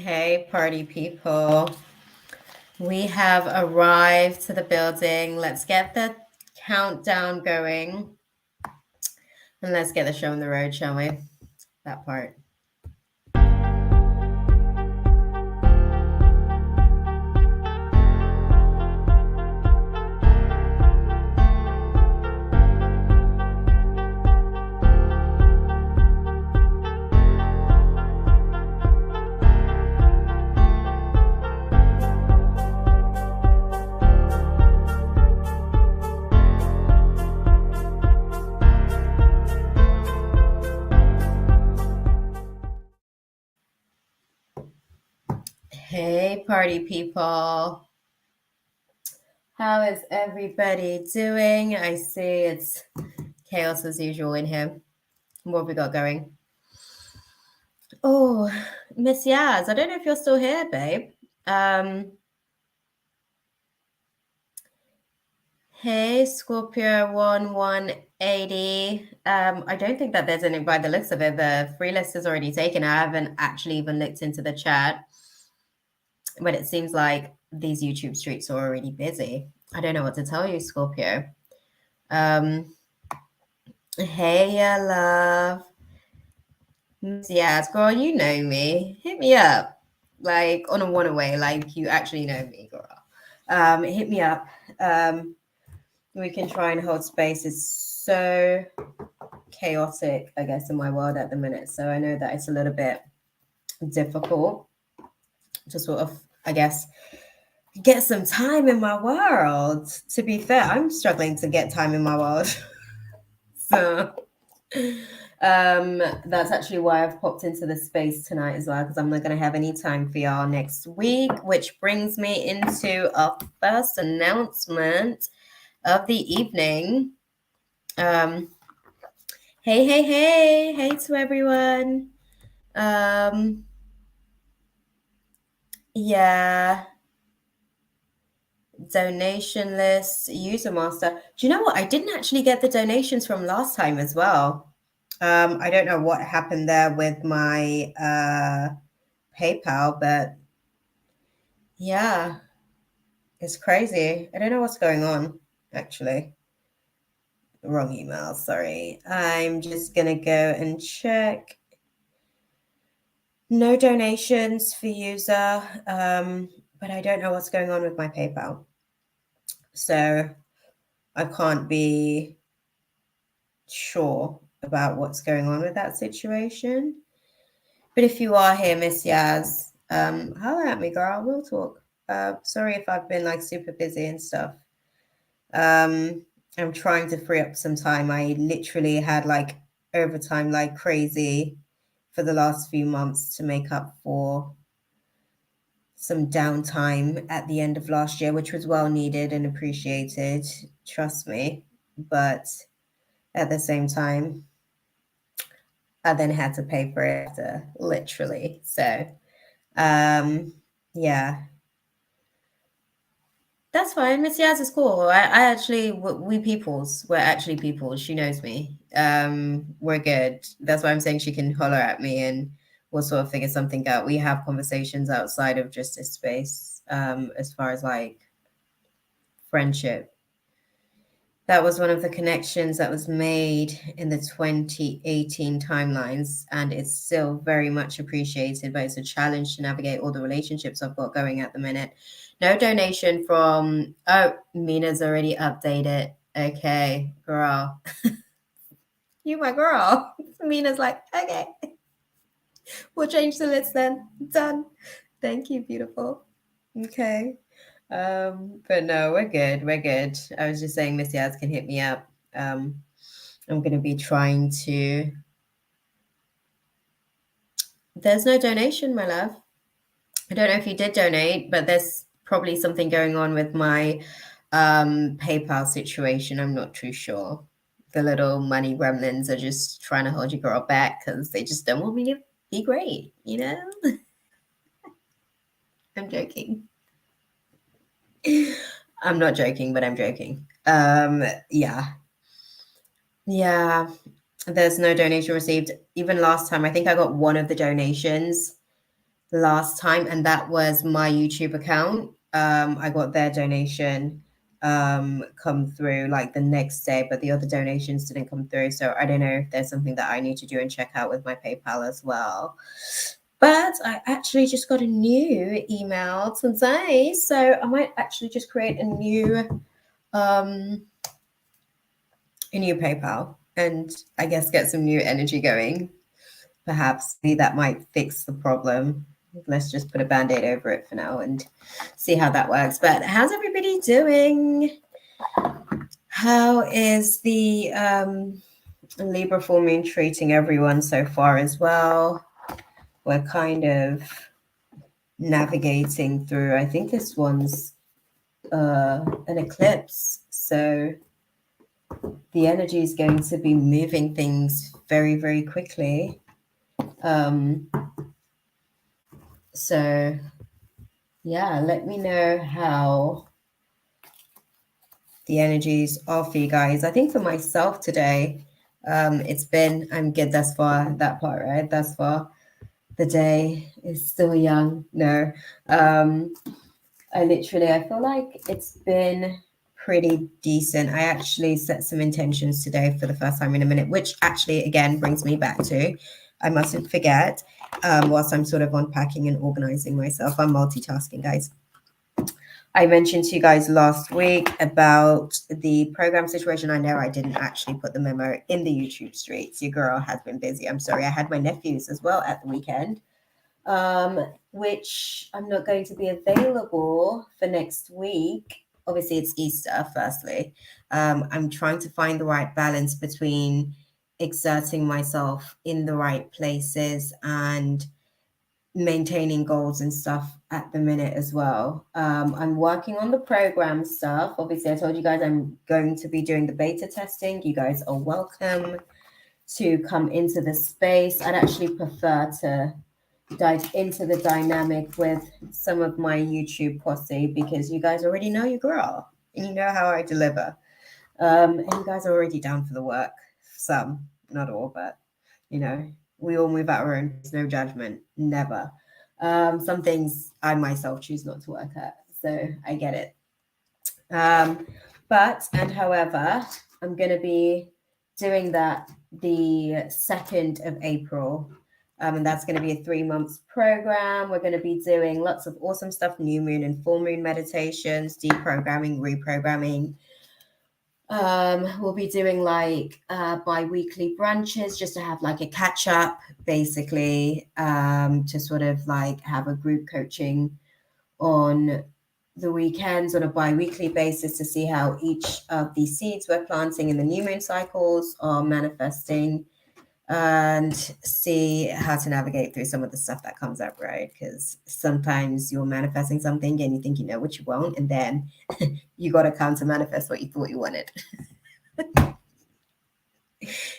Hey, party people. We have arrived to the building. Let's get the countdown going. And let's get the show on the road, shall we? That part. Hey, party people. How is everybody doing? I see it's chaos as usual in here. What have we got going? Oh, Miss Yaz, I don't know if you're still here, babe. Hey, Scorpio 1180. I don't think that there's any, by the looks of it, the free list is already taken. I haven't actually even looked into the chat, but it seems like these YouTube streets are already busy. I don't know what to tell you, Scorpio. Hey, love. Yes, girl, you know me. Hit me up, like on a one-away, like you actually know me, girl. Hit me up. We can try and hold space. It's so chaotic, I guess, in my world at the minute. So I know that it's a little bit difficult to sort of, I guess, get some time in my world. To be fair, I'm struggling to get time in my world. So that's actually why I've popped into the space tonight as well, because I'm not going to have any time for y'all next week, which brings me into our first announcement of the evening. Hey to everyone. Yeah, donation list, user master. Do you know what? I didn't actually get the donations from last time as well. I don't know what happened there with my PayPal, but yeah, it's crazy. I don't know what's going on, actually. Wrong email, sorry. I'm just going to go and check. No donations for user, but I don't know what's going on with my PayPal. So I can't be sure about what's going on with that situation. But if you are here, Miss Yaz, holler at me, girl. We'll talk. Sorry if I've been like super busy and stuff. I'm trying to free up some time. I literally had like overtime like crazy for the last few months to make up for some downtime at the end of last year, which was well needed and appreciated, trust me. But at the same time, I then had to pay for it literally. So, yeah. That's fine. Miss Yaz is cool. I actually, we're actually peoples. She knows me. We're good. That's why I'm saying she can holler at me and we'll sort of figure something out. We have conversations outside of just this space, as far as like friendship. That was one of the connections that was made in the 2018 timelines, and it's still very much appreciated, but it's a challenge to navigate all the relationships I've got going at the minute. No donation from, oh, Mina's already updated. Okay, girl. You my girl. Mina's like, okay. We'll change the list then. Done. Thank you, beautiful. Okay. But no, we're good. We're good. I was just saying Miss Yaz can hit me up. I'm going to be trying to. There's no donation, my love. I don't know if you did donate, but there's probably something going on with my PayPal situation. I'm not too sure. The little money gremlins are just trying to hold your girl back because they just don't want me to be great, you know? I'm joking. I'm not joking, but I'm joking. Yeah. There's no donation received. Even last time, I think I got one of the donations last time, and that was my YouTube account. I got their donation come through like the next day, but the other donations didn't come through. So I don't know if there's something that I need to do and check out with my PayPal as well. But I actually just got a new email today, so I might actually just create a new PayPal and I guess get some new energy going. Perhaps maybe that might fix the problem. Let's just put a band-aid over it for now and see how that works. But how's everybody doing? How is the Libra full moon treating everyone so far as well? We're kind of navigating through, I think this one's an eclipse. So the energy is going to be moving things very, very quickly. So yeah, let me know how the energies are for you guys. I think for myself today, it's been, I'm good thus far, that part, right? Thus far, the day is still young. No, I feel like it's been pretty decent. I actually set some intentions today for the first time in a minute, which actually, again, brings me back to, I mustn't forget, whilst I'm sort of unpacking and organizing myself. I'm multitasking, guys. I mentioned to you guys last week about the program situation. I know I didn't actually put the memo in the YouTube streets. Your girl has been busy. I'm sorry. I had my nephews as well at the weekend, which I'm not going to be available for next week. Obviously, it's Easter, firstly. I'm trying to find the right balance between exerting myself in the right places and maintaining goals and stuff at the minute as well. I'm working on the program stuff. Obviously, I told you guys I'm going to be doing the beta testing. You guys are welcome to come into the space. I'd actually prefer to dive into the dynamic with some of my YouTube posse because you guys already know your girl and you know how I deliver. And you guys are already down for the work. Some, not all, but you know, we all move at our own. There's no judgment, never. Some things I myself choose not to work at, so I get it. However, I'm going to be doing that the 2nd of April. And that's going to be a 3-month program. We're going to be doing lots of awesome stuff, new moon and full moon meditations, deprogramming, reprogramming. We'll be doing like bi-weekly brunches just to have like a catch up, basically, to sort of like have a group coaching on the weekends on a bi-weekly basis to see how each of the seeds we're planting in the new moon cycles are manifesting and see how to navigate through some of the stuff that comes up, right? Because sometimes you're manifesting something and you think you know what you want, and then you got to come to manifest what you thought you wanted.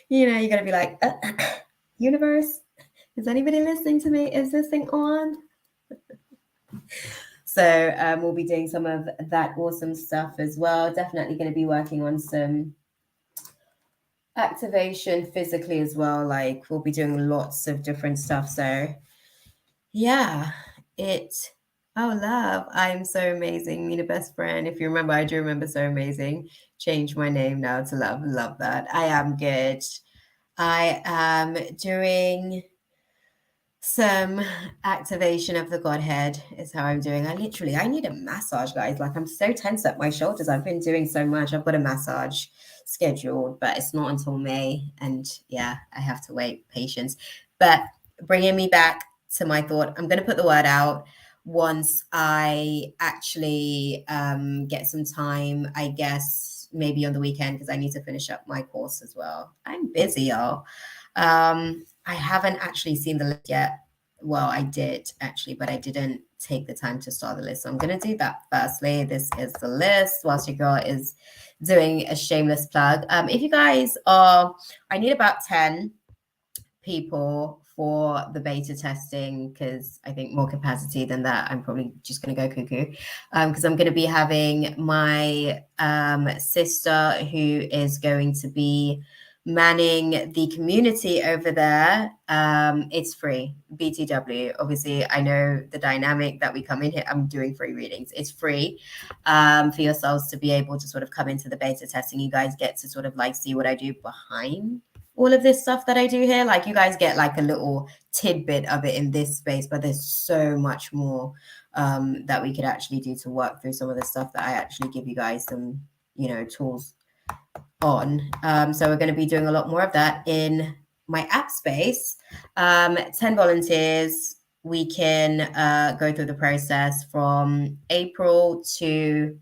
You got to be like, universe, is anybody listening to me? Is this thing on? So we'll be doing some of that awesome stuff as well. Definitely going to be working on some activation physically as well. Like we'll be doing lots of different stuff. So yeah, oh, love, I'm so amazing. Meet a best friend. If you remember, I do remember so amazing. Change my name now to love. Love that. I am good. I am doing some activation of the Godhead is how I'm doing. I need a massage, guys. Like I'm so tense at my shoulders. I've been doing so much. I've got a massage scheduled, but it's not until May. And yeah, I have to wait. Patience. But bringing me back to my thought, I'm going to put the word out once I actually get some time, I guess maybe on the weekend, because I need to finish up my course as well. I'm busy, y'all. I haven't actually seen the list yet. Well, I did actually, but I didn't take the time to start the list. So I'm going to do that firstly. This is the list whilst your girl is doing a shameless plug. If you guys I need about 10 people for the beta testing because I think more capacity than that, I'm probably just going to go cuckoo because I'm going to be having my sister who is going to be manning the community over there. It's free. BTW. Obviously, I know the dynamic that we come in here. I'm doing free readings. It's free for yourselves to be able to sort of come into the beta testing. You guys get to sort of like see what I do behind all of this stuff that I do here. Like you guys get like a little tidbit of it in this space, but there's so much more that we could actually do to work through some of the stuff that I actually give you guys some, tools on. So we're going to be doing a lot more of that in my app space. 10 volunteers. We can go through the process from April to.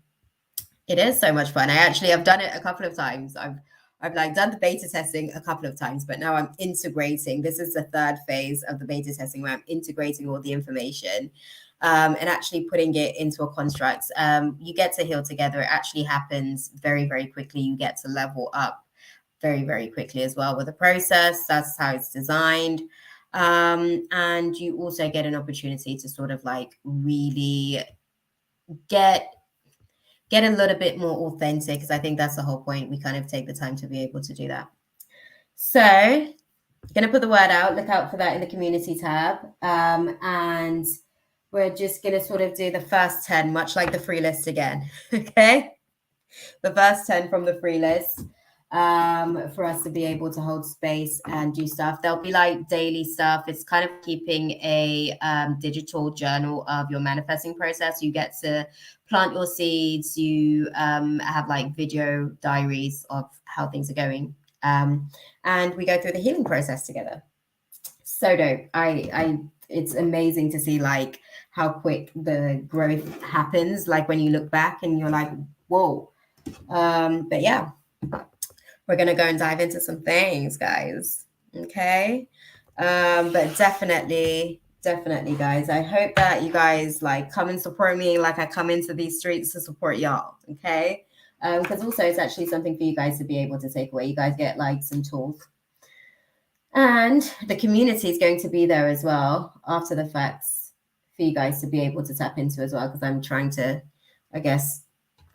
It is so much fun. I've done it a couple of times. I've like done the beta testing a couple of times, but now I'm integrating. This is the third phase of the beta testing where I'm integrating all the information and actually putting it into a construct. You get to heal together. It actually happens very, very quickly. You get to level up very, very quickly as well with the process. That's how it's designed. And you also get an opportunity to sort of like really get a little bit more authentic, because I think that's the whole point. We kind of take the time to be able to do that. So going to put the word out. Look out for that in the community tab. And we're just going to sort of do the first 10, much like the free list again. Okay. The first 10 from the free list for us to be able to hold space and do stuff. There'll be like daily stuff. It's kind of keeping a digital journal of your manifesting process. You get to plant your seeds. You have like video diaries of how things are going. And we go through the healing process together. So dope. It's amazing to see like how quick the growth happens. Like when you look back and you're like, whoa. But yeah, we're going to go and dive into some things, guys. Okay. But definitely, guys, I hope that you guys like come and support me like I come into these streets to support y'all. Okay. Because also it's actually something for you guys to be able to take away. You guys get like some tools. And the community is going to be there as well after the facts for you guys to be able to tap into as well, because I'm trying to, I guess,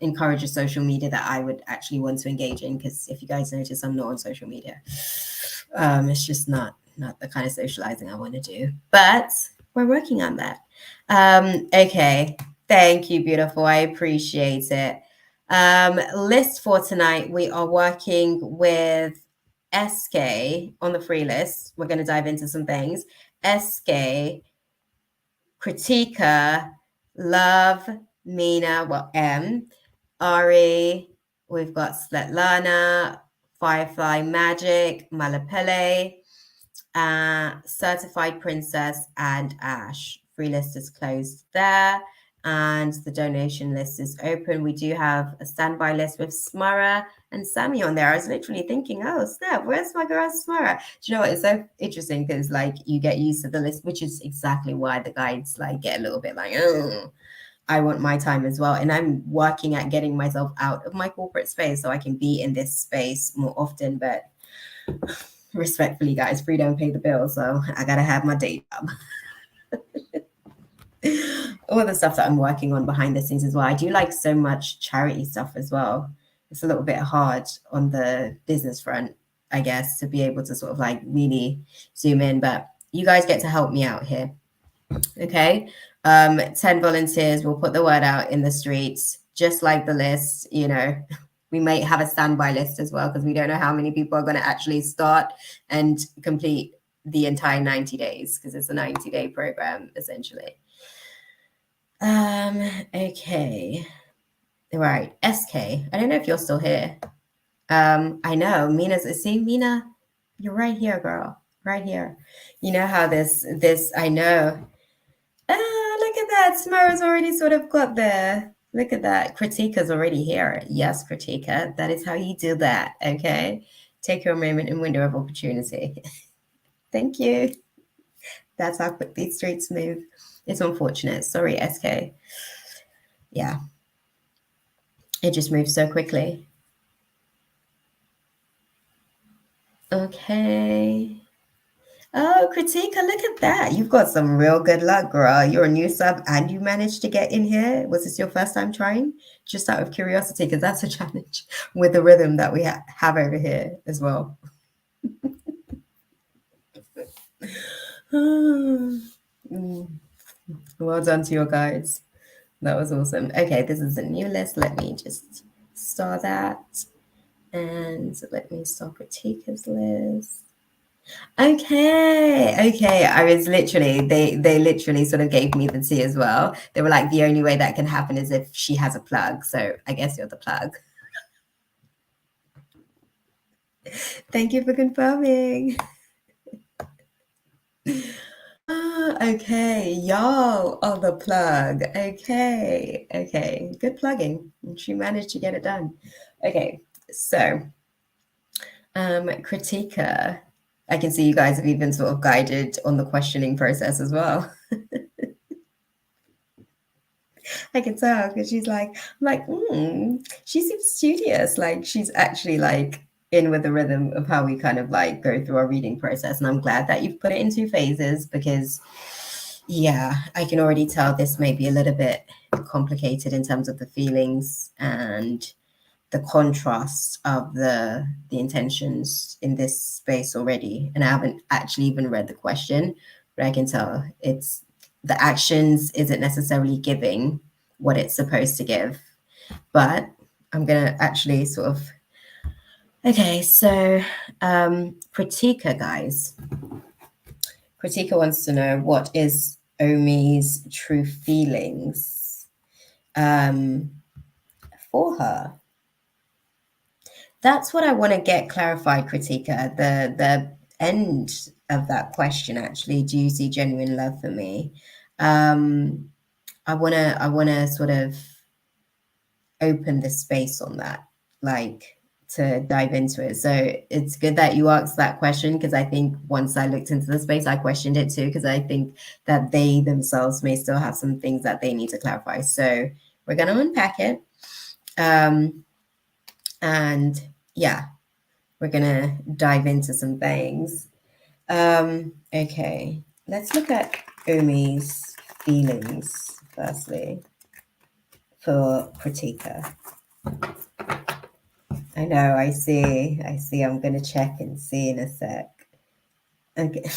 encourage a social media that I would actually want to engage in, because if you guys notice, I'm not on social media. It's just not the kind of socializing I want to do, but we're working on that. Okay, thank you, beautiful. I appreciate it. List for tonight, we are working with SK on the free list. We're going to dive into some things. SK, Kritika, Love, Mina, M, Ari, we've got Svetlana, Firefly Magic, Malapele, Certified Princess, and Ash. Free list is closed there, and the donation list is open. We do have a standby list with Smara and Sammy on there. I was literally thinking, oh snap, where's my girl Smara? Do you know what? It's so interesting because like you get used to the list, which is exactly why the guides like get a little bit like, oh, I want my time as well. And I'm working at getting myself out of my corporate space so I can be in this space more often. But respectfully, guys, free don't pay the bills. So I got to have my day job. All the stuff that I'm working on behind the scenes as well. I do like so much charity stuff as well. It's a little bit hard on the business front, I guess, to be able to sort of like really zoom in. But you guys get to help me out here. Okay. 10 volunteers. We'll put the word out in the streets, just like the list. You know, we may have a standby list as well, because we don't know how many people are going to actually start and complete the entire 90 days, because it's a 90-day program essentially. Okay. Right. SK. I don't know if you're still here. I know Mina, you're right here, girl. Right here. You know how this, I know. Look at that. Samara's already sort of got there. Look at that. Kritika's already here. Yes, Kritika. That is how you do that. Okay. Take your moment and window of opportunity. Thank you. That's how quick these streets move. It's unfortunate. Sorry, SK. Yeah. It just moves so quickly. Okay. Oh, Kritika, look at that. You've got some real good luck, girl. You're a new sub and you managed to get in here. Was this your first time trying? Just out of curiosity, because that's a challenge with the rhythm that we have over here as well. Mm, well done to your guys. That was awesome. Okay, this is a new list. Let me just start that. And let me start Pratika's list. Okay. I was literally, they literally sort of gave me the tea as well. They were like, the only way that can happen is if she has a plug. So I guess you're the plug. Thank you for confirming. Okay, y'all are the plug. Okay, good plugging. She managed to get it done. Okay, so Kritika, I can see you guys have even sort of guided on the questioning process as well. I can tell because she's like, she seems studious. Like she's actually like in with the rhythm of how we kind of like go through our reading process. And I'm glad that you've put it in 2 phases because, yeah, I can already tell this may be a little bit complicated in terms of the feelings and the contrast of the intentions in this space already. And I haven't actually even read the question, but I can tell it's the actions isn't necessarily giving what it's supposed to give. But I'm gonna actually sort of okay, so Kritika, guys. Kritika wants to know what is Omi's true feelings for her. That's what I want to get clarified, Kritika. The end of that question actually, do you see genuine love for me? I wanna sort of open the space on that, like to dive into it. So it's good that you asked that question because I think once I looked into the space, I questioned it too because I think that they themselves may still have some things that they need to clarify. So we're gonna unpack it. And yeah, we're gonna dive into some things. Okay, let's look at Umi's feelings firstly for Pratika. I know, I see. I'm gonna check and see in a sec. Okay.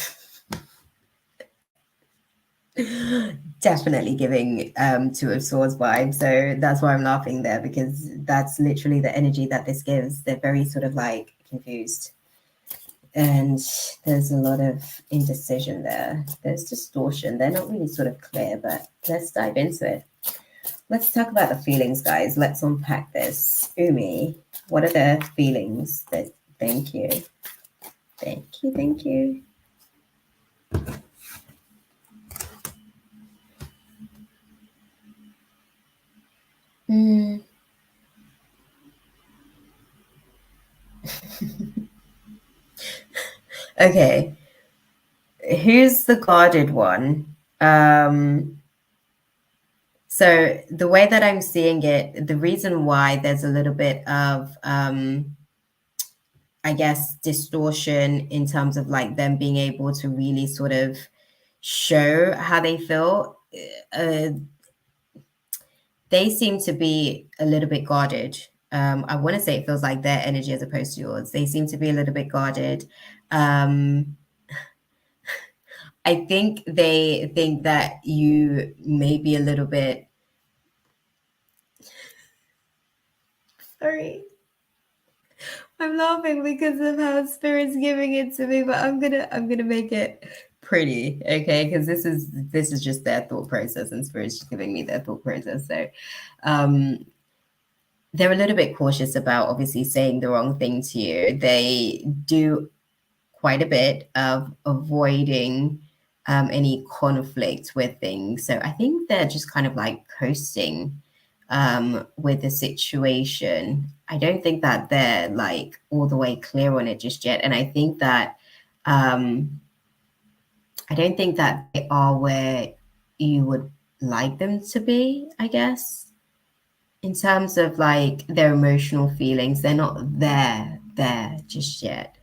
Definitely giving Two of Swords vibe. So that's why I'm laughing there because that's literally the energy that this gives. They're very sort of like confused. And there's a lot of indecision there. There's distortion. They're not really sort of clear, but let's dive into it. Let's talk about the feelings, guys. Let's unpack this. Umi, what are the feelings that thank you? Thank you. Mm. Okay. Who's the guarded one? So the way that I'm seeing it, the reason why there's a little bit of I guess distortion in terms of like them being able to really sort of show how they feel, uh, they seem to be a little bit guarded. I want to say it feels like their energy as opposed to yours. They seem to be a little bit guarded. I think they think that you may be a little bit sorry. I'm laughing because of how spirit's giving it to me, but I'm gonna make it pretty, okay? Because this is just their thought process, and spirit's just giving me their thought process. So, um, they're a little bit cautious about obviously saying the wrong thing to you. They do quite a bit of avoiding any conflict with things. So I think they're just kind of like coasting with the situation. I don't think that they're like all the way clear on it just yet. And um, I don't think that they are where you would like them to be, I guess. In terms of like their emotional feelings, they're not there just yet.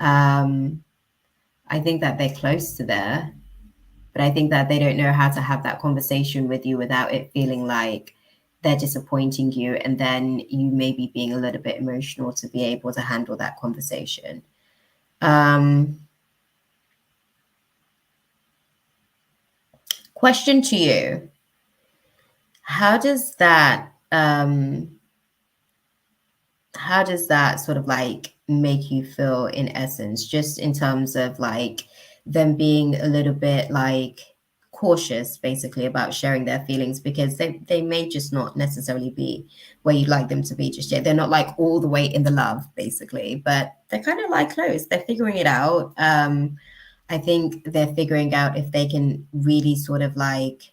Um, I think that they're close to there, but I think that they don't know how to have that conversation with you without it feeling like they're disappointing you and then you maybe being a little bit emotional to be able to handle that conversation. Um, Question to you. How does that sort of like make you feel in essence, just in terms of like them being a little bit like cautious basically about sharing their feelings because they may just not necessarily be where you'd like them to be just yet. They're not like all the way in the love basically, but they're kind of like close. They're figuring it out. I think they're figuring out if they can really sort of like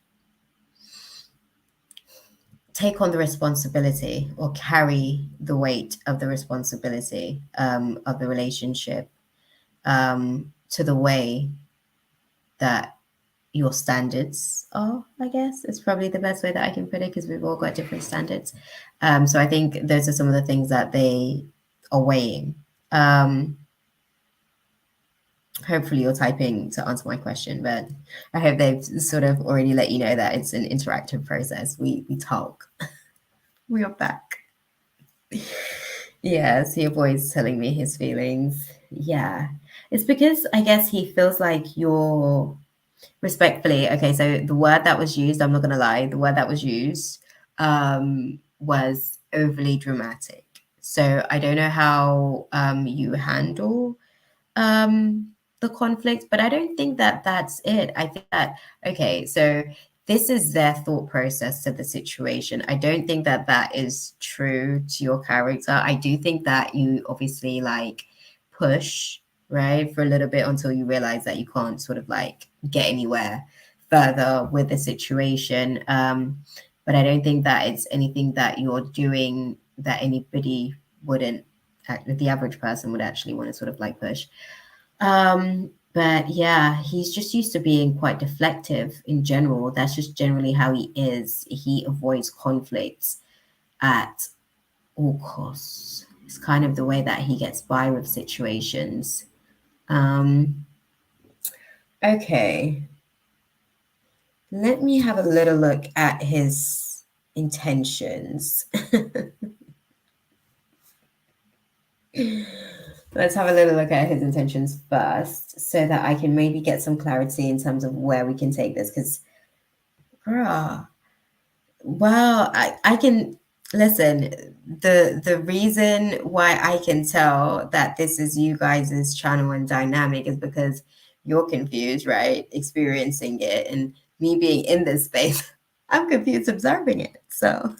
take on the responsibility or carry the weight of the responsibility of the relationship to the way that your standards are, I guess. It's probably the best way that I can put it because we've all got different standards. So I think those are some of the things that they are weighing. Hopefully you're typing to answer my question, but I hope they've sort of already let you know that it's an interactive process. We talk. We are back. Yeah, so your boy's telling me his feelings. Yeah. It's because I guess he feels like you're respectfully. Okay, so the word that was used, I'm not gonna lie, the word that was used was overly dramatic. So I don't know how you handle the conflict, but I don't think that that's it. I think that okay, so this is their thought process to the situation. I don't think that that is true to your character. I do think that you obviously like push, right, for a little bit until you realize that you can't sort of like get anywhere further with the situation. But I don't think that it's anything that you're doing that anybody wouldn't, the average person would actually want to sort of like push. But yeah, he's just used to being quite deflective in general. That's just generally how he is. He avoids conflicts at all costs. It's kind of the way that he gets by with situations. Um, okay. Let me have a little look at his intentions. Let's have a little look at his intentions first so that I can maybe get some clarity in terms of where we can take this. Because, bruh, well, I can listen. The reason why I can tell that this is you guys' channel and dynamic is because you're confused, right? Experiencing it, and me being in this space, I'm confused observing it. So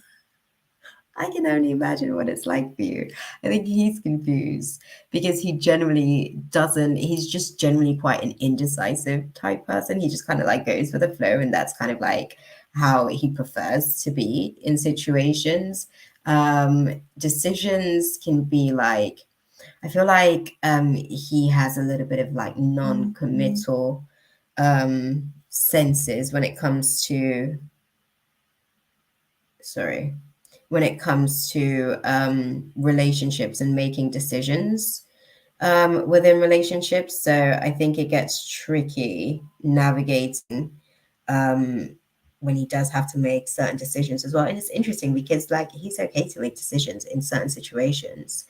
I can only imagine what it's like for you. I think he's confused because he generally doesn't, he's just generally quite an indecisive type person. He just kind of like goes with the flow, and that's kind of like how he prefers to be in situations. Decisions can be like, I feel like he has a little bit of like non-committal senses when it comes to, sorry, when it comes to relationships and making decisions within relationships. So I think it gets tricky navigating when he does have to make certain decisions as well. And it's interesting because like he's okay to make decisions in certain situations.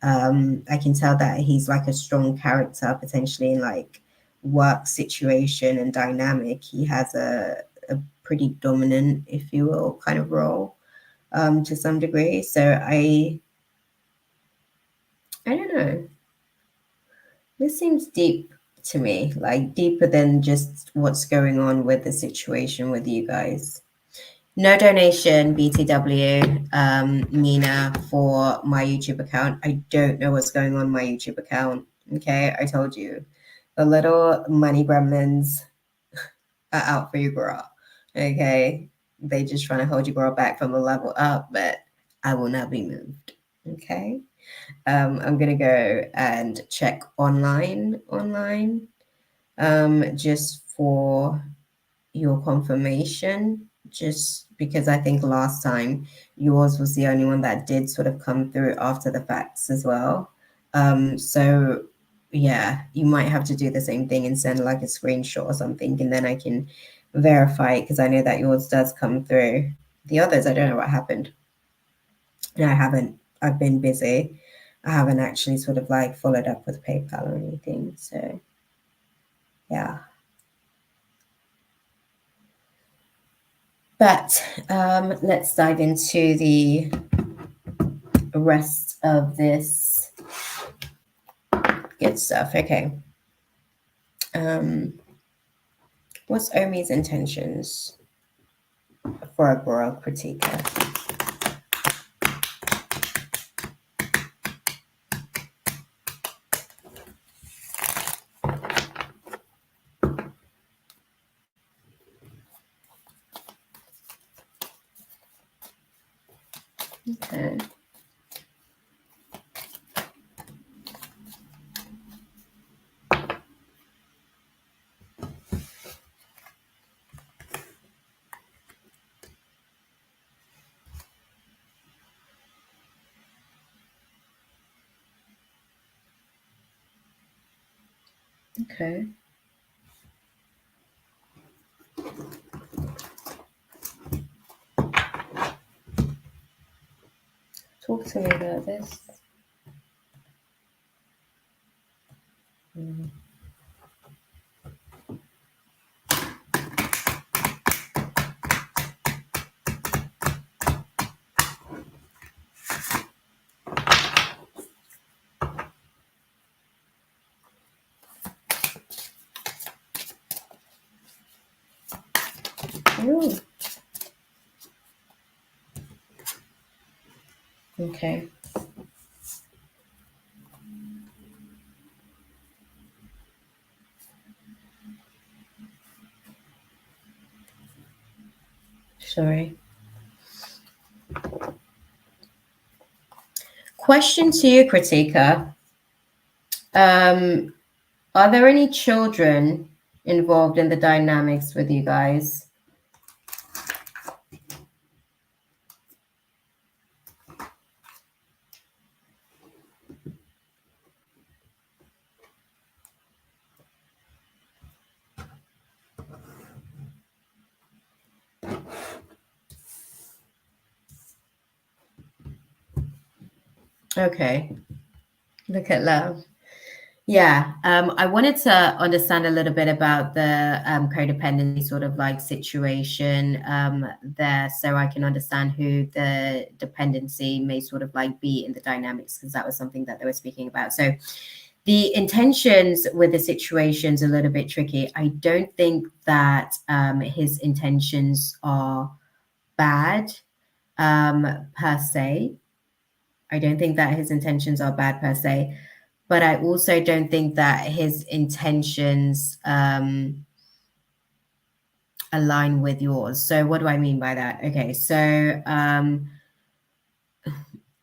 I can tell that he's like a strong character potentially in like work situation and dynamic. He has a pretty dominant, if you will, kind of role to some degree. So I don't know. This seems deep to me, like deeper than just what's going on with the situation with you guys. No donation, BTW, Mina, for my YouTube account. I don't know what's going on my YouTube account. Okay, I told you. The little money gremlins are out for you, girl. Okay, they just trying to hold you, girl, back from the level up, but I will not be moved. Okay. I'm gonna go and check online, just for your confirmation, just because I think last time yours was the only one that did sort of come through after the facts as well. So yeah, you might have to do the same thing and send like a screenshot or something, and then I can verify it because I know that yours does come through. The others, I don't know what happened. No, I haven't. I've been busy. I haven't actually sort of like followed up with PayPal or anything. So yeah. But let's dive into the rest of this good stuff. Okay. What's Omi's intentions for a Borough critiquer? Okay. Okay. Talk to me about this. Ooh. Okay. Sorry. Question to you, critiquer. Are there any children involved in the dynamics with you guys? Okay. Look at love. Yeah, I wanted to understand a little bit about the codependency sort of like situation there, so I can understand who the dependency may sort of like be in the dynamics, because that was something that they were speaking about. So the intentions with the situation's a little bit tricky. I don't think that his intentions are bad per se. I don't think that his intentions are bad per se, but I also don't think that his intentions align with yours. So what do I mean by that? Okay, so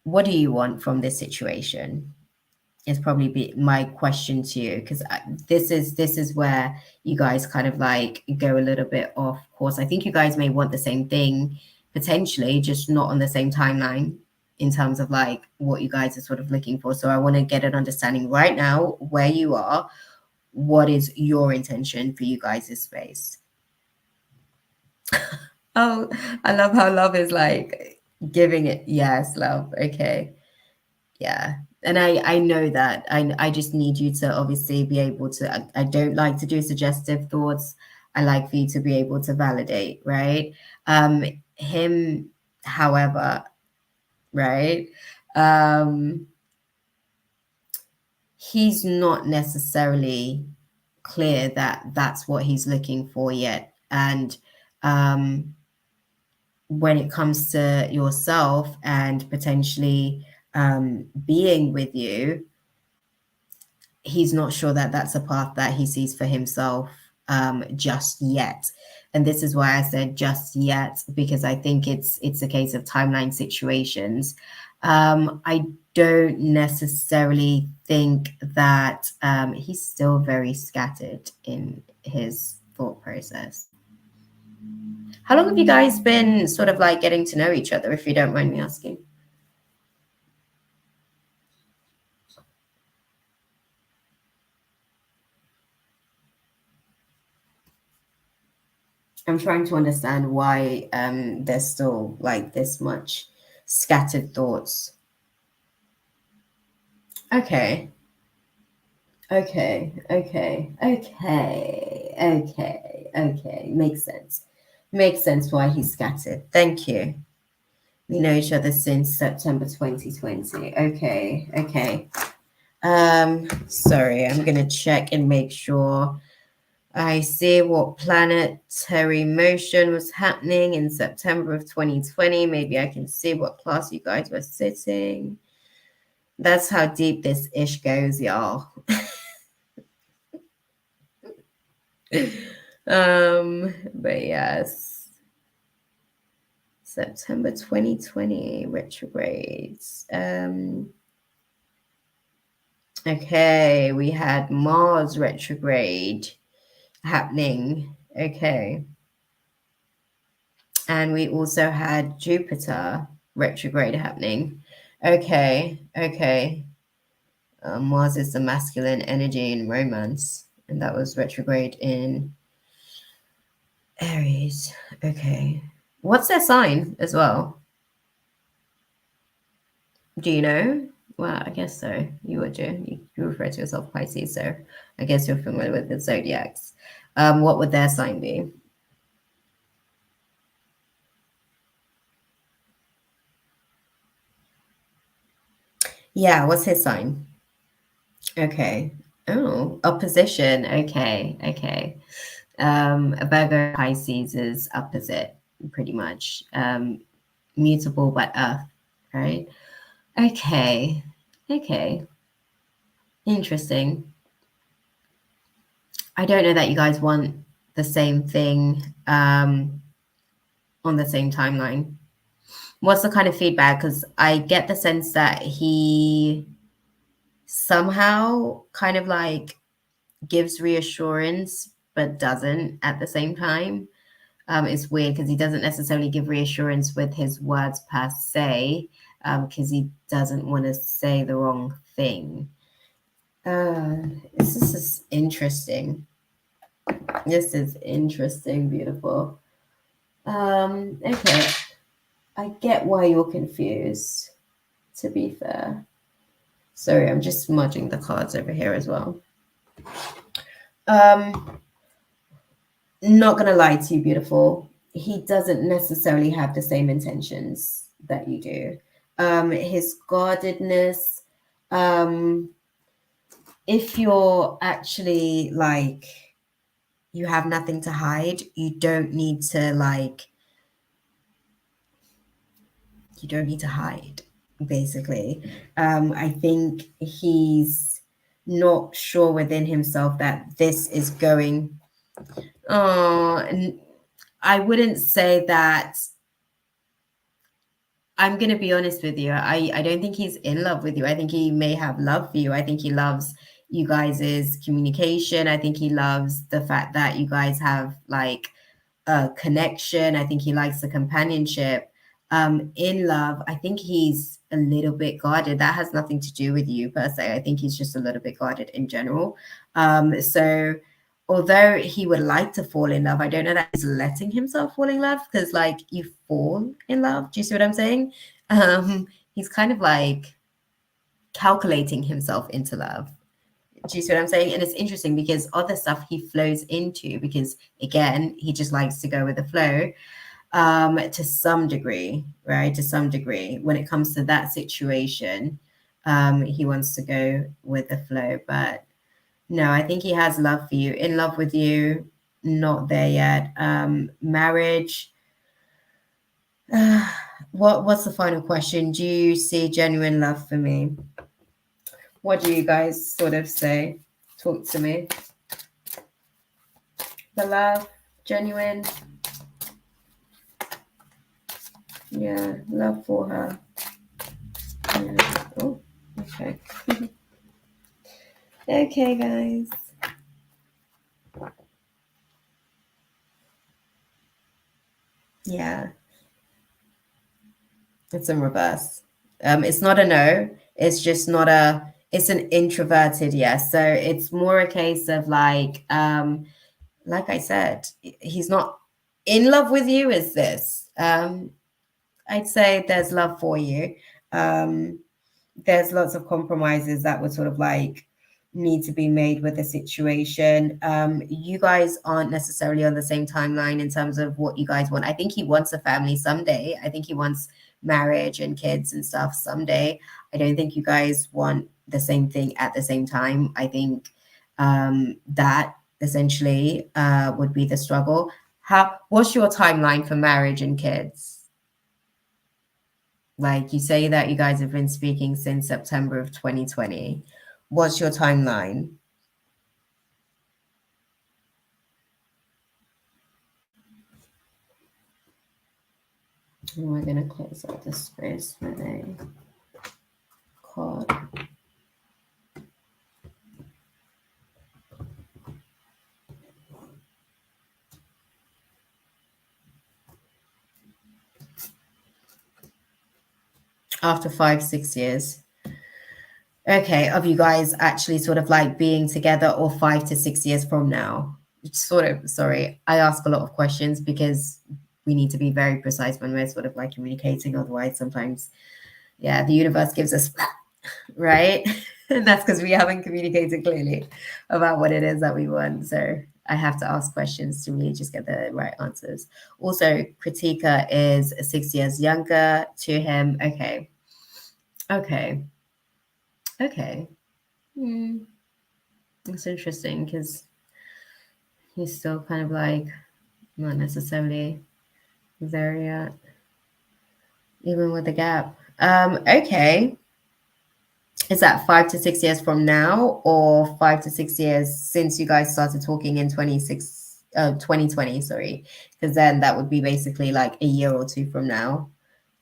what do you want from this situation? Is probably be my question to you, because this is where you guys kind of like go a little bit off course. I think you guys may want the same thing potentially, just not on the same timeline in terms of like what you guys are sort of looking for. So I want to get an understanding right now where you are. What is your intention for you guys' space? Oh, I love how love is like giving it. Yes, love. Okay. Yeah. And I know that. I just need you to obviously be able to, I don't like to do suggestive thoughts. I like for you to be able to validate, right? Him, however, right? He's not necessarily clear that that's what he's looking for yet. And when it comes to yourself and potentially being with you, he's not sure that that's a path that he sees for himself just yet. And this is why I said just yet, because I think it's a case of timeline situations. I don't necessarily think that he's still very scattered in his thought process. How long have you guys been sort of like getting to know each other, if you don't mind me asking? I'm trying to understand why there's still like this much scattered thoughts. Okay. Okay. Okay. Okay. Okay. Okay. Makes sense. Makes sense why he's scattered. Thank you. We know each other since September 2020. Okay. Okay. Sorry, I'm gonna check and make sure I see what planetary motion was happening in September of 2020. Maybe I can see what class you guys were sitting. That's how deep this ish goes, y'all. But yes, September 2020 retrogrades. Okay, we had Mars retrograde happening. Okay. And we also had Jupiter retrograde happening. Okay, okay. Mars is the masculine energy in romance, and that was retrograde in Aries. Okay. What's their sign as well? Do you know? Well, I guess so. You would do. You refer to yourself Pisces, so I guess you're familiar with the zodiacs. What would their sign be? Yeah, what's his sign? Okay. Oh, opposition. Okay, okay. A Virgo Pisces is opposite, pretty much. Mutable but earth, right? Okay, okay. Interesting. I don't know that you guys want the same thing on the same timeline. What's the kind of feedback? Because I get the sense that he somehow kind of like gives reassurance but doesn't at the same time. It's weird because he doesn't necessarily give reassurance with his words per se, because he doesn't want to say the wrong thing. This is interesting. This is interesting, beautiful. Okay. I get why you're confused, to be fair. Sorry, I'm just smudging the cards over here as well. Not gonna lie to you, beautiful. He doesn't necessarily have the same intentions that you do. His guardedness, if you're actually like you have nothing to hide, you don't need to hide, basically. I think he's not sure within himself that this is going. Oh, and I wouldn't say that. I'm going to be honest with you. I don't think he's in love with you. I think he may have love for you. I think he loves you guys' communication. I think he loves the fact that you guys have like a connection. I think he likes the companionship. In love, I think he's a little bit guarded. That has nothing to do with you per se. I think he's just a little bit guarded in general. So although he would like to fall in love, I don't know that he's letting himself fall in love because like you fall in love. Do you see what I'm saying? He's kind of like calculating himself into love. Do you see what I'm saying? And it's interesting because other stuff he flows into because again, he just likes to go with the flow to some degree, right? To some degree. When it comes to that situation, he wants to go with the flow. But no, I think he has love for you, in love with you, not there yet. Marriage. What's the final question? Do you see genuine love for me? What do you guys sort of say? Talk to me. The love, genuine. Yeah, love for her. Yeah. Oh, okay. Okay, guys. Yeah, it's in reverse. It's not a no. It's just not a. It's an introverted yes. So it's more a case of like I said, he's not in love with you. Is this? I'd say there's love for you. there's lots of compromises that would sort of like need to be made with the situation. You guys aren't necessarily on the same timeline in terms of what you guys want. I think he wants a family someday. I think he wants marriage and kids and stuff someday. I don't think you guys want the same thing at the same time. I think that essentially would be the struggle. What's your timeline for marriage and kids? Like you say that you guys have been speaking since September of 2020. What's your timeline? And we're going to close out the space with a card. After 5-6 years. Okay, of you guys actually sort of like being together, or 5 to 6 years from now? Sort of, sorry, I ask a lot of questions because we need to be very precise when we're sort of like communicating. Otherwise, sometimes, yeah, the universe gives us, right? And that's because we haven't communicated clearly about what it is that we want. So I have to ask questions to really just get the right answers. Also, Kritika is 6 years younger to him. Okay. Okay. Okay. That's interesting because he's still kind of like not necessarily there yet, even with the gap. Okay. Is that 5 to 6 years from now, or 5 to 6 years since you guys started talking in 2020, sorry, because then that would be basically like a year or two from now.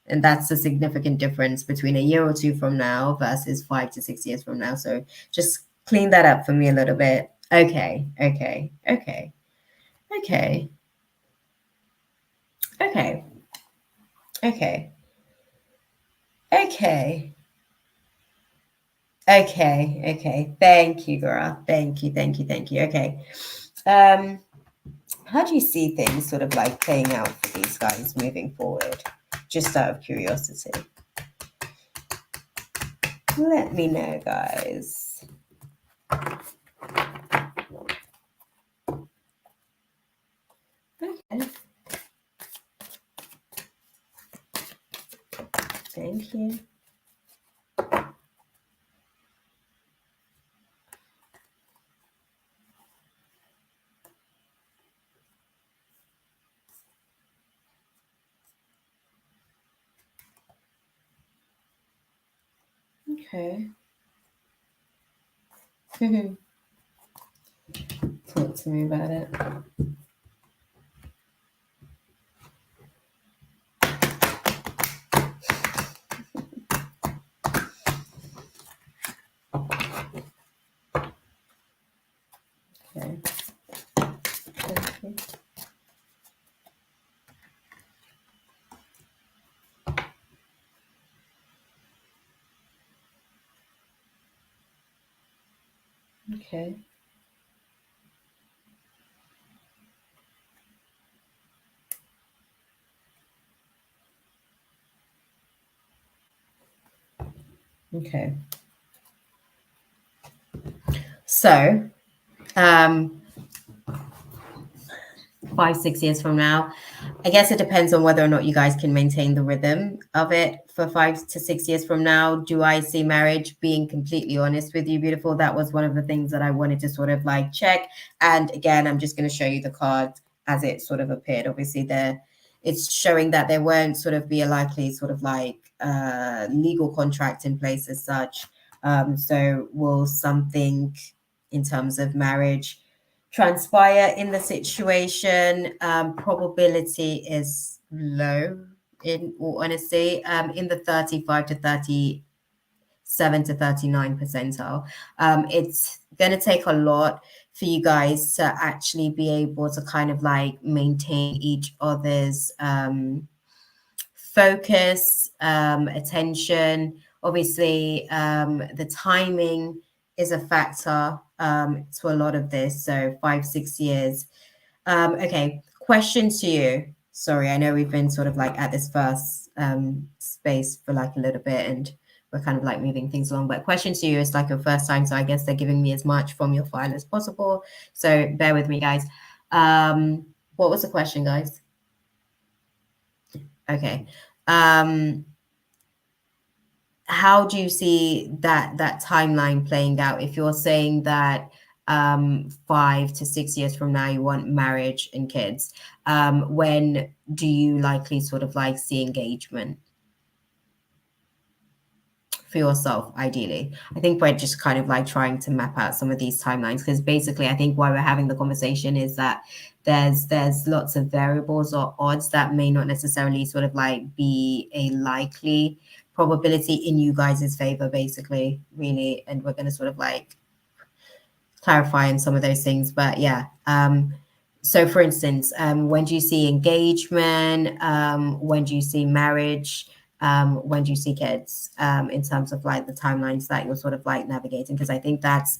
And that's a significant difference between a year or two from now versus 5 to 6 years from now. So just clean that up for me a little bit. Okay. Okay. Okay. Okay. Okay. Okay. Okay. Okay. Okay. Thank you, girl. Thank you. Thank you. Thank you. Okay. How do you see things sort of like playing out for these guys moving forward? Just out of curiosity. Let me know, guys. Okay. Thank you. Okay. Talk to me about it. Okay. Thank you. Okay. Okay. So, 5-6 years from now, I guess it depends on whether or not you guys can maintain the rhythm of it for 5 to 6 years from now. Do I see marriage? Being completely honest with you, beautiful, that was one of the things that I wanted to sort of like check. And again, I'm just going to show you the card as it sort of appeared. Obviously, it's showing that there won't sort of be a likely sort of like legal contract in place as such. So will something in terms of marriage transpire in the situation? Probability is low, in all honesty, in the 35 to 37 to 39 percentile. It's going to take a lot for you guys to actually be able to kind of like maintain each other's focus, attention. Obviously, the timing is a factor to a lot of this. So 5-6 years. Okay, question to you. Sorry, I know we've been sort of like at this first space for like a little bit, and we're kind of like moving things along. But question to you is like your first time, so I guess they're giving me as much from your file as possible. So bear with me, guys. What was the question, guys? Okay. How do you see that timeline playing out? If you're saying that 5 to 6 years from now you want marriage and kids, when do you likely sort of like see engagement for yourself, ideally? I think we're just kind of like trying to map out some of these timelines, because basically I think why we're having the conversation is that there's lots of variables or odds that may not necessarily sort of like be a likely probability in you guys' favor, basically, really. And we're going to sort of like clarify in some of those things. But yeah, so for instance, when do you see engagement? When do you see marriage? When do you see kids? In terms of like the timelines that you're sort of like navigating, because I think that's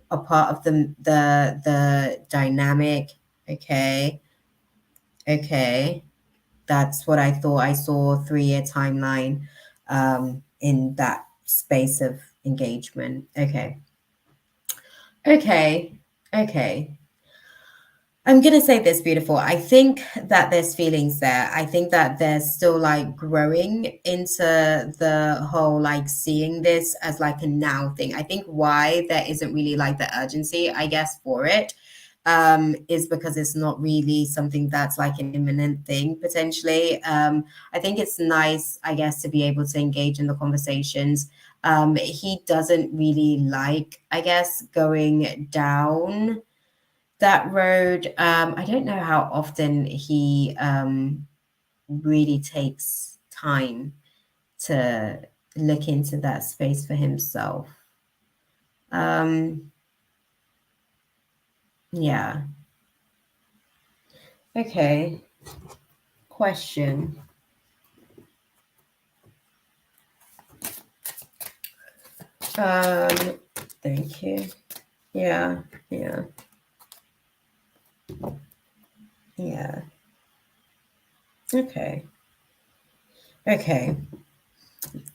a part of the dynamic. Okay. That's what I thought. I saw 3-year timeline in that space of engagement. Okay. I'm going to say this, beautiful. I think that there's feelings there. I think that there's still like growing into the whole like seeing this as like a now thing. I think why there isn't really like the urgency, I guess, for it is because it's not really something that's like an imminent thing potentially. I think it's nice, I guess, to be able to engage in the conversations. He doesn't really like, I guess, going down that road. I don't know how often he really takes time to look into that space for himself. Yeah. Okay. Question. Thank you. Yeah. Okay.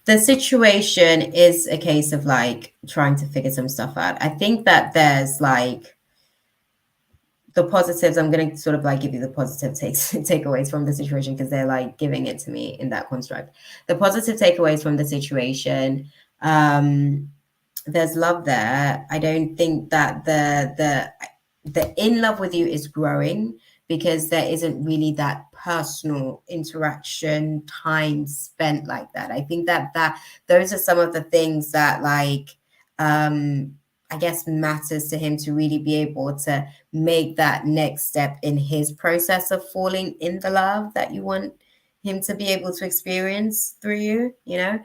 The situation is a case of like trying to figure some stuff out. I think that there's like the positives. I'm going to sort of like give you the positive takeaways from the situation, because they're like giving it to me in that construct. The positive takeaways from the situation, there's love there. I don't think that the in love with you is growing, because there isn't really that personal interaction time spent like that. I think that those are some of the things that like I guess matters to him, to really be able to make that next step in his process of falling in the love that you want him to be able to experience through you, you know?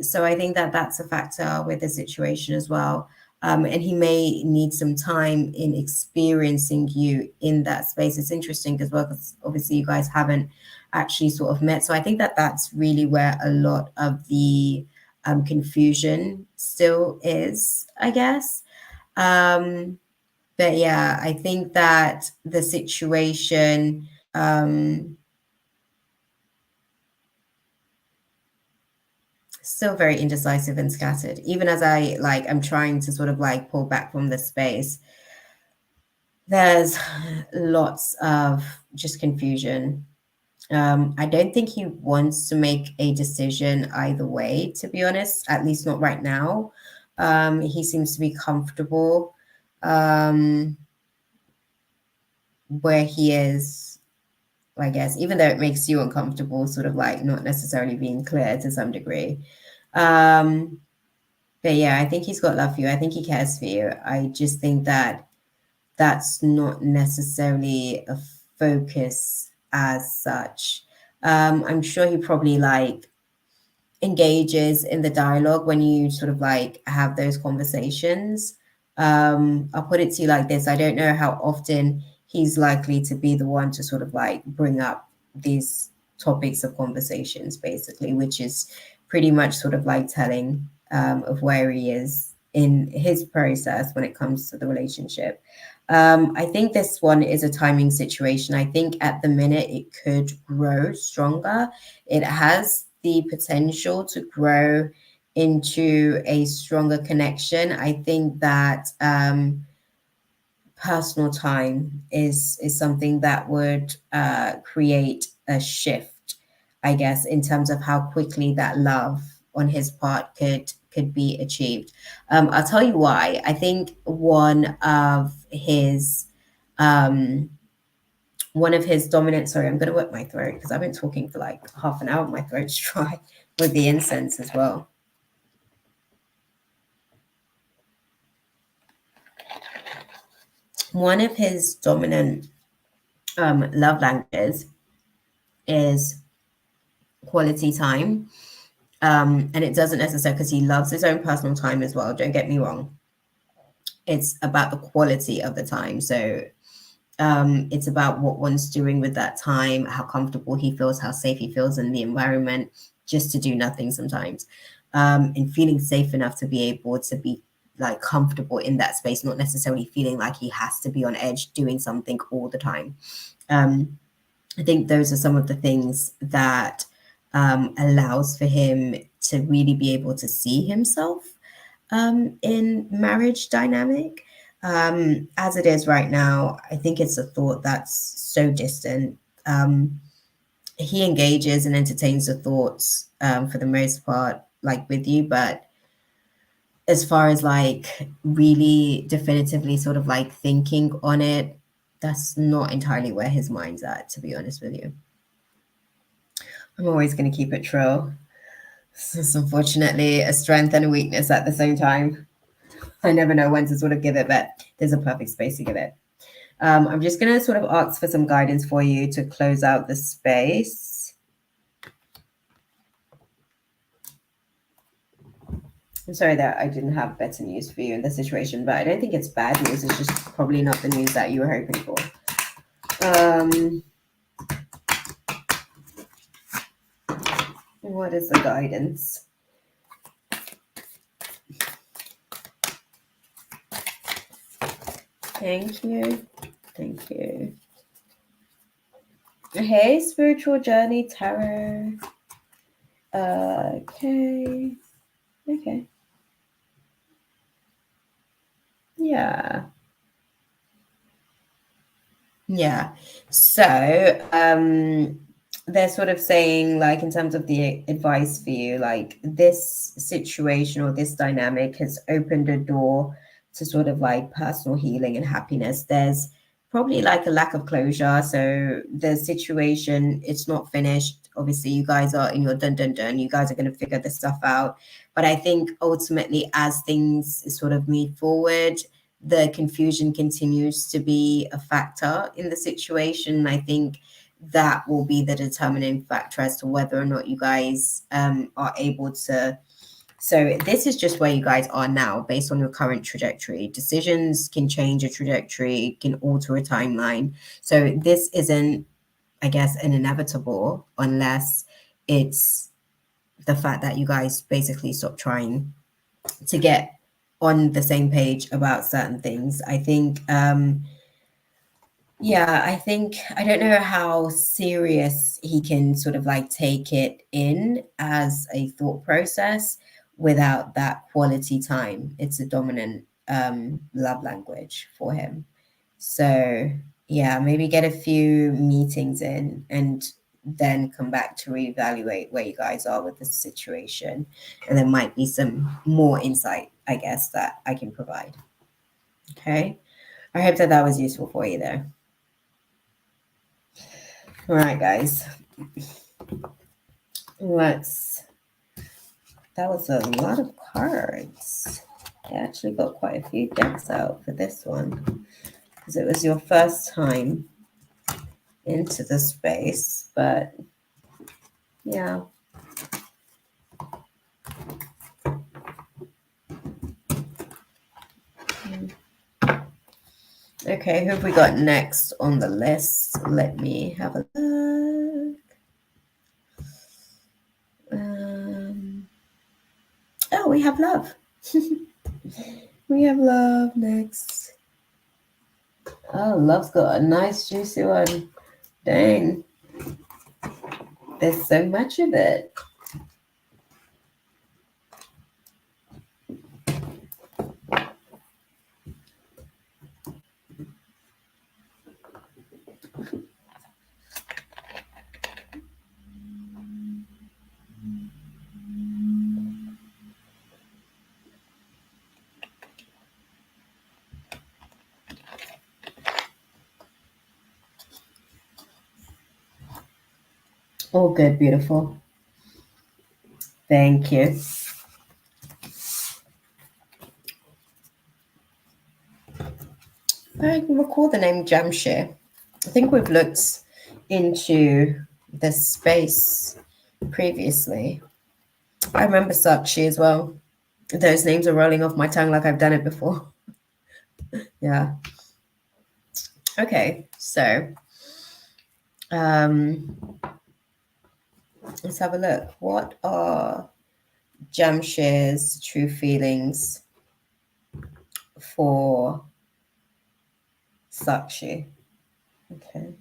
So I think that that's a factor with the situation as well. And he may need some time in experiencing you in that space. It's interesting as well, because obviously you guys haven't actually sort of met. So I think that that's really where a lot of the confusion still is, I guess. But yeah, I think that the situation still very indecisive and scattered. Even as I'm trying to sort of like pull back from the space, there's lots of just confusion. I don't think he wants to make a decision either way, to be honest, at least not right now. He seems to be comfortable where he is, I guess, even though it makes you uncomfortable, sort of like not necessarily being clear to some degree. But yeah, I think he's got love for you. I think he cares for you. I just think that that's not necessarily a focus as such. I'm sure he probably like engages in the dialogue when you sort of like have those conversations. I'll put it to you like this. I don't know how often he's likely to be the one to sort of like bring up these topics of conversations, basically, which is pretty much sort of like telling of where he is in his process when it comes to the relationship. I think this one is a timing situation. I think at the minute it could grow stronger. It has the potential to grow into a stronger connection. I think that personal time is something that would create a shift, I guess, in terms of how quickly that love on his part could be achieved. I'll tell you why. I think one of his dominant, sorry, I'm going to wet my throat because I've been talking for like half an hour. My throat's dry with the incense as well. One of his dominant love languages is quality time. And it doesn't necessarily, because he loves his own personal time as well. Don't get me wrong. It's about the quality of the time. So it's about what one's doing with that time, how comfortable he feels, how safe he feels in the environment, just to do nothing sometimes. And feeling safe enough to be able to be like comfortable in that space, not necessarily feeling like he has to be on edge doing something all the time. I think those are some of the things that allows for him to really be able to see himself in marriage dynamic. As it is right now, I think it's a thought that's so distant. He engages and entertains the thoughts for the most part, like with you, but as far as like really definitively sort of like thinking on it, that's not entirely where his mind's at, to be honest with you. I'm always going to keep it trill. This is unfortunately a strength and a weakness at the same time. I never know when to sort of give it, but there's a perfect space to give it. I'm just going to sort of ask for some guidance for you to close out the space. I'm sorry that I didn't have better news for you in this situation, but I don't think it's bad news. It's just probably not the news that you were hoping for. What is the guidance? Thank you. Thank you. Hey, Spiritual Journey Tarot. Okay. Okay. Yeah. Yeah. So, they're sort of saying, like, in terms of the advice for you, like, this situation or this dynamic has opened a door to sort of like personal healing and happiness. There's probably like a lack of closure. So, the situation, it's not finished. Obviously, you guys are in your dun dun dun. You guys are going to figure this stuff out. But I think ultimately, as things sort of move forward, the confusion continues to be a factor in the situation. I think that will be the determining factor as to whether or not you guys are able to. So this is just where you guys are now based on your current trajectory. Decisions can change a trajectory, can alter a timeline. So this isn't, I guess, an inevitable unless it's the fact that you guys basically stop trying to get on the same page about certain things. I think I think I don't know how serious he can sort of like take it in as a thought process without that quality time. It's a dominant love language for him. So yeah, maybe get a few meetings in and then come back to reevaluate where you guys are with the situation. And there might be some more insight, I guess, that I can provide. Okay. I hope that that was useful for you there. All right, guys. That was a lot of cards. I actually got quite a few decks out for this one because it was your first time into the space, but yeah. Okay, who have we got next on the list? Let me have a look. Oh, we have love. We have love next. Oh, love's got a nice juicy one. Dang. There's so much of it. All good, beautiful. Thank you. I can recall the name Jamshir. I think we've looked into this space previously. I remember Sakshi as well. Those names are rolling off my tongue like I've done it before. Yeah. Okay, so let's have a look. What are Jamshir's true feelings for Sakshi? Okay.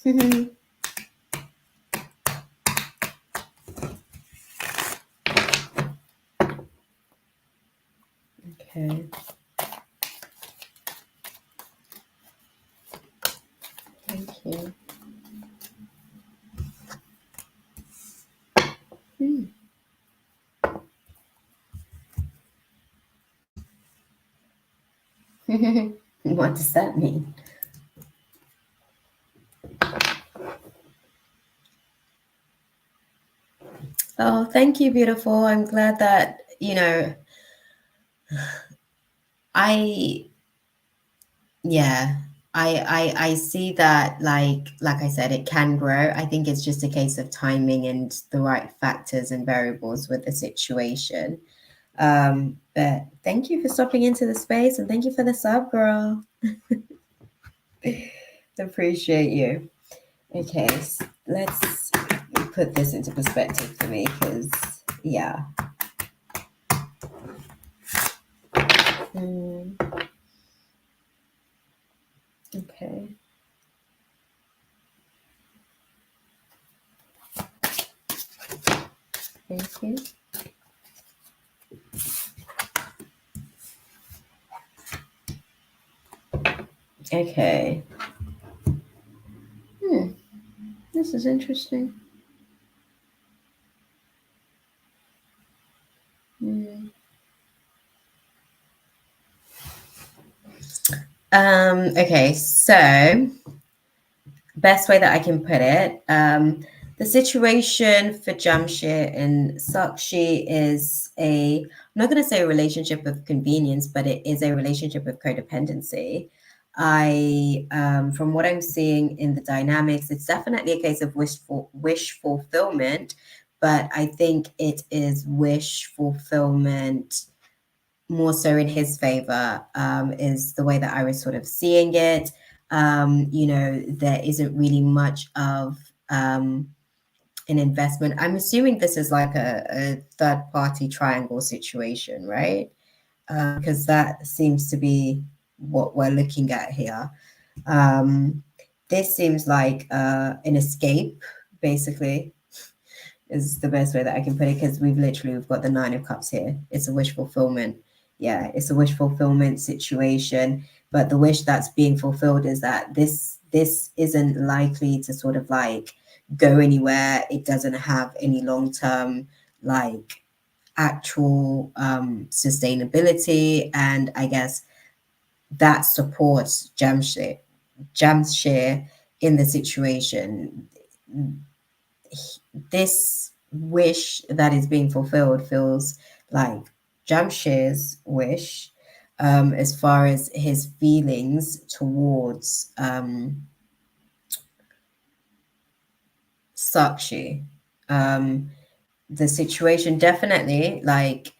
Okay. Thank you. What does that mean? Oh, thank you, beautiful. I'm glad that, I yeah, I see that like I said, it can grow. I think it's just a case of timing and the right factors and variables with the situation. But thank you for stopping into the space and thank you for the sub, girl. Appreciate you. Okay, let's put this into perspective for me because yeah. Okay. Thank you. Okay. This is interesting. Okay, so best way that I can put it, the situation for Jamshir and Sakshi is I'm not going to say a relationship of convenience, but it is a relationship of codependency. From what I'm seeing in the dynamics, it's definitely a case of wish fulfillment, but I think it is wish fulfillment more so in his favor, is the way that I was sort of seeing it. There isn't really much of an investment. I'm assuming this is like a third party triangle situation, right? Because that seems to be what we're looking at here. This seems like an escape, basically, is the best way that I can put it, because we've got the Nine of Cups here. It's a wish fulfillment. Yeah, it's a wish fulfillment situation. But the wish that's being fulfilled is that this isn't likely to sort of like go anywhere. It doesn't have any long-term like actual sustainability. And I guess that supports Jamshir in the situation. This wish that is being fulfilled feels like Jamshir's wish, as far as his feelings towards Sakshi. The situation definitely like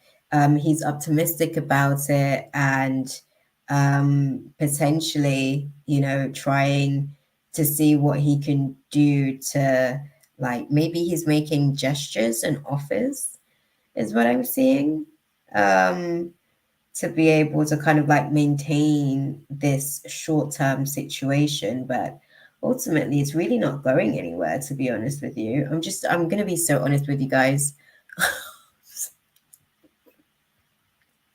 he's optimistic about it and potentially, trying to see what he can do to like maybe he's making gestures and offers is what I'm seeing, to be able to kind of like maintain this short-term situation, but ultimately it's really not going anywhere, to be honest with you. I'm gonna be so honest with you guys.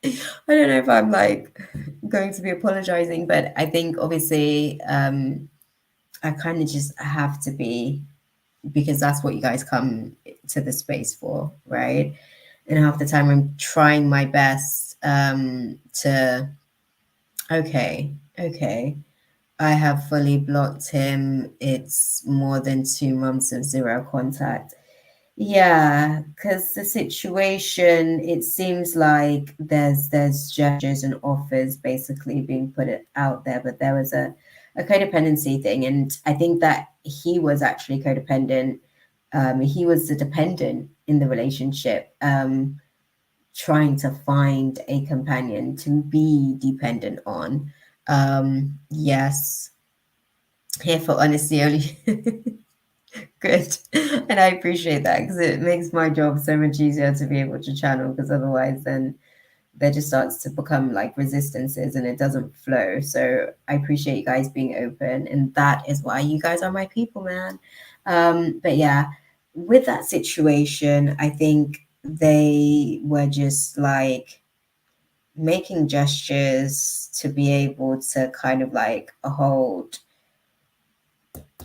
I don't know if I'm like going to be apologizing, but I think obviously I kind of just have to be, because that's what you guys come to the space for, right? And half the time I'm trying my best to Okay. Okay. I have fully blocked him. It's more than 2 months of zero contact. Yeah, because the situation, it seems like there's gestures and offers basically being put out there, but there was a codependency thing, and I think that he was actually codependent. He was the dependent in the relationship, trying to find a companion to be dependent on. Yes, here for honesty only. Good. And I appreciate that because it makes my job so much easier to be able to channel, because otherwise then there just starts to become like resistances and it doesn't flow. So I appreciate you guys being open, and that is why you guys are my people, man. But yeah, with that situation, I think they were just like making gestures to be able to kind of like hold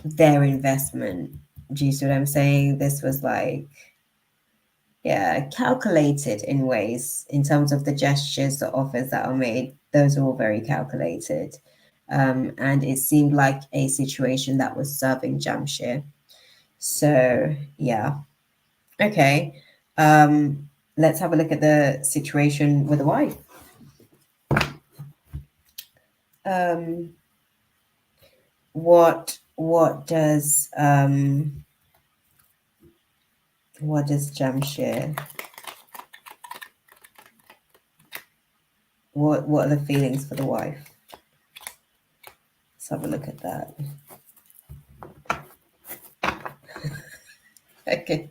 their investment. Do you see what I'm saying? This was like, yeah, calculated in ways in terms of the gestures, the offers that are made. Those are all very calculated. And it seemed like a situation that was serving Jamshir. So, yeah. Okay. Let's have a look at the situation with the wife. Um, what does Jamshir, what are the feelings for the wife? Let's have a look at that. Okay.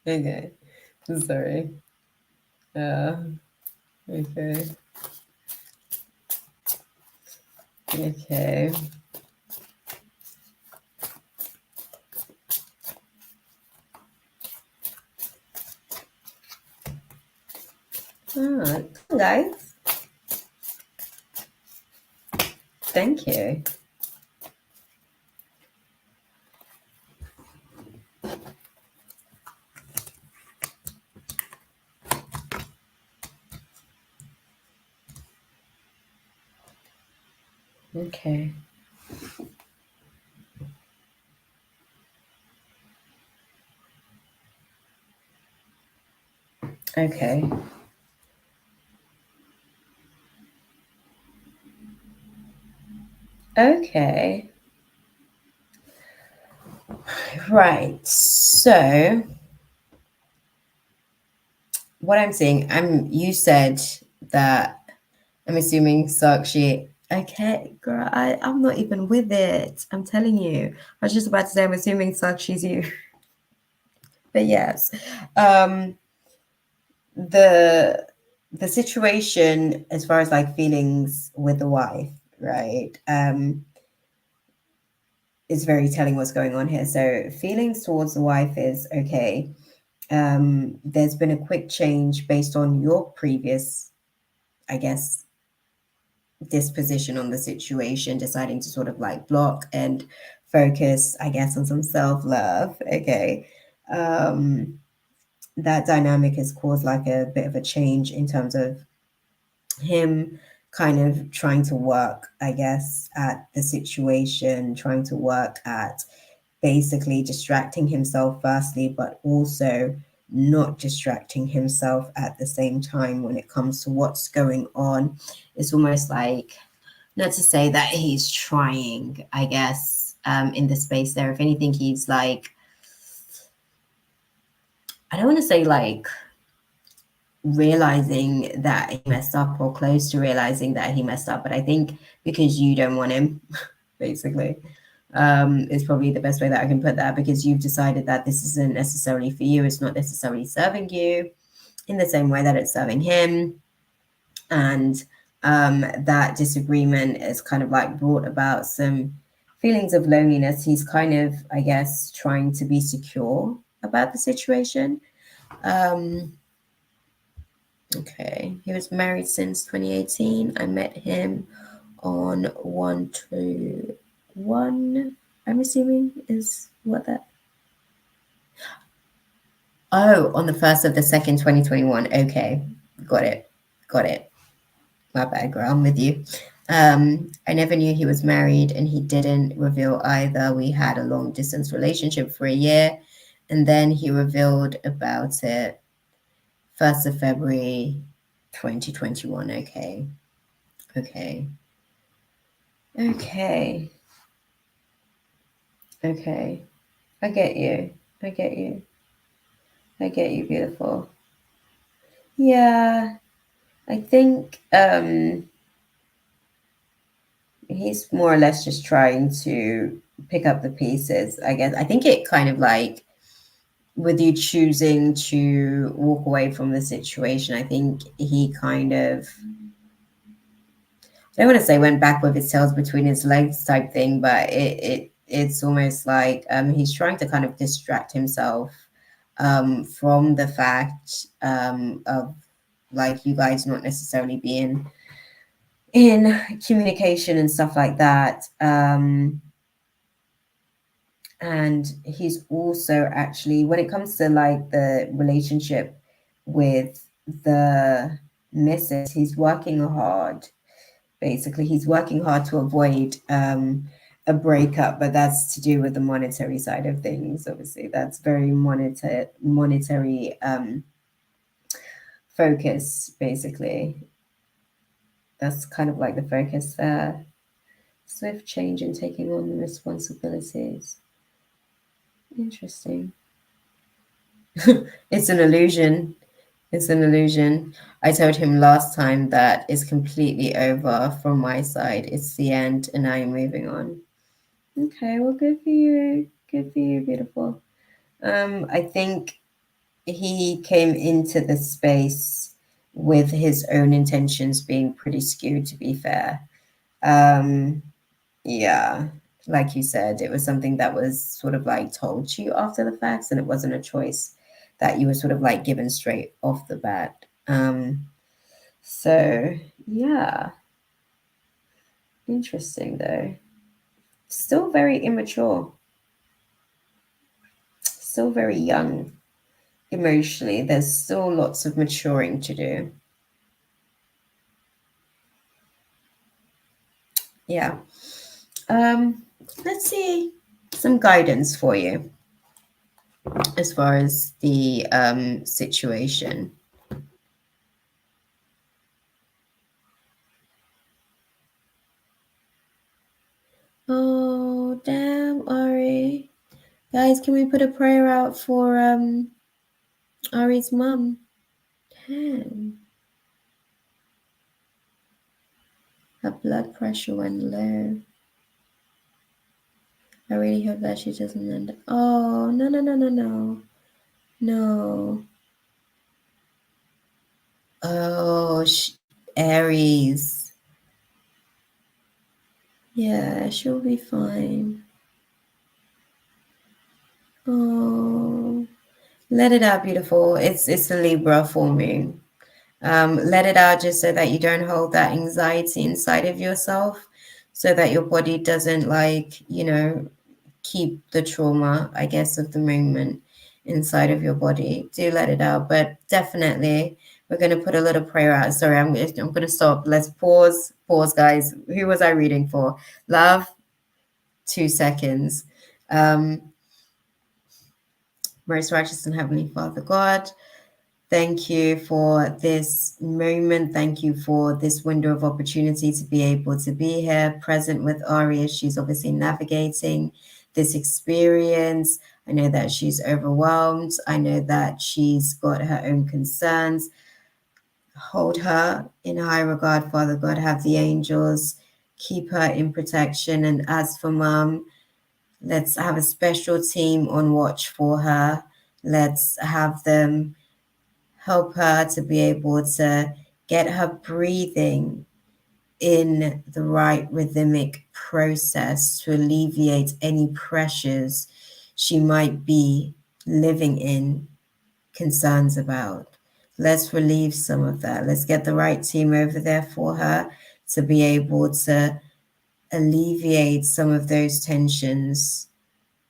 Okay. Sorry. Okay. Okay. Ah, guys. Thank you. Okay. Okay. Okay. Right. So what I'm saying, you said that I'm assuming Sakshi. Okay, girl, I'm not even with it. I'm telling you. I was just about to say I'm assuming Sakshi's you. But yes. Um the the situation as far as like feelings with the wife, right? Is very telling what's going on here. So feelings towards the wife is okay. There's been a quick change based on your previous, I guess, disposition on the situation, deciding to sort of like block and focus, I guess, on some self-love. Okay. That dynamic has caused like a bit of a change in terms of him kind of trying to work, I guess, at the situation, trying to work at basically distracting himself firstly, but also not distracting himself at the same time when it comes to what's going on. It's almost like, not to say that he's trying, I guess, in the space there. If anything, he's like, I don't want to say like realizing that he messed up or close to realizing that he messed up, but I think because you don't want him, basically, is probably the best way that I can put that, because you've decided that this isn't necessarily for you. It's not necessarily serving you in the same way that it's serving him. And that disagreement is kind of like brought about some feelings of loneliness. He's kind of, I guess, trying to be secure about the situation. Okay, he was married since 2018. I met him on 121. I'm assuming is what that. Oh, on the 1st of the 2nd, 2021. Okay, got it. Got it. My bad, girl. I'm with you. I never knew he was married, and he didn't reveal either. We had a long distance relationship for a year, and then he revealed about it 1st of February 2021. Okay. Okay. Okay. Okay. I get you. I get you. I get you, beautiful. Yeah. I think he's more or less just trying to pick up the pieces, I guess. I think it kind of like with you choosing to walk away from the situation, I think he kind of, I don't want to say went back with his tails between his legs type thing, but it's almost like he's trying to kind of distract himself from the fact of like you guys not necessarily being in communication and stuff like that. And he's also actually, when it comes to like the relationship with the missus, he's working hard. Basically, he's working hard to avoid a breakup, but that's to do with the monetary side of things. Obviously, that's very monetary focus. Basically, that's kind of like the focus there. Swift change in taking on the responsibilities. Interesting. It's an illusion. It's an illusion. I told him last time that it's completely over from my side. It's the end, and I am moving on. Okay, well, good for you. Good for you, beautiful. I think he came into the space with his own intentions being pretty skewed, to be fair. Yeah, like you said, it was something that was sort of like told to you after the facts, and it wasn't a choice that you were sort of like given straight off the bat. So yeah, interesting though. Still very immature, still very young emotionally. There's still lots of maturing to do. Yeah. Um, let's see some guidance for you as far as the situation. Oh, damn, Ari. Guys, can we put a prayer out for Ari's mum? Damn. Her blood pressure went low. I really hope that she doesn't end up. Oh, no, no, no, no, no. No. Oh, Aries. Yeah, she'll be fine. Oh, let it out, beautiful. It's a Libra full moon. Let it out just so that you don't hold that anxiety inside of yourself, so that your body doesn't like, keep the trauma, I guess, of the moment inside of your body. Do let it out, but definitely we're going to put a little prayer out. Sorry, I'm going to stop. Let's pause, guys. Who was I reading for? Love, 2 seconds. Most righteous and heavenly Father God, thank you for this moment. Thank you for this window of opportunity to be able to be here, present with Aria. She's obviously navigating this experience. I know that she's overwhelmed. I know that she's got her own concerns. Hold her in high regard, Father God. Have the angels keep her in protection. And as for Mom, let's have a special team on watch for her. Let's have them help her to be able to get her breathing in the right rhythmic process to alleviate any pressures she might be living in concerns about. Let's relieve some of that. Let's get the right team over there for her to be able to alleviate some of those tensions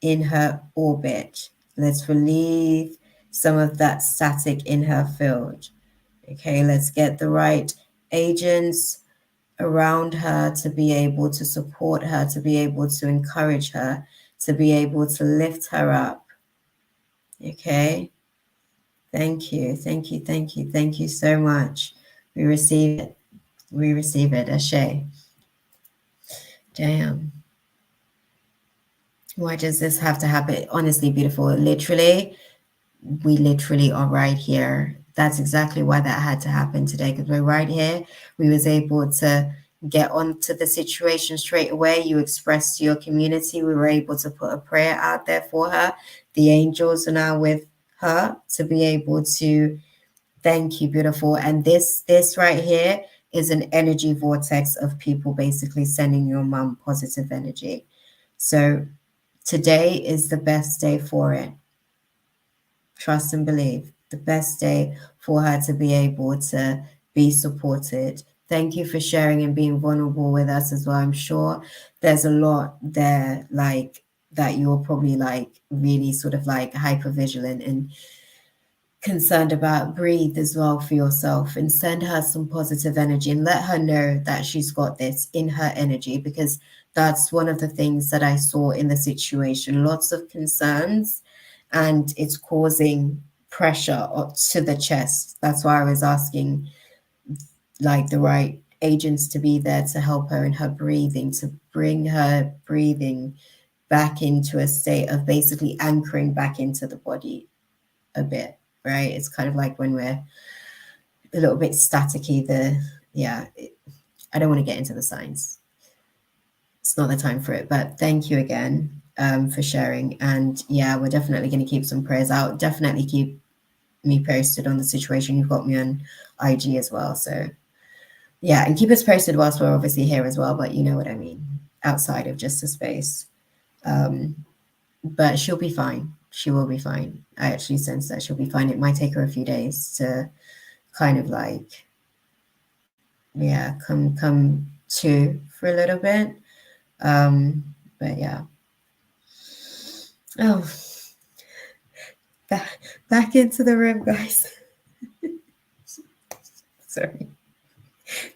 in her orbit. Let's relieve some of that static in her field. Okay, let's get the right agents around her to be able to support her, to be able to encourage her, to be able to lift her up. Okay. Thank you. Thank you. Thank you. Thank you so much. We receive it. We receive it. Ashe. Damn. Why does this have to happen? Honestly, beautiful. Literally, we literally are right here. That's exactly why that had to happen today, because we're right here. We was able to get onto the situation straight away. You expressed to your community. We were able to put a prayer out there for her. The angels are now with her to be able to thank you, beautiful. And this right here is an energy vortex of people basically sending your mom positive energy. So today is the best day for it. Trust and believe. The best day for her to be able to be supported. Thank you for sharing and being vulnerable with us as well. I'm sure there's a lot there, like, that you're probably like really sort of like hyper vigilant and concerned about. Breathe as well for yourself and send her some positive energy and let her know that she's got this in her energy, because that's one of the things that I saw in the situation. Lots of concerns, and it's causing pressure to the chest. That's why I was asking like the right agents to be there to help her in her breathing, to bring her breathing back into a state of basically anchoring back into the body a bit, right? It's kind of like when we're a little bit staticky, I don't want to get into the science. It's not the time for it, but thank you again for sharing. And yeah, we're definitely going to keep some prayers out. Definitely keep me posted on the situation. You've got me on IG as well. So yeah, and keep us posted whilst we're obviously here as well, but you know what I mean, outside of just the space. But she'll be fine. She will be fine. I actually sense that she'll be fine. It might take her a few days to kind of like, yeah, come to for a little bit. But yeah. Oh, back into the room, guys. Sorry.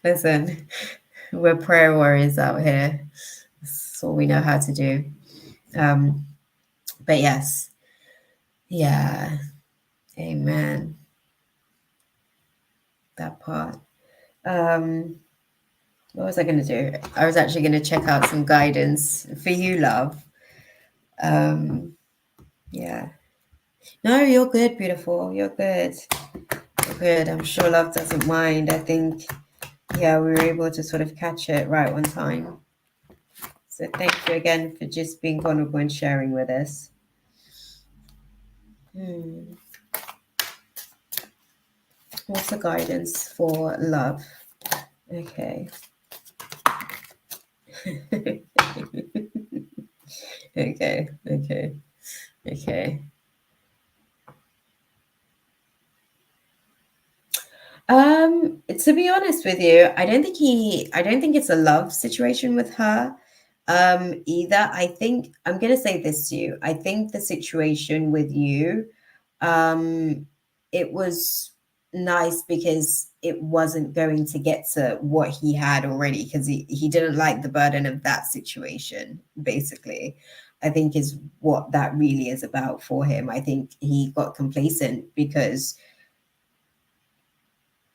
Listen, we're prayer warriors out here. That's all we know how to do. But yes. Yeah. Amen. That part. What was I going to do? I was actually going to check out some guidance for you, love. Yeah. No, you're good, beautiful. You're good. You're good. I'm sure love doesn't mind. I think, yeah, we were able to sort of catch it right on time. So thank you again for just being vulnerable and sharing with us. What's the guidance for love? Okay. Okay. To be honest with you, I don't think it's a love situation with her either. I think I'm gonna say this to you. I think the situation with you, it was nice because it wasn't going to get to what he had already, because he didn't like the burden of that situation, basically. I think is what that really is about for him. I think he got complacent because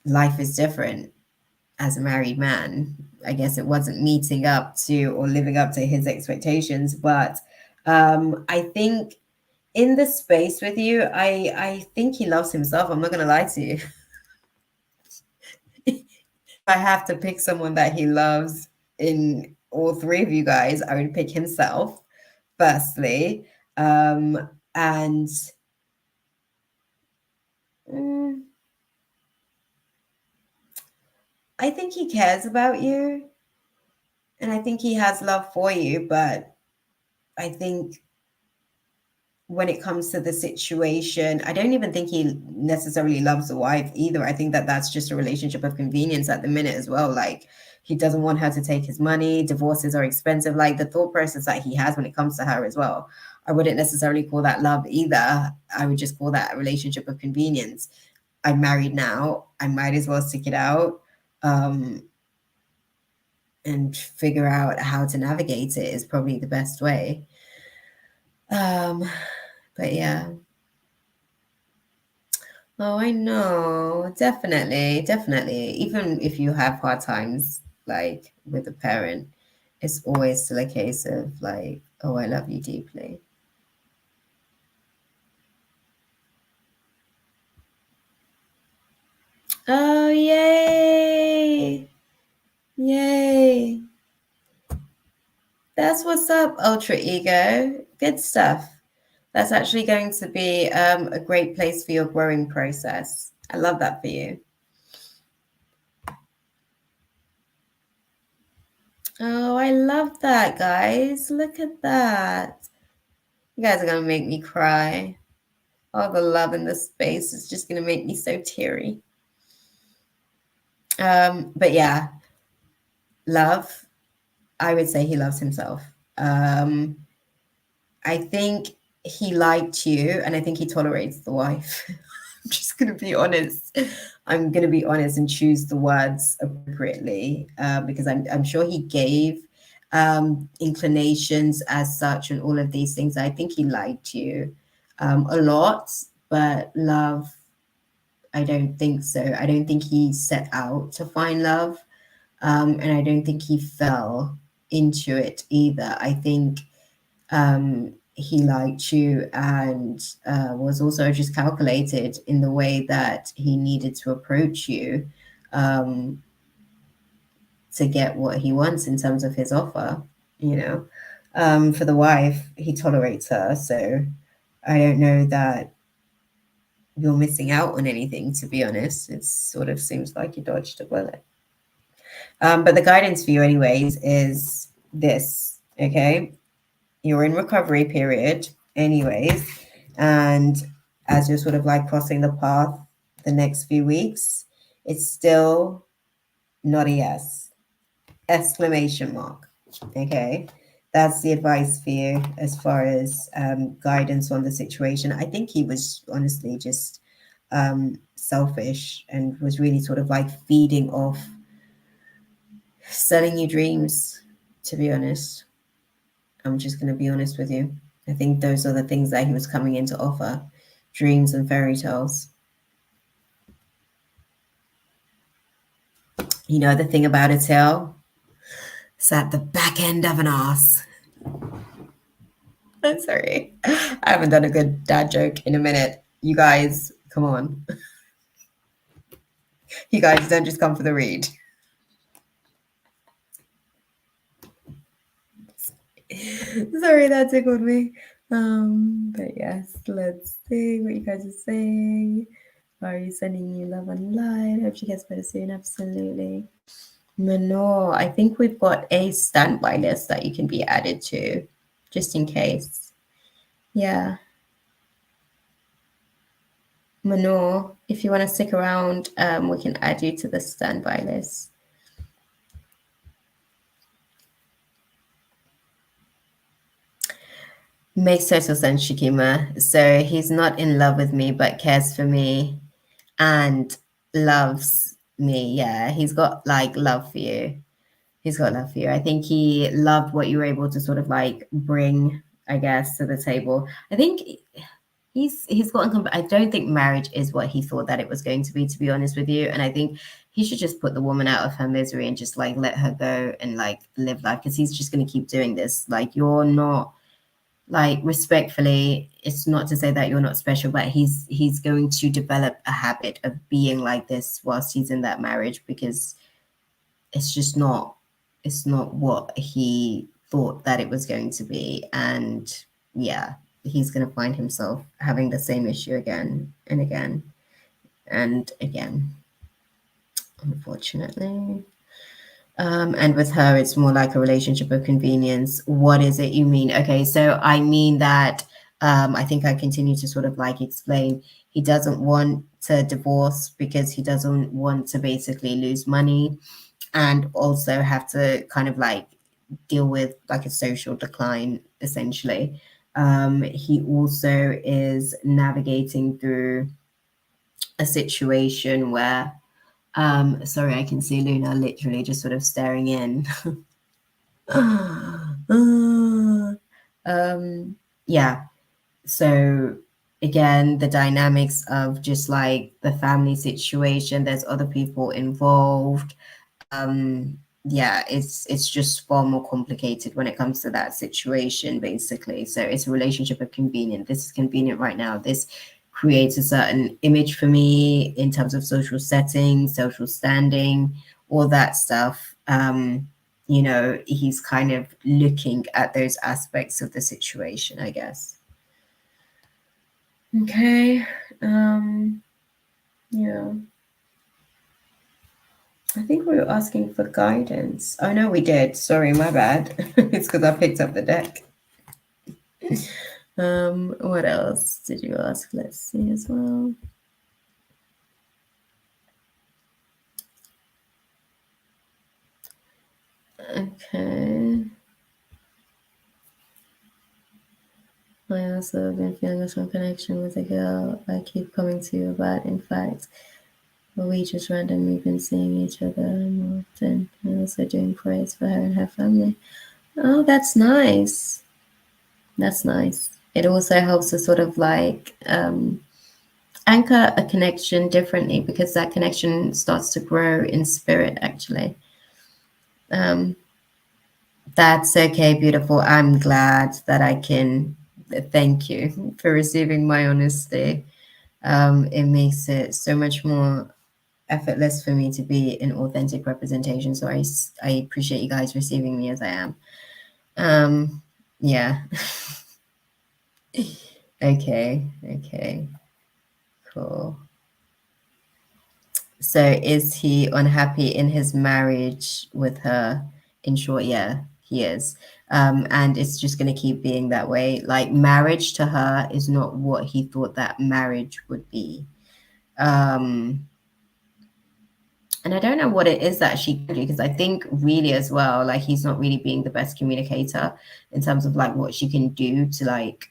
life is different as a married man. I guess it wasn't meeting up to or living up to his expectations. But I think in the space with you, I think he loves himself. I'm not going to lie to you. If I have to pick someone that he loves in all three of you guys, I would pick himself, firstly. And I think he cares about you. And I think he has love for you. But I think when it comes to the situation, I don't even think he necessarily loves the wife either. I think that that's just a relationship of convenience at the minute as well. Like, he doesn't want her to take his money. Divorces are expensive. Like, the thought process that he has when it comes to her as well, I wouldn't necessarily call that love either. I would just call that a relationship of convenience. I'm married now. I might as well stick it out. and figure out how to navigate it is probably the best way. But yeah. Oh, I know. Definitely, definitely. Even if you have hard times, like with a parent, it's always still a case of like, oh, I love you deeply. Oh, yay. Yay. That's what's up, Ultra Ego. Good stuff. That's actually going to be a great place for your growing process. I love that for you. Oh, I love that, guys. Look at that. You guys are going to make me cry. All the love in this space is just going to make me so teary. But yeah, love. I would say he loves himself. I think he liked you, and I think he tolerates the wife. I'm just going to be honest. I'm going to be honest and choose the words appropriately because I'm sure he gave inclinations as such and all of these things. I think he liked you a lot, but love, I don't think so. I don't think he set out to find love, and I don't think he fell into it either. I think he liked you and was also just calculated in the way that he needed to approach you to get what he wants in terms of his offer, you know. For the wife, he tolerates her, so I don't know that you're missing out on anything, to be honest. It sort of seems like you dodged a bullet. But the guidance for you, anyways, is this, okay? You're in recovery period, anyways. And as you're sort of like crossing the path the next few weeks, it's still not a yes. Exclamation mark. Okay. That's the advice for you as far as guidance on the situation. I think he was honestly just selfish and was really sort of like feeding off selling you dreams, to be honest. I'm just going to be honest with you. I think those are the things that he was coming in to offer, dreams and fairy tales. You know, the thing about a tail, it's at the back end of an ass. I'm sorry. I haven't done a good dad joke in a minute. You guys, come on. You guys don't just come for the read. Sorry, that tickled me. But yes, let's see what you guys are saying. Are you sending you love and light? Hope she gets better soon. Absolutely. No, I think we've got a standby list that you can be added to, just in case. Yeah. Manor, if you want to stick around, we can add you to the standby list. Makes total sense, Shikima. So he's not in love with me, but cares for me and loves me. Yeah, he's got like love for you. He's got love for you. I think he loved what you were able to sort of like bring, I guess, to the table. I think he's gotten. I don't think marriage is what he thought that it was going to be honest with you. And I think he should just put the woman out of her misery and just like let her go and like live life because he's just going to keep doing this. Like you're not like respectfully. It's not to say that you're not special, but he's going to develop a habit of being like this whilst he's in that marriage because it's just not. It's not what he thought that it was going to be, and yeah he's going to find himself having the same issue again and again and again, unfortunately. And with her, it's more like a relationship of convenience. What is it you mean? Okay, so I mean that I think I continue to sort of like explain he doesn't want to divorce because he doesn't want to basically lose money and also have to kind of like deal with like a social decline essentially. He also is navigating through a situation where Sorry, I can see Luna literally just sort of staring in. Yeah. So again, the dynamics of just like the family situation, there's other people involved. Yeah, it's just far more complicated when it comes to that situation, basically. So it's a relationship of convenient. This is convenient right now. This creates a certain image for me in terms of social setting, social standing, all that stuff. He's kind of looking at those aspects of the situation, I guess. Okay. Yeah. I think we were asking for guidance. Oh, no, we did. Sorry, my bad. It's because I picked up the deck. What else did you ask? Let's see as well. Okay. I also have been feeling a strong connection with a girl I keep coming to you about. In fact, we just randomly been seeing each other more often. And also doing prayers for her and her family. Oh, that's nice. That's nice. It also helps to sort of like anchor a connection differently, because that connection starts to grow in spirit, actually. That's okay, beautiful. I'm glad that I can thank you for receiving my honesty. It makes it so much more effortless for me to be an authentic representation. So I appreciate you guys receiving me as I am. Yeah. Okay. Cool. So is he unhappy in his marriage with her? In short, yeah, he is. And it's just going to keep being that way. Like, marriage to her is not what he thought that marriage would be. And I don't know what it is that she can do, because I think really as well, like, he's not really being the best communicator in terms of like what she can do to like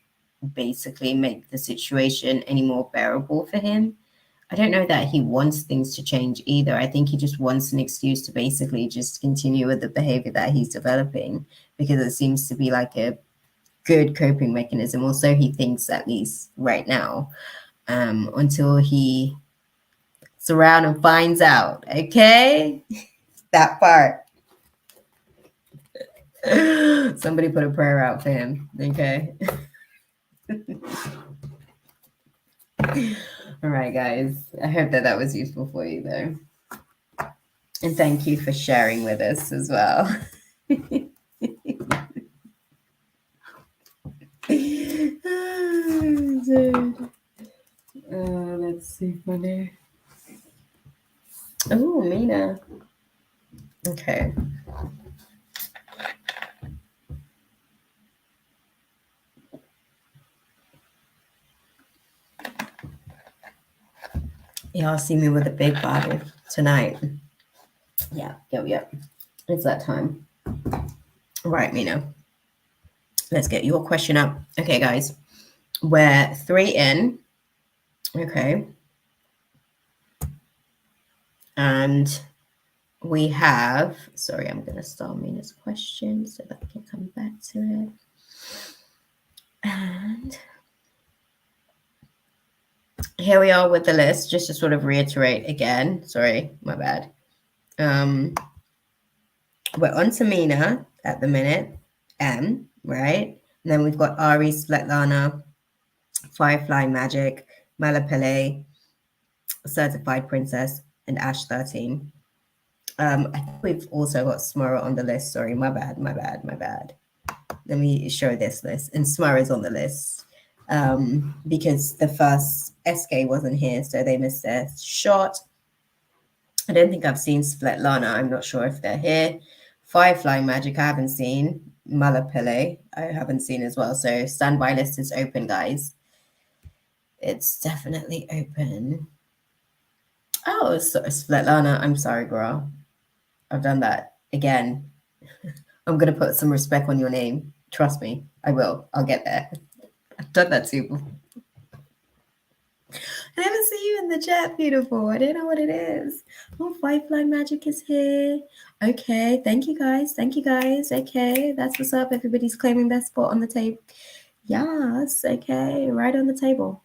basically make the situation any more bearable for him. I don't know that he wants things to change either. I think he just wants an excuse to basically just continue with the behavior that he's developing, because it seems to be like a good coping mechanism. Also, he thinks, at least right now, until he is around and finds out. Okay, that part. Somebody put a prayer out for him. Okay. All right, guys. I hope that was useful for you, though. And thank you for sharing with us as well. Let's see for there. Oh, Mina. Okay. Y'all see me with a big body tonight. Yeah. It's that time. Right, Mina. Let's get your question up. Okay, guys. We're 3 in. Okay. And we have, sorry, I'm going to start Mina's question so that I can come back to it. And here we are with the list, just to sort of reiterate again. Sorry, my bad. We're on to Mina at the minute, M, right? And then we've got Ari, Svetlana, Firefly Magic, Malapele, Certified Princess, and Ash 13. I think we've also got Smurra on the list. Sorry, my bad. Let me show this list. And Smurra's on the list because the first SK wasn't here, so they missed their shot. I don't think I've seen Svetlana. I'm not sure if they're here. Firefly Magic, I haven't seen. Malapele, I haven't seen as well. So standby list is open, guys. It's definitely open. Oh, Svetlana, I'm sorry, girl. I've done that again. I'm going to put some respect on your name. Trust me, I will. I'll get there. I've done that too. I never see you in the chat, beautiful. I don't know what it is. Oh, Firefly Magic is here. Okay, thank you guys. Thank you guys. Okay, that's what's up. Everybody's claiming their spot on the table. Yes, okay, right on the table.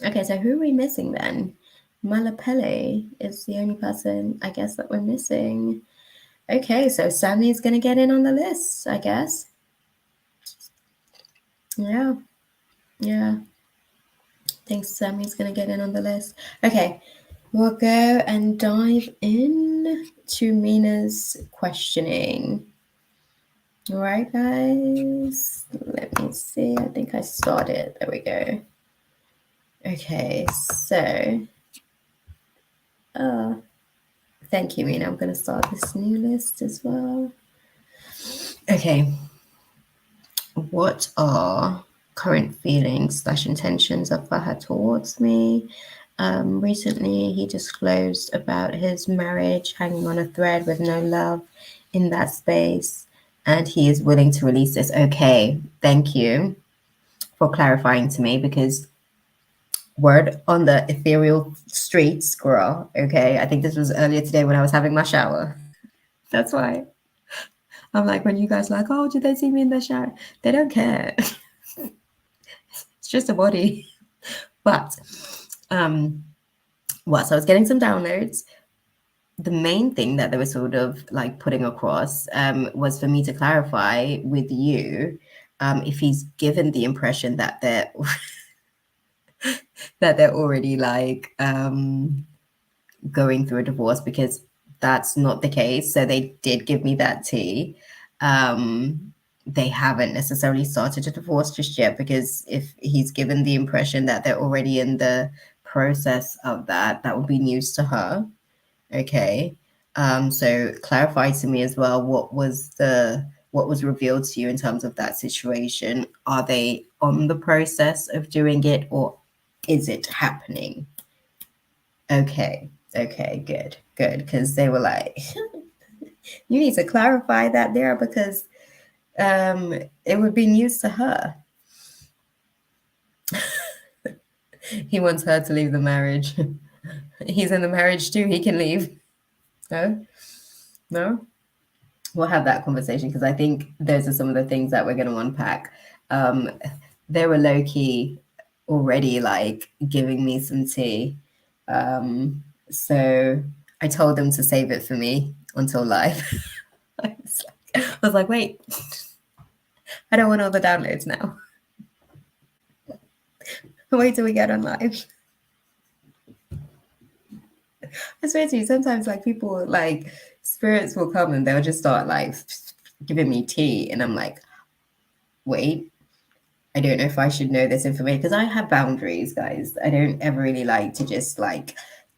Okay, so who are we missing then? Malapele is the only person, I guess, that we're missing. Okay, so Sammy's going to get in on the list, I guess. Yeah, yeah. I think Sammy's going to get in on the list. Okay, we'll go and dive in to Mina's questioning. All right, guys. Let me see. I think I started. There we go. Okay, so thank you, Mina. I'm going to start this new list as well. Okay. What are current feelings / intentions of Fahad towards me? Recently, he disclosed about his marriage hanging on a thread with no love in that space, and he is willing to release this. Okay, thank you for clarifying to me, because word on the ethereal streets, girl. Okay, I think this was earlier today when I was having my shower. That's why I'm like, when you guys are like, oh, did they see me in the shower? They don't care. It's just a body. But whilst I was getting some downloads, the main thing that they were sort of like putting across was for me to clarify with you if he's given the impression that they're that they're already like going through a divorce, because that's not the case. So they did give me that tea. They haven't necessarily started a divorce just yet, because if he's given the impression that they're already in the process of that, that would be news to her. Okay. So clarify to me as well, what was revealed to you in terms of that situation? Are they on the process of doing it, or is it happening? Okay, good. Because they were like, you need to clarify that there, because it would be news to her. He wants her to leave the marriage. He's in the marriage too. He can leave. No. We'll have that conversation, because I think those are some of the things that we're going to unpack. They were low key already like giving me some tea. So I told them to save it for me until live. I was like, wait, I don't want all the downloads now. Wait till we get on live. I swear to you, sometimes like people, like spirits will come and they'll just start like giving me tea, and I'm like, wait, I don't know if I should know this information, because I have boundaries, guys. I don't ever really like to just like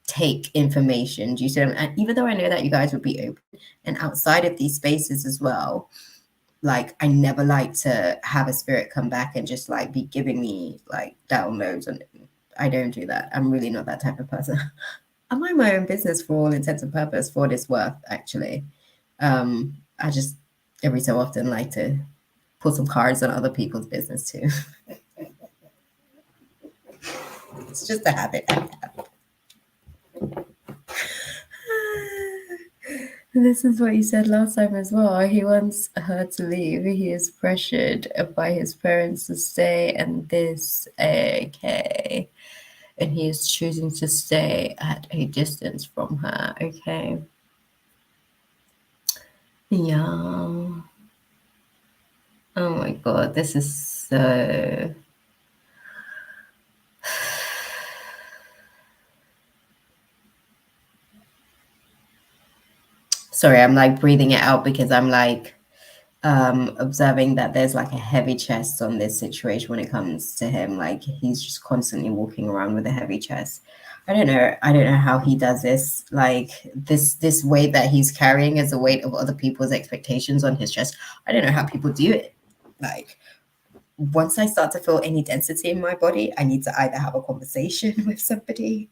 take information. Do you see? And even though I know that you guys would be open and outside of these spaces as well, like I never like to have a spirit come back and just like be giving me like downloads, and I don't do that. I'm really not that type of person. I mind my own business for all intents and purpose, for what it's worth, actually. I just every so often like to put some cards on other people's business too. It's just a habit I have. This is what you said last time as well. He wants her to leave. He is pressured by his parents to stay, and this, okay. And he is choosing to stay at a distance from her. Okay. Yeah. Oh my God, this is so... Sorry, I'm like breathing it out, because I'm like observing that there's like a heavy chest on this situation when it comes to him. Like he's just constantly walking around with a heavy chest. I don't know how he does this. Like this weight that he's carrying is the weight of other people's expectations on his chest. I don't know how people do it. Like once I start to feel any density in my body, I need to either have a conversation with somebody.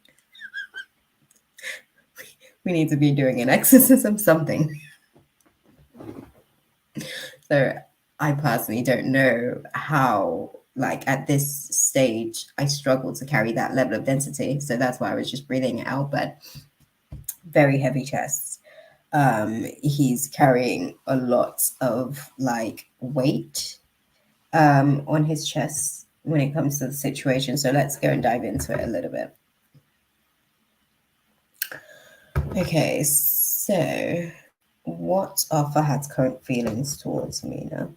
We need to be doing an exorcism, something. So I personally don't know how like at this stage, I struggle to carry that level of density. So that's why I was just breathing it out, but very heavy chests. He's carrying a lot of like weight on his chest when it comes to the situation. So let's go and dive into it a little bit. Okay, so what are Fahad's current feelings towards Mina?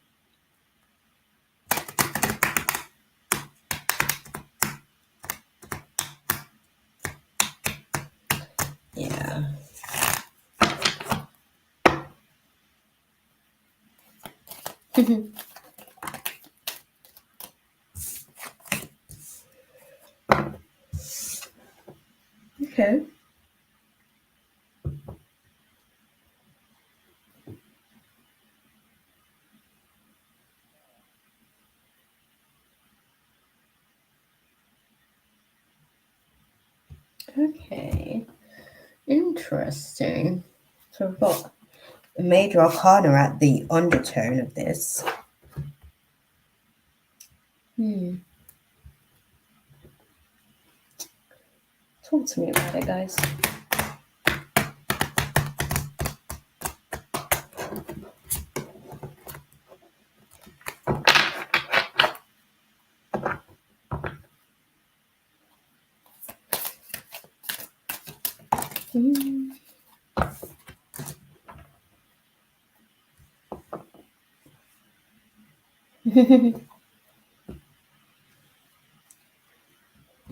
Yeah. Okay. Okay. Interesting. So we've got a major arcana at the undertone of this. Talk to me about it, guys.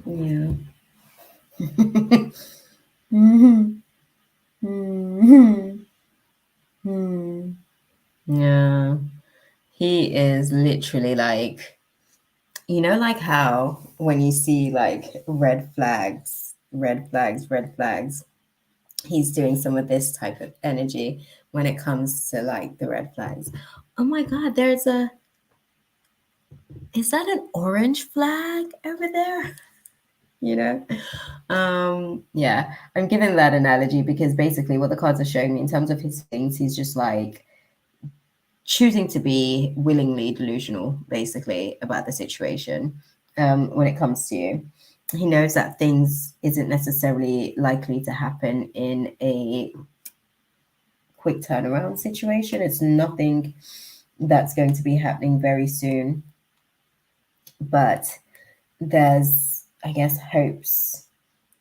Yeah. Yeah. He is literally like, like how when you see like red flags, he's doing some of this type of energy when it comes to like the red flags. Oh my God, is that an orange flag over there? You know? Yeah, I'm giving that analogy because basically what the cards are showing me in terms of his things, he's just like choosing to be willingly delusional, basically, about the situation. When it comes to you, he knows that things isn't necessarily likely to happen in a quick turnaround situation. It's nothing that's going to be happening very soon, but there's, I guess, hopes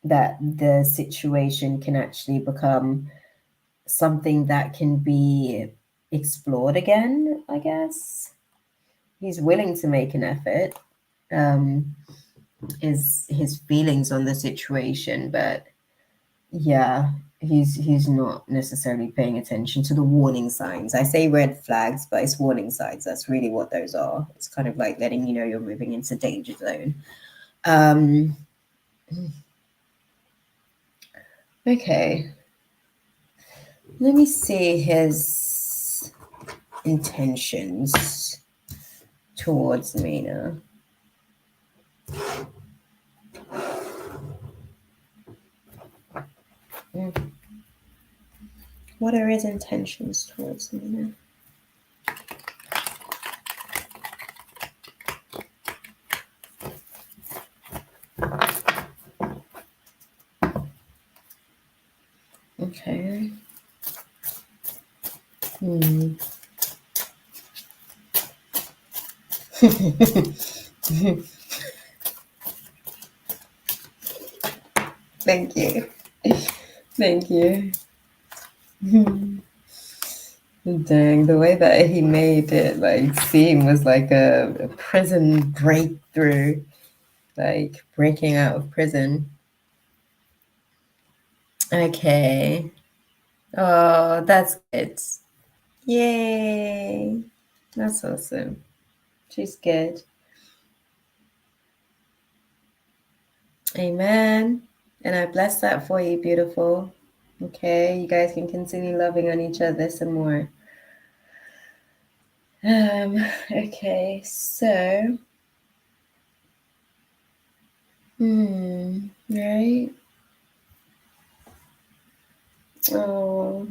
that the situation can actually become something that can be explored again, I guess. He's willing to make an effort, is his feelings on the situation, but yeah, he's not necessarily paying attention to the warning signs. I say red flags, but it's warning signs. That's really what those are. It's kind of like letting you know you're moving into danger zone. Okay. Let me see his intentions towards Mina. What are his intentions towards Mina? Okay. Thank you. Thank you. Dang, the way that he made it like seem was like a prison breakthrough, like breaking out of prison. Okay. Oh, that's good. Yay. That's awesome. She's good. Amen. And I bless that for you, beautiful. Okay, you guys can continue loving on each other some more. Okay, so right. Oh.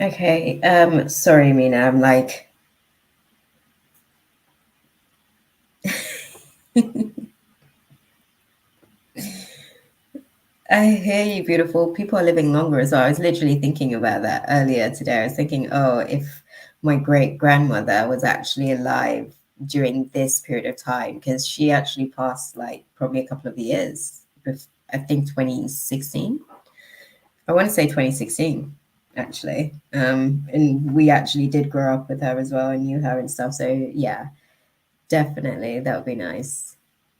Okay. Sorry, Mina. I'm like I hear you, beautiful. People are living longer as well. I was literally thinking about that earlier today. I was thinking, oh, if my great grandmother was actually alive during this period of time, because she actually passed like probably a couple of years, I think 2016. I want to say 2016, actually. And we actually did grow up with her as well and knew her and stuff. So yeah, definitely that would be nice.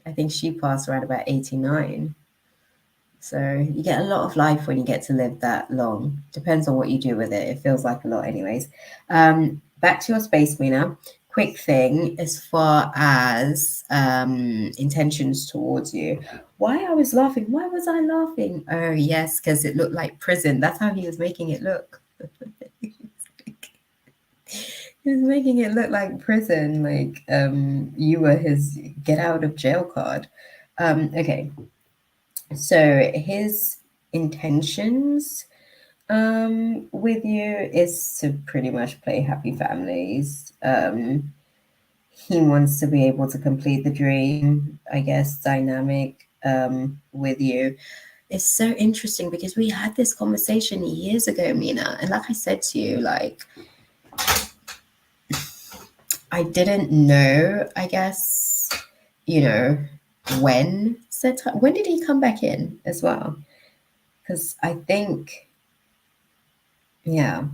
I think she passed around about 89. So you get a lot of life when you get to live that long. Depends on what you do with it. It feels like a lot, anyways. Back to your space, Mina. Quick thing as far as intentions towards you. Why I was laughing? Why was I laughing? Oh yes, because it looked like prison. That's how he was making it look. He was making it look like prison, like you were his get out of jail card. Okay, so his intentions with you is to pretty much play happy families. He wants to be able to complete the dream, I guess, dynamic with you. It's so interesting because we had this conversation years ago, Mina, and like I said to you, like I didn't know, I guess, you know, when did he come back in as well? Because I think, yeah,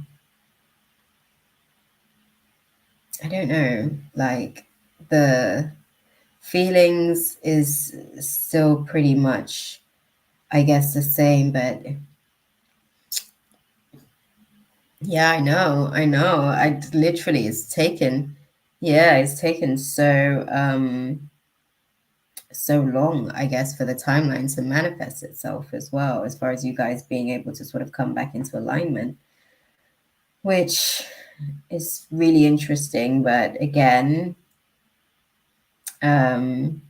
I don't know, like the feelings is still pretty much, I guess, the same, but yeah, I know. I literally it's taken so long, I guess, for the timeline to manifest itself as well, as far as you guys being able to sort of come back into alignment, which is really interesting. But again, um,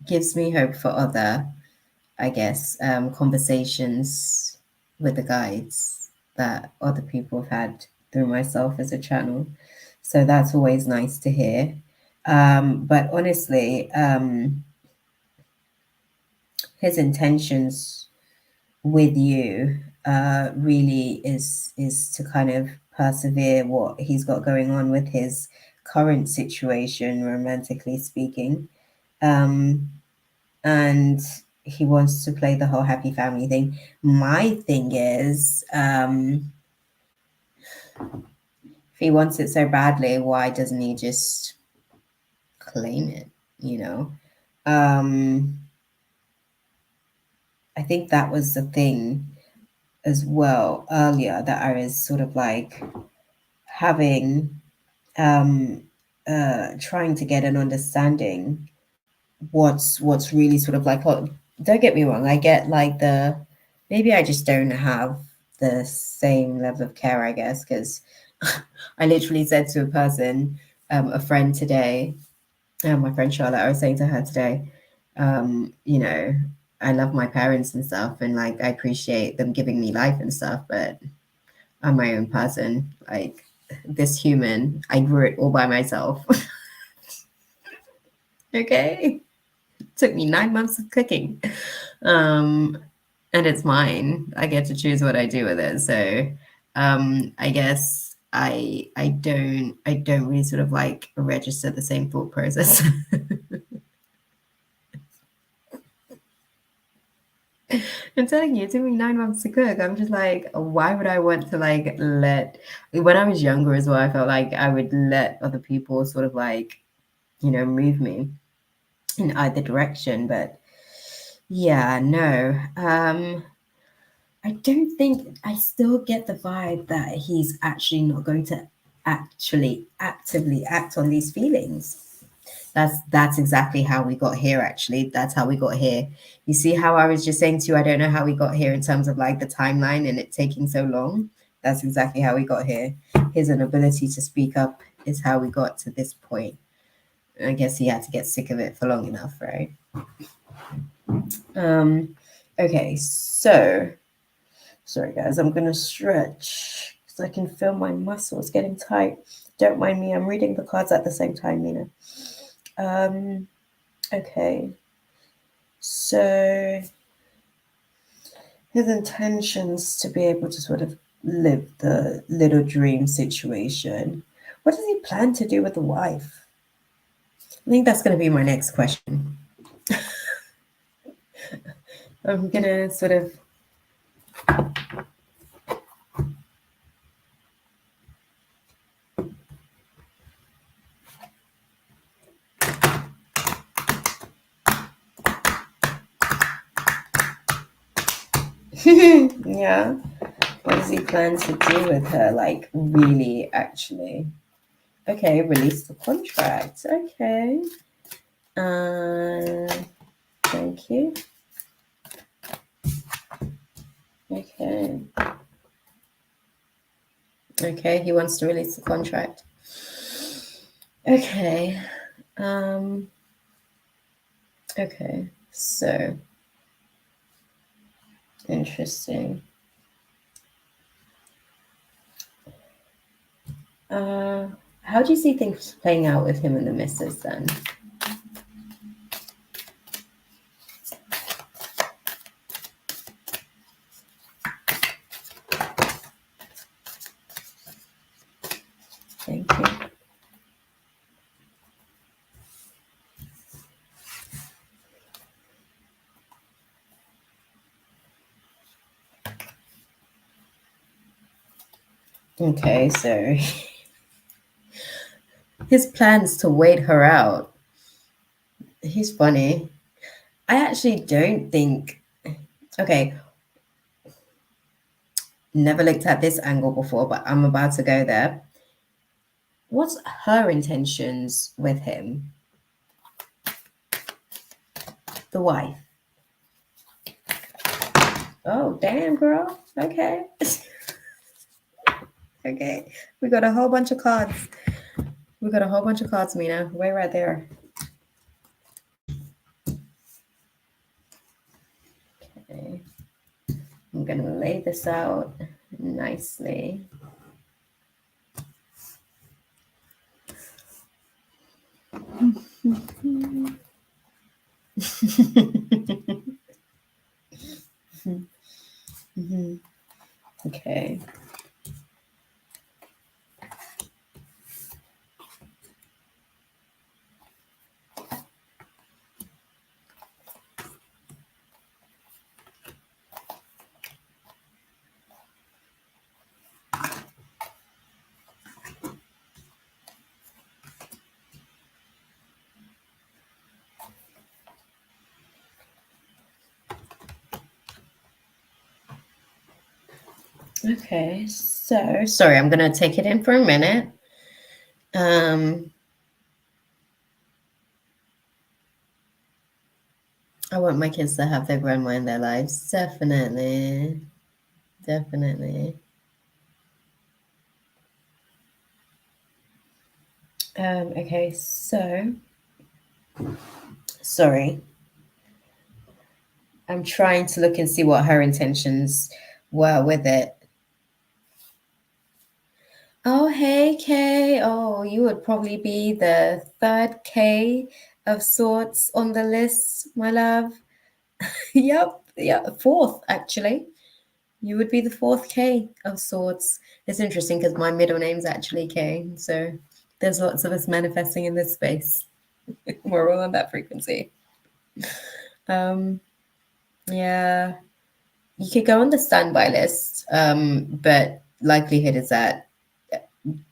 gives me hope for other, I guess, conversations with the guides that other people have had through myself as a channel. So that's always nice to hear. But honestly, his intentions with you really is to kind of persevere what he's got going on with his current situation, romantically speaking. Um, and he wants to play the whole happy family thing. My thing is, if he wants it so badly, why doesn't he just claim it? You know, I think that was the thing as well earlier that I was sort of like having, trying to get an understanding what's really sort of like what. Don't get me wrong, I get like the maybe I just don't have the same level of care, I guess, because I literally said to a person, a friend today, my friend Charlotte, I was saying to her today, you know, I love my parents and stuff, and like I appreciate them giving me life and stuff, but I'm my own person. Like this human, I grew it all by myself. Okay. Took me 9 months of cooking. Um, and it's mine. I get to choose what I do with it. So I guess I don't really sort of like register the same thought process. I'm telling you, it took me 9 months to cook. I'm just like, why would I want to like let when I was younger as well, I felt like I would let other people sort of like, move me in either direction. But yeah, no. I don't think I still get the vibe that he's actually not going to actually actively act on these feelings. That's exactly how we got here, actually. That's how we got here. You see how I was just saying to you, I don't know how we got here in terms of like the timeline and it taking so long. That's exactly how we got here. His inability to speak up is how we got to this point. I guess he had to get sick of it for long enough, right? Okay, so sorry guys, I'm gonna stretch because I can feel my muscles getting tight. Don't mind me, I'm reading the cards at the same time, Mina. Okay. So his intentions to be able to sort of live the little dream situation. What does he plan to do with the wife? I think that's going to be my next question. I'm going to sort of yeah. What does he plan to do with her? Like, really, actually. Okay, release the contract. Okay. Thank you. Okay. Okay, he wants to release the contract. Okay. Okay, so interesting. How do you see things playing out with him and the missus then? Thank you. Okay, so his plans to wait her out. He's funny. I actually don't think. Okay, never looked at this angle before, but I'm about to go there. What's her intentions with him? The wife. Oh, damn, girl. Okay. Okay. We got a whole bunch of cards. We got a whole bunch of cards, Mina. Way right there. Okay. I'm going to lay this out nicely. Okay. Okay, so sorry, I'm gonna take it in for a minute. I want my kids to have their grandma in their lives. Definitely. Definitely. Okay, so sorry. I'm trying to look and see what her intentions were with it. Oh, hey, Kay. Oh, you would probably be the third K of sorts on the list, my love. Yep, yeah, fourth, actually. You would be the fourth K of sorts. It's interesting because my middle name's actually K, so there's lots of us manifesting in this space. We're all on that frequency. Yeah, you could go on the standby list, but likelihood is that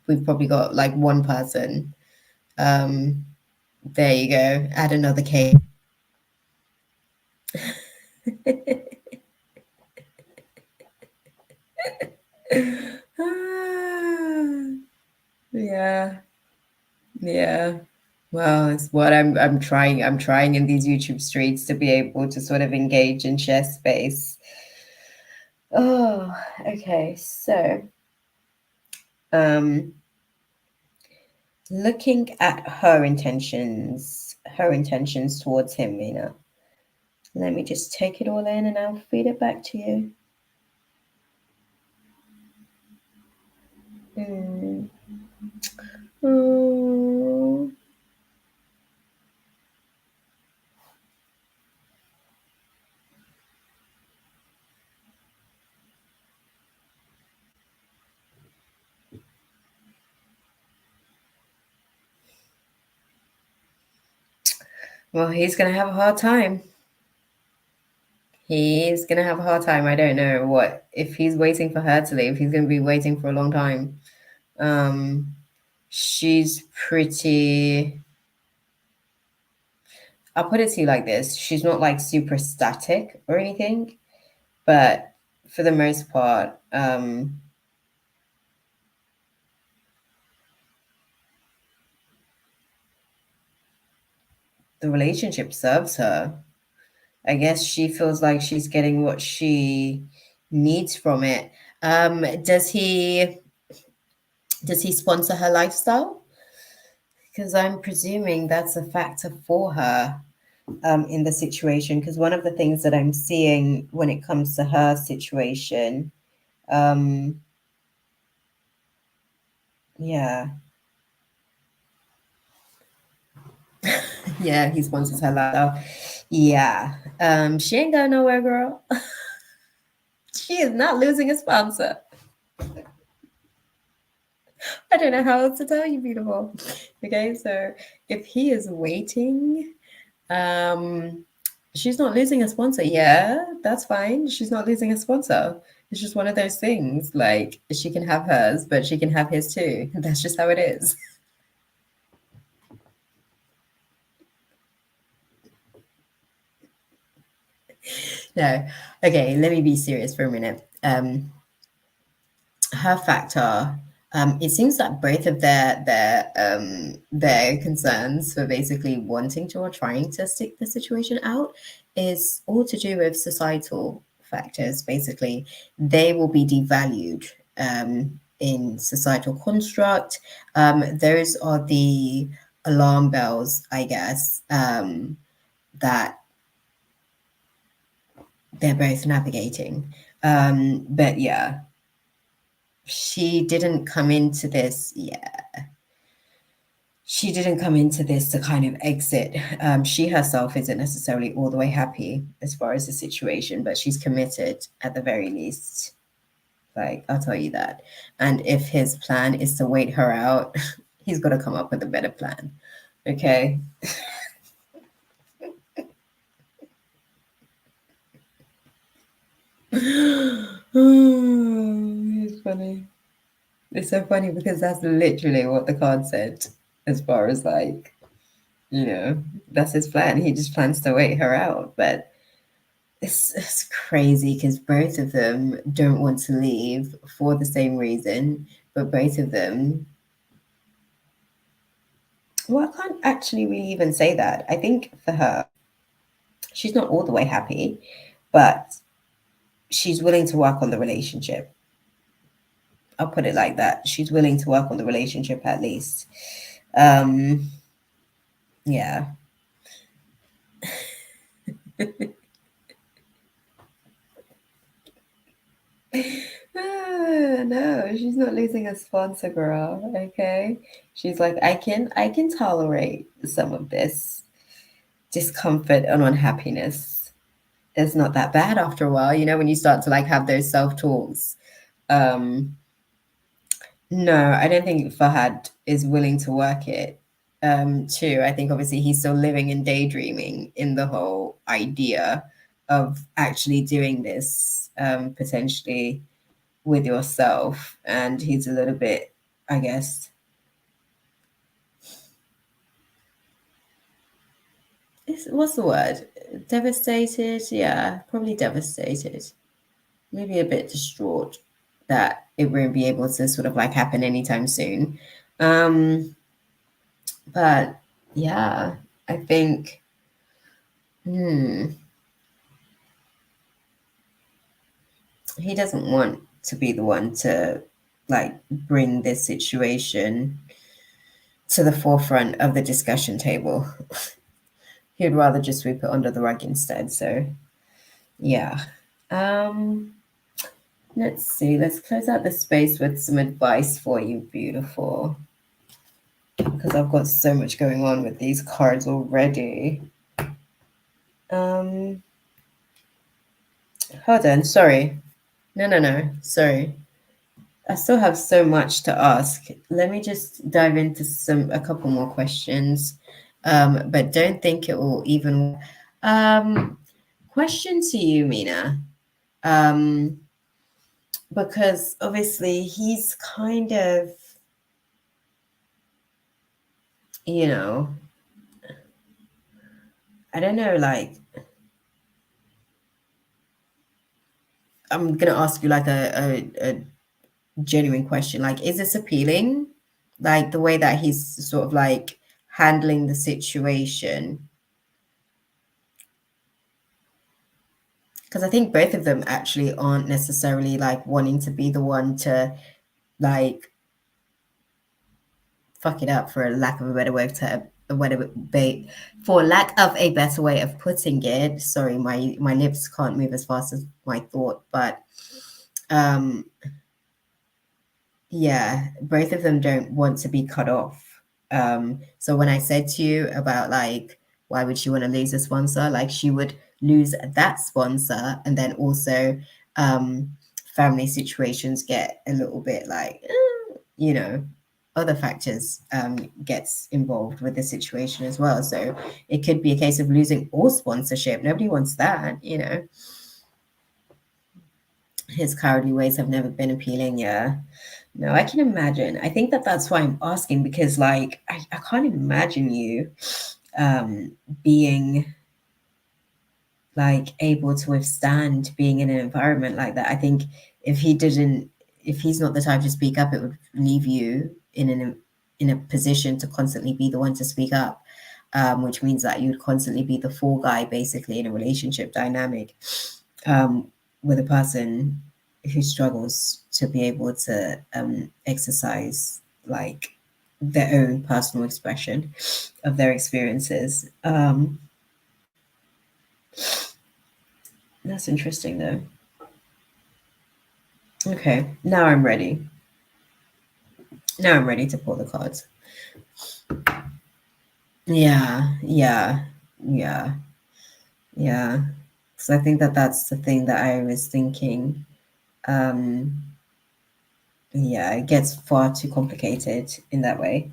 we've probably got like one person. There you go. Add another K. Yeah. Yeah. Well, it's what I'm trying. I'm trying in these YouTube streets to be able to sort of engage and share space. Oh, okay. So, looking at her intentions towards him, Mina. Let me just take it all in and I'll feed it back to you. Mm. Oh. Well, he's gonna have a hard time. He's gonna have a hard time. I don't know what if he's waiting for her to leave. He's gonna be waiting for a long time. Um, she's pretty. I'll put it to you like this: she's not like super static or anything, but for the most part, the relationship serves her. I guess she feels like she's getting what she needs from it. Does he sponsor her lifestyle? Because I'm presuming that's a factor for her in the situation. Because one of the things that I'm seeing when it comes to her situation, um, yeah, yeah, he sponsors her lifestyle. Yeah, she ain't going nowhere, girl. She is not losing a sponsor. I don't know how else to tell you, beautiful. Okay, so if he is waiting, um, she's not losing a sponsor. Yeah, that's fine. She's not losing a sponsor. It's just one of those things. Like she can have hers, but she can have his too. That's just how it is. No, okay. Let me be serious for a minute. Her factor. It seems that both of their concerns for basically wanting to or trying to stick the situation out is all to do with societal factors. Basically, they will be devalued in societal construct. Those are the alarm bells, I guess, that they're both navigating. But yeah, she didn't come into this. Yeah, she didn't come into this to kind of exit. She herself isn't necessarily all the way happy as far as the situation, but she's committed at the very least. Like, I'll tell you that. And if his plan is to wait her out, he's got to come up with a better plan. Okay. It's funny. It's so funny because that's literally what the card said, as far as like, that's his plan. He just plans to wait her out. But it's crazy because both of them don't want to leave for the same reason, but both of them, well, I can't actually really even say that. I think for her, she's not all the way happy, but she's willing to work on the relationship. I'll put it like that. She's willing to work on the relationship at least. Um, yeah. No, she's not losing a sponsor, girl. Okay. She's like, I can tolerate some of this discomfort and unhappiness. It's not that bad after a while, when you start to like have those self-talks. Um, no, I don't think Fahad is willing to work it. Too. I think obviously he's still living and daydreaming in the whole idea of actually doing this, potentially with yourself, and he's a little bit, I guess, what's the word, devastated. Yeah, probably devastated, maybe a bit distraught that it won't be able to sort of like happen anytime soon. But yeah, I think he doesn't want to be the one to like bring this situation to the forefront of the discussion table. He'd rather just sweep it under the rug instead. So, yeah. Um, Let's see. Let's close out the space with some advice for you, beautiful. Because I've got so much going on with these cards already. Hold on. Sorry. No. Sorry. I still have so much to ask. Let me just dive into a couple more questions. But don't think it will even. Question to you, Mina. Because obviously he's kind of, you know, I don't know, like, I'm gonna ask you like a genuine question. Like, is this appealing? Like the way that he's sort of like handling the situation? Because I think both of them actually aren't necessarily like wanting to be the one to like fuck it up, for a lack of a better way for lack of a better way of putting it. Sorry, my lips can't move as fast as my thought, but um yeah, both of them don't want to be cut off. So when I said to you about like why would she want to lose a sponsor, like she would lose that sponsor, and then also family situations get a little bit like you know, other factors gets involved with the situation as well. So it could be a case of losing all sponsorship. Nobody wants that, you know. His cowardly ways have never been appealing. Yeah. No, I can imagine. I think that that's why I'm asking, because like I can't imagine you being like able to withstand being in an environment like that. I think if he didn't, if he's not the type to speak up, it would leave you in a position to constantly be the one to speak up, which means that you'd constantly be the fall guy, basically, in a relationship dynamic with a person who struggles to be able to exercise like their own personal expression of their experiences. That's interesting, though. Okay, now I'm ready. Now I'm ready to pull the cards. Yeah. So I think that that's the thing that I was thinking. Yeah, it gets far too complicated in that way.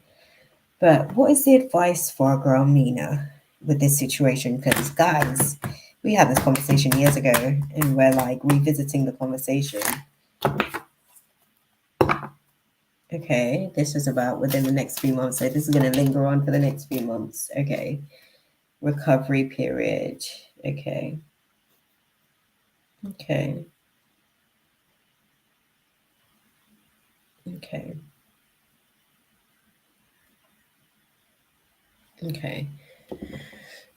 But what is the advice for our girl Mina with this situation? Because, guys, we had this conversation years ago and we're like revisiting the conversation. Okay, this is about within the next few months. So this is going to linger on for the next few months. Okay. Recovery period. Okay. Okay. Okay. Okay.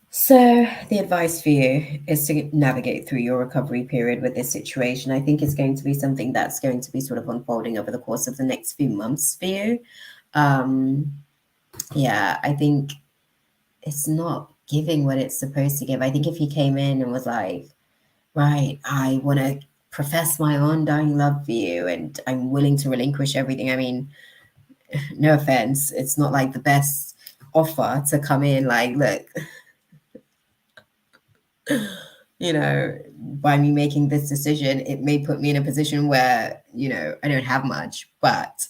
So the advice for you is to navigate through your recovery period with this situation. I think it's going to be something that's going to be sort of unfolding over the course of the next few months for you. Yeah, I think it's not giving what it's supposed to give. I think if he came in and was like, right, I want to profess my undying love for you and I'm willing to relinquish everything. I mean, no offense, it's not like the best offer to come in like, look, you know, by me making this decision, it may put me in a position where, you know, I don't have much, but,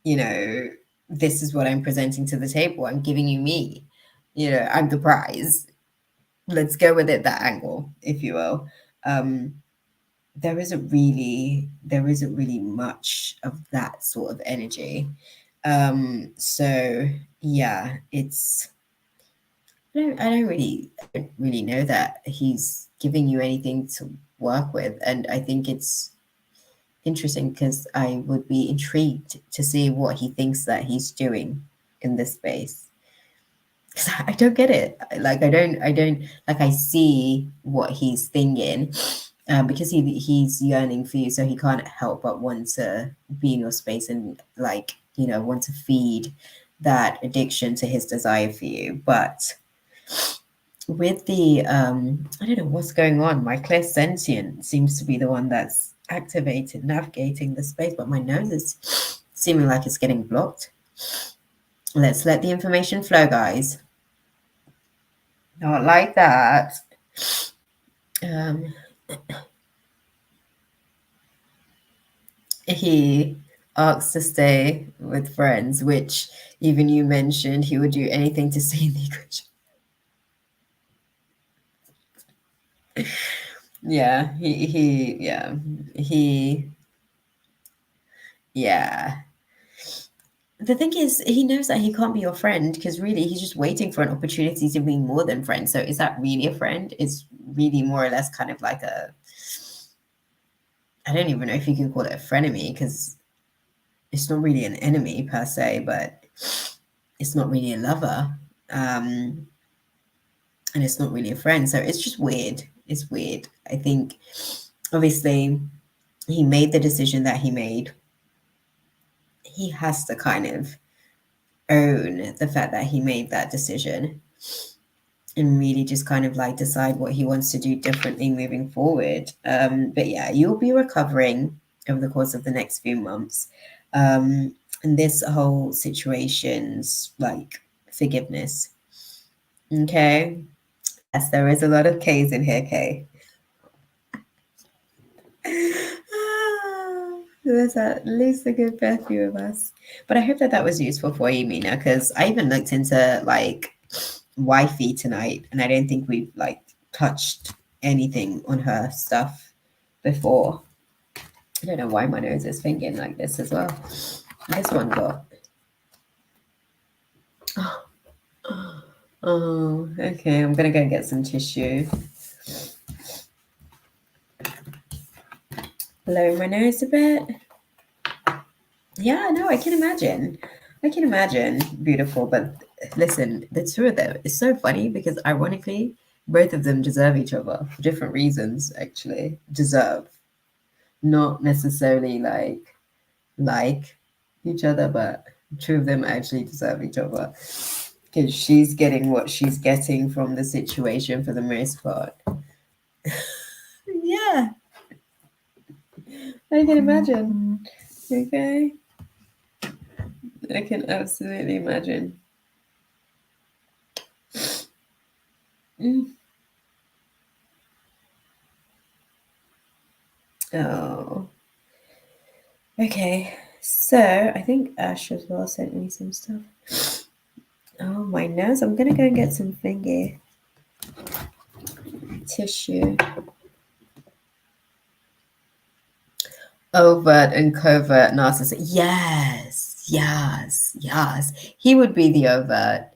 you know, this is what I'm presenting to the table. I'm giving you me, you know, I'm the prize. Let's go with it that angle, if you will. There isn't really much of that sort of energy. So yeah, it's I don't really know that he's giving you anything to work with, and I think it's interesting because I would be intrigued to see what he thinks that he's doing in this space. Because I don't get it. I don't like. I see what he's thinking, because he's yearning for you, so he can't help but want to be in your space and like want to feed that addiction to his desire for you, but with the I don't know what's going on. My clairsentient seems to be the one that's activated, navigating the space, but my nose is seeming like it's getting blocked. Let's let the information flow, guys. Not like that. He asked to stay with friends, which even you mentioned he would do anything to stay in the equation. Yeah, yeah. The thing is, he knows that he can't be your friend because really he's just waiting for an opportunity to be more than friends. So is that really a friend? It's really more or less kind of like a, I don't even know if you can call it a frenemy because it's not really an enemy per se, but it's not really a lover. And it's not really a friend. So it's just weird. It's weird. I think obviously he made the decision that he made. He has to kind of own the fact that he made that decision and really just kind of like decide what he wants to do differently moving forward. But yeah, you'll be recovering over the course of the next few months. And this whole situation's like forgiveness. Okay. Yes, there is a lot of K's in here, Kay. There's at least a good fair few of us. But I hope that that was useful for you, Mina, because I even looked into like wifey tonight, and I don't think we've like touched anything on her stuff before. I don't know why my nose is fingering like this as well. This one got. Oh, okay. I'm gonna go get some tissue. Blow my nose a bit. Yeah, no, I can imagine. I can imagine. Beautiful. But listen, the two of them is so funny because ironically, both of them deserve each other for different reasons, actually. Deserve. Not necessarily like each other, but two of them actually deserve each other. Because she's getting what she's getting from the situation for the most part. Yeah. I can imagine. Okay. I can absolutely imagine. Oh. Okay. So I think Ash as well sent me some stuff. Oh, my nose. I'm gonna go and get some finger tissue. Overt and covert narcissist. Yes. He would be the overt.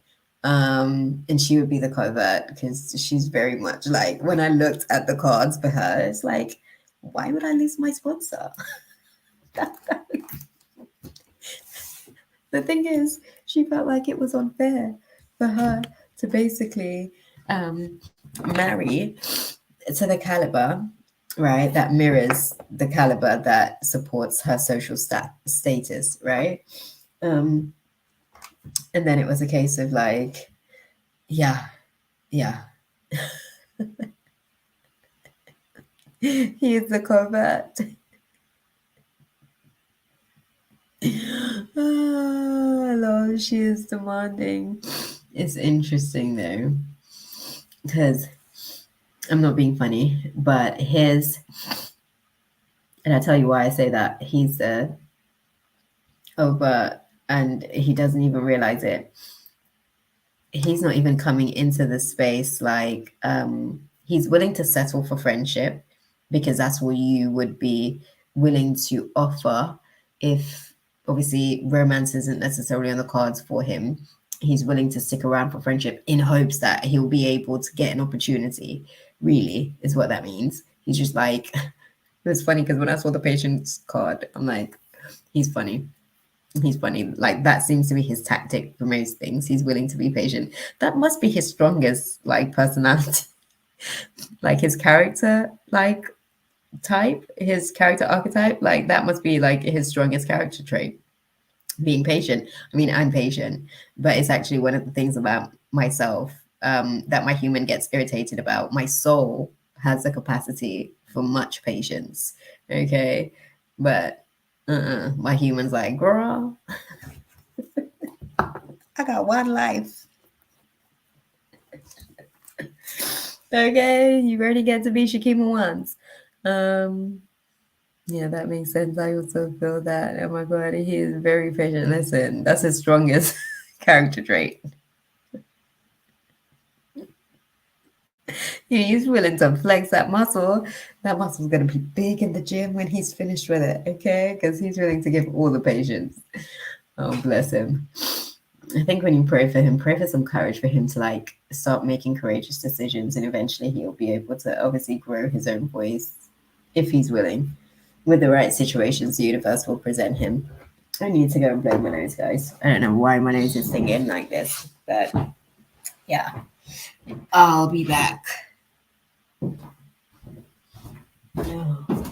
And she would be the covert because she's very much like when I looked at the cards for her, it's like, why would I lose my sponsor? The thing is, she felt like it was unfair for her to basically marry to the caliber, right, that mirrors the caliber that supports her social status, right? And then it was a case of like, yeah. He is the covert. Oh, Lord, she is demanding. It's interesting though, because I'm not being funny, but his, and I'll tell you why I say that. He's overt and he doesn't even realize it. He's not even coming into the space like he's willing to settle for friendship because that's what you would be willing to offer if obviously romance isn't necessarily on the cards for him. He's willing to stick around for friendship in hopes that he'll be able to get an opportunity, really, is what that means. He's just like, it was funny because when I saw the patient's card, I'm like, he's funny. He's funny. Like that seems to be his tactic for most things. He's willing to be patient. That must be his strongest like personality. Like his character like type, his character archetype, like that must be like his strongest character trait. Being patient. I mean, I'm patient, but it's actually one of the things about myself that my human gets irritated about. My soul has the capacity for much patience. Okay. But my human's like, girl, I got one life. Okay, you already get to be Shakima once. Yeah, that makes sense. I also feel that. Oh my god, he is very patient. Listen, that's his strongest character trait. He's willing to flex that muscle. That muscle's gonna be big in the gym when he's finished with it, okay? Because he's willing to give all the patience. Oh, bless him. I think when you pray for some courage for him to like start making courageous decisions, and eventually he'll be able to obviously grow his own voice if he's willing. With the right situations, the universe will present him. I need to go and blow my nose, guys. I don't know why my nose is singing like this, but yeah, I'll be back. Oh.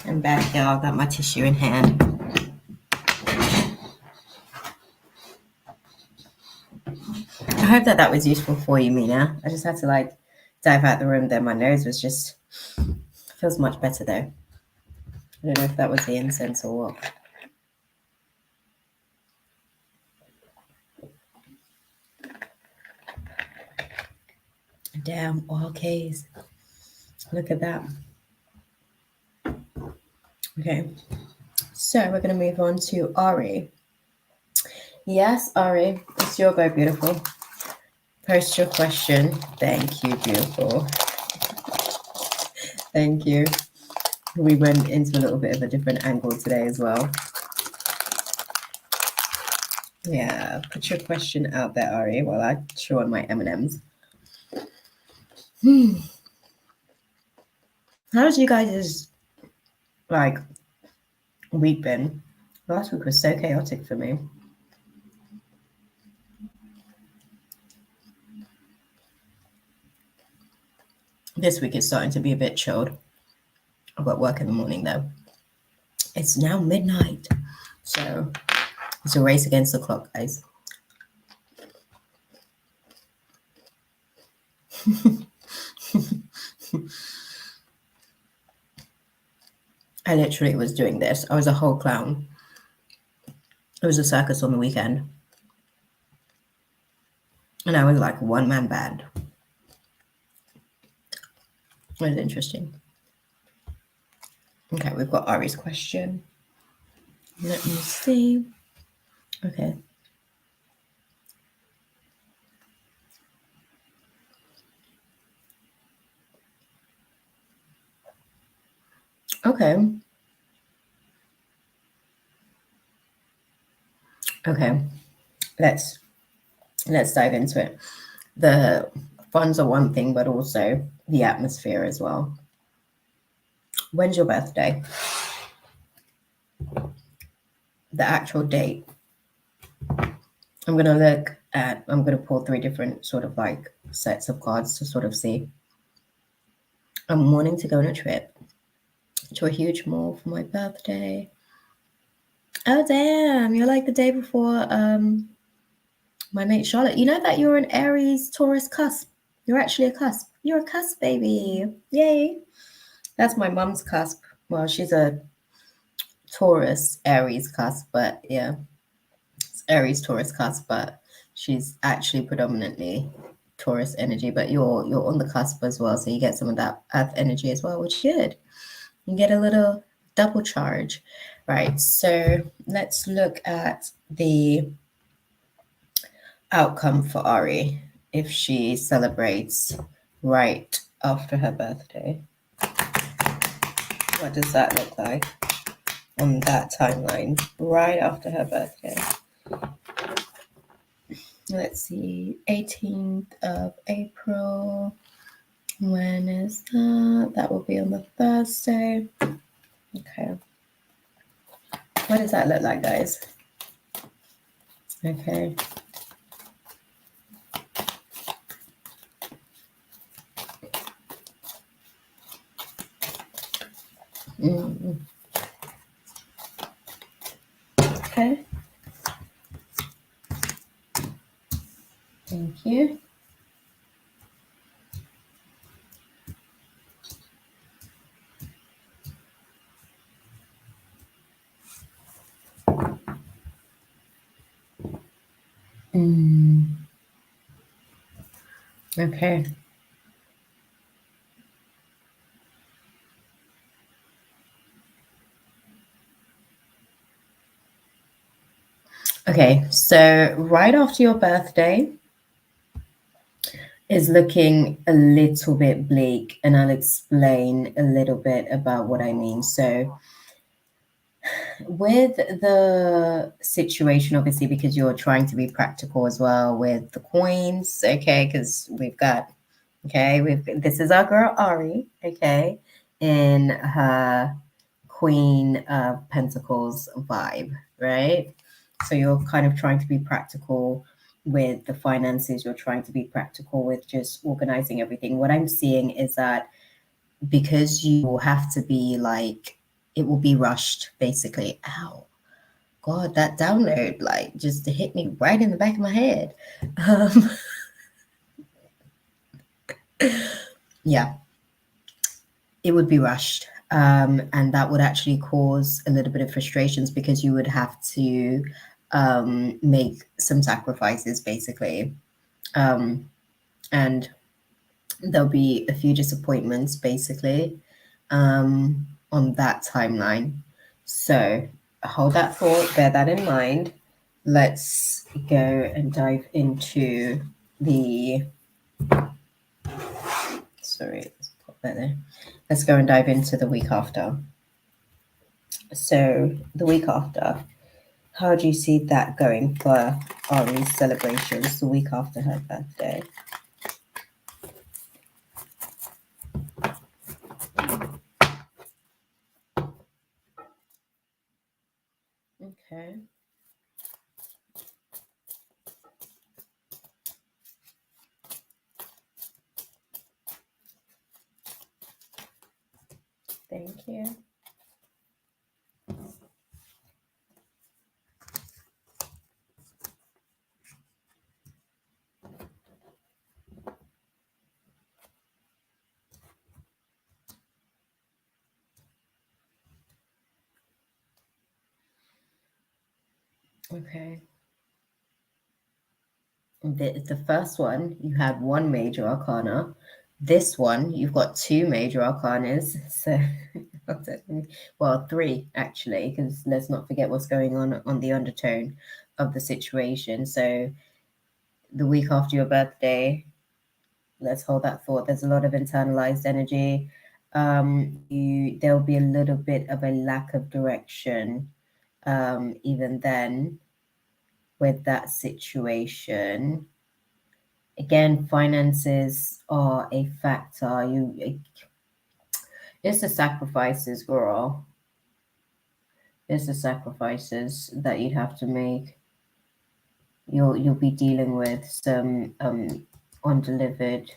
I'm back, y'all. Got my tissue in hand. I hope that was useful for you, Mina. I just had to like dive out the room. Then my nose was just feels much better though. I don't know if that was the incense or what. Damn, all K's. Look at that. Okay, so we're going to move on to Ari. Yes, Ari, it's your go, beautiful. Post your question. Thank you, beautiful. Thank you. We went into a little bit of a different angle today as well. Yeah, put your question out there, Ari, while I chew on my M&Ms. How's you guys' like week been? Last week was so chaotic for me. This week is starting to be a bit chilled. I've got work in the morning though. It's now midnight, so it's a race against the clock, guys. I literally was doing this. I was a whole clown. It was a circus on the weekend. And I was like a one-man band. It was interesting. Okay, we've got Ari's question. Let me see. Okay. Okay. Okay. Let's dive into it. The funds are one thing, but also the atmosphere as well. When's your birthday? The actual date. I'm going to pull 3 different sort of like sets of cards to sort of see. I'm wanting to go on a trip to a huge mall for my birthday. Oh, damn. You're like the day before my mate Charlotte. You know that you're an Aries Taurus cusp. You're actually a cusp. You're a cusp, baby. Yay. That's my mum's cusp. Well, she's a Taurus Aries cusp, but yeah, it's Aries Taurus cusp, but she's actually predominantly Taurus energy. But you're on the cusp as well, so you get some of that Earth energy as well, which is good. You get a little double charge, right? So let's look at the outcome for Ari if she celebrates right after her birthday. What does that look like on that timeline right after her birthday? Let's see, 18th of April. When is that? That will be on the Thursday. Okay. What does that look like, guys? Okay. Okay. Thank you. Okay. Okay, so right after your birthday is looking a little bit bleak, and I'll explain a little bit about what I mean. So with the situation, obviously, because you're trying to be practical as well with the coins, okay, because this is our girl Ari, okay, in her Queen of Pentacles vibe, right? So you're kind of trying to be practical with the finances, you're trying to be practical with just organizing everything. What I'm seeing is that because you will have to be like, it will be rushed, basically. Ow. God, that download like just hit me right in the back of my head. Yeah, it would be rushed. And that would actually cause a little bit of frustrations because you would have to make some sacrifices, basically. And there'll be a few disappointments, basically, on that timeline. So hold that thought, bear that in mind. Let's go and dive into the. Sorry, let's put that there. Let's go and dive into the week after. So the week after, how do you see that going for Ari's celebrations the week after her birthday? Okay. Thank you. Okay. The first one, you had one major arcana. This one, you've got two major arcanas. So, well, three actually, because let's not forget what's going on the undertone of the situation. So, the week after your birthday, let's hold that thought. There's a lot of internalized energy. There'll be a little bit of a lack of direction, even then, with that situation. Again, finances are a factor. It's the sacrifices, girl. It's the sacrifices that you'd have to make. You'll be dealing with some undelivered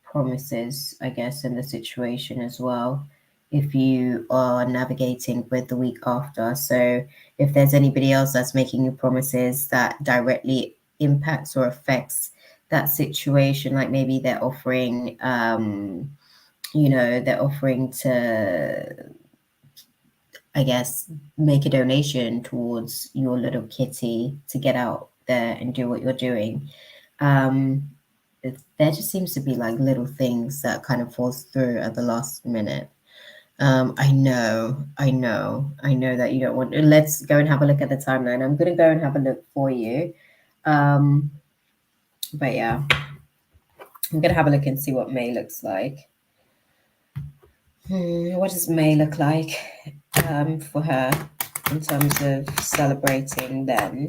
promises, I guess, in the situation as well. If you are navigating with the week after, so if there's anybody else that's making you promises that directly impacts or affects that situation, like maybe they're offering they're offering to, I guess, make a donation towards your little kitty to get out there and do what you're doing. There just seems to be like little things that kind of falls through at the last minute. I know that you don't want. Let's go and have a look at the timeline. I'm gonna go and have a look for you. But yeah, I'm gonna have a look and see what May looks like. What does May look like for her in terms of celebrating then?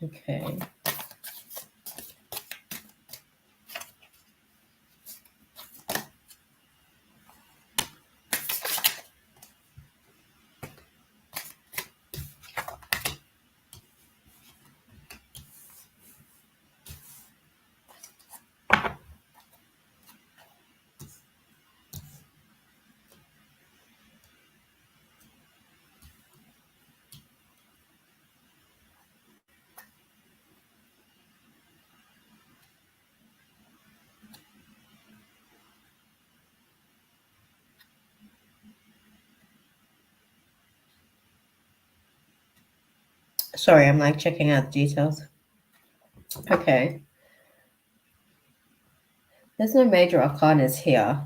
Okay. Sorry, I'm like checking out the details. Okay. There's no major arcanas here.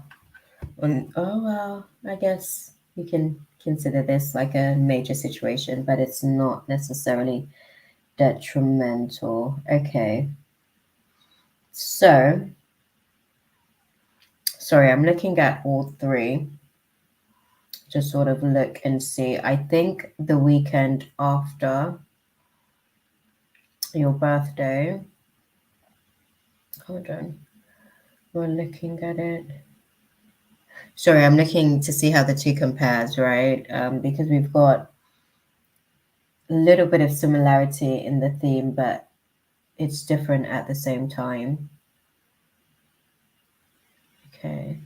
Oh, well, I guess you can consider this like a major situation, but it's not necessarily detrimental. Okay. So, sorry, I'm looking at all three to sort of look and see. I think the weekend after your birthday, hold on, we're looking at it. Sorry, I'm looking to see how the two compares, right? Because we've got a little bit of similarity in the theme, but it's different at the same time. Okay.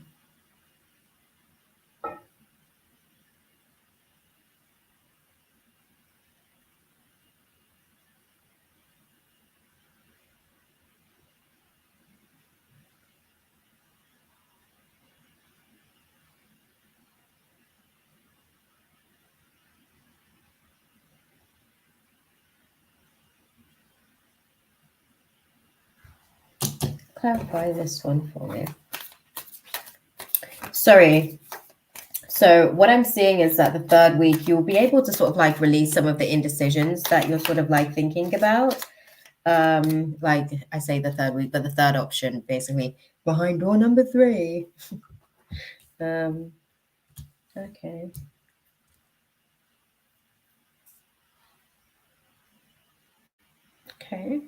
Clarify this one for me. Sorry. So what I'm seeing is that the third week, you'll be able to sort of like release some of the indecisions that you're sort of like thinking about. Like I say the third week, but the third option, basically behind door number 3. Okay. Okay.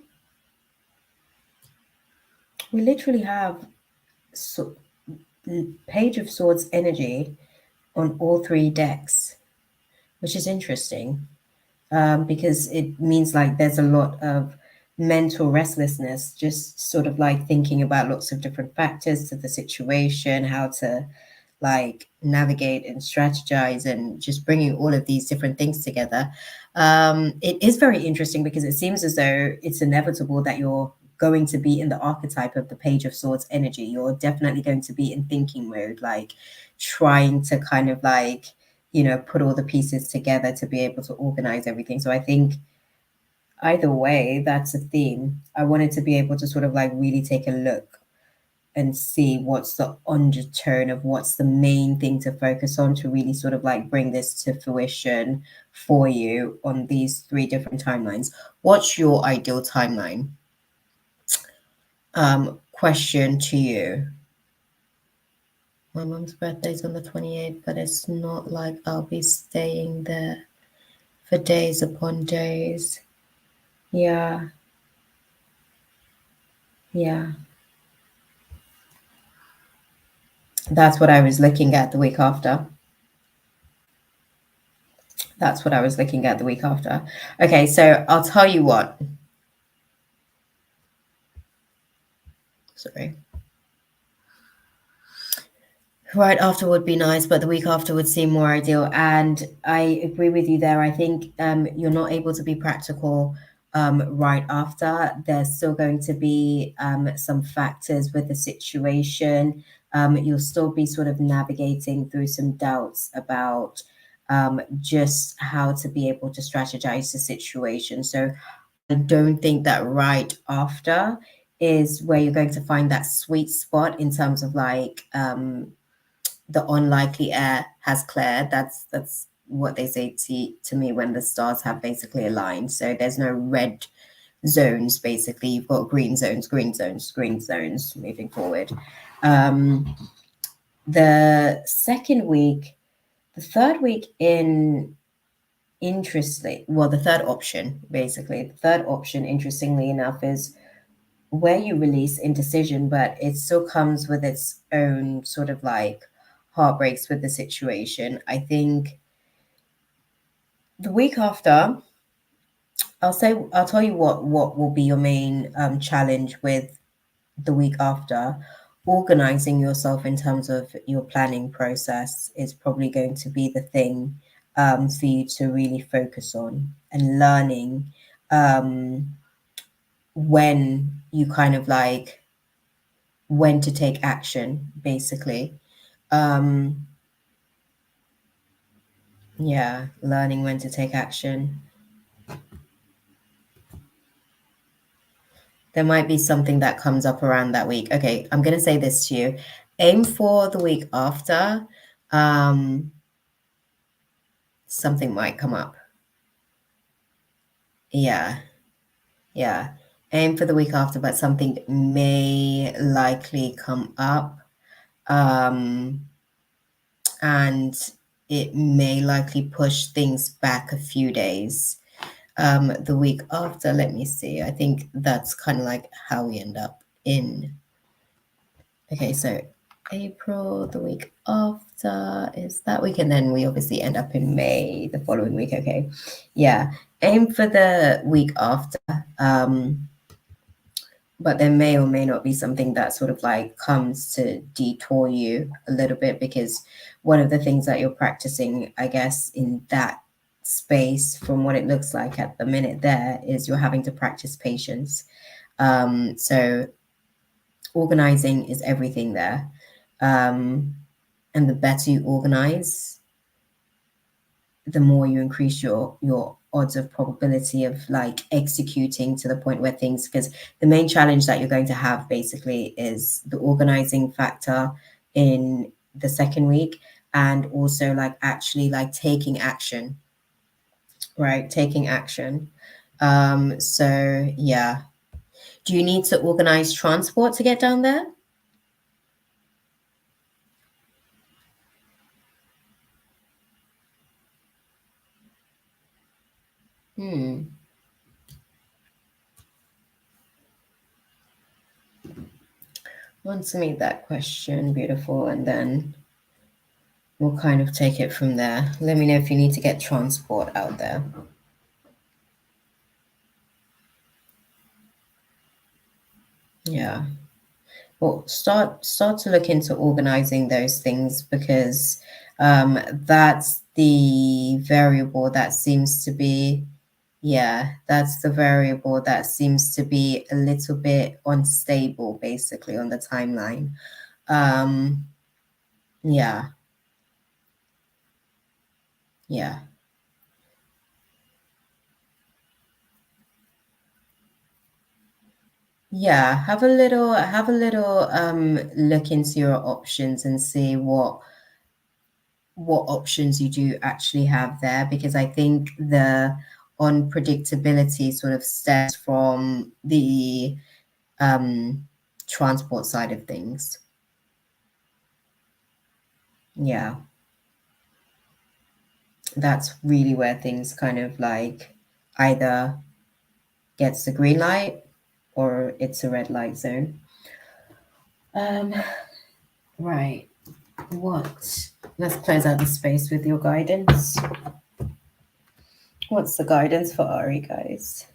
We literally have Page of Swords energy on all 3 decks, which is interesting because it means like there's a lot of mental restlessness, just sort of like thinking about lots of different factors to the situation, how to like navigate and strategize, and just bringing all of these different things together. It is very interesting because it seems as though it's inevitable that you're going to be in the archetype of the Page of Swords energy. You're definitely going to be in thinking mode, like trying to kind of like, you know, put all the pieces together to be able to organize everything. So I think either way, that's a theme. I wanted to be able to sort of like really take a look and see what's the undertone of what's the main thing to focus on to really sort of like bring this to fruition for you on these 3 different timelines. What's your ideal timeline? Question to you. My mum's birthday's on the 28th, but it's not like I'll be staying there for days upon days. Yeah. Yeah. That's what I was looking at the week after. That's what I was looking at the week after. Okay, so I'll tell you what. Sorry. Right after would be nice, but the week after would seem more ideal. And I agree with you there. I think you're not able to be practical right after. There's still going to be some factors with the situation. You'll still be sort of navigating through some doubts about just how to be able to strategize the situation. So I don't think that right after is where you're going to find that sweet spot in terms of like the unlikely air has cleared. That's what they say to me when the stars have basically aligned. So there's no red zones. Basically, you've got green zones, green zones, green zones moving forward. The second week, the third week in the third option, basically, the third option, interestingly enough, is where you release indecision, but it still comes with its own sort of like heartbreaks with the situation. I think the week after, I'll tell you what will be your main challenge with the week after. Organizing yourself in terms of your planning process is probably going to be the thing for you to really focus on, and learning when you kind of like when to take action, basically. Yeah, learning when to take action. There might be something that comes up around that week. Okay, I'm going to say this to you. Aim for the week after. Something might come up. Yeah, yeah. Aim for the week after, but something may likely come up. And it may likely push things back a few days. The week after, let me see. I think that's kind of like how we end up in. Okay, so April, the week after is that week, and then we obviously end up in May the following week. Okay, yeah, aim for the week after. But there may or may not be something that sort of like comes to detour you a little bit, because one of the things that you're practicing, I guess, in that space, from what it looks like at the minute there, is you're having to practice patience. So organizing is everything there. And the better you organize, the more you increase your odds of probability of like executing to the point where things, because the main challenge that you're going to have basically is the organizing factor in the second week, and also like actually like taking action, right? Taking action. So yeah. Do you need to organize transport to get down there? Answer me that question, beautiful, and then we'll kind of take it from there. Let me know if you need to get transport out there. Yeah. Well, start to look into organizing those things, because that's the variable that seems to be Yeah, that's the variable that seems to be a little bit unstable, basically, on the timeline. Um, yeah, yeah. Yeah, have a little look into your options and see what options you do actually have there, because I think the unpredictability sort of stems from the um transport side of things. Yeah, that's really where things kind of like either gets the green light or it's a red light zone. Um, right. What? Let's close out the space with your guidance. What's the guidance for Ari, guys?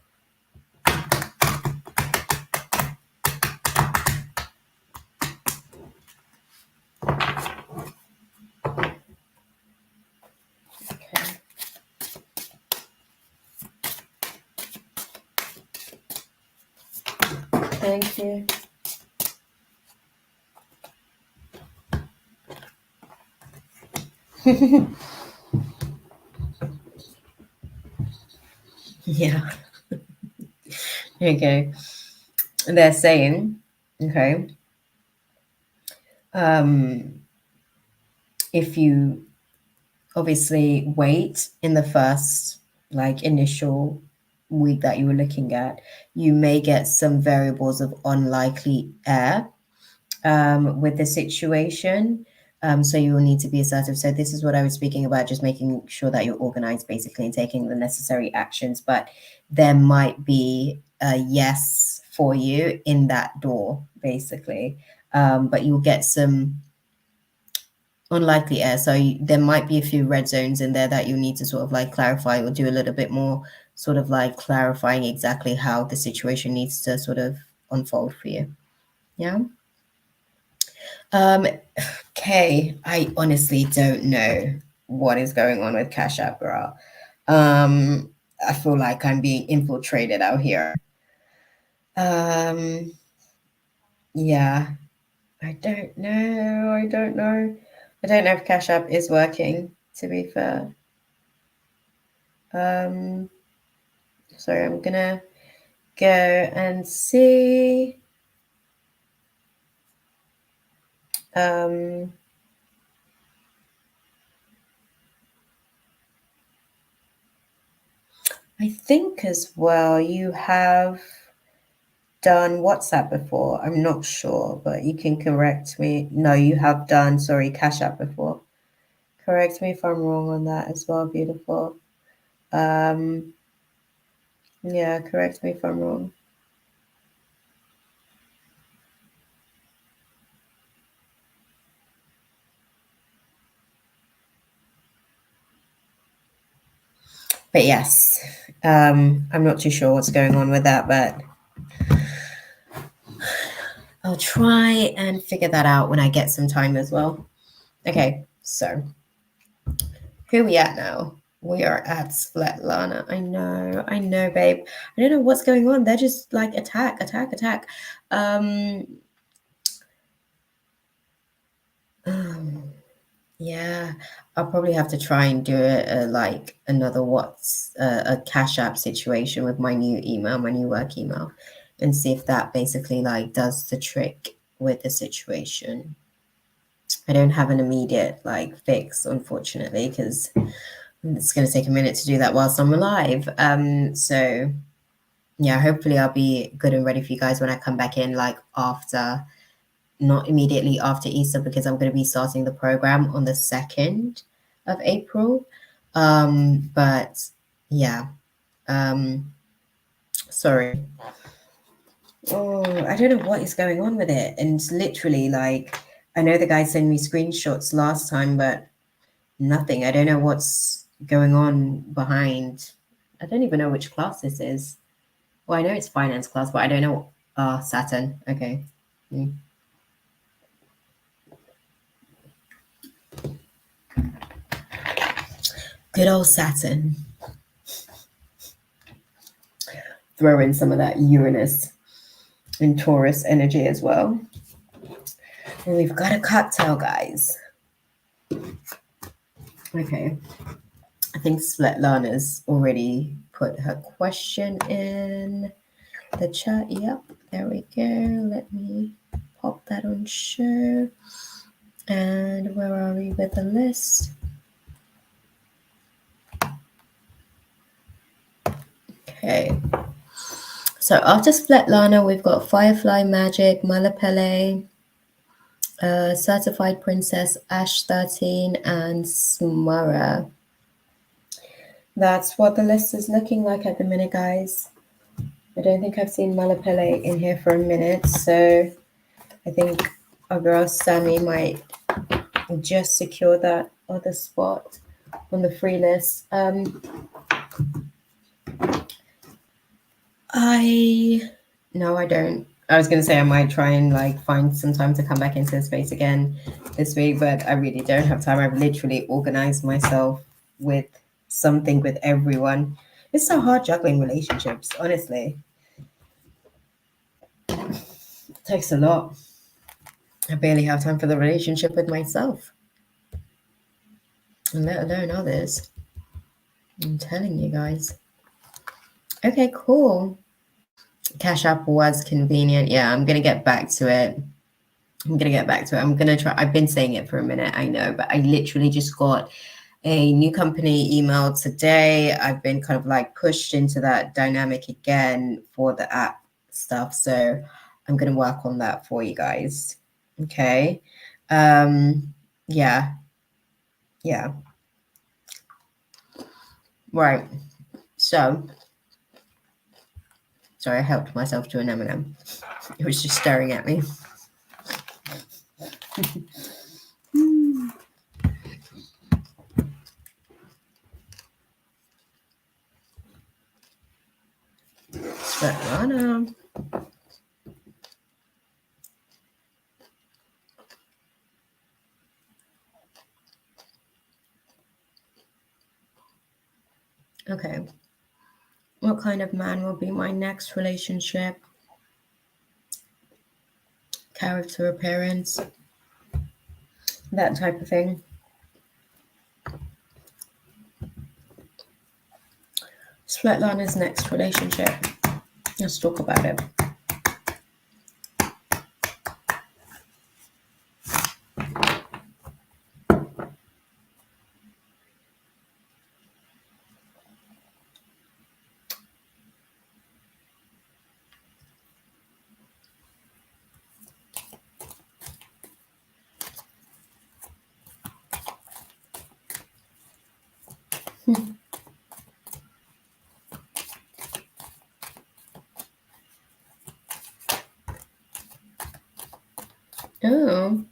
Okay. Thank you. Yeah. Okay. They're saying, okay, um, if you obviously wait in the first like initial week that you were looking at, you may get some variables of unlikely air with the situation. So you will need to be assertive. So this is what I was speaking about, just making sure that you're organized basically and taking the necessary actions. But there might be a yes for you in that door, basically. But you'll get some unlikely air. So there might be a few red zones in there that you need to sort of like clarify or do a little bit more sort of like clarifying exactly how the situation needs to sort of unfold for you. Yeah. Um, okay, I honestly don't know what is going on with Cashapp, girl. I feel like I'm being infiltrated out here. Um, yeah, I don't know. I don't know. I don't know if Cashapp is working, to be fair. Um, sorry, I'm gonna go and see. Um, I think as well you have done WhatsApp before. I'm not sure, but you can correct me. No, you have done, sorry, Cash App before. Correct me if I'm wrong on that as well. Beautiful. Um, yeah, correct me if I'm wrong. But yes, I'm not too sure what's going on with that, but I'll try and figure that out when I get some time as well. Okay, so who are we at now? We are at Svetlana. I know, babe. I don't know what's going on. They're just like attack, attack, attack. Um, yeah, I'll probably have to try and do like another a Cash App situation with my new email, my new work email, and see if that basically like does the trick with the situation. I don't have an immediate like fix, unfortunately, because it's going to take a minute to do that whilst I'm alive. So yeah, hopefully I'll be good and ready for you guys when I come back in, like after, not immediately after Easter, because I'm going to be starting the program on the 2nd of April. But yeah, sorry. Oh, I don't know what is going on with it. And it's literally like, I know the guy sent me screenshots last time, but nothing. I don't know what's going on behind. I don't even know which class this is. Well, I know it's finance class, but I don't know. Saturn. Okay. Mm. Good old Saturn. throw in some of that Uranus and Taurus energy as well. And we've got a cocktail, guys. Okay. I think Svetlana's already put her question in the chat. Yep, there we go. Let me pop that on show. And where are we with the list? Okay. So after Svetlana, we've got Firefly Magic, Malapele, Certified Princess, Ash 13, and Smara. That's what the list is looking like at the minute, guys. I don't think I've seen Malapele in here for a minute, so I think our girl Sammy might just secure that other spot on the free list. No, I don't. I was going to say I might try and like find some time to come back into the space again this week, but I really don't have time. I've literally organized myself with something with everyone. It's so hard juggling relationships, honestly. It takes a lot. I barely have time for the relationship with myself, and let alone others. I'm telling you guys. Okay, cool. Cashapp was convenient. Yeah, I'm going to get back to it. I'm going to try. I've been saying it for a minute, I know, but I literally just got a new company email today. I've been kind of like pushed into that dynamic again for the app stuff. So I'm going to work on that for you guys. Okay. Yeah. Right. So, sorry, I helped myself to an M&M. It was just staring at me. Svetlana. Okay. What kind of man will be my next relationship? Character appearance, that type of thing. Svetlana's next relationship. Let's talk about it. Oh,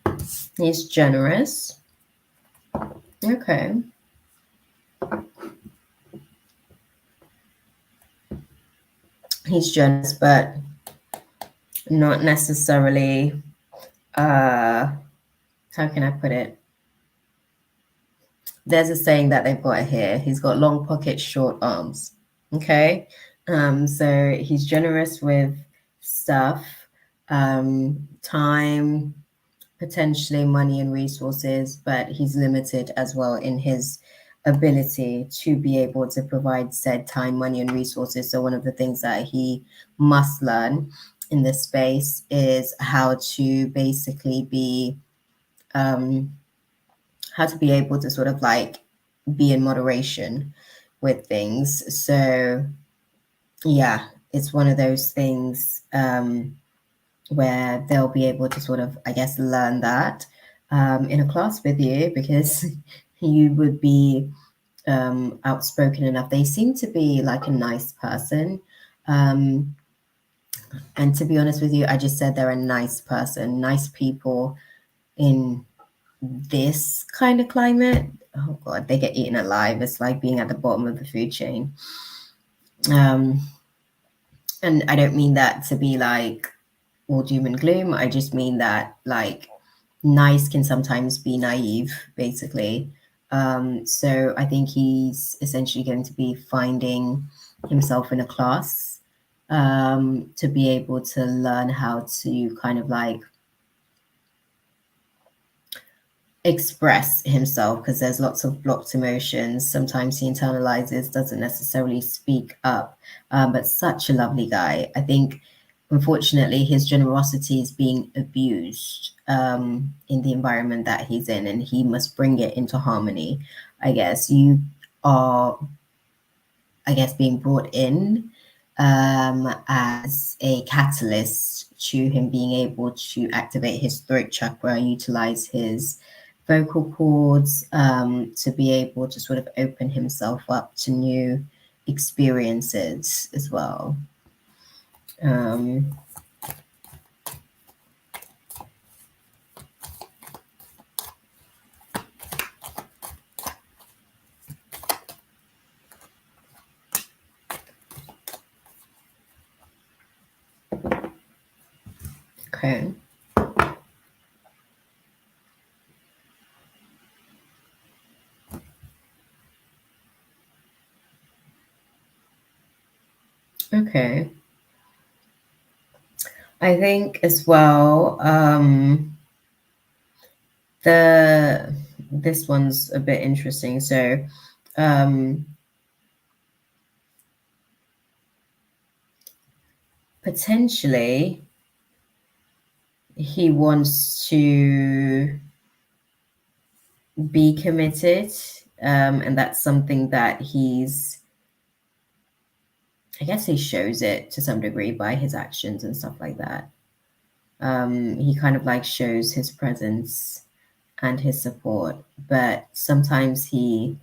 he's generous. Okay. He's generous, but not necessarily, how can I put it? There's a saying that they've got here. He's got long pockets, short arms. Okay. So he's generous with stuff, time, potentially money and resources, but he's limited as well in his ability to be able to provide said time, money, and resources. So one of the things that he must learn in this space is how to basically be how to be able to sort of like be in moderation with things. So yeah, it's one of those things where they'll be able to sort of, I guess, learn that in a class with you, because you would be outspoken enough. They seem to be like a nice person. And to be honest with you, I just said they're a nice person, nice people in this kind of climate. Oh God, they get eaten alive. It's like being at the bottom of the food chain. And I don't mean that to be like all doom and gloom. I just mean that like nice can sometimes be naive, basically. So I think he's essentially going to be finding himself in a class to be able to learn how to kind of like express himself, because there's lots of blocked emotions. Sometimes he internalizes, doesn't necessarily speak up, but such a lovely guy. I think, unfortunately, his generosity is being abused in the environment that he's in, and he must bring it into harmony. I guess you are, I guess, being brought in as a catalyst to him being able to activate his throat chakra, utilize his vocal cords, to be able to sort of open himself up to new experiences as well. Okay. Okay. I think as well, this one's a bit interesting. So, potentially he wants to be committed, and that's something that I guess he shows it to some degree by his actions and stuff like that. He kind of like shows his presence and his support, but sometimes he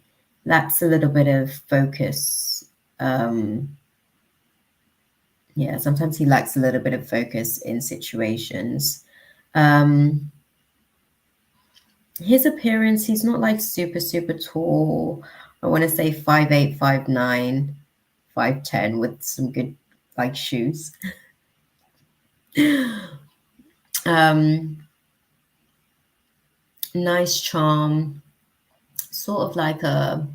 lacks a little bit of focus. Yeah, sometimes he lacks a little bit of focus in situations. His appearance, he's not like super tall. I want to say 5'8", 5'9", 5'10", with some good like shoes. Nice charm, sort of like a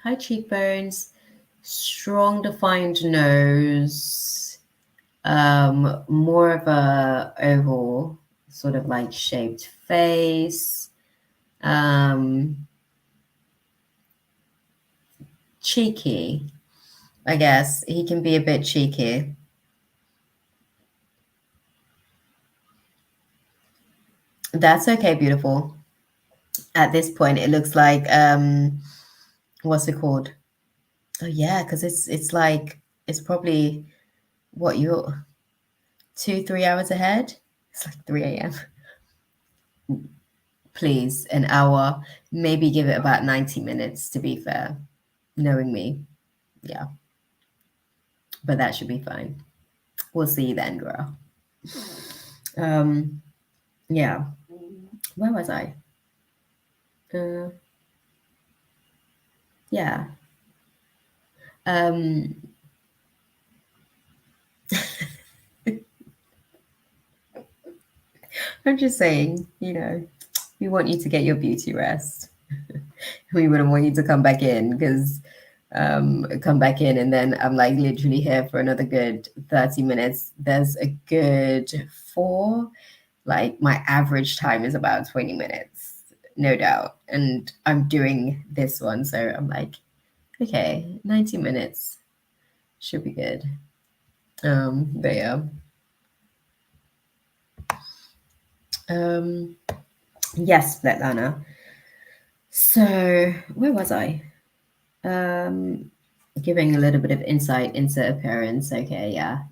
high cheekbones, strong defined nose, more of a oval sort of like shaped face, cheeky. I guess he can be a bit cheeky. That's okay, beautiful. At this point, it looks like what's it called? Oh yeah, because it's like it's probably what you're 2-3 hours ahead. It's like 3 a.m. Please, an hour, maybe give it about 90 minutes to be fair, knowing me. Yeah, but that should be fine. We'll see you then, girl. Yeah, where was I? Uh, yeah. Um, I'm just saying, we want you to get your beauty rest. We wouldn't want you to come back in because come back in and then I'm like literally here for another good 30 minutes. There's a good 4, like my average time is about 20 minutes, no doubt. And I'm doing this one. So I'm like, okay, 90 minutes should be good. But yeah. Yes, Svetlana. So where was I? Giving a little bit of insight into appearance. Okay, yeah.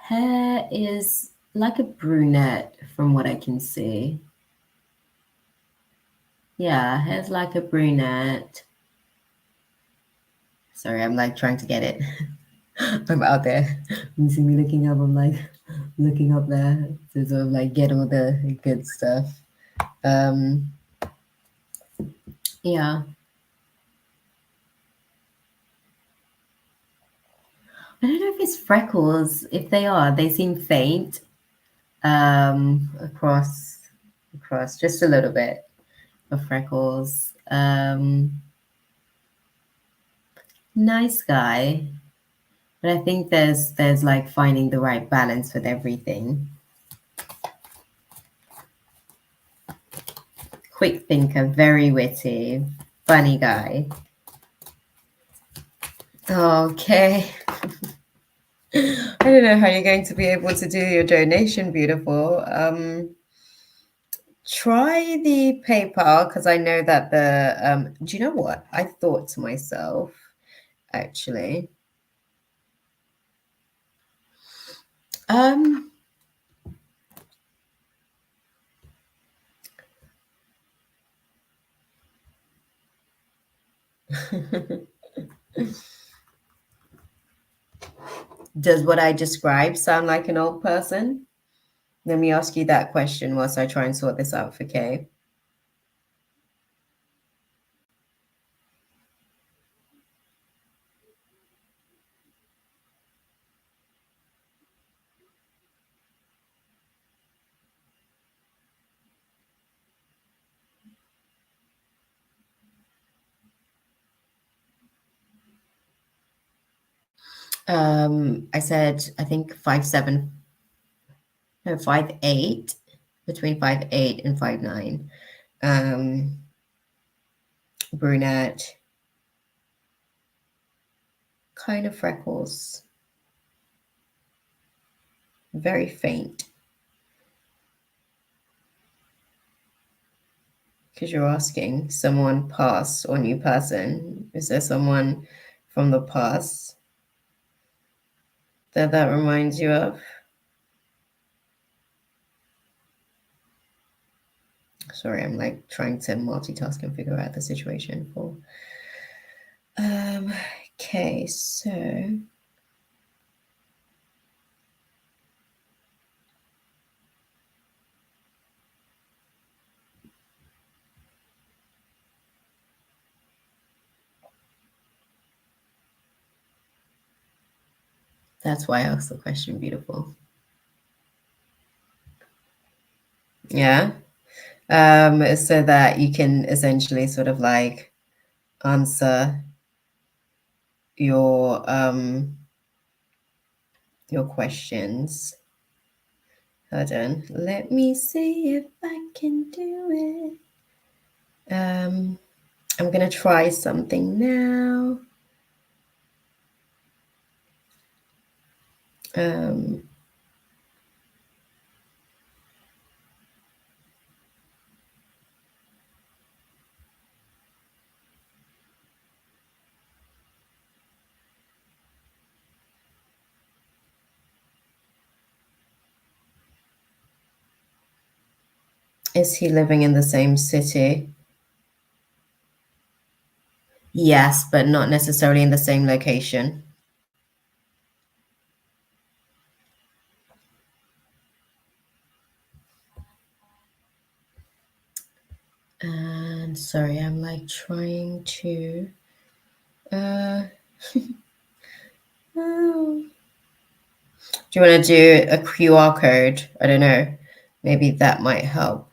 Hair is like a brunette from what I can see. Yeah, hair's like a brunette. Sorry, I'm like trying to get it. I'm out there. You see me looking up, I'm like looking up there to sort of like get all the good stuff. Yeah. I don't know if it's freckles. If they are, they seem faint across just a little bit of freckles. Nice guy, but I think there's like finding the right balance with everything. Quick thinker, very witty, funny guy. Okay. I don't know how you're going to be able to do your donation, beautiful. Try the PayPal because I know that do you know what? I thought to myself, actually. Um Does what I described sound like an old person? Let me ask you that question whilst I try and sort this out for Kay. I said I think 5'7", no 5'8", between 5'8" and 5'9". Brunette, kind of freckles, very faint. Because you're asking someone past or new person. Is there someone from the past that reminds you of? Sorry, I'm like trying to multitask and figure out the situation for. Okay, so that's why I asked the question, beautiful. Yeah. So that you can essentially sort of like answer your questions. Hold on. Let me see if I can do it. I'm gonna try something now. Is he living in the same city? Yes, but not necessarily in the same location. And sorry, I'm like trying to oh. Do you want to do a QR code? I don't know. Maybe that might help.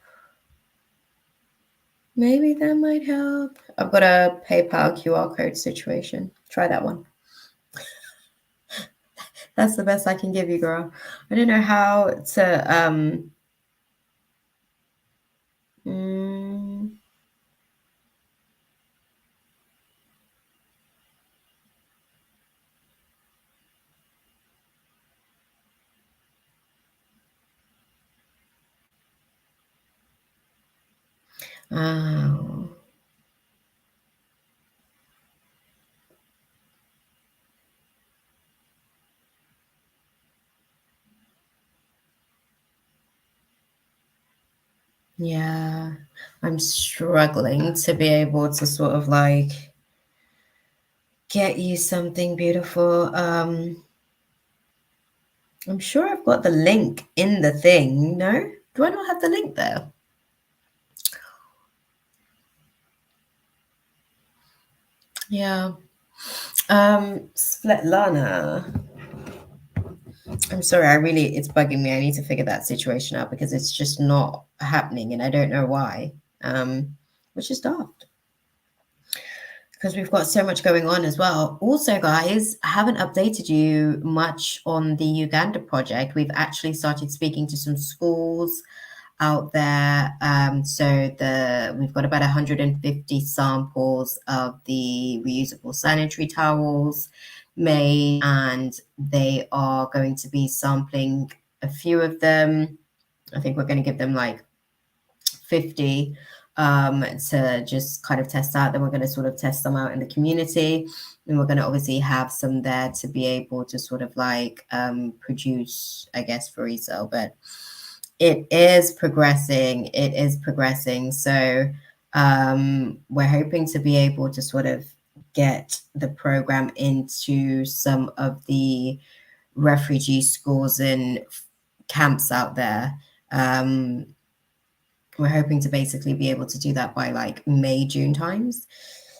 Maybe that might help. I've got a PayPal QR code situation. Try that one. That's the best I can give you, girl. I don't know how to mm, oh. Yeah, I'm struggling to be able to sort of like get you something beautiful. I'm sure I've got the link in the thing. No? Do I not have the link there? Yeah. Svetlana. I'm sorry, it's bugging me. I need to figure that situation out because it's just not happening and I don't know why. Which is daft because we've got so much going on as well. Also, guys, I haven't updated you much on the Uganda project. We've actually started speaking to some schools out there. We've got about 150 samples of the reusable sanitary towels made, and they are going to be sampling a few of them. I think we're going to give them like 50 to just kind of test out. Then we're going to sort of test them out in the community. And we're going to obviously have some there to be able to sort of like produce, I guess, for resale. But it is progressing. It is progressing. So we're hoping to be able to sort of get the program into some of the refugee schools and camps out there. We're hoping to basically be able to do that by like May, June times.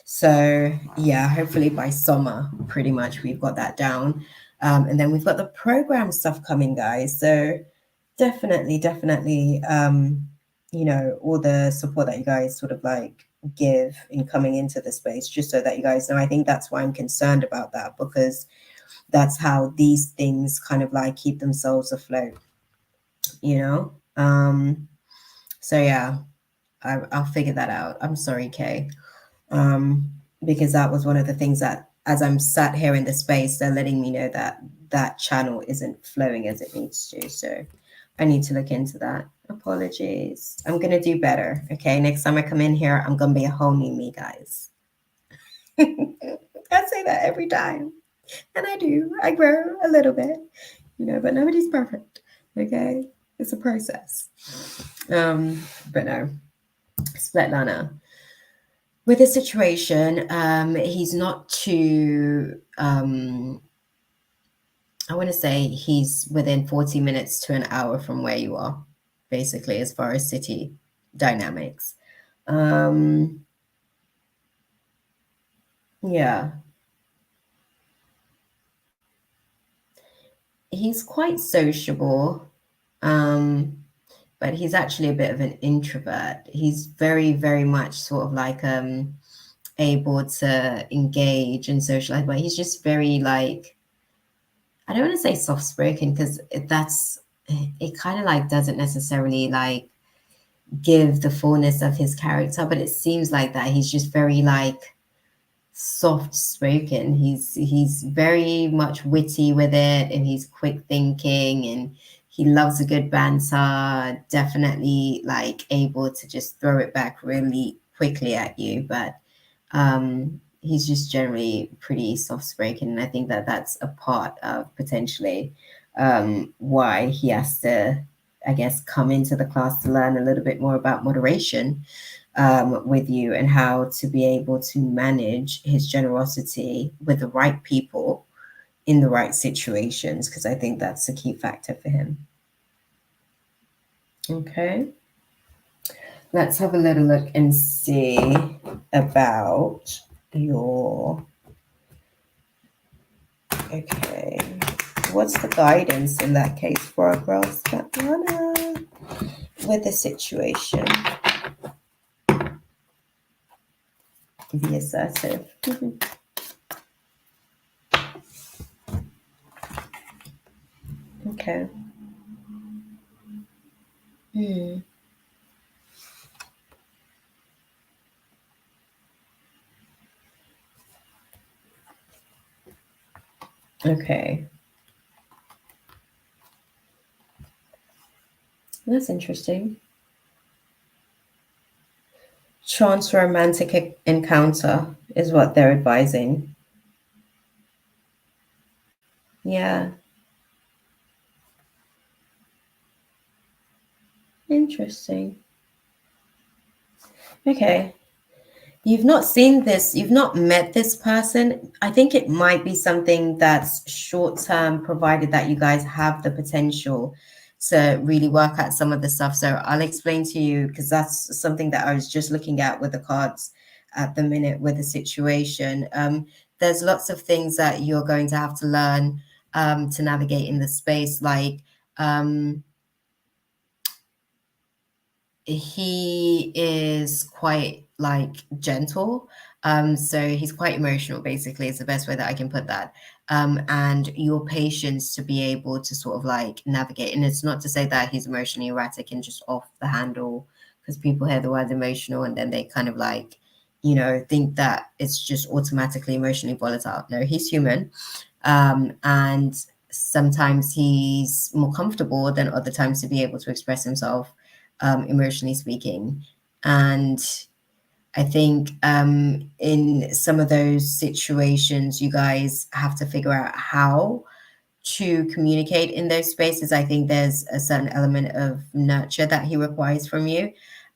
So yeah, hopefully by summer, pretty much we've got that down. And then we've got the program stuff coming, guys. So definitely, all the support that you guys sort of like give in coming into the space, just so that you guys know. I think that's why I'm concerned about that, because that's how these things kind of like keep themselves afloat, you know? So yeah, I'll figure that out. I'm sorry, Kay. Because that was one of the things that, as I'm sat here in the space, they're letting me know that that channel isn't flowing as it needs to. So I need to look into that. Apologies. I'm going to do better. Okay. Next time I come in here, I'm going to be a whole new me, guys. I say that every time. And I do. I grow a little bit, but nobody's perfect. Okay. It's a process. But no. Svetlana. With the situation, he's not too, I want to say he's within 40 minutes to an hour from where you are, basically, as far as city dynamics. Yeah. He's quite sociable, but he's actually a bit of an introvert. He's very, very much sort of like able to engage and socialize, but he's just very like, I don't want to say soft spoken because it kind of like doesn't necessarily like give the fullness of his character, but it seems like that he's just very like soft spoken. He's very much witty with it, and he's quick thinking, and he loves a good banter. Definitely like able to just throw it back really quickly at you, but he's just generally pretty soft spoken, and I think that that's a part of potentially why he has to, I guess, come into the class to learn a little bit more about moderation with you and how to be able to manage his generosity with the right people in the right situations, because I think that's a key factor for him. Okay. Let's have a little look and see about your... Okay. What's the guidance in that case for our girl Svetlana with the situation? Be assertive. Okay. Okay. That's interesting. Chance romantic encounter is what they're advising. Yeah. Interesting. Okay. You've not seen this, you've not met this person. I think it might be something that's short term, provided that you guys have the potential to really work at some of the stuff. So I'll explain to you, because that's something that I was just looking at with the cards at the minute with the situation. There's lots of things that you're going to have to learn to navigate in the space. Like, he is quite like gentle. So he's quite emotional, basically, is the best way that I can put that. And your patience to be able to sort of like navigate. And it's not to say that he's emotionally erratic and just off the handle, because people hear the word emotional and then they kind of like, think that it's just automatically emotionally volatile. No, he's human. And sometimes he's more comfortable than other times to be able to express himself, emotionally speaking. And I think in some of those situations, you guys have to figure out how to communicate in those spaces. I think there's a certain element of nurture that he requires from you.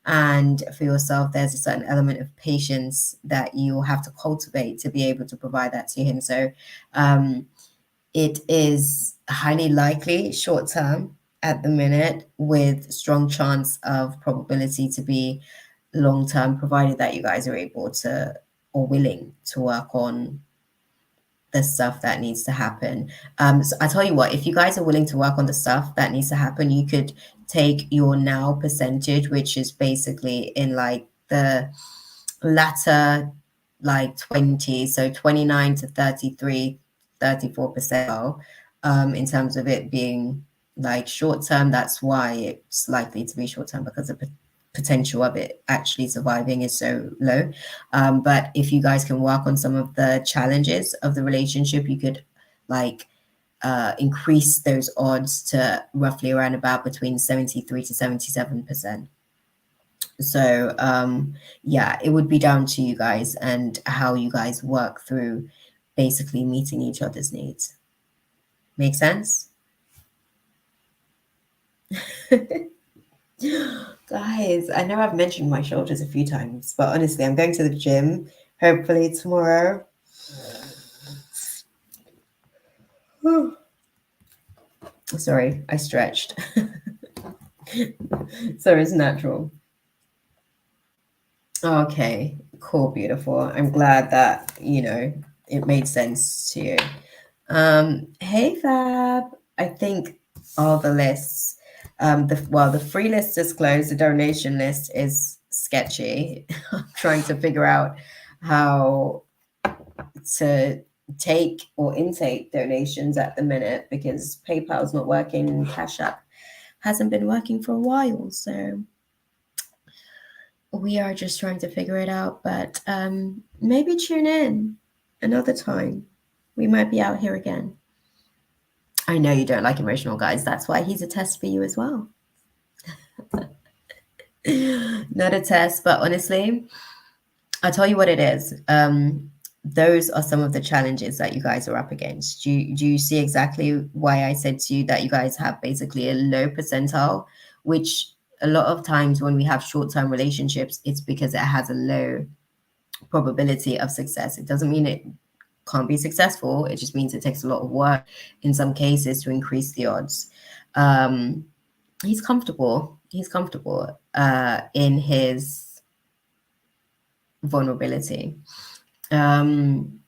And for yourself, there's a certain element of patience that you'll have to cultivate to be able to provide that to him. So it is highly likely short term at the minute, with strong chance of probability to be long term, provided that you guys are able to or willing to work on the stuff that needs to happen. So I tell you what, if you guys are willing to work on the stuff that needs to happen, you could take your now percentage, which is basically in like the latter like 20, so 29 to 33, 34%, in terms of it being like short term. That's why it's likely to be short term, because the potential of it actually surviving is so low. But if you guys can work on some of the challenges of the relationship, you could like increase those odds to roughly around about between 73 to 77%. So yeah, it would be down to you guys and how you guys work through basically meeting each other's needs. Make sense? Guys, I know I've mentioned my shoulders a few times, but honestly, I'm going to the gym hopefully tomorrow. Sorry, I stretched. So it's natural. Okay, cool, beautiful. I'm glad that, it made sense to you. Hey Fab, I think all the lists, the free list is closed, the donation list is sketchy. I'm trying to figure out how to take or intake donations at the minute, because PayPal's not working and Cashapp hasn't been working for a while. So we are just trying to figure it out. But maybe tune in another time. We might be out here again. I know you don't like emotional guys. That's why he's a test for you as well. Not a test, but honestly, I'll tell you what it is. Those are some of the challenges that you guys are up against. Do you see exactly why I said to you that you guys have basically a low percentile, which a lot of times when we have short-term relationships, it's because it has a low probability of success. It doesn't mean it can't be successful. It just means it takes a lot of work in some cases to increase the odds. He's comfortable. He's comfortable in his vulnerability. I'm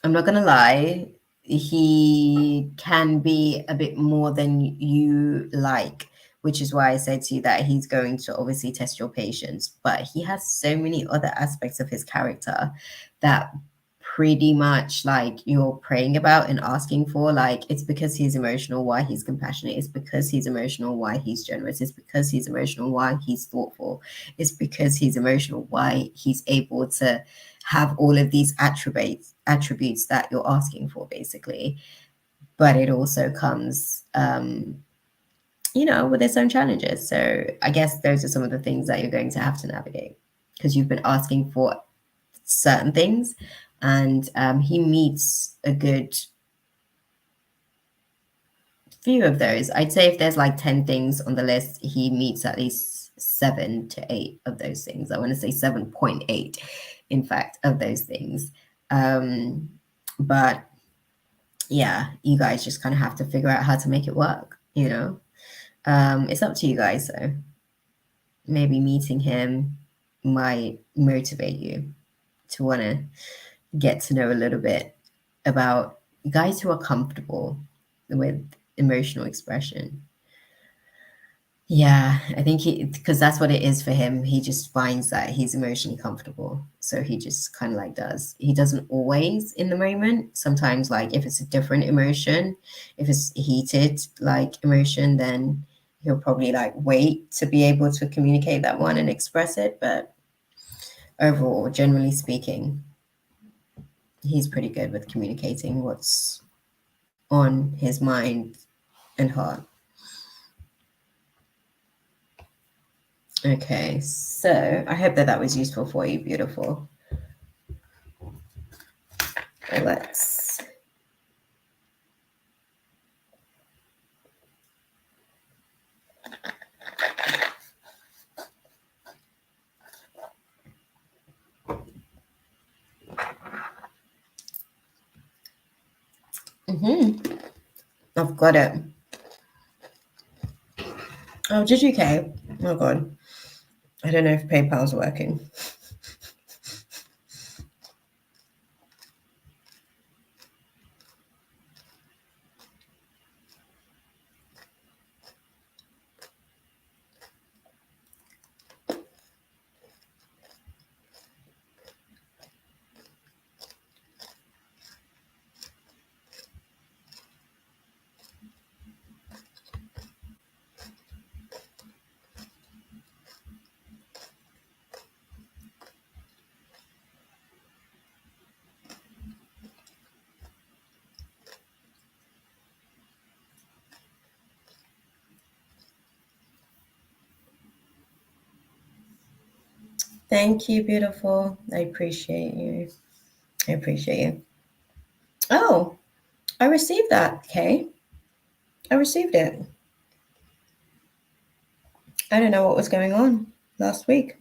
not gonna lie, he can be a bit more than you like, which is why I said to you that he's going to obviously test your patience. But he has so many other aspects of his character that pretty much like you're praying about and asking for. Like, it's because he's emotional why he's compassionate, it's because he's emotional why he's generous, it's because he's emotional why he's thoughtful, it's because he's emotional why he's able to have all of these attributes that you're asking for, basically. But it also comes with its own challenges. So I guess those are some of the things that you're going to have to navigate, because you've been asking for certain things, and he meets a good few of those. I'd say if there's like 10 things on the list, he meets at least 7 to 8 of those things. I want to say 7.8, in fact, of those things. But yeah, you guys just kind of have to figure out how to make it work, it's up to you guys. So maybe meeting him might motivate you to want to get to know a little bit about guys who are comfortable with emotional expression. Yeah, I think because that's what it is for him. He just finds that he's emotionally comfortable. So he just kind of like does. He doesn't always in the moment. Sometimes, like if it's a different emotion, if it's heated like emotion, then he'll probably like wait to be able to communicate that one and express it. But overall, generally speaking, he's pretty good with communicating what's on his mind and heart. Okay, so I hope that was useful for you, beautiful. Let's I've got it. Oh, did you, Kay? Oh god. I don't know if PayPal's working. Thank you, beautiful. I appreciate you. I appreciate you. Oh, I received that, Kay. I received it. I don't know what was going on last week.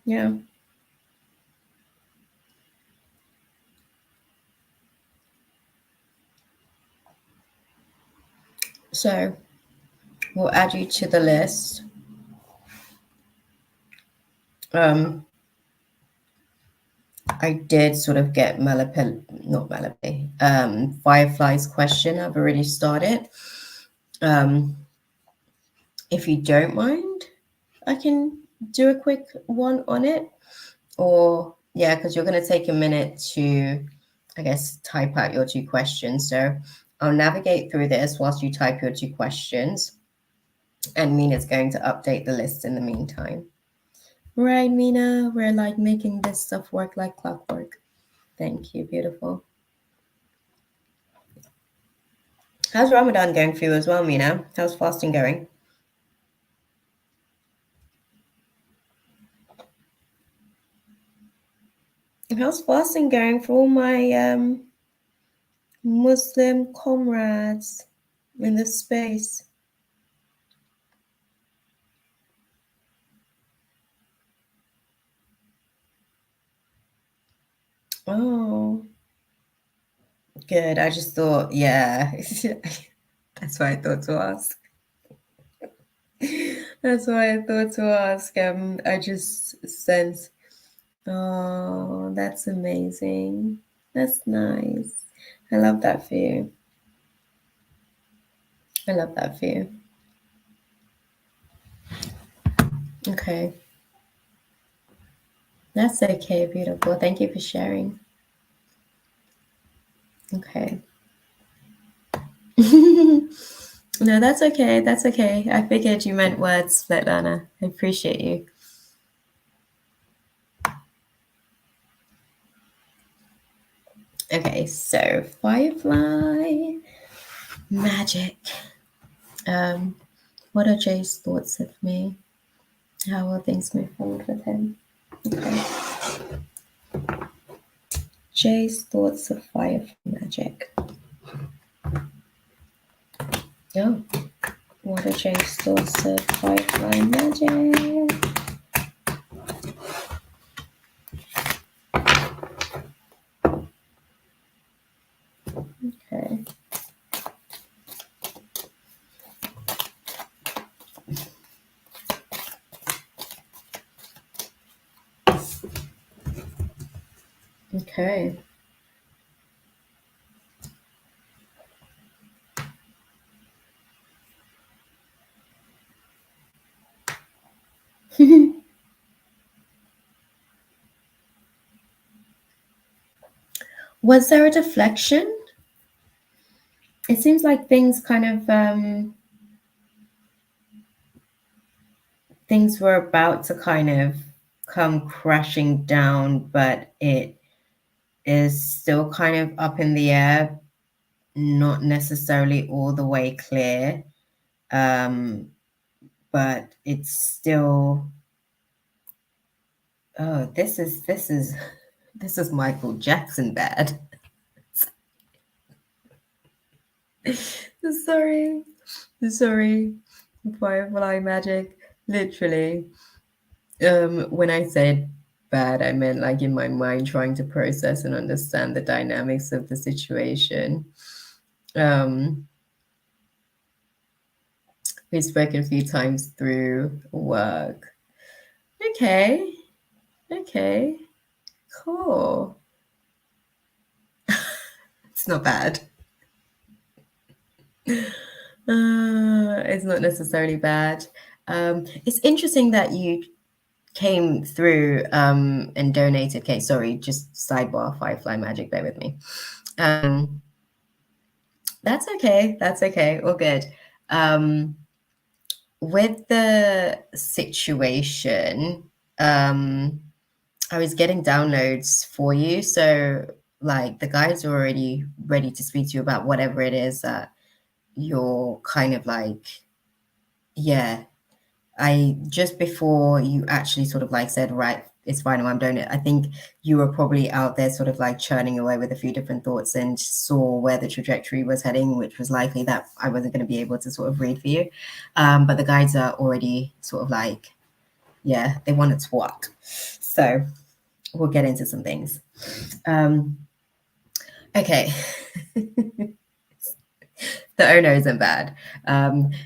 Yeah. So we'll add you to the list. I did sort of get Firefly's question. I've already started. If you don't mind, I can do a quick one on it. Or, yeah, because you're going to take a minute to, I guess, type out your 2 questions. So I'll navigate through this whilst you type your 2 questions. And Mina's going to update the list in the meantime. Right, Mina, we're like making this stuff work like clockwork. Thank you, beautiful. How's Ramadan going for you as well, Mina? How's fasting going? How's fasting going for all my Muslim comrades in this space? Oh, good. I just thought, yeah, that's why I thought to ask. That's why I thought to ask. I just sense, oh, that's amazing. That's nice. I love that for you. I love that for you. Okay. That's okay, beautiful. Thank you for sharing. Okay. No, that's okay. That's okay. I figured you meant words, Svetlana. I appreciate you. Okay, so Firefly magic. What are Jay's thoughts of me? How will things move forward with him? Okay. Jay's thoughts of Firefly magic. Oh, what are Jay's thoughts of Firefly magic? Okay. Okay. Was there a deflection? It seems like things kind of things were about to kind of come crashing down, but it is still kind of up in the air, not necessarily all the way clear. But it's still, oh, this is Michael Jackson bad. Sorry. Sorry. Firefly magic. Literally. When I said bad, I meant like in my mind trying to process and understand the dynamics of the situation. Um, we've spoken a few times through work. Okay. Okay. Cool. It's not bad. It's not necessarily bad. It's interesting that you came through and donated. Okay, sorry, just sidebar, Firefly magic, bear with me. That's okay. That's okay. All good. With the situation, I was getting downloads for you. So, like, the guys are already ready to speak to you about whatever it is that you're kind of like, yeah. I just before you actually sort of like said, right, it's fine, I'm doing it. I think you were probably out there sort of like churning away with a few different thoughts and saw where the trajectory was heading, which was likely that I wasn't going to be able to sort of read for you. But the guides are already sort of like, yeah, they want to talk. So we'll get into some things. Okay. The owner isn't bad.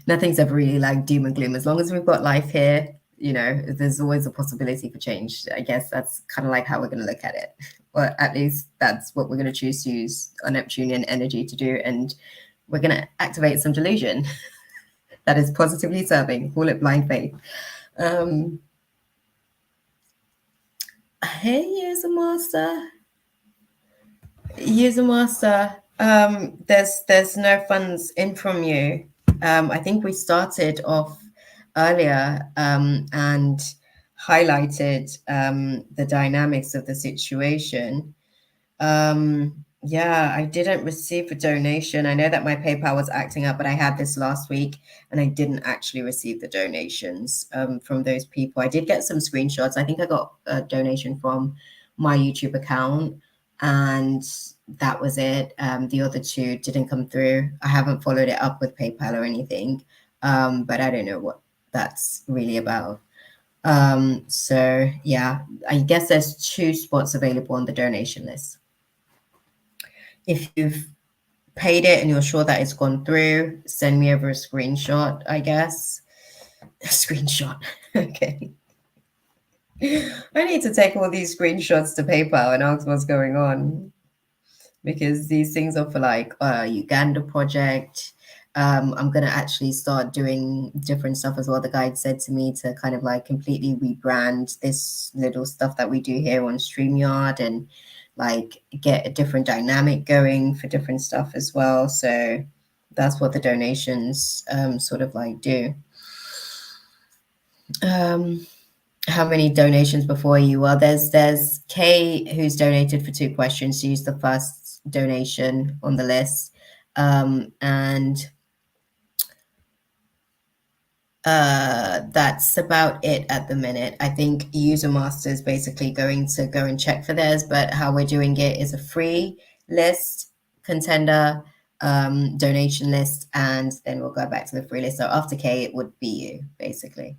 Nothing's ever really like doom and gloom. As long as we've got life here, you know, there's always a possibility for change. I guess that's kind of like how we're going to look at it. Or at least that's what we're going to choose to use our Neptunian energy to do. And we're going to activate some delusion that is positively serving. Call it blind faith. Hey, user master. User master. There's no funds in from you. I think we started off earlier and highlighted the dynamics of the situation. Yeah, I didn't receive a donation. I know that my PayPal was acting up, but I had this last week and I didn't actually receive the donations from those people. I did get some screenshots. I think I got a donation from my YouTube account and that was it. The other two didn't come through. I haven't followed it up with PayPal or anything, but I don't know what that's really about. So yeah, I guess there's 2 spots available on the donation list. If you've paid it and you're sure that it's gone through, send me over a screenshot, I guess. A screenshot. Okay. I need to take all these screenshots to PayPal and ask what's going on because these things are for like Uganda project. I'm gonna actually start doing different stuff as well. The guide said to me to kind of like completely rebrand this little stuff that we do here on StreamYard and like get a different dynamic going for different stuff as well. So that's what the donations sort of like do. How many donations before you? Well, there's Kay who's donated for 2 questions. She used the first donation on the list. And that's about it at the minute. I think User Master is basically going to go and check for theirs, but how we're doing it is a free list, contender, donation list, and then we'll go back to the free list. So after Kay, it would be you, basically.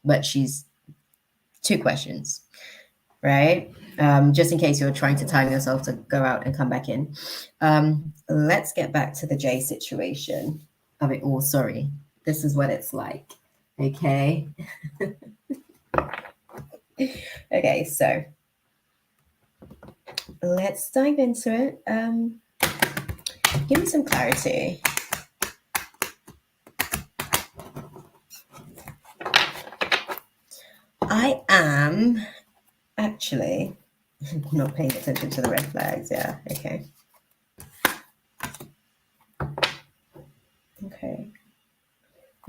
But she's 2 questions, right? Just in case you're trying to time yourself to go out and come back in. Let's get back to the J situation of it all. Sorry, this is what it's like. Okay. Okay, so let's dive into it. Give me some clarity. I am actually Not paying attention to the red flags. Yeah. Okay. Okay.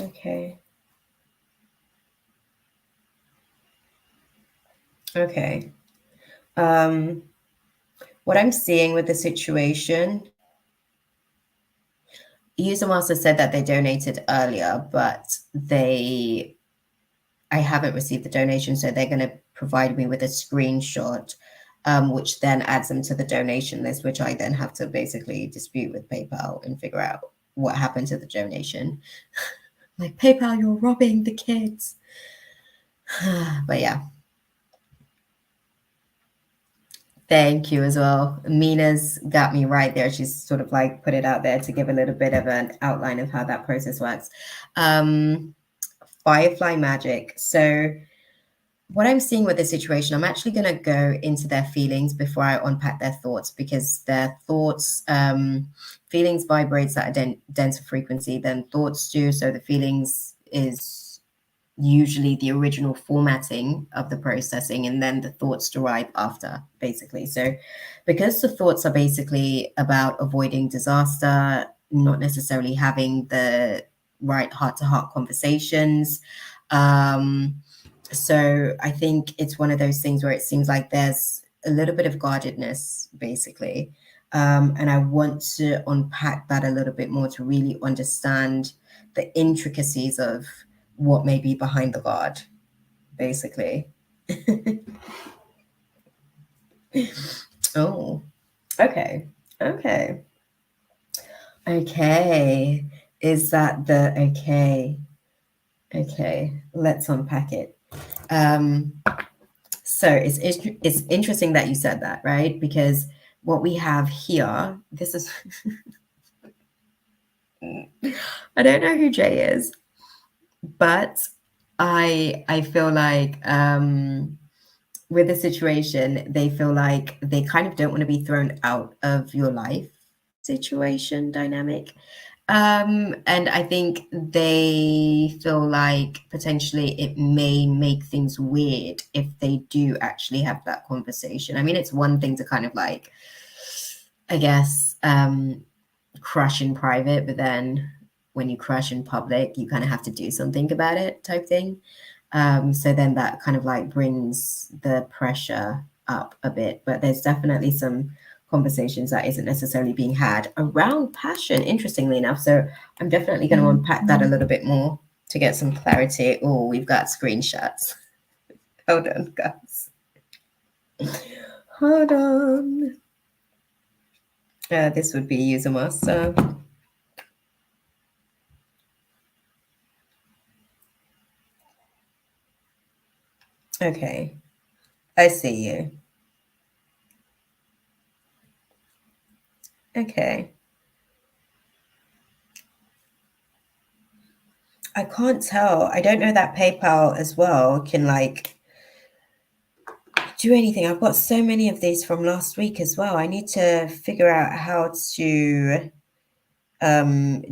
Okay. Okay. What I'm seeing with the situation, User Master said that they donated earlier, but I haven't received the donation, so they're going to provide me with a screenshot, which then adds them to the donation list, which I then have to basically dispute with PayPal and figure out what happened to the donation. Like, PayPal, you're robbing the kids. But yeah. Thank you as well. Mina's got me right there. She's sort of like put it out there to give a little bit of an outline of how that process works. Firefly magic. So what I'm seeing with the situation, I'm actually going to go into their feelings before I unpack their thoughts, because their thoughts, feelings vibrates at a denser frequency than thoughts do. So the feelings is usually the original formatting of the processing, and then the thoughts derive after, basically. So because the thoughts are basically about avoiding disaster, not necessarily having the right heart-to-heart conversations, so I think it's one of those things where it seems like there's a little bit of guardedness, basically. And I want to unpack that a little bit more to really understand the intricacies of what may be behind the guard, basically. Oh, okay. Okay. Okay. Is that the okay? Okay. Let's unpack it. So it's interesting that you said that, right? Because what we have here, this is I don't know who Jay is, but I feel like with the situation, they feel like they kind of don't want to be thrown out of your life situation dynamic. And I think they feel like potentially it may make things weird if they do actually have that conversation. I mean, it's one thing to kind of like, I guess, crush in private, but then when you crush in public, you kind of have to do something about it, type thing. So then that kind of like brings the pressure up a bit, but there's definitely some conversations that isn't necessarily being had around passion, interestingly enough. So I'm definitely going to unpack that a little bit more to get some clarity. Oh, we've got screenshots. Hold on, guys. Hold on. This would be user master. Okay, I see you. Okay. I can't tell. I don't know that PayPal as well can like do anything. I've got so many of these from last week as well. I need to figure out how to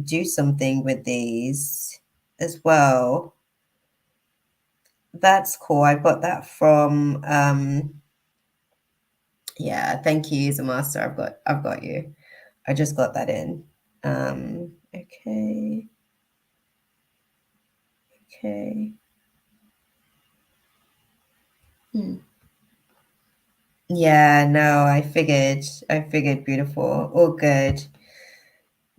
do something with these as well. That's cool. I got that from yeah, thank you, user master. I've got you. I just got that in. Okay. Okay. Yeah, no, I figured beautiful. All good.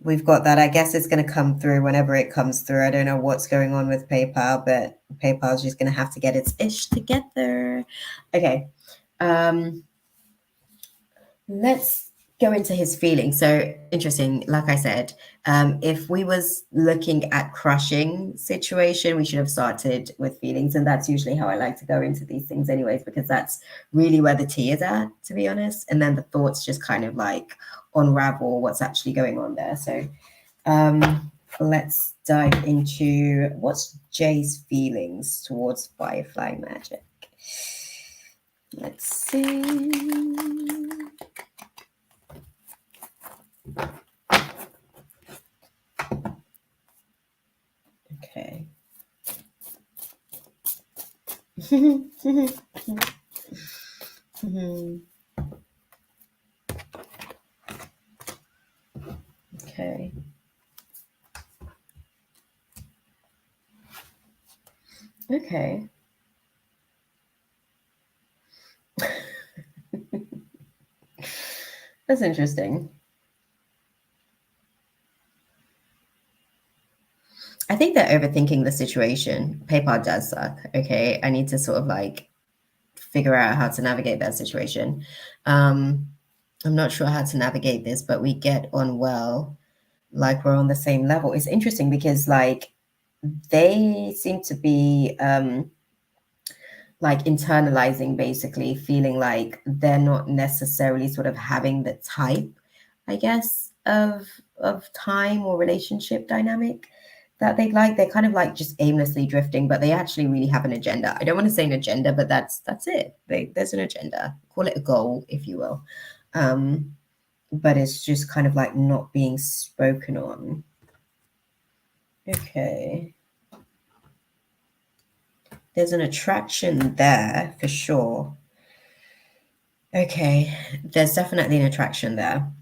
We've got that. I guess it's going to come through whenever it comes through. I don't know what's going on with PayPal, but PayPal's just going to have to get its ish together. Okay. Let's go into his feelings. So interesting. Like I said, if we was looking at crushing situation, we should have started with feelings, and that's usually how I like to go into these things, anyways, because that's really where the tea is at, to be honest. And then the thoughts just kind of like unravel what's actually going on there. So let's dive into what's Jay's feelings towards Firefly magic. Let's see. Okay. Okay. Okay. That's interesting. I think they're overthinking the situation. PayPal does suck. Okay. I need to sort of like figure out how to navigate that situation. I'm not sure how to navigate this, but we get on well, like we're on the same level. It's interesting because like they seem to be like internalizing, basically feeling like they're not necessarily sort of having the type, I guess, of time or relationship dynamic that they like. They're kind of like just aimlessly drifting, but they actually really have an agenda. I don't want to say an agenda, but that's it. There's an agenda. Call it a goal, if you will. But it's just kind of like not being spoken on. Okay. There's an attraction there for sure. Okay, there's definitely an attraction there.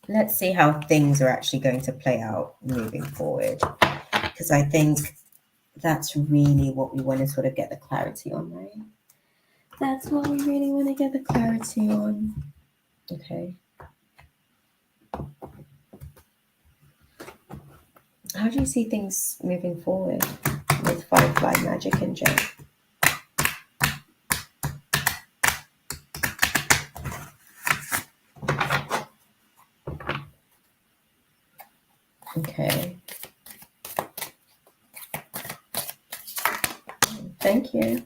Let's see how things are actually going to play out moving forward, because I think that's really what we want to sort of get the clarity on, right? That's what we really want to get the clarity on. Okay. How do you see things moving forward with Firefly Magic and Jen? Okay. Thank you.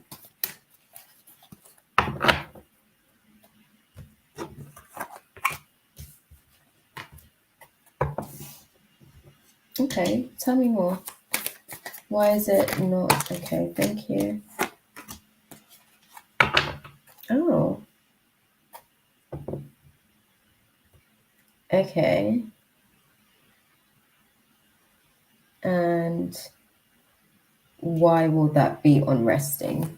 Okay, tell me more. Why is it not? Okay, thank you. Oh. Okay. And why will that be on resting?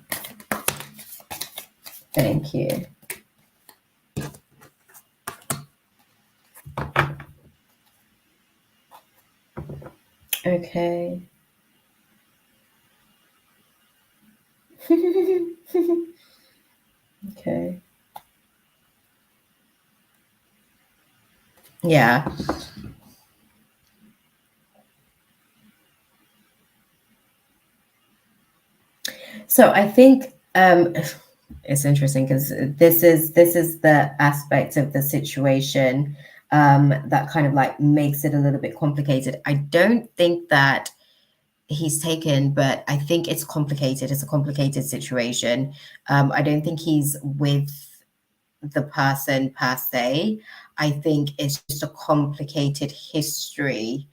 Thank you. Okay. Okay. Yeah. So I think it's interesting because this is the aspect of the situation that kind of like makes it a little bit complicated. I don't think that he's taken, but I think it's complicated. It's a complicated situation. I don't think he's with the person per se. I think it's just a complicated history,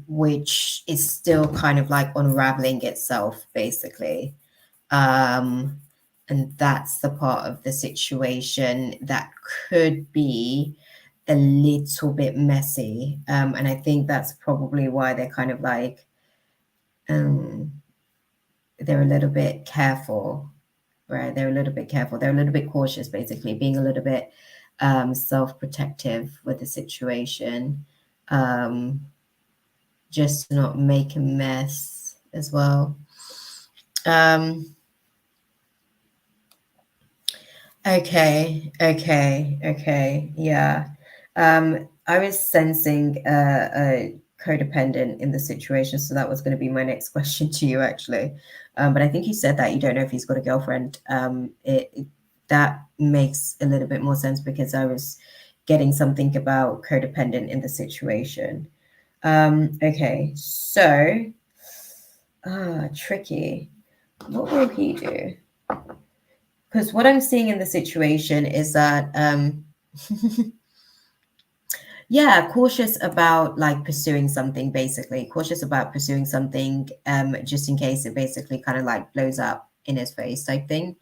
which is still kind of like unraveling itself, basically. And that's the part of the situation that could be a little bit messy. And I think that's probably why they're kind of like, they're a little bit careful, right? They're a little bit careful. They're a little bit cautious, basically, being a little bit self-protective with the situation, just to not make a mess as well. Okay, yeah. I was sensing a codependent in the situation, so that was going to be my next question to you, actually. But I think you said that you don't know if he's got a girlfriend. That makes a little bit more sense because I was getting something about codependent in the situation. Okay, so tricky. What will he do? Because what I'm seeing in the situation is that yeah, cautious about like pursuing something, basically cautious about pursuing something just in case it basically kind of like blows up in his face type thing.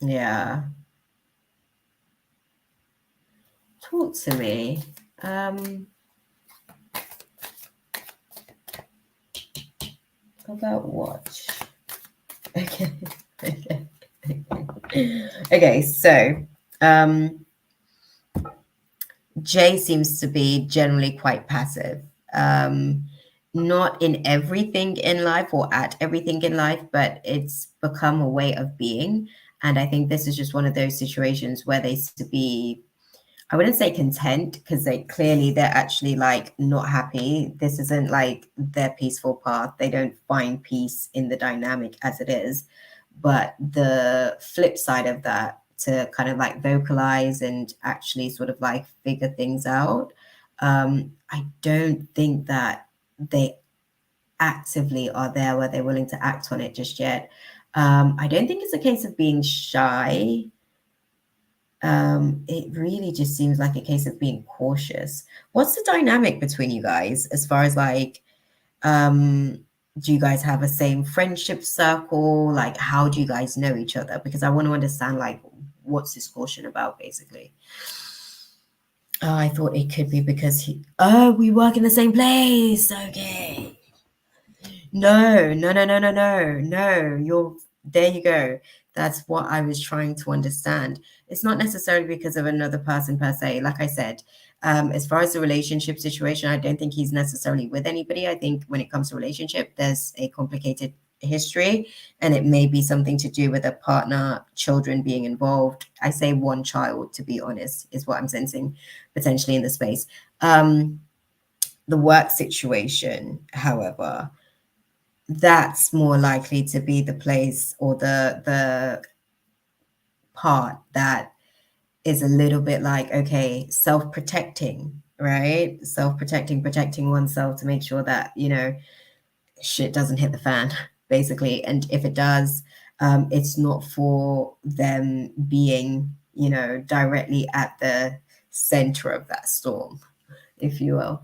Yeah, talk to me. About what? Okay. Okay, so Jay seems to be generally quite passive. Um, Not in everything in life or at everything in life, but it's become a way of being. And I think this is just one of those situations where they seem to be, I wouldn't say content, because they're actually like not happy. This isn't like their peaceful path. They don't find peace in the dynamic as it is. But the flip side of that, to kind of like vocalize and actually sort of like figure things out, I don't think that they actively are there where they're willing to act on it just yet. I don't think it's a case of being shy. It really just seems like a case of being cautious. What's the dynamic between you guys as far as like, um, do you guys have a same friendship circle? Like, how do you guys know each other? Because I want to understand, like, what's this caution about, basically. Oh, I thought it could be because we work in the same place. Okay. No, no, no, no, no, no, no. There you go. That's what I was trying to understand. It's not necessarily because of another person per se. Like I said, as far as the relationship situation, I don't think he's necessarily with anybody. I think when it comes to relationship, there's a complicated history, and it may be something to do with a partner, children being involved. I say one child, to be honest, is what I'm sensing potentially in the space. The work situation, however, that's more likely to be the place or the part that is a little bit like, okay, self-protecting, right? Self-protecting, protecting oneself to make sure that, shit doesn't hit the fan, basically. And if it does, it's not for them being, directly at the center of that storm, if you will.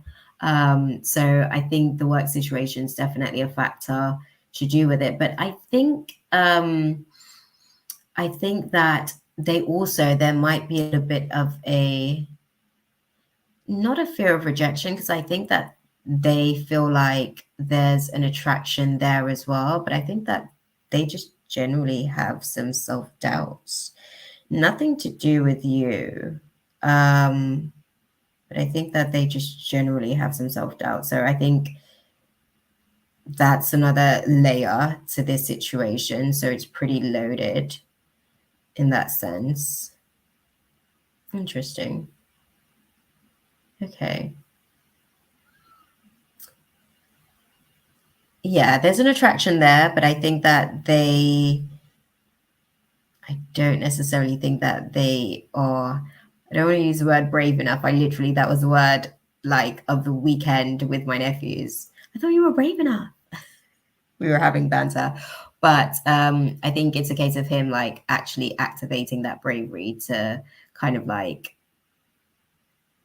So I think the work situation is definitely a factor to do with it. But I think that there might be a bit of a, not a fear of rejection, because I think that they feel like there's an attraction there as well. But I think that they just generally have some self-doubts. Nothing to do with you. But I think that they just generally have some self-doubt. So I think that's another layer to this situation. So it's pretty loaded in that sense. Interesting. Okay. Yeah, there's an attraction there, but I think that I don't necessarily think that they are, I don't want to use the word brave enough. That was the word like of the weekend with my nephews. I thought you were brave enough. We were having banter. But I think it's a case of him like actually activating that bravery to kind of like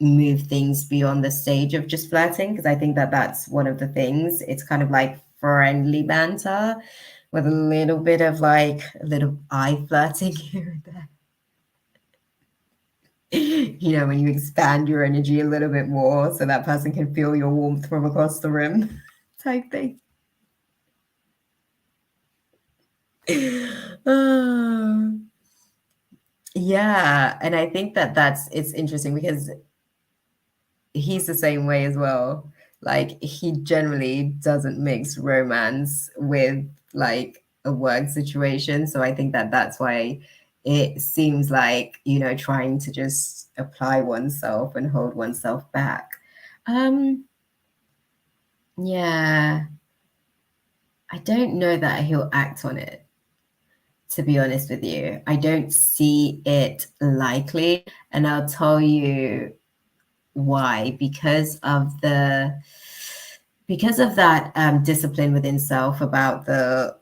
move things beyond the stage of just flirting, because I think that that's one of the things. It's kind of like friendly banter with a little bit of like a little eye flirting here and there. When you expand your energy a little bit more so that person can feel your warmth from across the room type thing. Yeah, and I think that it's interesting because he's the same way as well. Like he generally doesn't mix romance with like a work situation. So I think that that's why it seems like, trying to just apply oneself and hold oneself back. Um, yeah, I don't know that he'll act on it, to be honest with you. I don't see it likely, and I'll tell you why. Because of that discipline within self about the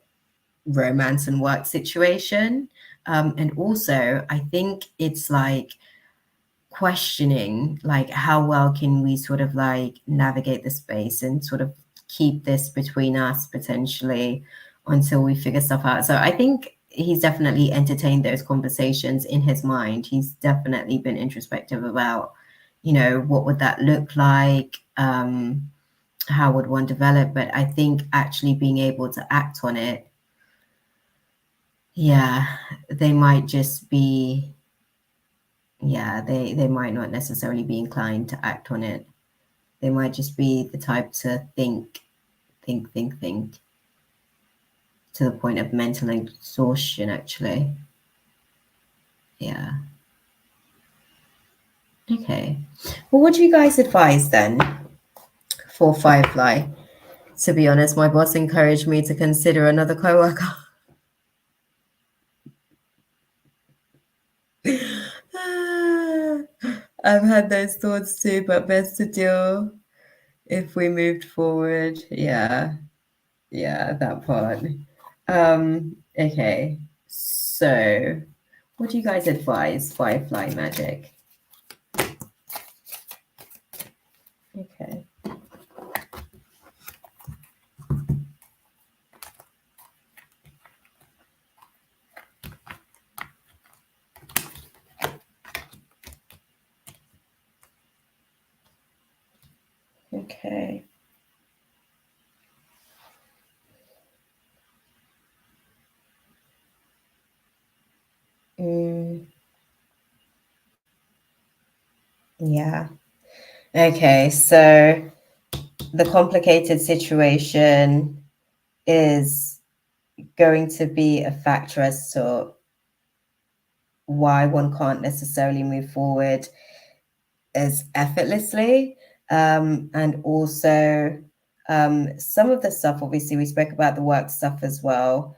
romance and work situation. And also I think it's like questioning like how well can we sort of like navigate the space and sort of keep this between us potentially until we figure stuff out. So I think he's definitely entertained those conversations in his mind. He's definitely been introspective about, what would that look like, how would one develop. But I think actually being able to act on it, yeah, they might just be yeah, they might not necessarily be inclined to act on it. They might just be the type to think to the point of mental exhaustion, actually. Yeah. Okay. Well, what do you guys advise then for Firefly? To be honest, my boss encouraged me to consider another coworker. I've had those thoughts too, but best to deal if we moved forward. Yeah, that part. Okay. So, what do you guys advise, Firefly Magic? Okay. Okay. Yeah. Okay. So the complicated situation is going to be a factor as to why one can't necessarily move forward as effortlessly. And also, some of the stuff, obviously, we spoke about the work stuff as well.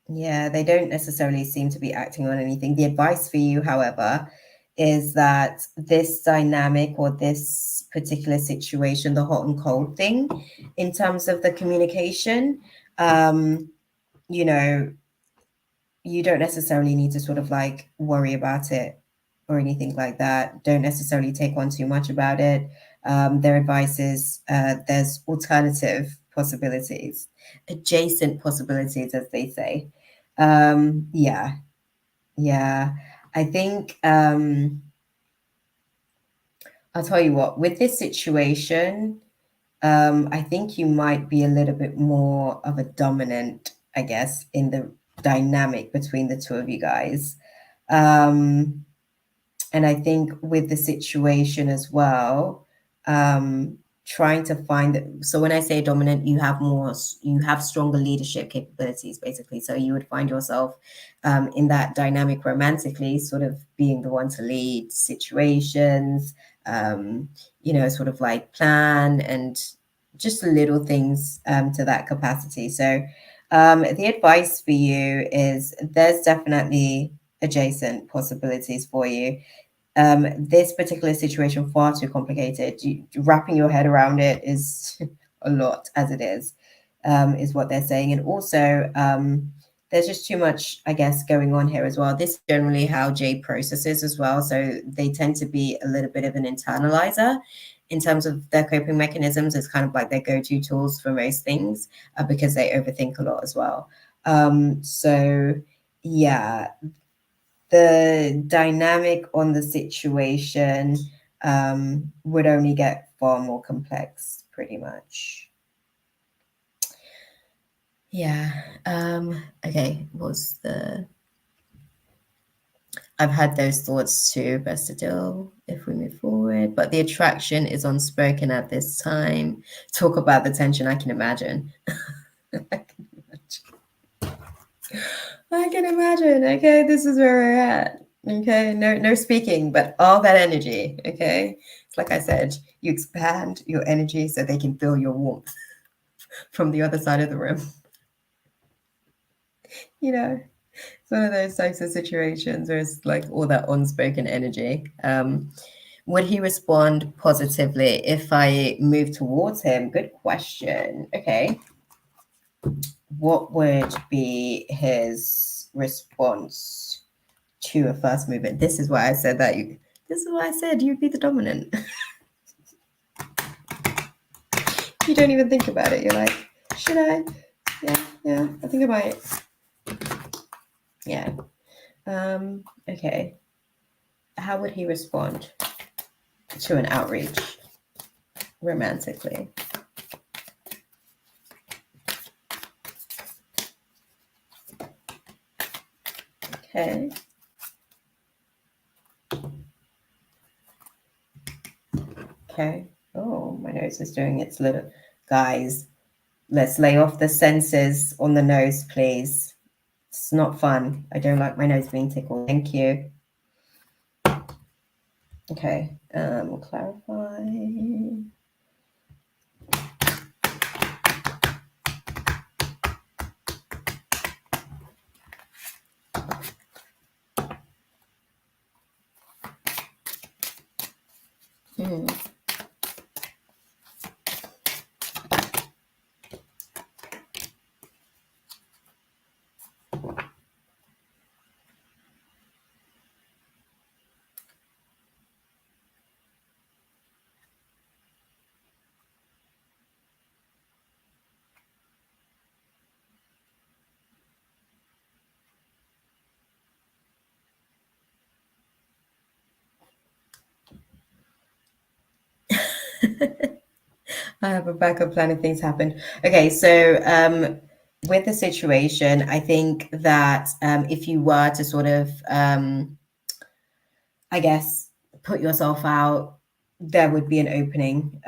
Yeah, they don't necessarily seem to be acting on anything. The advice for you, however, is that this dynamic or this particular situation, the hot and cold thing, in terms of the communication, you know, you don't necessarily need to sort of like worry about it or anything like that. Don't necessarily take on too much about it. Their advice is there's alternative possibilities, adjacent possibilities, as they say. Yeah, yeah. I think I'll tell you what, with this situation, I think you might be a little bit more of a dominant, I guess, in the dynamic between the two of you guys. Um, and I think with the situation as well, trying to find that. So when I say dominant, you have stronger leadership capabilities, basically. So you would find yourself in that dynamic romantically, sort of being the one to lead situations, sort of like plan and just little things to that capacity. So the advice for you is there's definitely adjacent possibilities for you. This particular situation far too complicated. Wrapping your head around it is a lot as it is what they're saying. And also, there's just too much, I guess, going on here as well. This is generally how Jay processes as well. So they tend to be a little bit of an internalizer in terms of their coping mechanisms. It's kind of like their go-to tools for most things because they overthink a lot as well. So yeah, the dynamic on the situation would only get far more complex, pretty much. Yeah. Okay. I've had those thoughts too. Best to deal if we move forward, but the attraction is unspoken at this time. Talk about the tension. I can imagine. I can imagine. Okay, this is where we're at. Okay, no speaking, but all that energy. Okay, it's like I said, you expand your energy so they can feel your warmth from the other side of the room. It's one of those types of situations where it's like all that unspoken energy. Would he respond positively if I move towards him? Good question. Okay. What would be his response to a first movement? This is why I said that this is why I said you'd be the dominant. You don't even think about it. You're like, should I? Yeah, I think I might. Yeah. Okay. How would he respond to an outreach romantically? Okay. Okay. Oh, my nose is doing its little. Guys, let's lay off the sensors on the nose, please. It's not fun. I don't like my nose being tickled. Thank you. Okay. We'll clarify. I have a backup plan if things happen. Okay, so with the situation, I think that if you were to sort of, I guess, put yourself out, there would be an opening.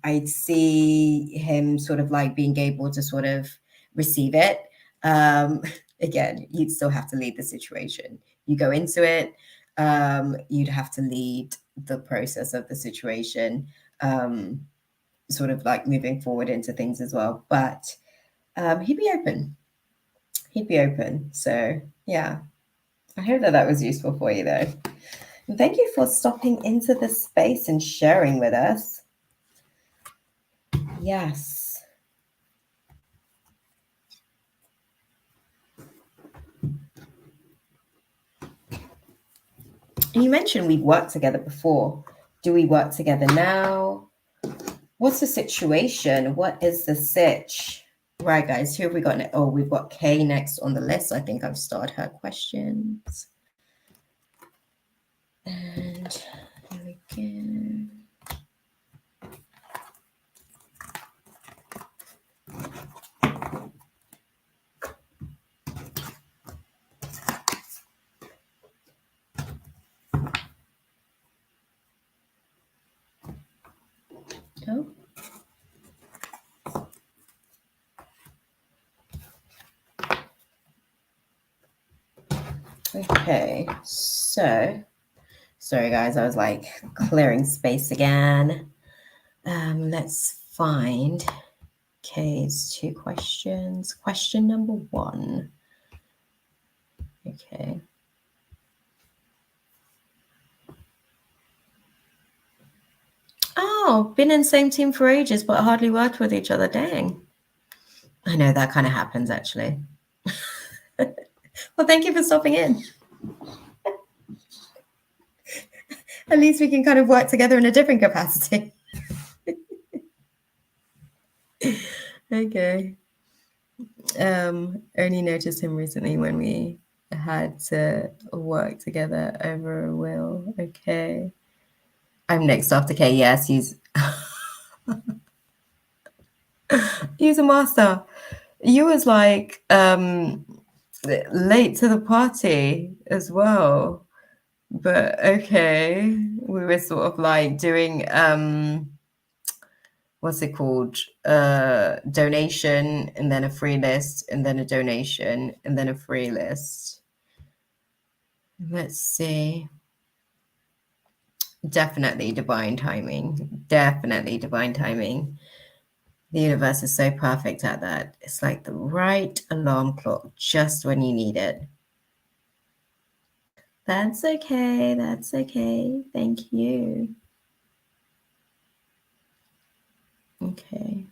I'd see him sort of like being able to sort of receive it. Again, you'd still have to lead the situation. You go into it, you'd have to lead the process of the situation. Sort of like moving forward into things as well. But he'd be open. He'd be open. So yeah, I hope that that was useful for you though. And thank you for stopping into the space and sharing with us. Yes. You mentioned we've worked together before. Do we work together now? What's the situation? What is the sitch? Right, guys, who have we got? Oh, we've got Kay next on the list. I think I've started her questions. And here we go. Oh. Okay, so sorry guys, I was like clearing space again. Let's find Kay's 2 questions. Question number 1. Okay. Oh, been in the same team for ages, but hardly worked with each other. Dang. I know that kind of happens actually. Well, thank you for stopping in. At least we can kind of work together in a different capacity. Okay. Only noticed him recently when we had to work together over a will. Okay. I'm next after K. Yes, he's a master. You was like late to the party as well. But okay. We were sort of like doing what's it called? Donation and then a free list and then a donation and then a free list. Let's see. Definitely divine timing. Definitely divine timing. The universe is so perfect at that. It's like the right alarm clock just when you need it. That's okay. That's okay. Thank you. Okay.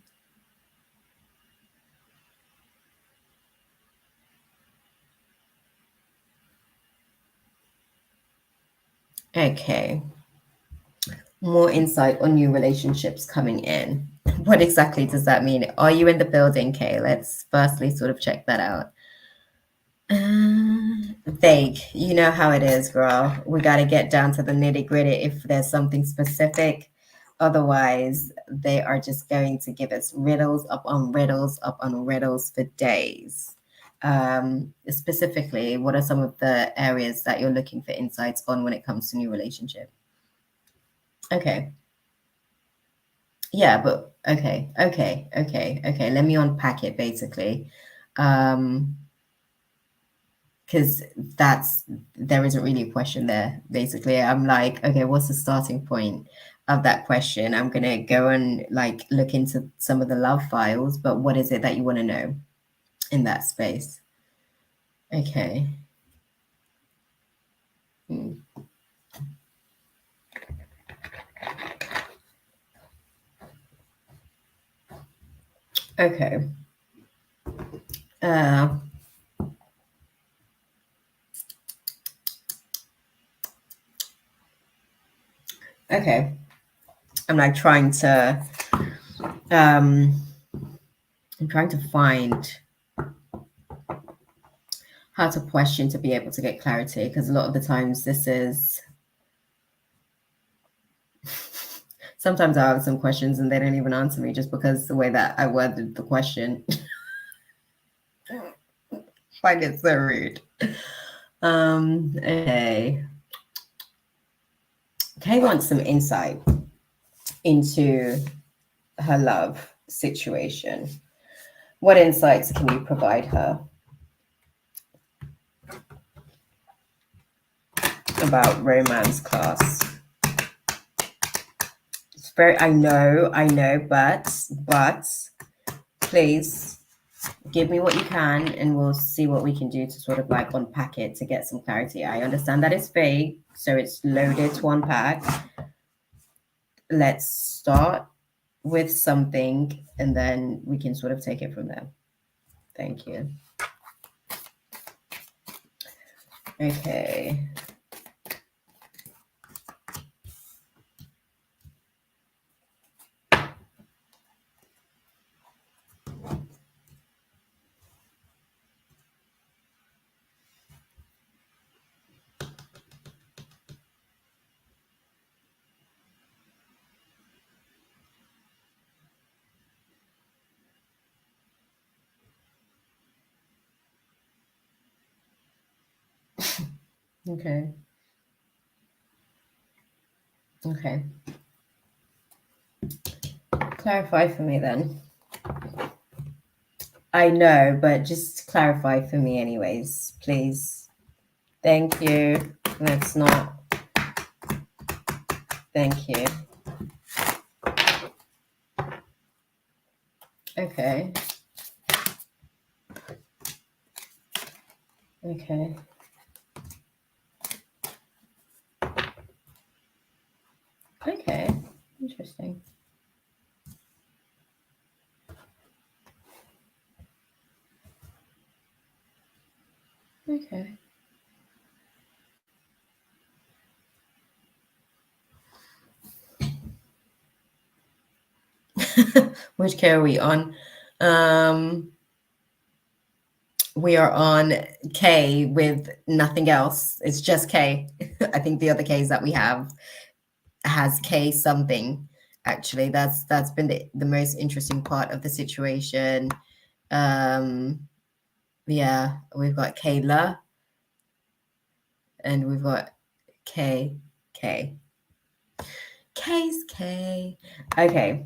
Okay. More insight on new relationships coming in. What exactly does that mean? Are you in the building, Kay? Let's firstly sort of check that out. Vague. You know how it is, girl. We got to get down to the nitty gritty if there's something specific. Otherwise, they are just going to give us riddles up on riddles up on riddles for days. Specifically, what are some of the areas that you're looking for insights on when it comes to new relationship? Okay. Yeah, but okay. Let me unpack it basically. Because there isn't really a question there. Basically, I'm like, okay, what's the starting point of that question? I'm gonna go and like look into some of the love files, but what is it that you want to know in that space? Okay. Hmm. Okay. Uh, okay. I'm like um I'm trying to find how to question to be able to get clarity, because a lot of the times this is sometimes I have some questions and they don't even answer me just because the way that I worded the question. Find it so rude. Okay. Kay wants some insight into her love situation. What insights can you provide her about romance class? It's very, I know, but please give me what you can and we'll see what we can do to sort of like unpack it to get some clarity. I understand that it's vague, so it's loaded to unpack. Let's start with something and then we can sort of take it from there. Thank you. Okay. Okay. Okay. Clarify for me then. I know, but just clarify for me anyways, please. Thank you. Let's not. Thank you. Okay. Okay. Okay. Interesting. Okay. Which K are we on? We are on K with nothing else. It's just K. I think the other Ks that we have has K something. Actually, that's been the most interesting part of the situation. Yeah, we've got Kayla and we've got K. K's K. Okay.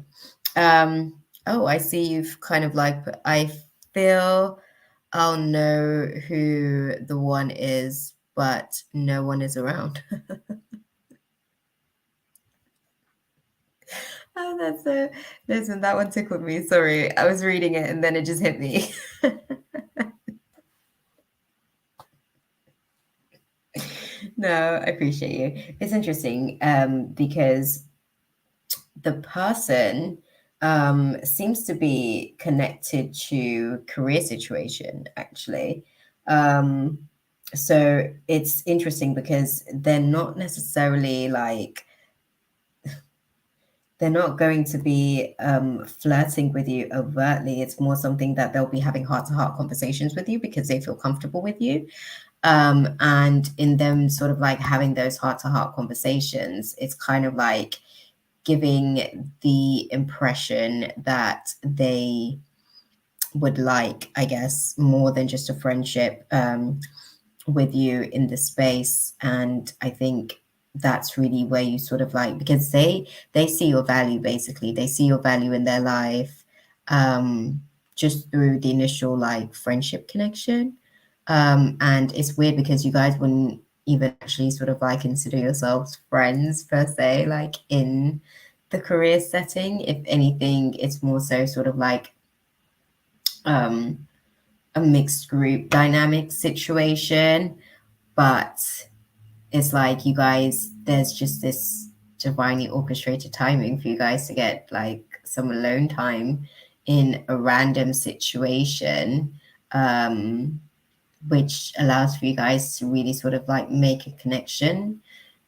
Oh, I see you've kind of like, I feel I'll know who the one is, but no one is around. Oh, that's so, listen, that one tickled me. Sorry. I was reading it and then it just hit me. No, I appreciate you. It's interesting because the person seems to be connected to career situation, actually. So it's interesting because they're not necessarily like, they're not going to be flirting with you overtly. It's more something that they'll be having heart-to-heart conversations with you because they feel comfortable with you. And in them sort of like having those heart-to-heart conversations, it's kind of like giving the impression that they would like, I guess, more than just a friendship with you in the space. And I think that's really where you sort of like, because they see your value, basically they see your value in their life, just through the initial like friendship connection. And it's weird because you guys wouldn't even actually sort of like consider yourselves friends per se, like in the career setting. If anything, it's more so sort of like um a mixed group dynamic situation. But it's like you guys, there's just this divinely orchestrated timing for you guys to get like some alone time in a random situation, which allows for you guys to really sort of like make a connection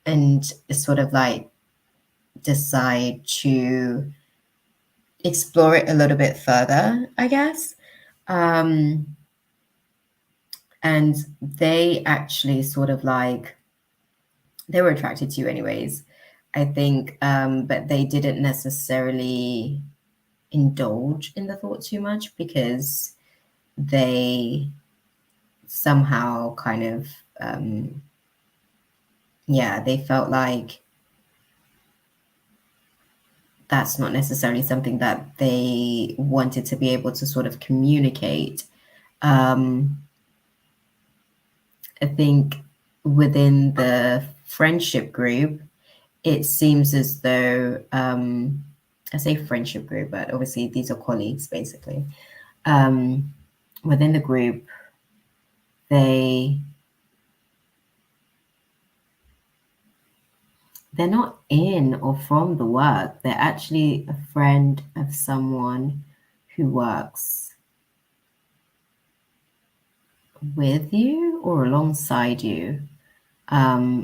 and sort of like decide to explore it a little bit further, I guess. Um, and they actually sort of like, they were attracted to you anyways, I think, but they didn't necessarily indulge in the thought too much because they somehow kind of, yeah, they felt like that's not necessarily something that they wanted to be able to sort of communicate. I think within the friendship group, it seems as though, I say friendship group, but obviously these are colleagues basically. Within the group, they're not in or from the work. They're actually a friend of someone who works with you or alongside you,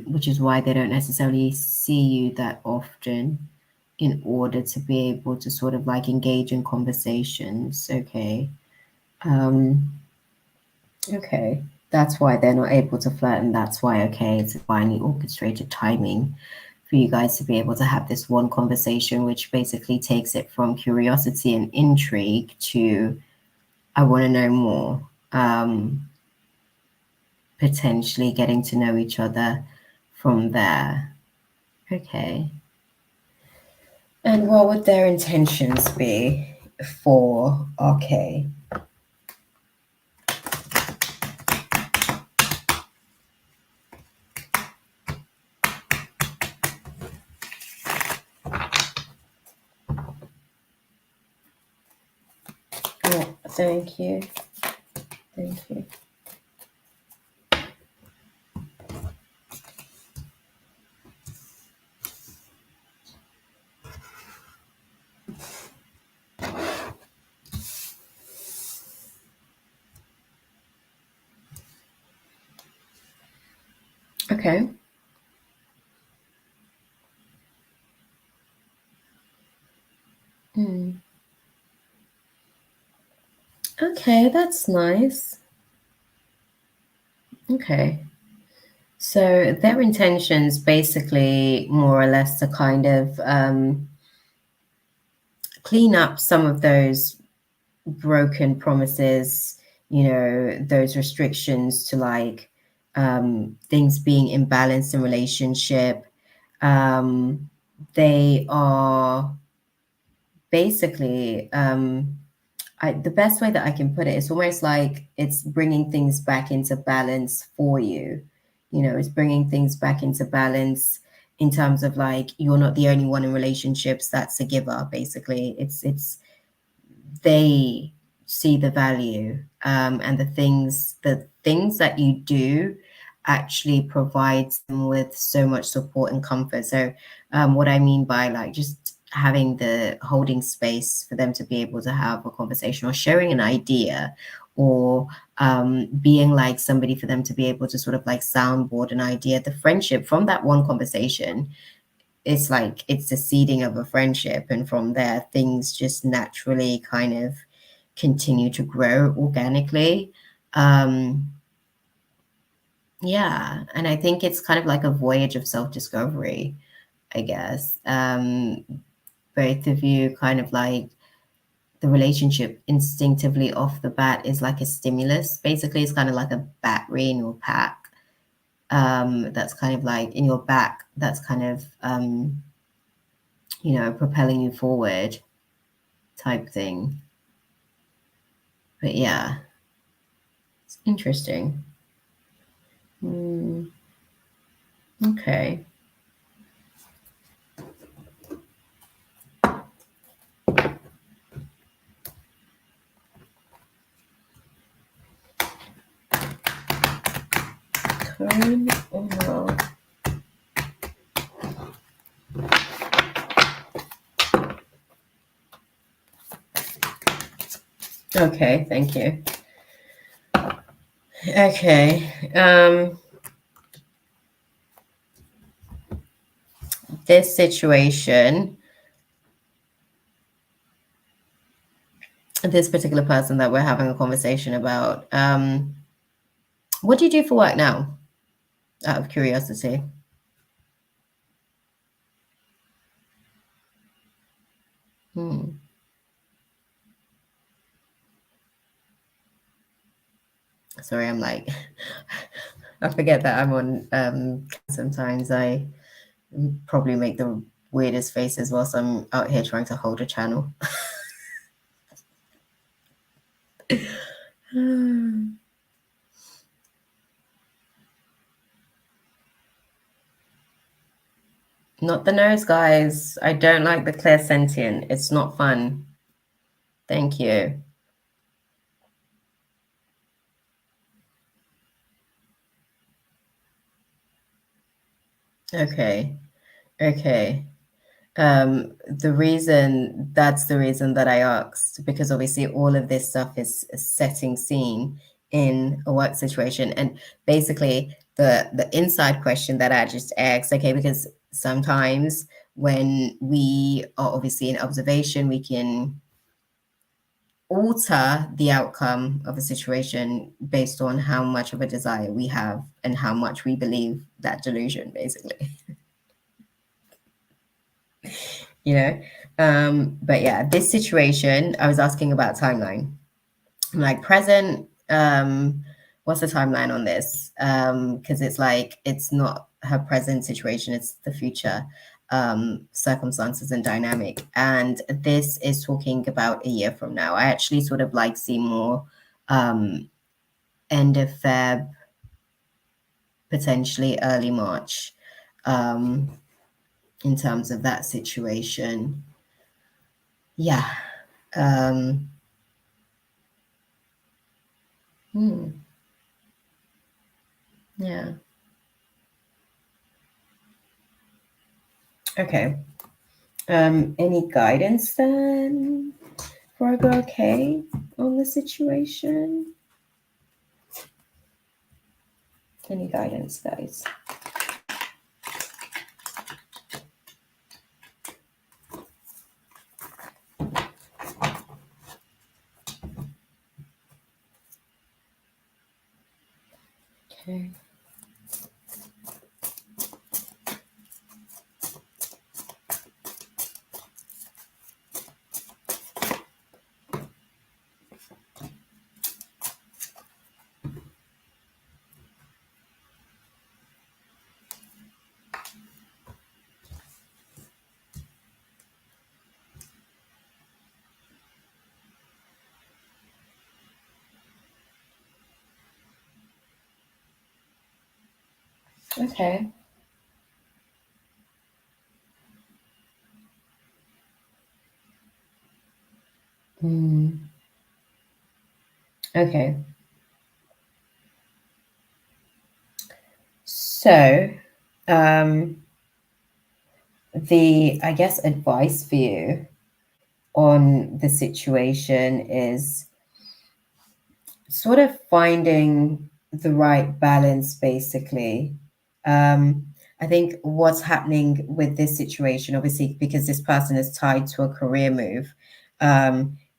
which is why they don't necessarily see you that often in order to be able to sort of like engage in conversations. Okay. Okay. That's why they're not able to flirt, and that's why, okay, it's a finely orchestrated timing for you guys to be able to have this one conversation, which basically takes it from curiosity and intrigue to I want to know more. Potentially getting to know each other from there. Okay. And what would their intentions be for RK? Yeah, thank you. Thank you. Okay. Okay, that's nice. Okay. So their intentions basically more or less to kind of clean up some of those broken promises, those restrictions to like things being imbalanced in relationship. They are basically, the best way that I can put it is almost like it's bringing things back into balance for you. It's bringing things back into balance in terms of like you're not the only one in relationships that's a giver. Basically, it's they see the value, and the things that you do actually provides them with so much support and comfort. So what I mean by like just having the holding space for them to be able to have a conversation or sharing an idea, or being like somebody for them to be able to sort of like soundboard an idea, the friendship from that one conversation, it's like it's the seeding of a friendship, and from there things just naturally kind of continue to grow organically. Yeah, and I think it's kind of like a voyage of self-discovery, I guess. Both of you kind of like the relationship instinctively off the bat is like a stimulus. Basically, it's kind of like a battery in your pack. that's kind of like in your back, that's kind of propelling you forward type thing. But yeah, it's interesting. Okay. Cone or no? Okay, thank you. Okay. This situation, this particular person that we're having a conversation about, what do you do for work now? Out of curiosity. Sorry, I'm like, I forget that I'm on. Sometimes I probably make the weirdest faces whilst I'm out here trying to hold a channel. Not the nose, guys. I don't like the clear sentient. It's not fun. Thank you. Okay. Okay. That's the reason that I asked, because obviously all of this stuff is setting scene in a work situation. And basically the inside question that I just asked, okay, because sometimes when we are obviously in observation, we can alter the outcome of a situation based on how much of a desire we have and how much we believe that delusion, basically. you know but yeah, this situation, I was asking about timeline. I'm like, present, what's the timeline on this? Because it's like, it's not her present situation, it's the future circumstances and dynamic. And this is talking about a year from now. I actually sort of like see more end of Feb, potentially early March, in terms of that situation. Yeah. Yeah. Okay. Any guidance then for I go okay on the situation? Any guidance, guys? Okay. Okay. Okay. So, the, I guess, advice for you on the situation is sort of finding the right balance, basically. I think what's happening with this situation, obviously, because this person is tied to a career move,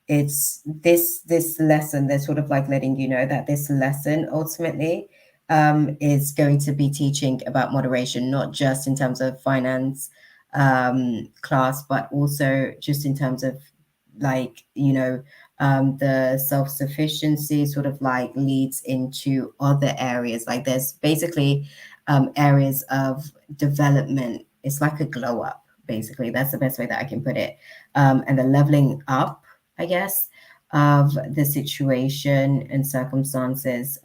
it's this lesson. They're sort of like letting you know that this lesson ultimately is going to be teaching about moderation, not just in terms of finance class, but also just in terms of like the self-sufficiency sort of like leads into other areas. Like there's basically areas of development. It's like a glow up, basically. That's the best way that I can put it. And the leveling up, I guess, of the situation and circumstances.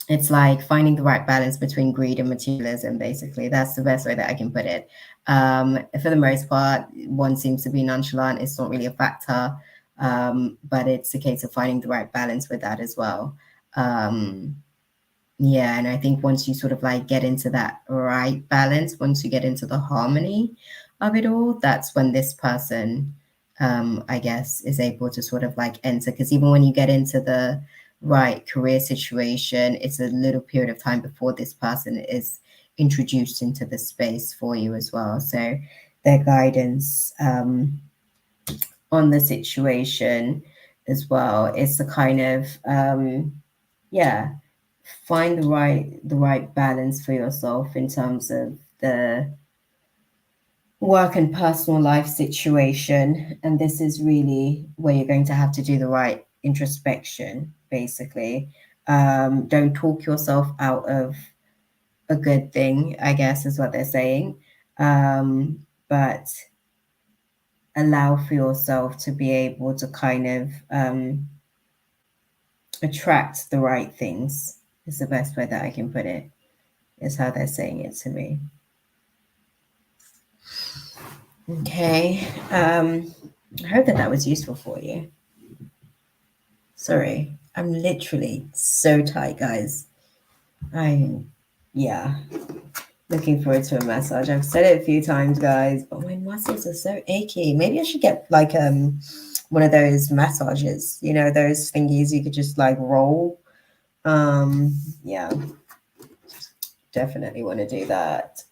It's like finding the right balance between greed and materialism, basically. That's the best way that I can put it. For the most part, one seems to be nonchalant. It's not really a factor, but it's a case of finding the right balance with that as well. Yeah, and I think once you sort of like get into that right balance, once you get into the harmony of it all, that's when this person, I guess, is able to sort of like enter. Because even when you get into the right career situation, it's a little period of time before this person is introduced into the space for you as well. So their guidance on the situation as well is the kind of yeah, find the right balance for yourself in terms of the work and personal life situation. And this is really where you're going to have to do the right introspection, basically. Don't talk yourself out of a good thing, I guess is what they're saying. But allow for yourself to be able to kind of attract the right things is the best way that I can put it, is how they're saying it to me. Okay. I hope that was useful for you. Sorry, I'm literally so tight, guys. Yeah, looking forward to a massage. I've said it a few times, guys, but my muscles are so achy. Maybe I should get like one of those massages, you know, those thingies you could just like roll. Yeah, definitely want to do that.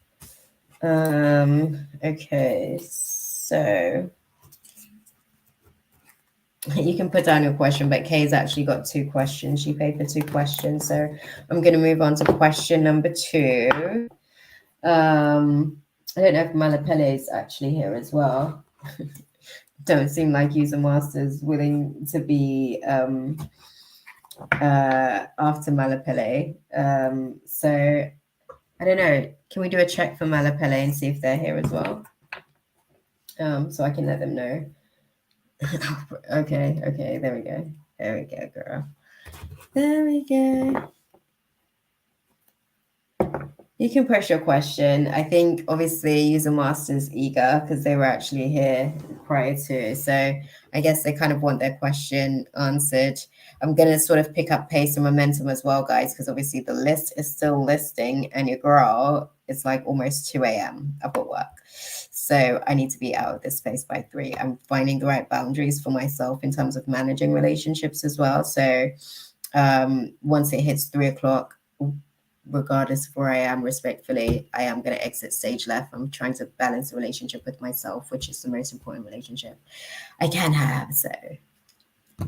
Okay, so you can put down your question, but Kay's actually got 2 questions. She paid for 2 questions. So I'm going to move on to question number 2. I don't know if Malapele is actually here as well. Don't seem like User Master's willing to be after Malapele. So I don't know. Can we do a check for Malapele and see if they're here as well? So I can let them know. Okay, there we go. There we go, girl. There we go. You can push your question. I think obviously User Master's eager because they were actually here prior to. So I guess they kind of want their question answered. I'm going to sort of pick up pace and momentum as well, guys, because obviously the list is still listing and your girl, it's like almost 2 a.m. up at work. So I need to be out of this space by 3. I'm finding the right boundaries for myself in terms of managing relationships as well. So once it hits 3 o'clock, regardless of where I am, respectfully, I am going to exit stage left. I'm trying to balance the relationship with myself, which is the most important relationship I can have. So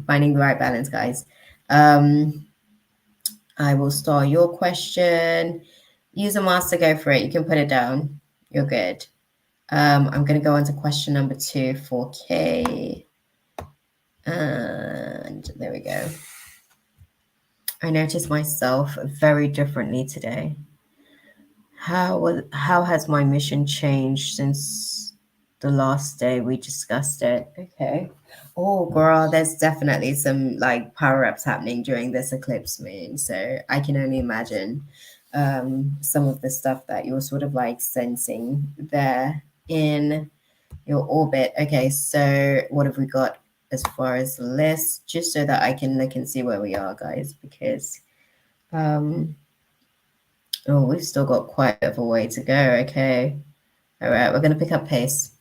finding the right balance, guys. I will start your question. User Master, go for it. You can put it down. You're good. I'm going to go on to question number 2 for Kay. And there we go. I noticed myself very differently today. How has my mission changed since the last day we discussed it? Okay. Oh, girl, there's definitely some like power-ups happening during this eclipse moon. So I can only imagine some of the stuff that you're sort of like sensing there in your orbit. Okay, so what have we got as far as the list? Just so that I can look and see where we are, guys, because oh, we've still got quite a way to go. Okay. All right, we're going to pick up pace.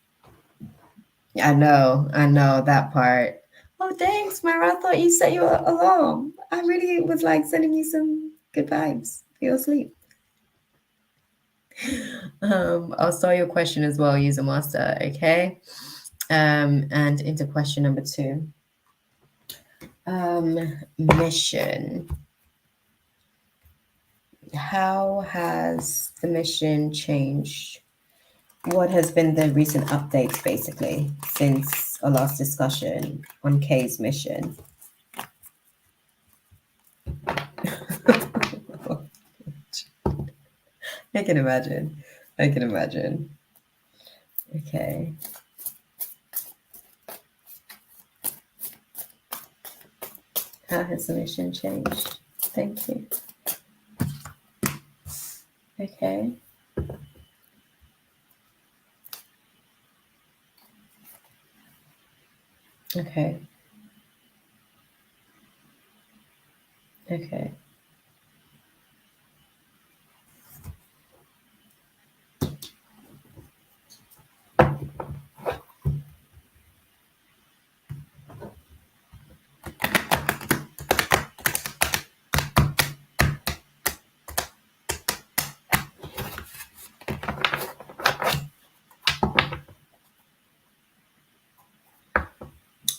I know that part. Oh, thanks, Mara. I thought you set your alarm. I really was like sending you some good vibes for your sleep. I'll start your question as well, User Master. Okay. And into question number 2. Mission. How has the mission changed? What has been the recent updates, basically, since our last discussion on Kay's mission? I can imagine. I can imagine. Okay. How has the mission changed? Thank you. Okay. Okay. Okay.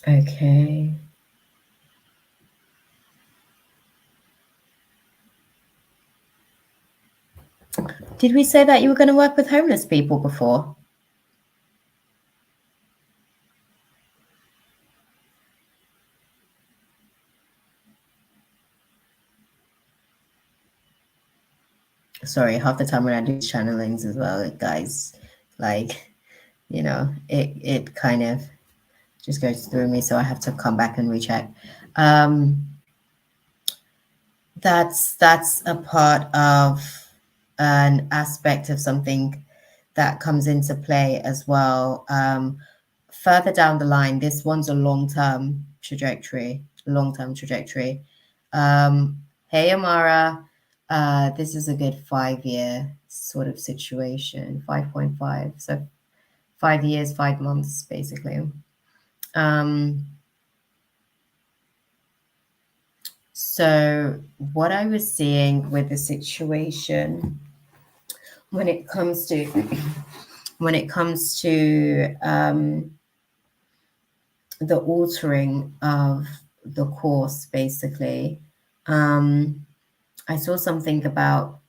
Okay. Did we say that you were going to work with homeless people before? Sorry, half the time when I do channelings as well, guys, like, you know, it kind of just goes through me, so I have to come back and recheck. That's a part of an aspect of something that comes into play as well. Further down the line, this one's a long-term trajectory. Hey, Amara, this is a good 5-year sort of situation, 5.5. So 5 years, 5 months, basically. So what I was seeing with the situation when it comes to the altering of the course, basically, I saw something about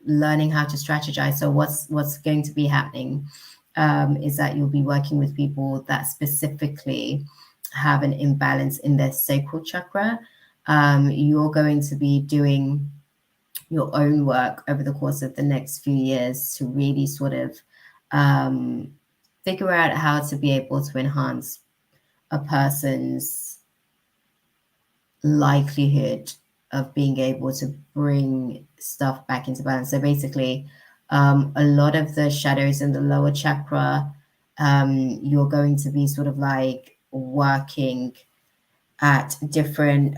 learning how to strategize. So what's going to be happening is that you'll be working with people that specifically have an imbalance in their sacral chakra. You're going to be doing your own work over the course of the next few years to really sort of figure out how to be able to enhance a person's likelihood of being able to bring stuff back into balance. So basically, a lot of the shadows in the lower chakra, you're going to be sort of like working at different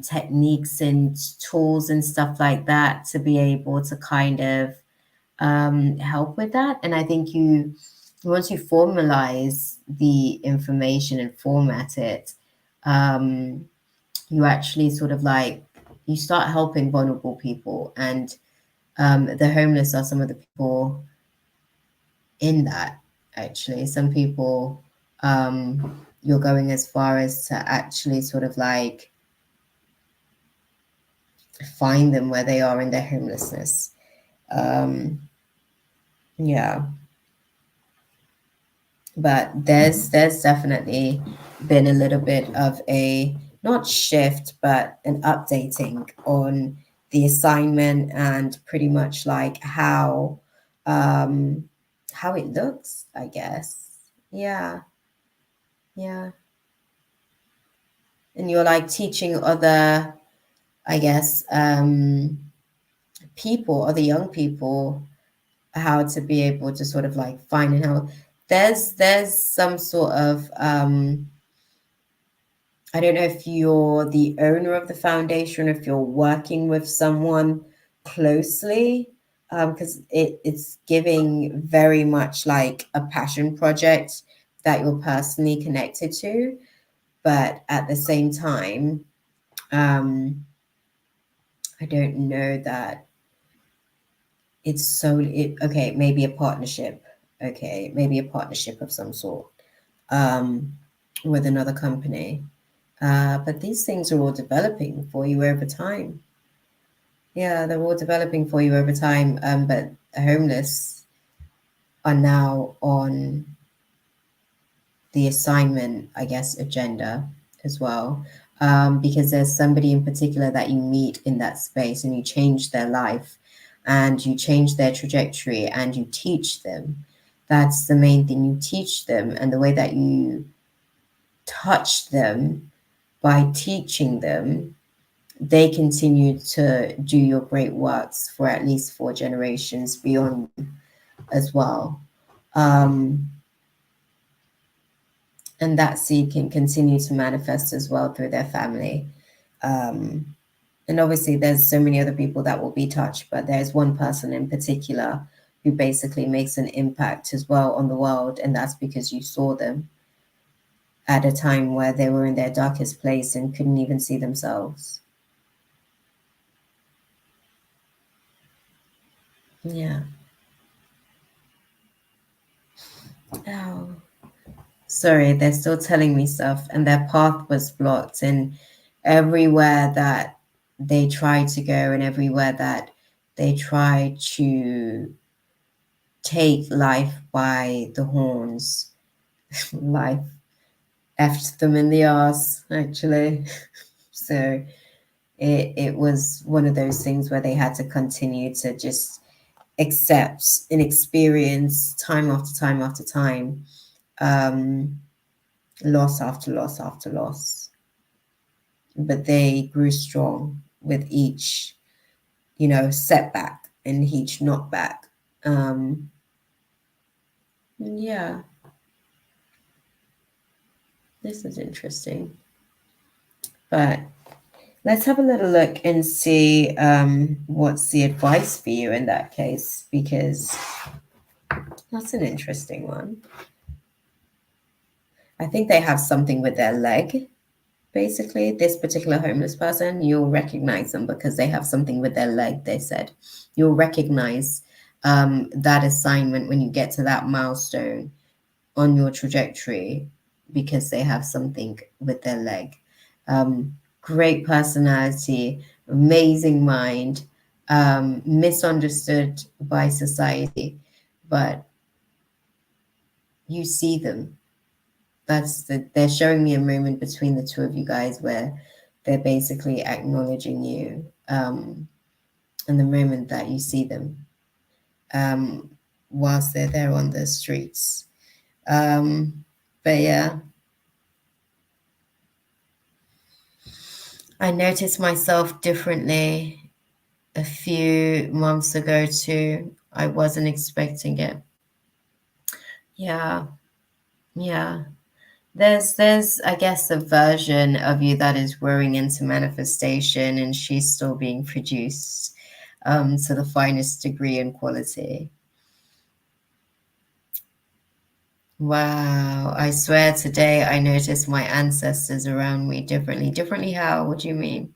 techniques and tools and stuff like that to be able to kind of help with that. And I think once you formalize the information and format it, you actually sort of like, you start helping vulnerable people. And the homeless are some of the people in that, actually. Some people, you're going as far as to actually sort of like find them where they are in their homelessness. Yeah. But there's definitely been a little bit of a, not shift, but an updating on the assignment and pretty much like how it looks, I guess. Yeah. Yeah. And you're like teaching other, I guess, people, other young people, how to be able to sort of like find and how there's some sort of I don't know if you're the owner of the foundation, if you're working with someone closely, because it's giving very much like a passion project that you're personally connected to. But at the same time, I don't know that it's solely, okay, maybe a partnership. Okay, maybe a partnership of some sort with another company. But these things are all developing for you over time. Yeah, they're all developing for you over time. But the homeless are now on the assignment, I guess, agenda as well. Because there's somebody in particular that you meet in that space and you change their life. and you change their trajectory and you teach them. That's the main thing. You teach them, and the way that you touch them by teaching them, they continue to do your great works for at least 4 generations beyond as well. And that seed can continue to manifest as well through their family. And obviously, there's so many other people that will be touched, but there's one person in particular who basically makes an impact as well on the world. And that's because you saw them at a time where they were in their darkest place and couldn't even see themselves. Yeah. Oh, sorry, they're still telling me stuff, and their path was blocked. And everywhere that they tried to go, and everywhere that they tried to take life by the horns, life effed them in the ass, actually. So it was one of those things where they had to continue to just accept and experience time after time after time, loss after loss after loss. But they grew strong with each, setback and each knockback. Yeah, this is interesting. But let's have a little look and see what's the advice for you in that case, because that's an interesting one. I think they have something with their leg. Basically, this particular homeless person, you'll recognize them because they have something with their leg, they said. You'll recognize that assignment when you get to that milestone on your trajectory because they have something with their leg. Great personality, amazing mind, misunderstood by society, but you see them. They're showing me a moment between the two of you guys where they're basically acknowledging you, and the moment that you see them, whilst they're there on the streets. But yeah, I noticed myself differently a few months ago too. I wasn't expecting it. Yeah, yeah. There's I guess a version of you that is growing into manifestation, and she's still being produced to the finest degree and quality. Wow, I swear today I noticed my ancestors around me differently. Differently how? What do you mean?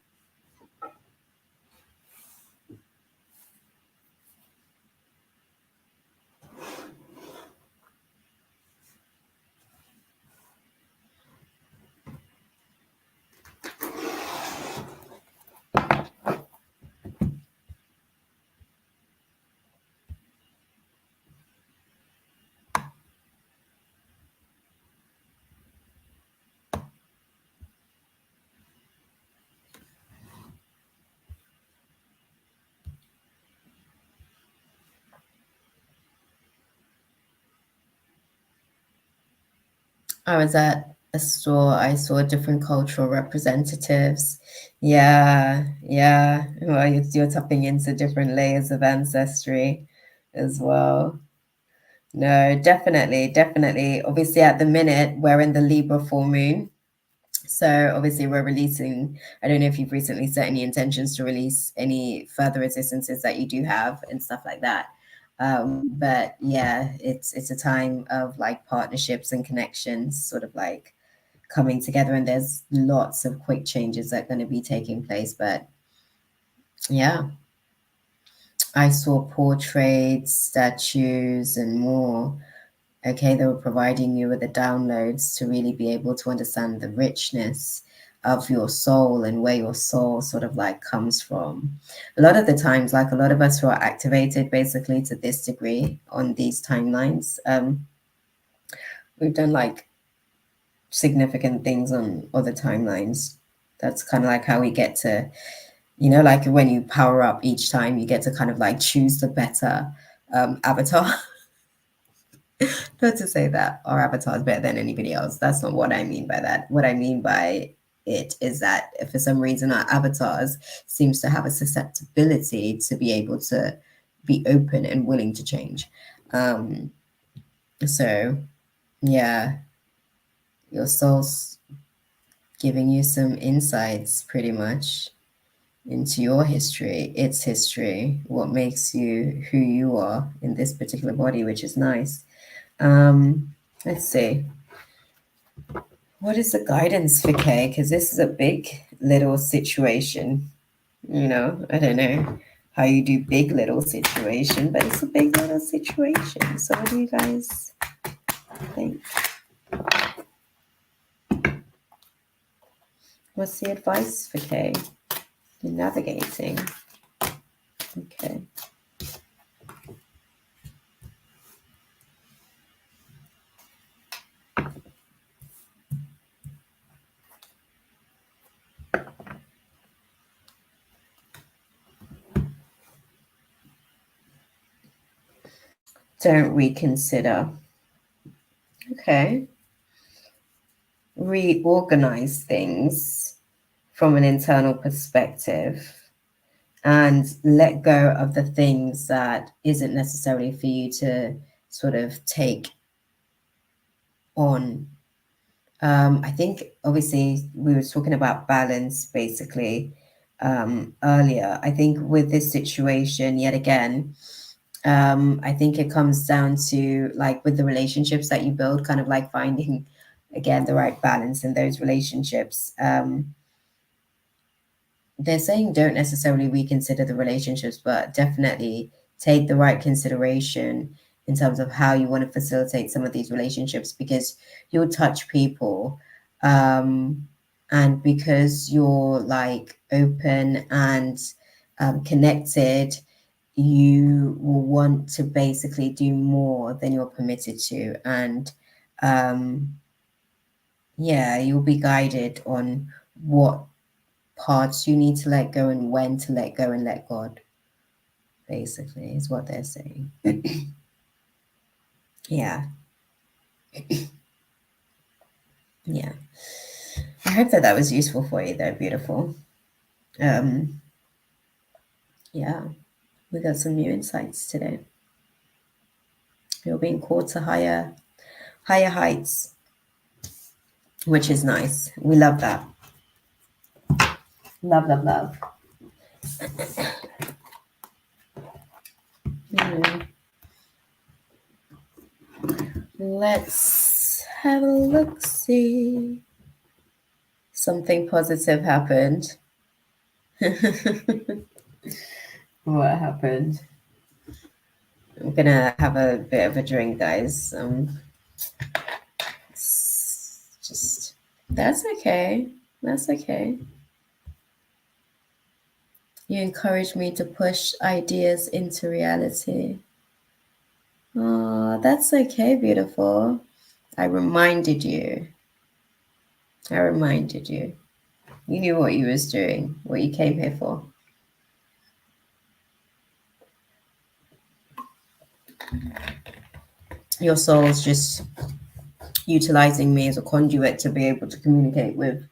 I was at a store, I saw different cultural representatives. Yeah, yeah. Well, you're tapping into different layers of ancestry as well. No, definitely, definitely. Obviously, at the minute, we're in the Libra full moon. So obviously we're releasing, I don't know if you've recently set any intentions to release any further resistances that you do have and stuff like that. But yeah, it's a time of like partnerships and connections sort of like coming together, and there's lots of quick changes that are going to be taking place. But yeah, I saw portraits, statues, and more. Okay, they were providing you with the downloads to really be able to understand the richness of your soul and where your soul sort of like comes from. A lot of the times, like a lot of us who are activated basically to this degree on these timelines, we've done like significant things on other timelines. That's kind of like how we get to You know, like when you power up each time, you get to kind of like choose the better avatar. Not to say that our avatar is better than anybody else. That's not what I mean by that. What I mean by it is that if for some reason our avatars seems to have a susceptibility to be able to be open and willing to change. So yeah, your soul's giving you some insights pretty much into your history, its history, what makes you who you are in this particular body, which is nice. Let's see. What is the guidance for Kay? Because this is a big little situation. You know, I don't know how you do big little situation, but it's a big little situation. So what do you guys think? What's the advice for Kay in navigating? Okay. Don't reconsider. Okay. Reorganize things from an internal perspective and let go of the things that isn't necessarily for you to sort of take on. I think obviously we were talking about balance basically earlier. I think with this situation, yet again, I think it comes down to like with the relationships that you build, kind of like finding again the right balance in those relationships. They're saying don't necessarily reconsider the relationships, but definitely take the right consideration in terms of how you want to facilitate some of these relationships because you'll touch people. And because you're like open and connected, you will want to basically do more than you're permitted to. And yeah, you'll be guided on what parts you need to let go and when to let go and let God, basically, is what they're saying. Yeah. Yeah. I hope that that was useful for you, though. Beautiful. Yeah. We got some new insights today. You're being called to higher heights, which is nice. We love that. Love, love, love. Let's have a look. See. Something positive happened. What happened? I'm gonna have a bit of a drink, guys. Just that's okay. That's okay. You encourage me to push ideas into reality. Oh, that's okay, beautiful. I reminded you. I reminded you. You knew what you was doing, what you came here for. Your soul's just utilizing me as a conduit to be able to communicate with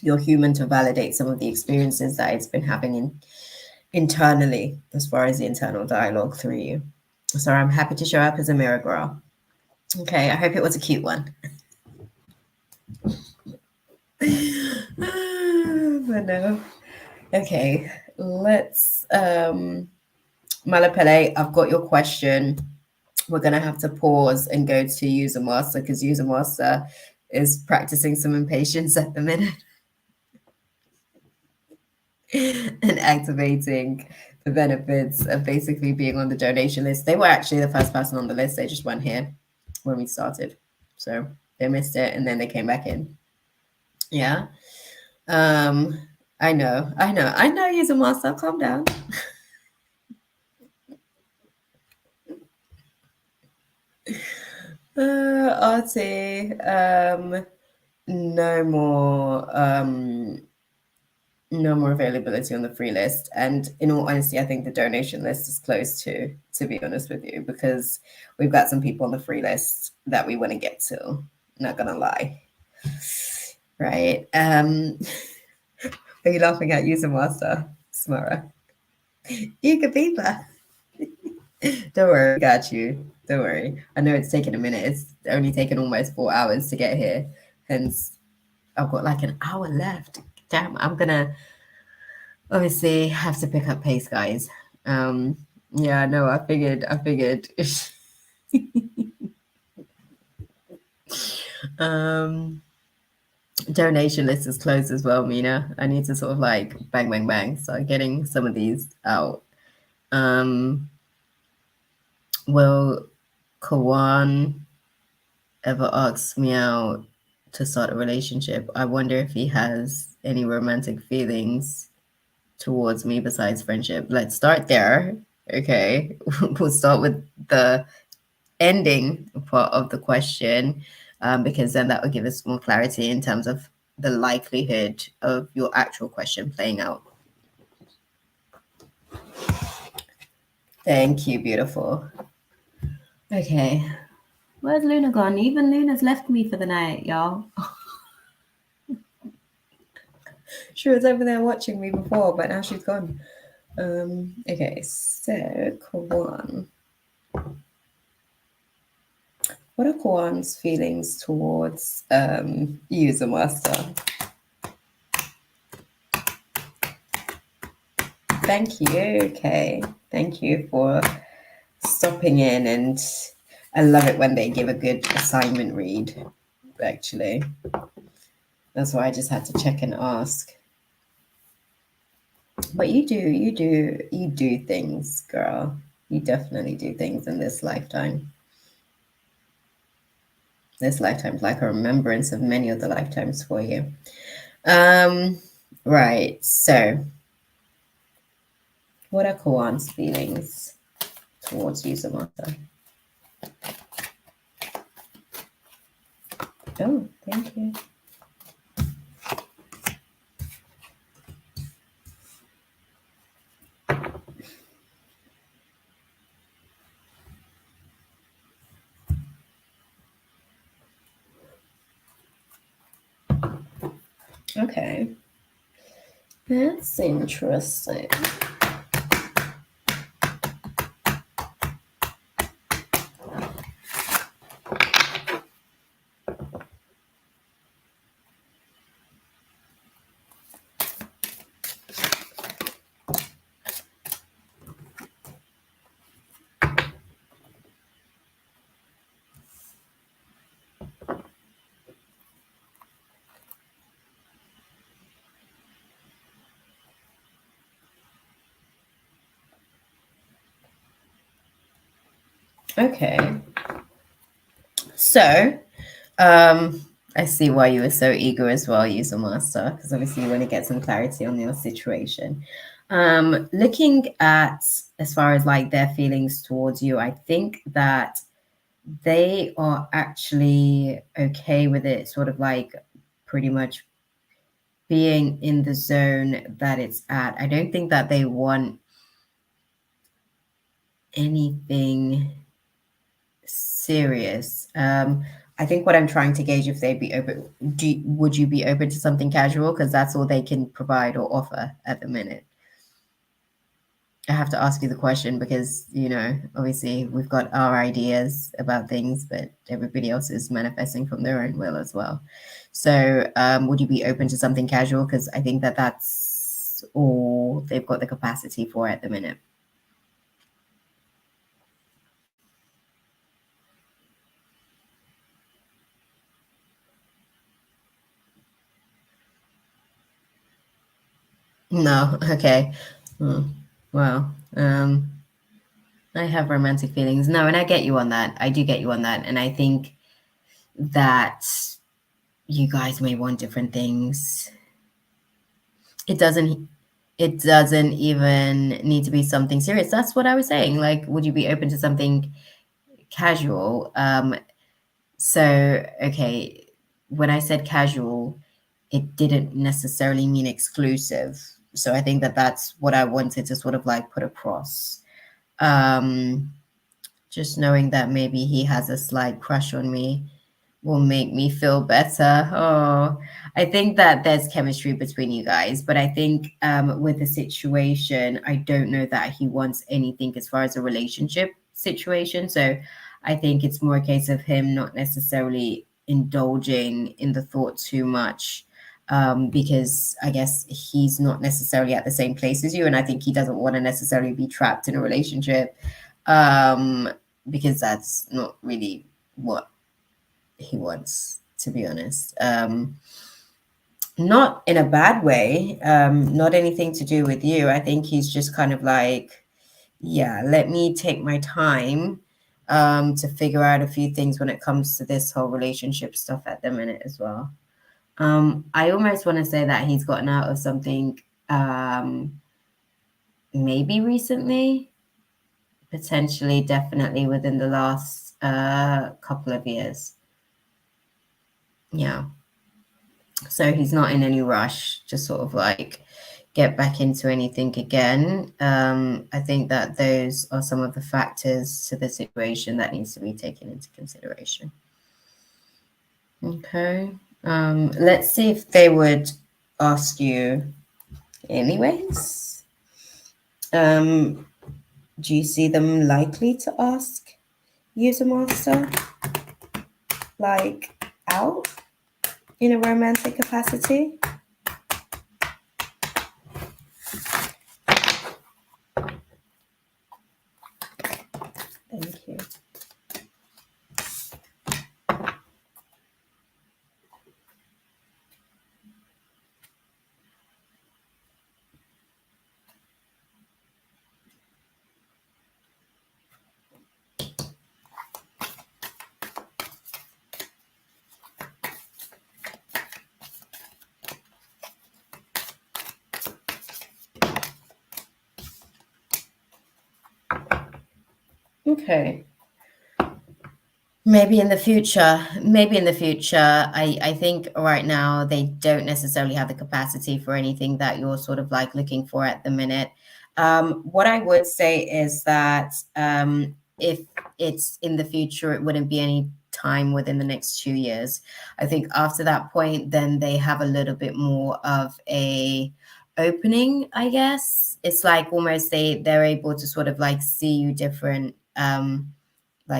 your human to validate some of the experiences that it's been having internally as far as the internal dialogue through you. So I'm happy to show up as a mirror girl. Okay, I hope it was a cute one. But no. Okay, let's Malapele, I've got your question. We're gonna have to pause and go to user master because user master is practicing some impatience at the minute and activating the benefits of basically being on the donation list. They were actually the first person on the list. They just weren't here when we started. So they missed it and then they came back in. Yeah. I know, user master, calm down. Artie, no more No more availability on the free list. And in all honesty, I think the donation list is close to be honest with you, because we've got some people on the free list that we want to get to. Not gonna lie. Right. Are you laughing at user master, Smara? You could be that. Don't worry, we got you. Don't worry. I know it's taken a minute. It's only taken almost 4 hours to get here. Hence, I've got like an hour left. Damn, I'm gonna obviously have to pick up pace, guys. Yeah, no, I figured. um, donation list is closed as well, Mina. I need to sort of like bang, bang, bang. Start getting some of these out. Will Kawan ever asks me out to start a relationship? I wonder if he has any romantic feelings towards me besides friendship. Let's start there. Okay. We'll start with the ending part of the question, because then that will give us more clarity in terms of the likelihood of your actual question playing out. Thank you, beautiful. Okay. Where's Luna gone? Even Luna's left me for the night, y'all. She was over there watching me before, but now she's gone. Okay, so Kawan. What are Kawan's feelings towards user master? Thank you. Okay. Thank you for stopping in, and I love it when they give a good assignment read, actually. That's why I just had to check and ask. But you do things, girl. You definitely do things in this lifetime. This lifetime's like a remembrance of many other lifetimes for you. Right. So, what are Kawan's feelings towards you, Samantha? Oh, thank you. Okay. That's interesting. Okay. So, I see why you were so eager as well, user master, because obviously you want to get some clarity on your situation. Looking at as far as like their feelings towards you, I think that they are actually okay with it, sort of like pretty much being in the zone that it's at. I don't think that they want anything serious. I think what I'm trying to gauge if they'd be open. Would you be open to something casual? Because that's all they can provide or offer at the minute. I have to ask you the question because, obviously we've got our ideas about things, but everybody else is manifesting from their own will as well. So would you be open to something casual? Because I think that that's all they've got the capacity for at the minute. No, okay. Well, I have romantic feelings. No, and I get you on that. I do get you on that. And I think that you guys may want different things. It doesn't even need to be something serious. That's what I was saying. Like, would you be open to something casual? So okay, when I said casual, it didn't necessarily mean exclusive. So I think that that's what I wanted to sort of like put across. Just knowing that maybe he has a slight crush on me will make me feel better. Oh, I think that there's chemistry between you guys, but I think with the situation, I don't know that he wants anything as far as a relationship situation. So I think it's more a case of him not necessarily indulging in the thought too much. Because I guess he's not necessarily at the same place as you, and I think he doesn't want to necessarily be trapped in a relationship, because that's not really what he wants, to be honest. Not in a bad way, not anything to do with you. I think he's just kind of like, yeah, let me take my time to figure out a few things when it comes to this whole relationship stuff at the minute as well. I almost want to say that he's gotten out of something maybe recently, potentially, definitely within the last couple of years. Yeah. So he's not in any rush to sort of like get back into anything again. I think that those are some of the factors to the situation that needs to be taken into consideration. Okay. Let's see if they would ask you anyways. Do you see them likely to ask user master like out in a romantic capacity? Thank you. Okay. Maybe in the future, I think right now they don't necessarily have the capacity for anything that you're sort of like looking for at the minute. What I would say is that if it's in the future, it wouldn't be any time within the next 2 years. I think after that point, then they have a little bit more of a opening, I guess. It's like almost they're able to sort of like see you different.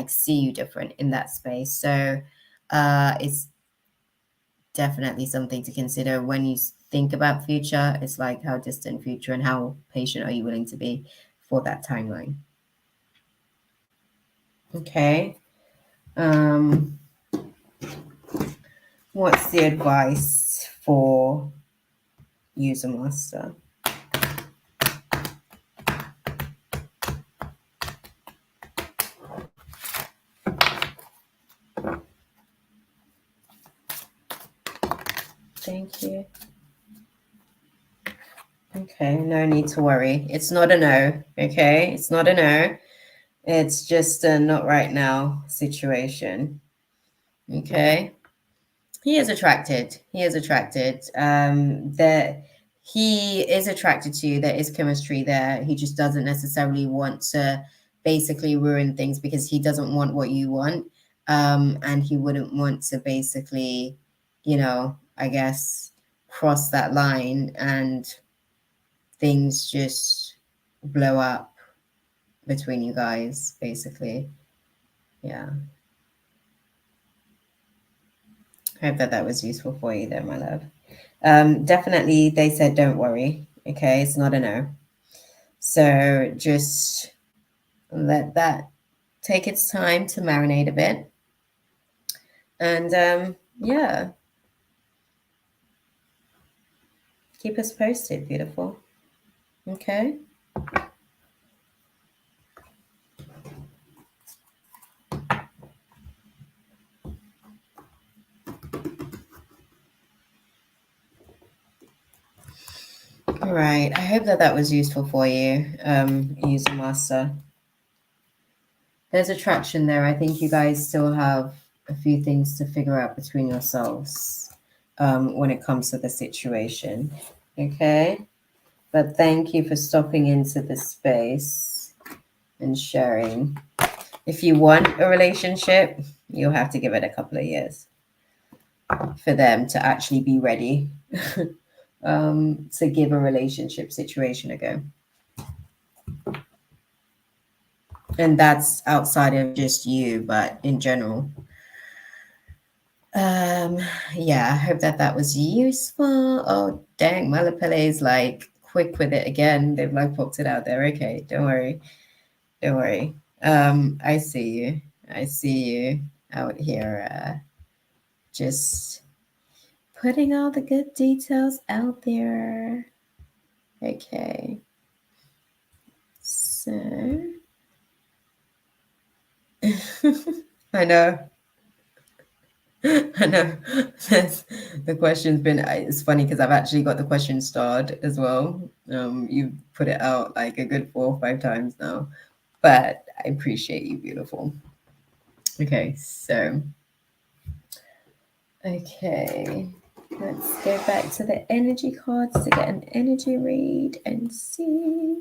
See you different in that space. So it's definitely something to consider when you think about future. It's like how distant future and how patient are you willing to be for that timeline. Okay. What's the advice for user master? Thank you. Okay, no need to worry. It's not a no, okay? It's not a no. It's just a not right now situation. Okay. He is attracted. He is attracted. That he is attracted to you. There is chemistry there. He just doesn't necessarily want to basically ruin things because he doesn't want what you want. And he wouldn't want to basically, I guess, cross that line and things just blow up between you guys, basically. Yeah. I hope that was useful for you there, my love. Definitely, they said don't worry. Okay, it's not a no. So just let that take its time to marinate a bit. And yeah, keep us posted, beautiful. Okay. All right. I hope that was useful for you, user master. There's attraction there. I think you guys still have a few things to figure out between yourselves. when it comes to the situation. Okay. But thank you for stopping into the space and sharing. If you want a relationship, you'll have to give it a couple of years for them to actually be ready to give a relationship situation a go. And that's outside of just you, but in general. Yeah, I hope that was useful. Oh, dang, Malapele is like quick with it again. They've like popped it out there. Okay, don't worry. Don't worry. I see you. I see you out here, just putting all the good details out there. Okay. So I know. I know. The question's been, it's funny because I've actually got the question starred as well. You put it out like a good 4 or 5 times now, but I appreciate you, beautiful. Okay, so okay, let's go back to the energy cards to get an energy read and see.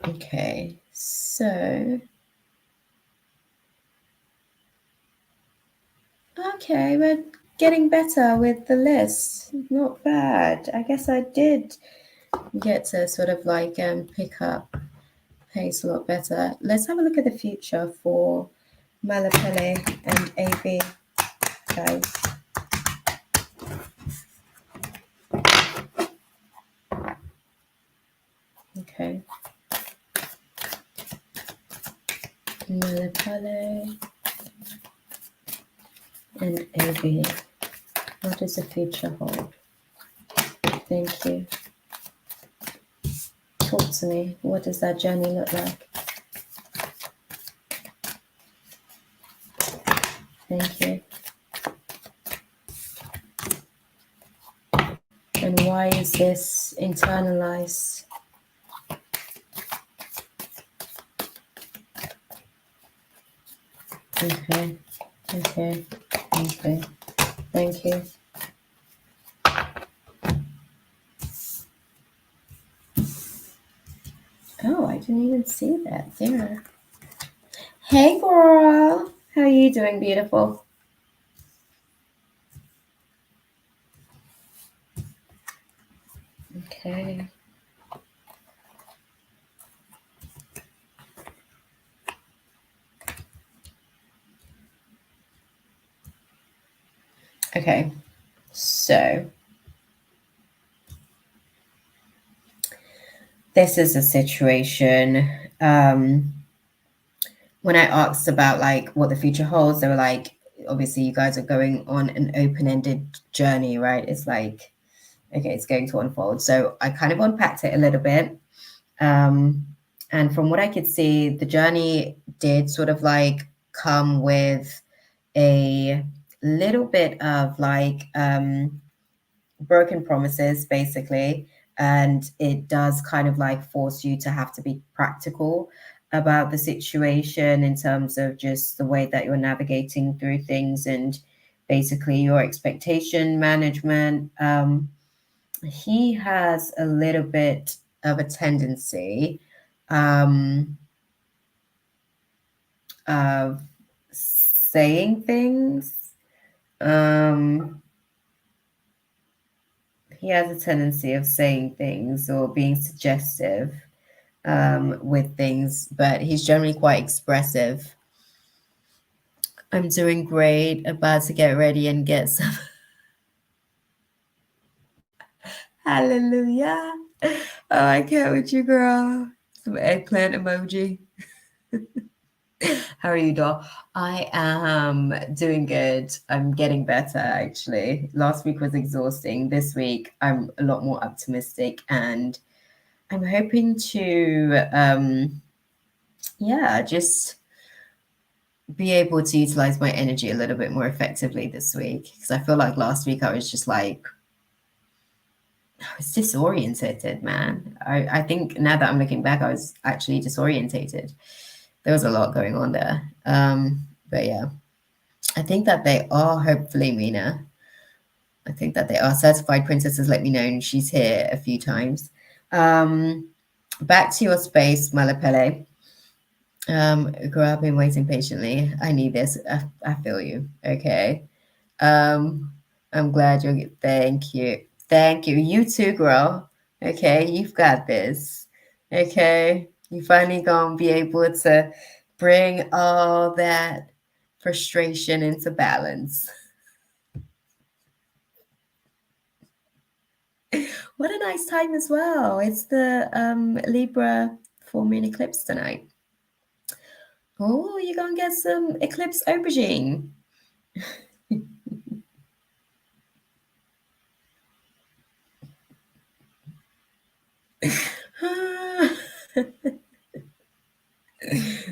Okay, so okay, we're getting better with the list. Not bad. I guess I did get to sort of like pick up pace a lot better. Let's have a look at the future for Malapele and AB, guys. Okay. Malapele and AB. What does the future hold? Thank you. Talk to me. What does that journey look like? Thank you. And why is this internalized? Okay. Okay. Okay. Thank you. Oh, I didn't even see that there. Hey, girl. How are you doing, beautiful? Okay. Okay. So this is a situation. When I asked about like what the future holds, they were like, obviously you guys are going on an open-ended journey, right? It's like, okay, it's going to unfold. So I kind of unpacked it a little bit. And from what I could see, the journey did sort of like come with a little bit of like broken promises, basically. And it does kind of like force you to have to be practical about the situation in terms of just the way that you're navigating through things and basically your expectation management. He has a little bit of a tendency of saying things. He has a tendency of saying things or being suggestive with things, but he's generally quite expressive. I'm doing great, about to get ready and get some. Hallelujah. Oh, I can't with you, girl. Some eggplant emoji. How are you, doll? I am doing good. I'm getting better, actually. Last week was exhausting. This week, I'm a lot more optimistic, and I'm hoping to, yeah, just be able to utilize my energy a little bit more effectively this week. Because I feel like last week I was just like I was disorientated, man. I think now that I'm looking back, I was actually disorientated. There was a lot going on there. But yeah, I think that they are, hopefully, Mina. I think that they are. Certified Princesses let me know, and she's here a few times. Back to your space, Malapele. Girl, I've been waiting patiently. I need this. I feel you. Okay. Um, I'm glad you're. Thank you. Thank you. You too, girl. Okay, you've got this. Okay, you finally gonna be able to bring all that frustration into balance. What a nice time as well. It's the Libra full moon eclipse tonight. Oh, you're gonna get some eclipse aubergine.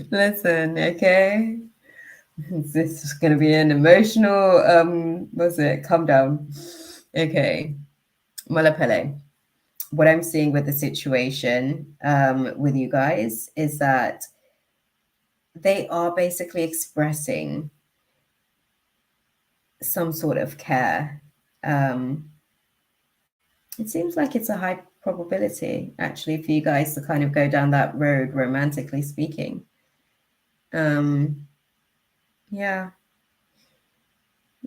Listen, okay. This is gonna be an emotional what's it? Calm down. Okay. Malapele. What I'm seeing with the situation with you guys is that they are basically expressing some sort of care. It seems like it's a high probability actually for you guys to kind of go down that road, romantically speaking. Yeah,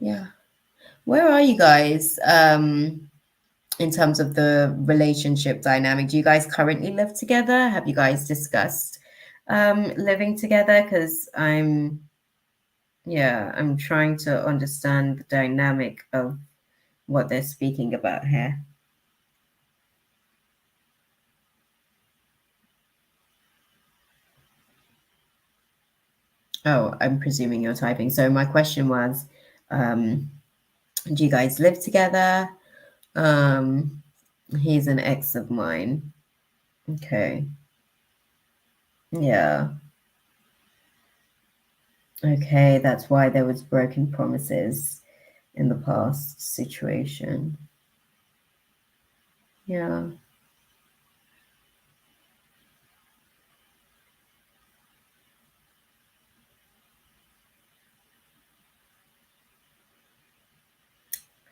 yeah. Where are you guys in terms of the relationship dynamic? Do you guys currently live together? Have you guys discussed living together? Because I'm trying to understand the dynamic of what they're speaking about here. Oh, I'm presuming you're typing. So my question was, do you guys live together? He's an ex of mine. Okay. Yeah. Okay, that's why there was broken promises in the past situation. Yeah.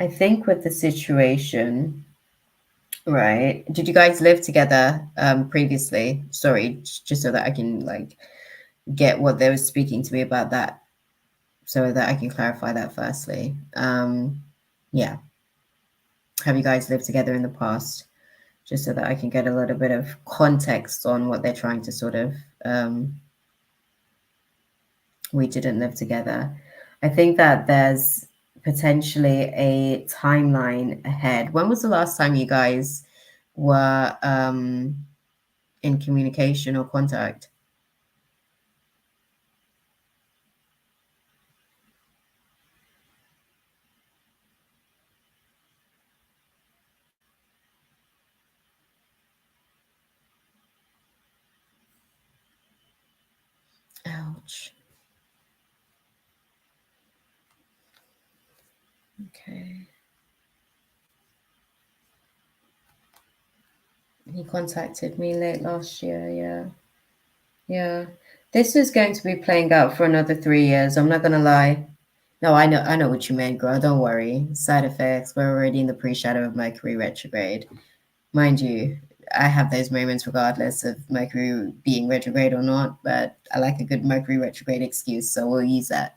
I think with the situation, right? Did you guys live together previously? Sorry, just so that I can like get what they were speaking to me about that, so that I can clarify that firstly. Yeah. Have you guys lived together in the past? Just so that I can get a little bit of context on what they're trying to sort of we didn't live together. I think that there's potentially a timeline ahead. When was the last time you guys were in communication or contact? Ouch. Okay. He contacted me late last year. Yeah. Yeah. This is going to be playing out for another 3 years. I'm not gonna lie. No, I know what you meant, girl. Don't worry. Side effects. We're already in the pre-shadow of Mercury retrograde. Mind you, I have those moments regardless of Mercury being retrograde or not, but I like a good Mercury retrograde excuse, so we'll use that.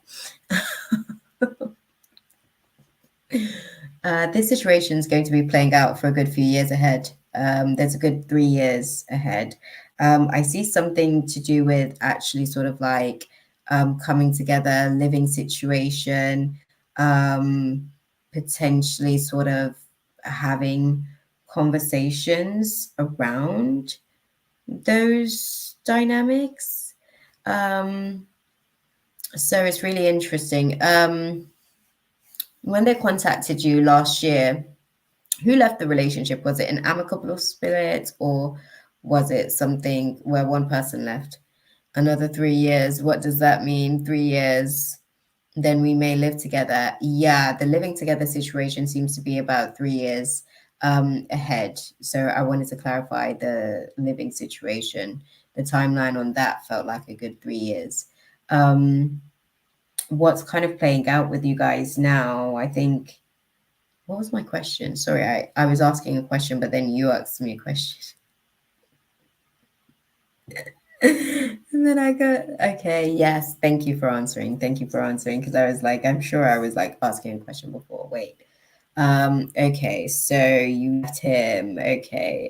This situation is going to be playing out for a good few years ahead. There's a good 3 years ahead. I see something to do with actually sort of like coming together, living situation, potentially sort of having conversations around those dynamics. So it's really interesting. When they contacted you last year, who left the relationship? Was it an amicable split or was it something where one person left? Another 3 years. What does that mean? 3 years, then we may live together. Yeah, the living together situation seems to be about 3 years. ahead. So I wanted to clarify the living situation. The timeline on that felt like a good 3 years. What's kind of playing out with you guys now? I think, what was my question? Sorry, I was asking a question, but then you asked me a question. And then I got, okay, yes, thank you for answering. Thank you for answering. Because I was like, I'm sure I was like asking a question before. Wait. Okay, so you left him. Okay.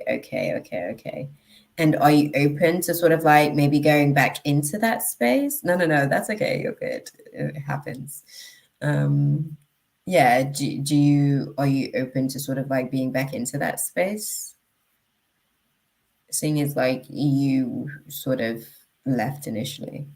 And are you open to sort of like maybe going back into that space? No, that's okay. You're good. It happens. Yeah, do you, are you open to sort of like being back into that space? Seeing as like you sort of left initially.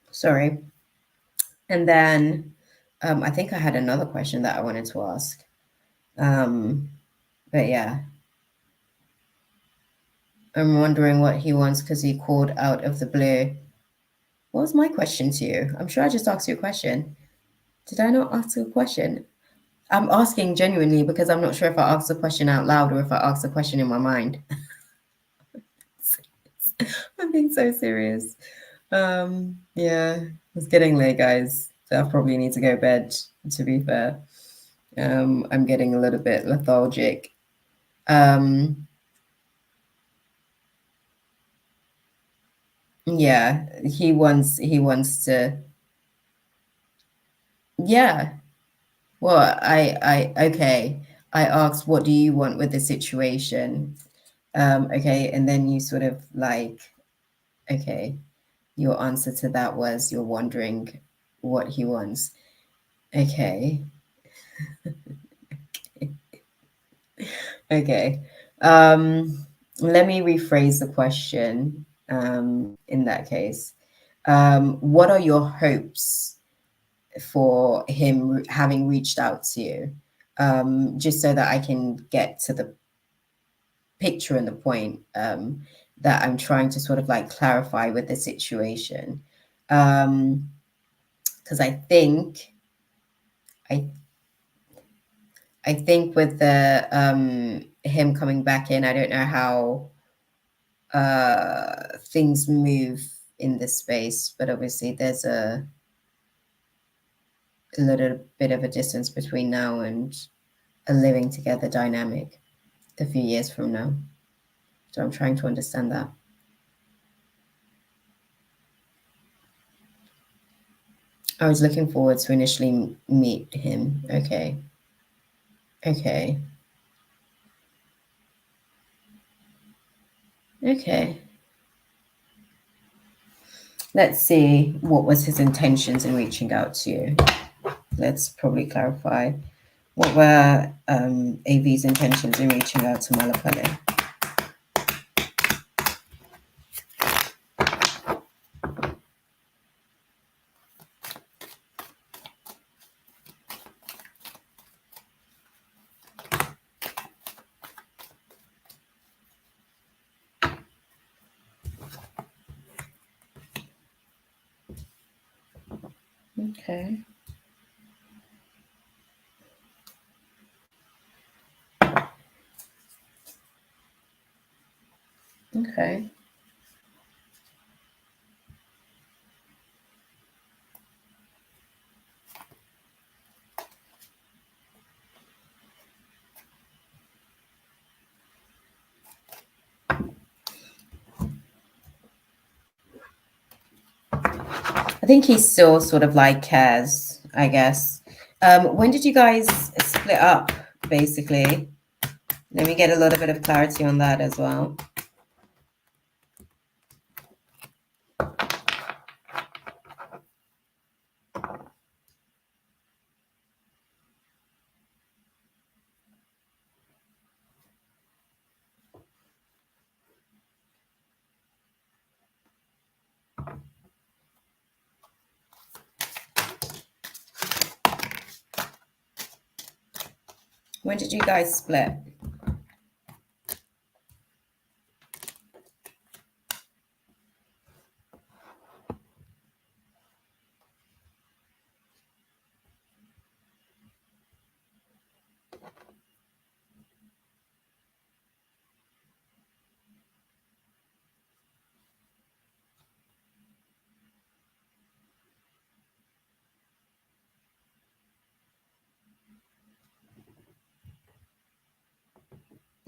Sorry. And then I think I had another question that I wanted to ask. But yeah, I'm wondering what he wants because he called out of the blue. What was my question to you? I'm sure I just asked you a question. Did I not ask a question? I'm asking genuinely because I'm not sure if I asked the question out loud or if I asked the question in my mind. I'm being so serious. Yeah, it's getting late, guys. So I probably need to go to bed, to be fair. I'm getting a little bit lethargic. Yeah, he wants to, yeah. Well, okay. I asked, what do you want with the situation? Okay, and then you sort of like, okay, your answer to that was you're wondering what he wants. Okay. Okay. Let me rephrase the question, in that case. What are your hopes for him having reached out to you? Just so that I can get to the picture and the point, that I'm trying to sort of like clarify with the situation. Because I I think with the him coming back in, I don't know how things move in this space, but obviously there's a little bit of a distance between now and a living together dynamic a few years from now. So I'm trying to understand that. I was looking forward to initially meet him. Okay. Okay. Okay. Let's see what was his intentions in reaching out to you. Let's probably clarify. What were AV's intentions in reaching out to Malapale? Okay. Okay. I think he still sort of like cares, I guess. When did you guys split up, basically? Let me get a little bit of clarity on that as well. When did you guys split?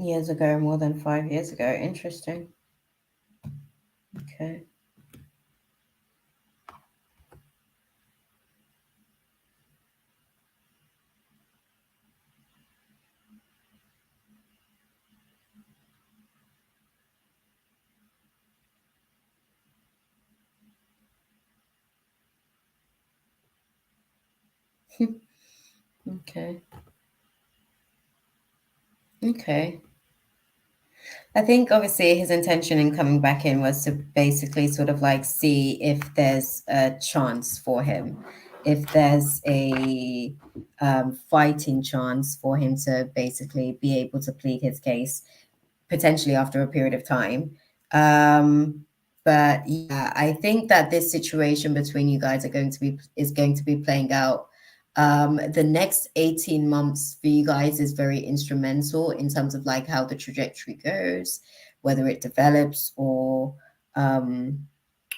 Years ago, more than 5 years ago. Interesting. Okay. Okay. Okay. I think obviously his intention in coming back in was to basically sort of like see if there's a chance for him, if there's a fighting chance for him to basically be able to plead his case potentially after a period of time. But yeah, I think that this situation between you guys is going to be playing out. The next 18 months for you guys is very instrumental in terms of like how the trajectory goes, whether it develops or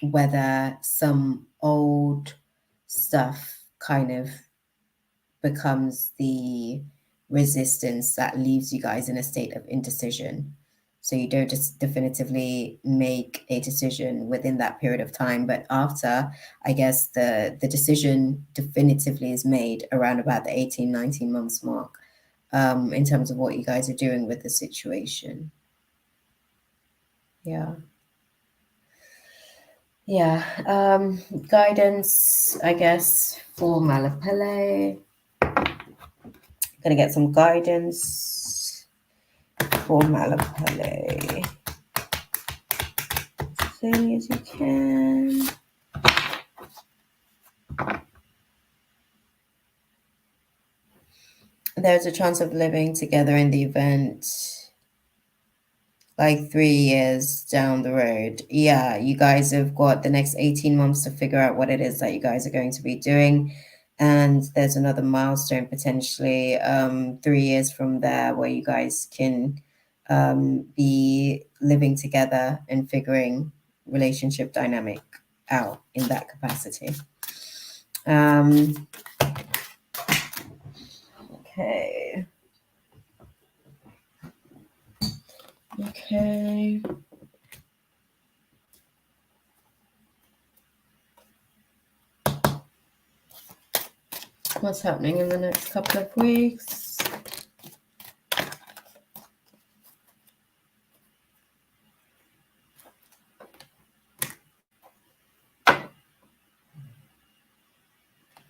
whether some old stuff kind of becomes the resistance that leaves you guys in a state of indecision. So you don't just definitively make a decision within that period of time, but after, I guess the decision definitively is made around about the 18, 19 months mark, in terms of what you guys are doing with the situation. Yeah. Yeah. Guidance, I guess, for Malapele. Gonna get some guidance for Malapele. As soon as you can. There's a chance of living together in the event like 3 years down the road. Yeah, you guys have got the next 18 months to figure out what it is that you guys are going to be doing. And there's another milestone potentially 3 years from there where you guys can be living together and figuring relationship dynamic out in that capacity. Okay. Okay. What's happening in the next couple of weeks?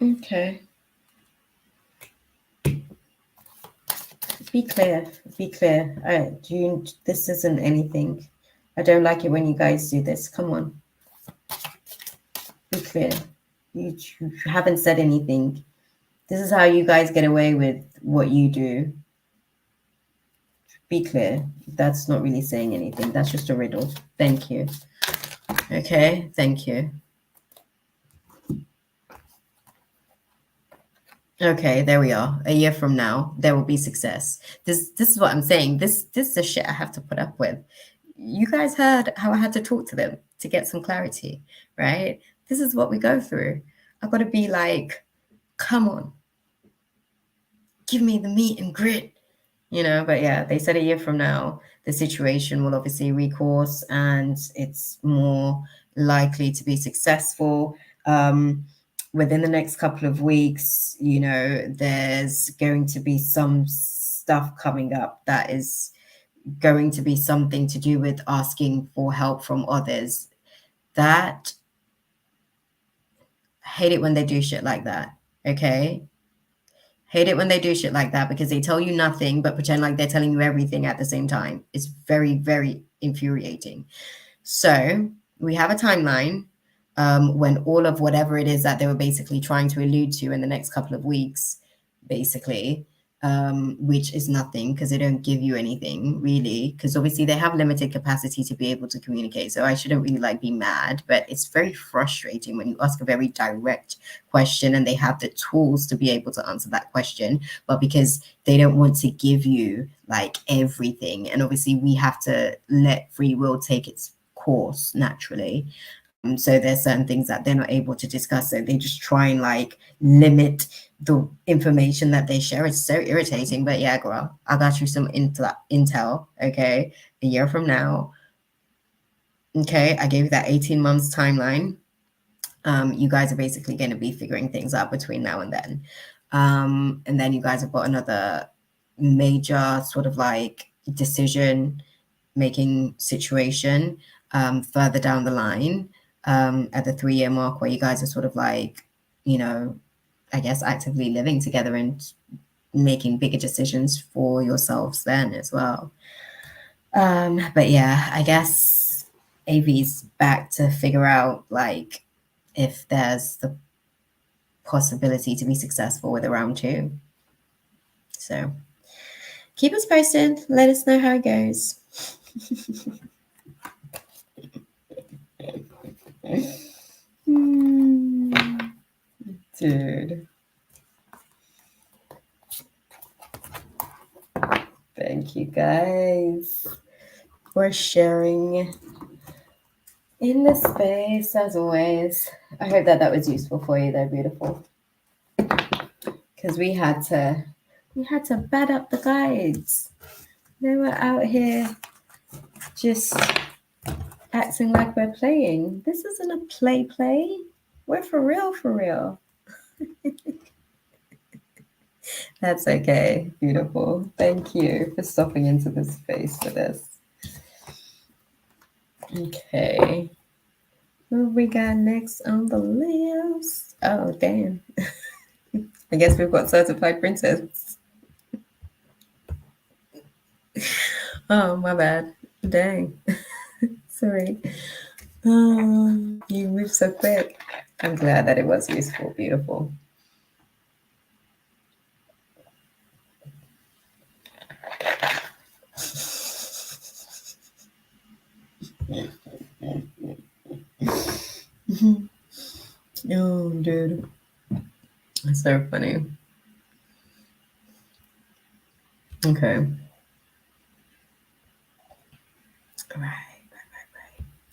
Okay. Be clear. Be clear. This isn't anything. I don't like it when you guys do this. Come on. Be clear. You haven't said anything. This is how you guys get away with what you do. Be clear. That's not really saying anything. That's just a riddle. Thank you. Okay. Thank you. Okay, there we are. A year from now, there will be success. This is what I'm saying. This is the shit I have to put up with. You guys heard how I had to talk to them to get some clarity, right? This is what we go through. I've got to be like, come on, give me the meat and grit, But yeah, they said a year from now, the situation will obviously recourse and it's more likely to be successful. Within the next couple of weeks, there's going to be some stuff coming up that is going to be something to do with asking for help from others. That, I hate it when they do shit like that, okay? Hate it when they do shit like that because they tell you nothing but pretend like they're telling you everything at the same time. It's very, very infuriating. So we have a timeline when all of whatever it is that they were basically trying to allude to in the next couple of weeks, basically, which is nothing because they don't give you anything really, because obviously they have limited capacity to be able to communicate. So I shouldn't really like be mad, but it's very frustrating when you ask a very direct question and they have the tools to be able to answer that question, but because they don't want to give you like everything, and obviously we have to let free will take its course naturally. So there's certain things that they're not able to discuss. So they just try and like limit the information that they share. It's so irritating. But yeah, girl, I got you some intel. Okay. A year from now. Okay. I gave you that 18 months timeline. You guys are basically going to be figuring things out between now and then. And then you guys have got another major sort of like decision making situation further down the line, at the 3-year mark, where you guys are sort of like, you know, I guess actively living together and making bigger decisions for yourselves then as well. But yeah, I guess AV's back to figure out like if there's the possibility to be successful with a round 2. So keep us posted. Let us know how it goes. Dude. Thank you guys for sharing in the space as always. I hope that that was useful for you. They're beautiful. Because we had to bad up the guides. They were out here just acting like we're playing. This isn't a play. We're for real. That's okay. Beautiful. Thank you for stopping into this space for this. Okay. Who we got next on the list? Oh, damn. I guess we've got Certified Princess. Oh, my bad. Dang. Sorry. You moved so quick. I'm glad that it was useful. Beautiful. Oh, dude. That's so funny. Okay. Right.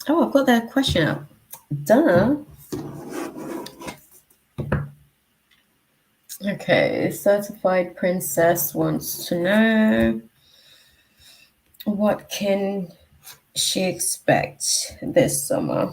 Oh, I've got that question up. Duh. Okay. Certified Princess wants to know, what can she expect this summer?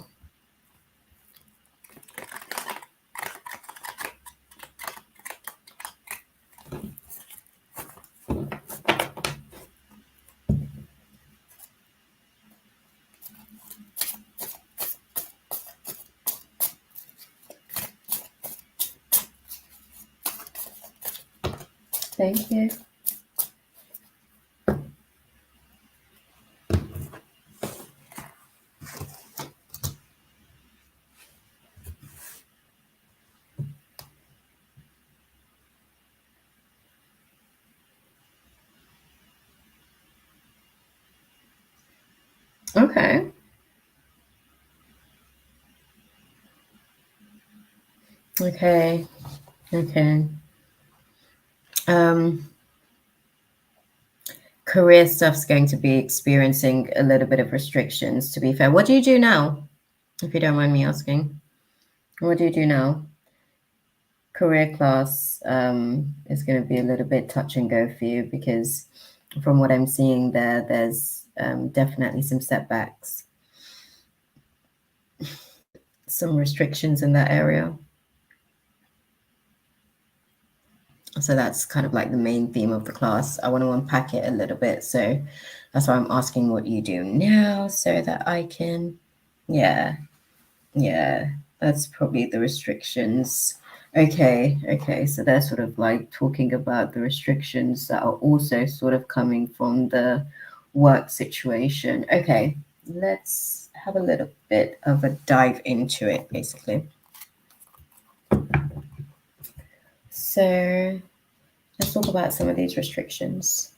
Thank you. Okay. Okay. Career stuff's going to be experiencing a little bit of restrictions, to be fair. What do you do now, if you don't mind me asking? What do you do now? Career class is going to be a little bit touch and go for you, because from what I'm seeing there's definitely some setbacks, some restrictions in that area. So that's kind of like the main theme of the class. I want to unpack it a little bit. So that's why I'm asking what you do now, so that I can, yeah, that's probably the restrictions. Okay. So they're sort of like talking about the restrictions that are also sort of coming from the work situation. Okay, let's have a little bit of a dive into it, basically. So Let's talk about some of these restrictions.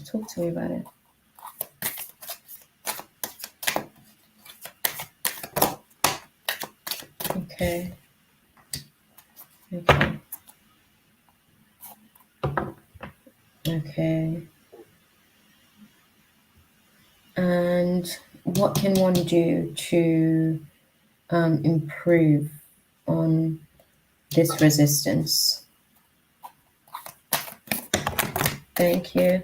Talk to me about it. Okay. Okay. Okay. And what can one do to improve on this resistance? Thank you.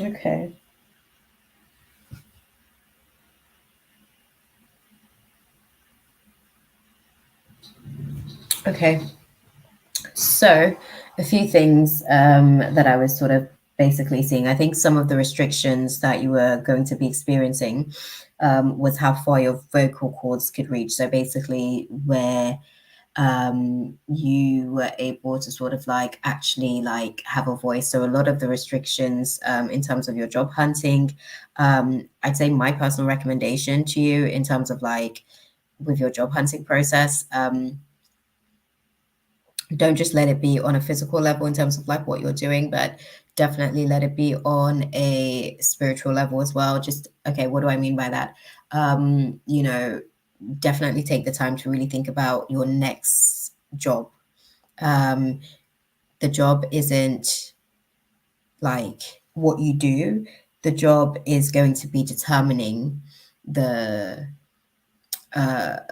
Okay. Okay. So, a few things that I was sort of basically seeing. I think some of the restrictions that you were going to be experiencing was how far your vocal cords could reach. So, basically, where you were able to sort of like actually like have a voice. So, a lot of the restrictions in terms of your job hunting, I'd say my personal recommendation to you in terms of like with your job hunting process. Don't just let it be on a physical level in terms of like what you're doing, but definitely let it be on a spiritual level as well. Just, okay, what do I mean by that? You know, definitely take the time to really think about your next job. Um, the job isn't like what you do, the job is going to be determining the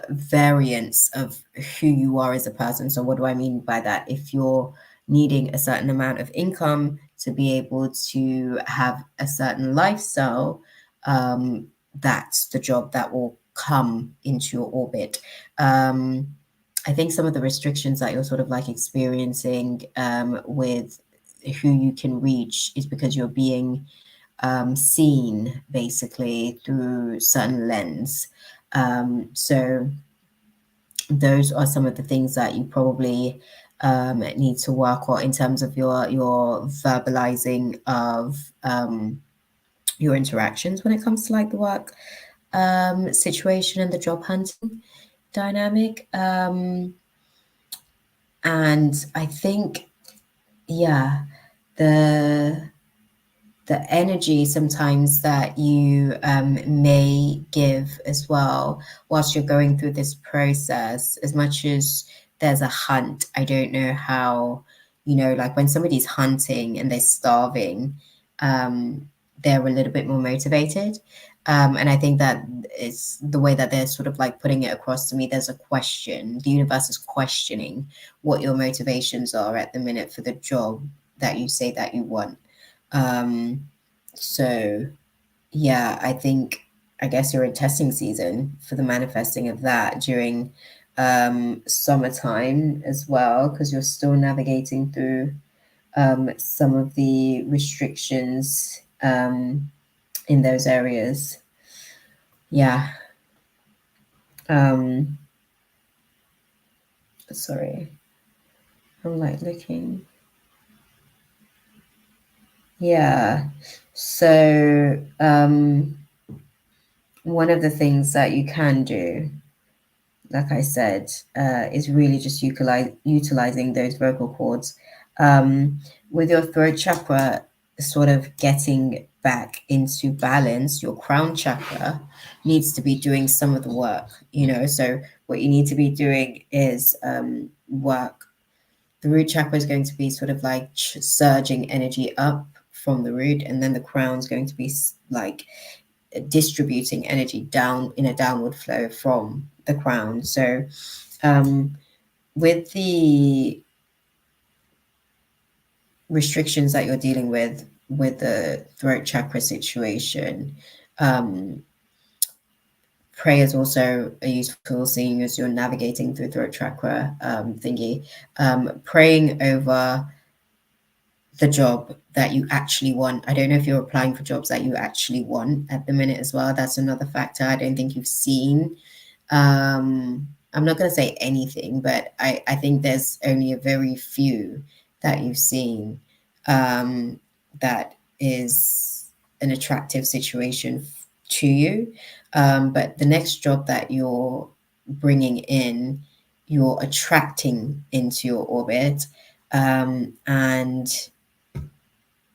variance of who you are as a person. So, what do I mean by that? If you're needing a certain amount of income to be able to have a certain lifestyle, that's the job that will come into your orbit. I think some of the restrictions that you're sort of like experiencing with who you can reach is because you're being seen basically through certain lens. So those are some of the things that you probably need to work on in terms of your verbalizing of your interactions when it comes to like the work situation and the job hunting dynamic. And I think, yeah, the the energy sometimes that you may give as well whilst you're going through this process, as much as there's a hunt. I don't know how, you know, like when somebody's hunting and they're starving, they're a little bit more motivated. And I think that it's the way that they're sort of like putting it across to me. There's a question. The universe is questioning what your motivations are at the minute for the job that you say that you want. So yeah, I think I guess you're in testing season for the manifesting of that during summertime as well, because you're still navigating through some of the restrictions in those areas. Yeah. Um, sorry. I'm like looking. Yeah. So one of the things that you can do, like I said, is really just utilizing those vocal cords. With your throat chakra sort of getting back into balance, your crown chakra needs to be doing some of the work, you know. So what you need to be doing is work the root chakra is going to be sort of like surging energy up from the root, and then the crown is going to be like distributing energy down in a downward flow from the crown. So with the restrictions that you're dealing with the throat chakra situation, prayer is also a useful seeing as you're navigating through throat chakra thingy. Praying over the job that you actually want. I don't know if you're applying for jobs that you actually want at the minute as well. That's another factor. I don't think you've seen. I'm not going to say anything, but I think there's only a very few that you've seen that is an attractive situation to you. But the next job that you're bringing in, you're attracting into your orbit, and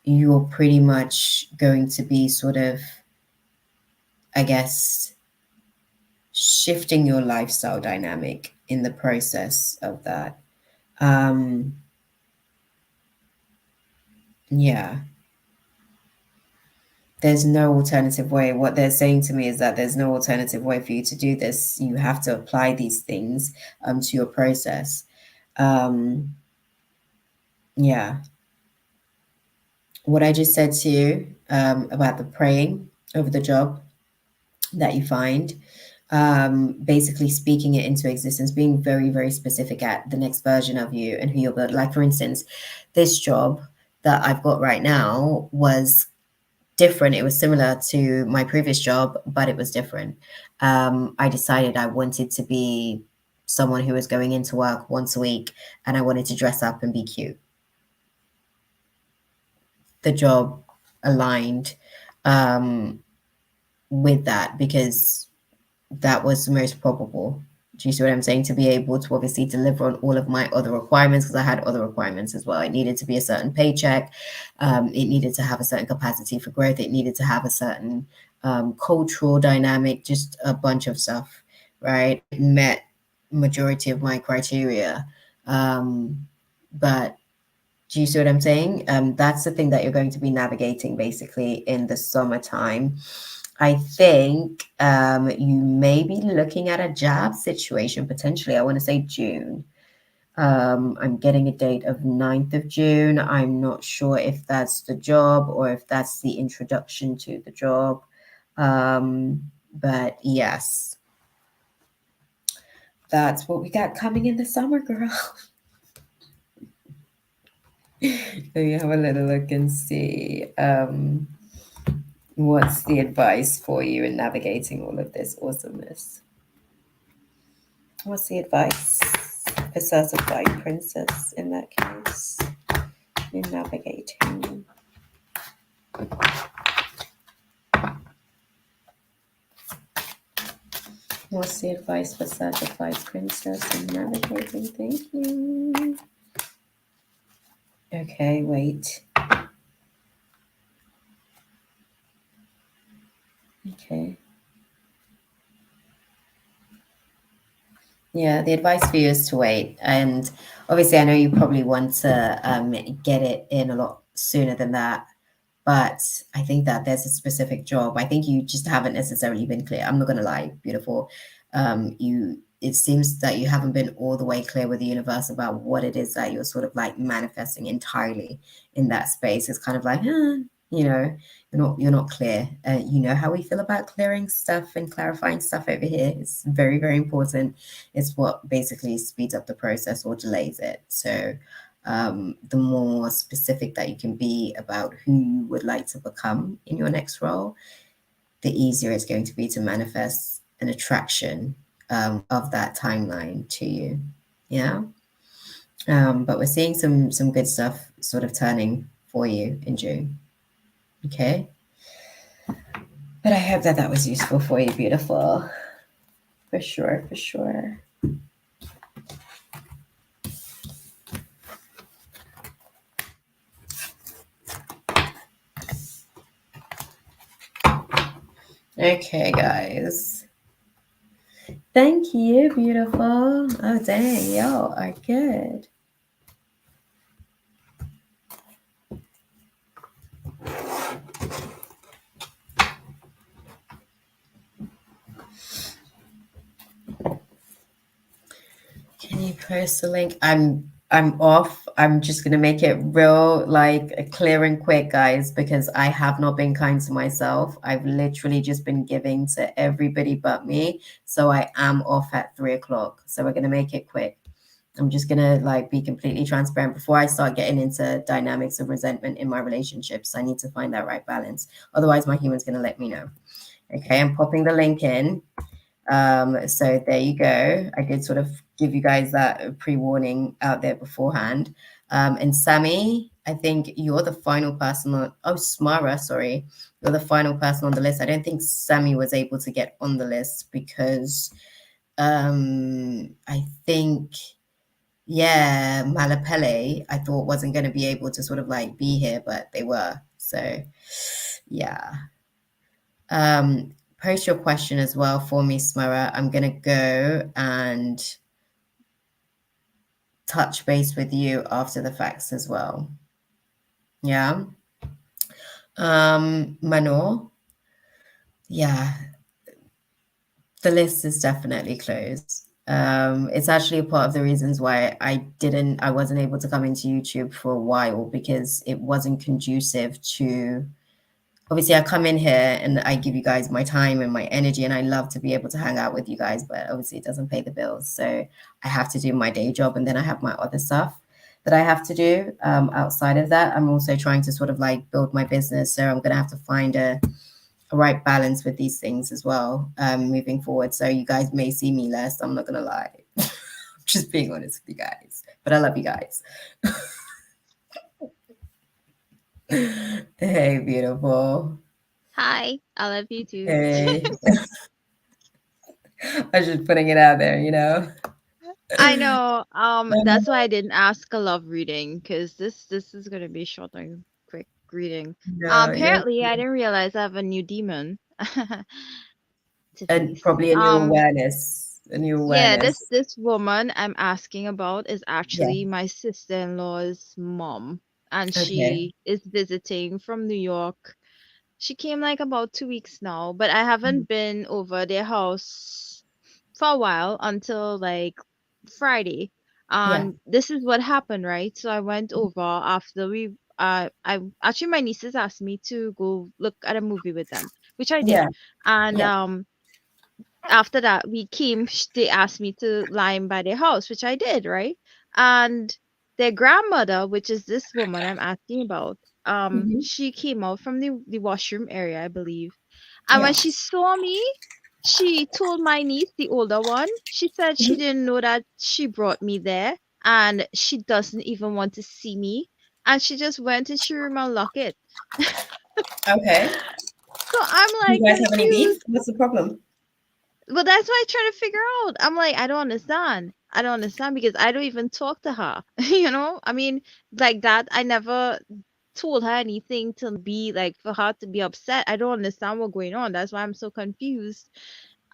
you're pretty much going to be sort of, I guess, shifting your lifestyle dynamic in the process of that. Yeah. There's no alternative way. What they're saying to me is that there's no alternative way for you to do this. You have to apply these things to your process. Yeah. What I just said to you about the praying over the job that you find, basically speaking it into existence, being very, very specific at the next version of you and who you'll build. Like, for instance, this job that I've got right now was different. It was similar to my previous job, but it was different. I decided I wanted to be someone who was going into work once a week, and I wanted to dress up and be cute. The job aligned with that because that was the most probable. Do you see what I'm saying? To be able to obviously deliver on all of my other requirements, because I had other requirements as well. It needed to be a certain paycheck. It needed to have a certain capacity for growth. It needed to have a certain cultural dynamic, just a bunch of stuff, right? It met majority of my criteria. But do you see what I'm saying? That's the thing that you're going to be navigating basically in the summertime. I think you may be looking at a job situation potentially. I want to say June. I'm getting a date of 9th of June. I'm not sure if that's the job or if that's the introduction to the job. But yes, that's what we got coming in the summer, girl. Let me have a little look and see what's the advice for you in navigating all of this awesomeness. What's the advice for certified princess in that case in navigating? What's the advice for certified princess in navigating? Thank you. Okay, wait. Okay. Yeah, the advice for you is to wait. And obviously, I know you probably want to get it in a lot sooner than that. But I think that there's a specific job. I think you just haven't necessarily been clear. I'm not going to lie, beautiful. It seems that you haven't been all the way clear with the universe about what it is that you're sort of like manifesting entirely in that space. It's kind of like, you're not clear. You know how we feel about clearing stuff and clarifying stuff over here. It's very, very important. It's what basically speeds up the process or delays it. So the more specific that you can be about who you would like to become in your next role, the easier it's going to be to manifest an attraction of that timeline to you. Yeah. But we're seeing some good stuff sort of turning for you in June. Okay. But I hope that was useful for you, beautiful. For sure, for sure. Okay, guys. Thank you, beautiful. Oh, dang, y'all are good. Post the link. I'm off. I'm just gonna make it real, like clear and quick, guys, because I have not been kind to myself. I've literally just been giving to everybody but me. So I am off at 3 o'clock. So we're gonna make it quick. I'm just gonna like be completely transparent before I start getting into dynamics of resentment in my relationships. I need to find that right balance. Otherwise, my human's gonna let me know. Okay, I'm popping the link in. So there you go. I did sort of give you guys that pre-warning out there beforehand. And Sammy, I think you're the final person on, oh, Smara, sorry. You're the final person on the list. I don't think Sammy was able to get on the list because I think, yeah, Malapele, I thought wasn't going to be able to sort of like be here, but they were. So yeah. Post your question as well for me, Smara. I'm going to go and touch base with you after the facts as well. Yeah. Manor. Yeah, the list is definitely closed. It's actually a part of the reasons why I wasn't able to come into YouTube for a while because it wasn't conducive to, obviously I come in here and I give you guys my time and my energy and I love to be able to hang out with you guys, but obviously it doesn't pay the bills. So I have to do my day job and then I have my other stuff that I have to do. Outside of that, I'm also trying to sort of like build my business. So I'm going to have to find a right balance with these things as well, moving forward. So you guys may see me less. I'm not going to lie. I'm just being honest with you guys, but I love you guys. Hey, beautiful. Hi, I love you too. Hey. I was just putting it out there, you know? I know. That's why I didn't ask a love reading because this is gonna be short and quick reading. No, you're Apparently I didn't realize I have a new demon to and face. probably a new awareness, a new Yeah, awareness. this woman I'm asking about is Yeah. actually my sister-in-law's mom, and Okay. she is visiting from New York. She came like about 2 weeks now, but I Mhm. haven't been over their house for a while until like Friday. Yeah. And this is what happened, right? So I went over after I actually my nieces asked me to go look at a movie with them, which I did. Yeah. And Yeah. after that we came, they asked me to lie by their house, which I did, right? And their grandmother, which is this woman I'm asking about, Mhm. she came out from the washroom area, I believe. And Yeah. when she saw me, she told my niece, the older one, she said she Mhm. didn't know that she brought me there and she doesn't even want to see me. And she just went into her room and locked it. Okay. So I'm Do you like guys have any beef? confused. What's the problem? But that's what I try to figure out. I'm like, I don't understand. I don't understand because I don't even talk to her. You know? I mean, like that, I never told her anything to be like for her to be upset. I don't understand what's going on. That's why I'm so confused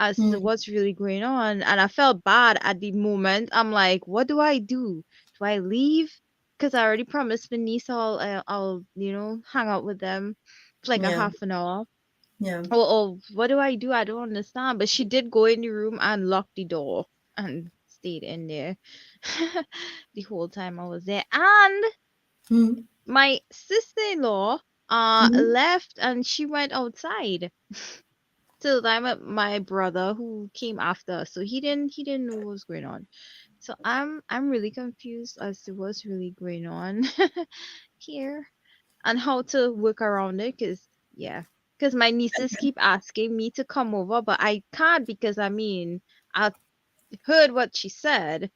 as to Mm, what's really going on. And I felt bad at the moment. I'm like, what do I do? Do I leave? Because I already promised my niece I'll hang out with them for like a yeah. half an hour. Yeah. Oh, what do I do? I don't understand. But she did go in the room and lock the door and stayed in there the whole time I was there. And Mm, my sister-in-law mhm. left and she went outside till the time of my brother who came after us. So he didn't know what was going on. So I'm really confused as to what's really going on here and how to work around it. Cause yeah, cause my nieces keep asking me to come over, but I can't because I mean I heard what she said,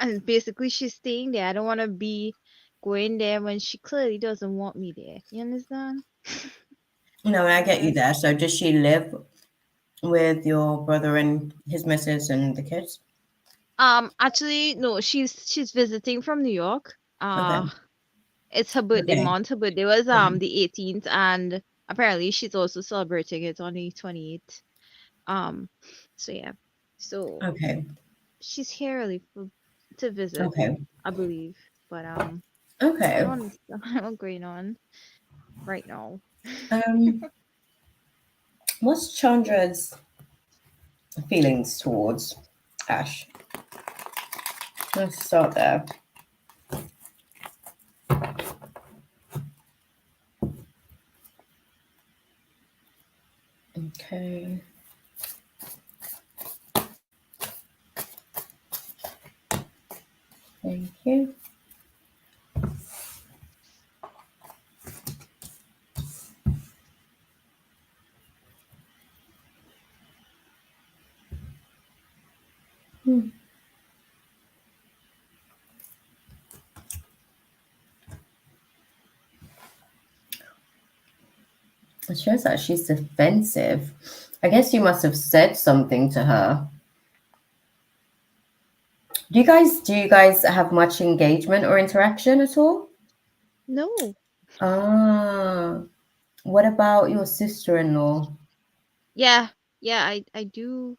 and basically she's staying there. I don't want to be going there when she clearly doesn't want me there. You understand? No, I get you Yeah. there. So does she live with your brother and his missus and the kids? Actually, no. She's visiting from New York. Okay. It's her birthday Okay. month. Her birthday was Okay. the 18th, and apparently she's also celebrating it on the 28th. Um, so yeah. So Okay. she's here really to visit, Okay. I believe. But I Okay. don't understand what's going on right now. Um, what's Chandra's feelings towards Ash? Let's start there. Okay. Thank you. Hmm. It shows that she's defensive. I guess you must have said something to her. Do you guys have much engagement or interaction at all? No. Ah, what about your sister-in-law? Yeah, yeah, I do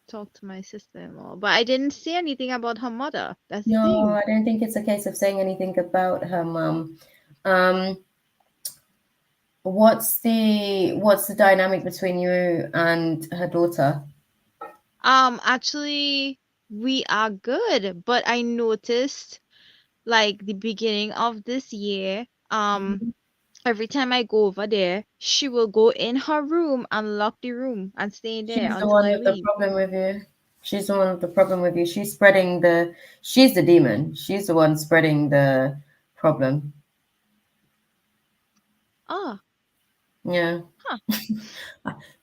talk to my sister-in-law, but I didn't say anything about her mother. That's the No, thing. I don't think it's a case of saying anything about her mum. Um, what's the dynamic between you and her daughter? Actually, we are good, but I noticed like the beginning of this year, Mhm. every time I go over there, she will go in her room and lock the room and stay in there She's the until one I with the leave. problem with you. She's the one with the problem with you. She's the demon. She's the one spreading the problem. Ah, Yeah. huh.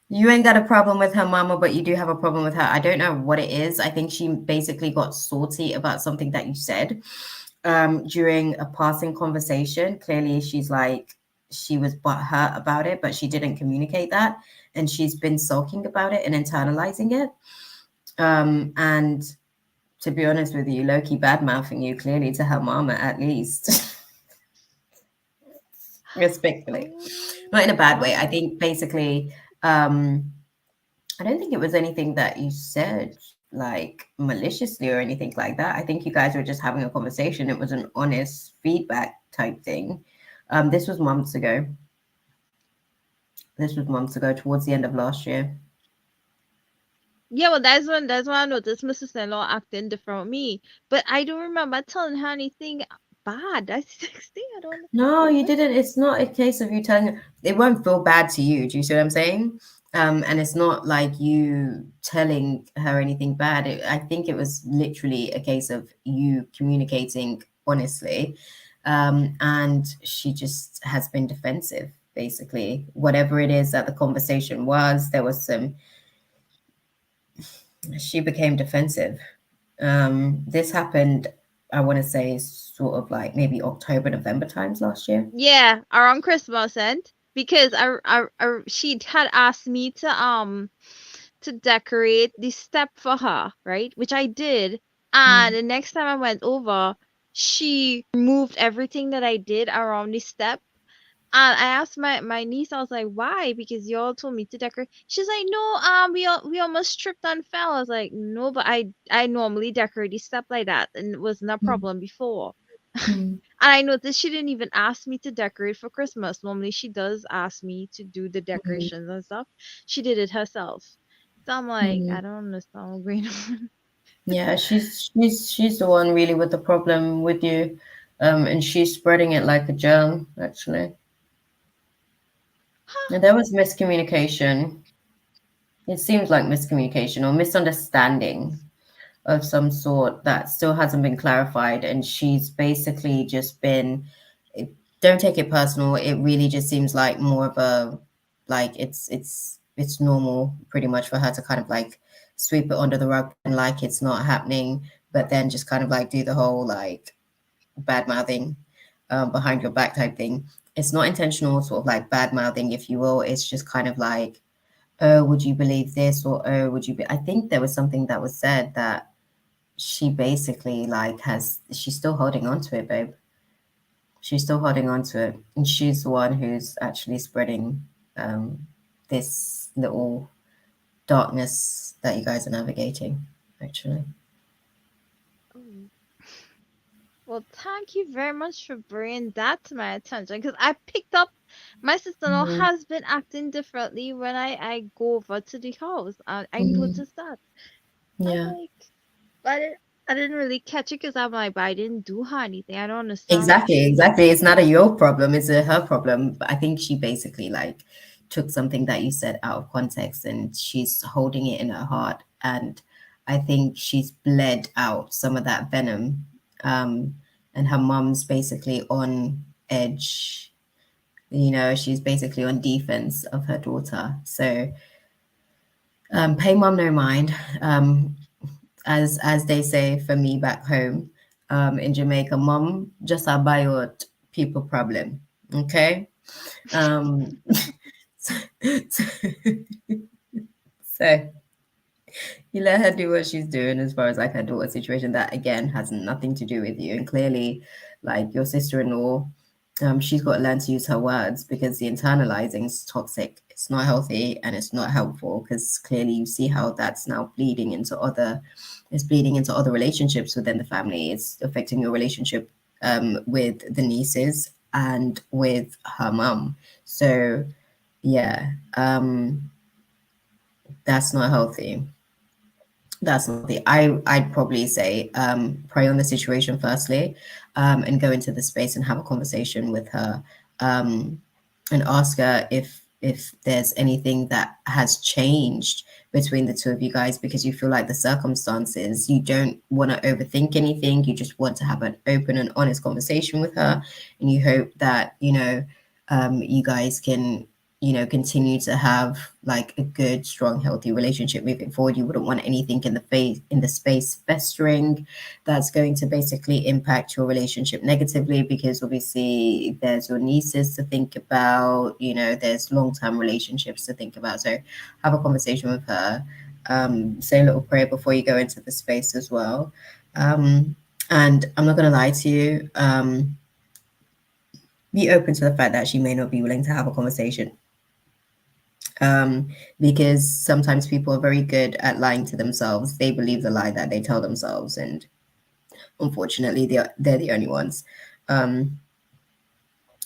You ain't got a problem with her mama, but you do have a problem with her. I don't know what it is. I think she basically got salty about something that you said during a passing conversation. Clearly, she was butthurt about it, but she didn't communicate that. And she's been sulking about it and internalizing it. And to be honest with you, Loki bad mouthing you clearly to her mama at least. Respectfully. Not in a Oh, bad way. I wow. think basically, um, I don't think it was anything that you said like maliciously or anything like that. I think you guys were just having a conversation. It was an honest feedback type thing. This was months ago. This was months ago, towards the end of last year. Yeah, well, that's when I noticed my sister-in-law acting different with me. But I don't remember telling her anything bad. That's the next thing. I don't. No, you What? didn't. It's not a case of you telling her. It won't feel bad to you. Do you see what I'm saying? And it's not like you telling her anything bad. I think it was literally a case of you communicating honestly. And she just has been defensive, basically. Whatever it is that the conversation was, there was she became defensive. This happened, I want to say, sort of like maybe October, November times last year. Yeah, around Christmas and because she had asked me to decorate the step for her, right? Which I did. And Mm, the next time I went over, she removed everything that I did around the step. And I asked my niece, I was like, why? Because y'all told me to decorate. She's like, no, we almost tripped and fell. I was like, no, but I normally decorate the step like that, and it wasn't a mm, problem before. mm, And I noticed she didn't even ask me to decorate for Christmas. Normally she does ask me to do the mm, decorations and stuff. She did it herself. So I'm like, I mm. don't understand what's going on. Yeah, she's the one really with the problem with you, and she's spreading it like a germ, actually. Huh? And there was miscommunication. It seems like miscommunication or misunderstanding of some sort that still hasn't been clarified, and she's basically just been. Don't take it personal. It really just seems like more of a like it's normal pretty much for her to kind of like sweep it under the rug and like it's not happening, but then just kind of like do the whole like bad mouthing behind your back type thing. It's not intentional, sort of like bad mouthing, if you will. It's just kind of like, oh, would you believe this? Or, oh, would you be? I think there was something that was said that she basically like she's still holding on to it, babe. She's still holding on to it. And she's the one who's actually spreading this little darkness that you guys are navigating, actually. Oh. Well, thank you very much for bringing that to my attention because I picked up my sister-in-law Mhm. has been acting differently when I go over to the house. I Mhm. noticed that. I was Yeah. like, what? I didn't really catch it because I'm like, but I didn't do her anything. I don't understand what Exactly, she. exactly. It's not a your problem, it's a her problem. But I think she basically like took something that you said out of context and she's holding it in her heart. And I think she's bled out some of that venom. And her mum's basically on edge. She's basically on defense of her daughter. So pay mom no mind. As they say for me back home in Jamaica, mom just about people problem. Okay. Um, so, so, so you let her do what she's doing as far as like her daughter situation that again has nothing to do with you. And clearly, like your sister-in-law, she's got to learn to use her words because the internalizing is toxic. It's not healthy and it's not helpful because clearly you see how that's now bleeding into other relationships within the family. It's affecting your relationship with the nieces and with her mum. So yeah, that's not healthy. That's not the I'd probably say pray on the situation firstly, and go into the space and have a conversation with her, um, and ask her if there's anything that has changed between the two of you guys because you feel like the circumstances, you don't want to overthink anything, you just want to have an open and honest conversation with her, and you hope that you guys can continue to have like a good, strong, healthy relationship moving forward. You wouldn't want anything in the space festering that's going to basically impact your relationship negatively because obviously there's your nieces to think about, there's long-term relationships to think about. So have a conversation with her. Say a little prayer before you go into the space as well. And I'm not gonna lie to you, be open to the fact that she may not be willing to have a conversation, because sometimes people are very good at lying to themselves. They believe the lie that they tell themselves, and unfortunately, they're the only ones. Um,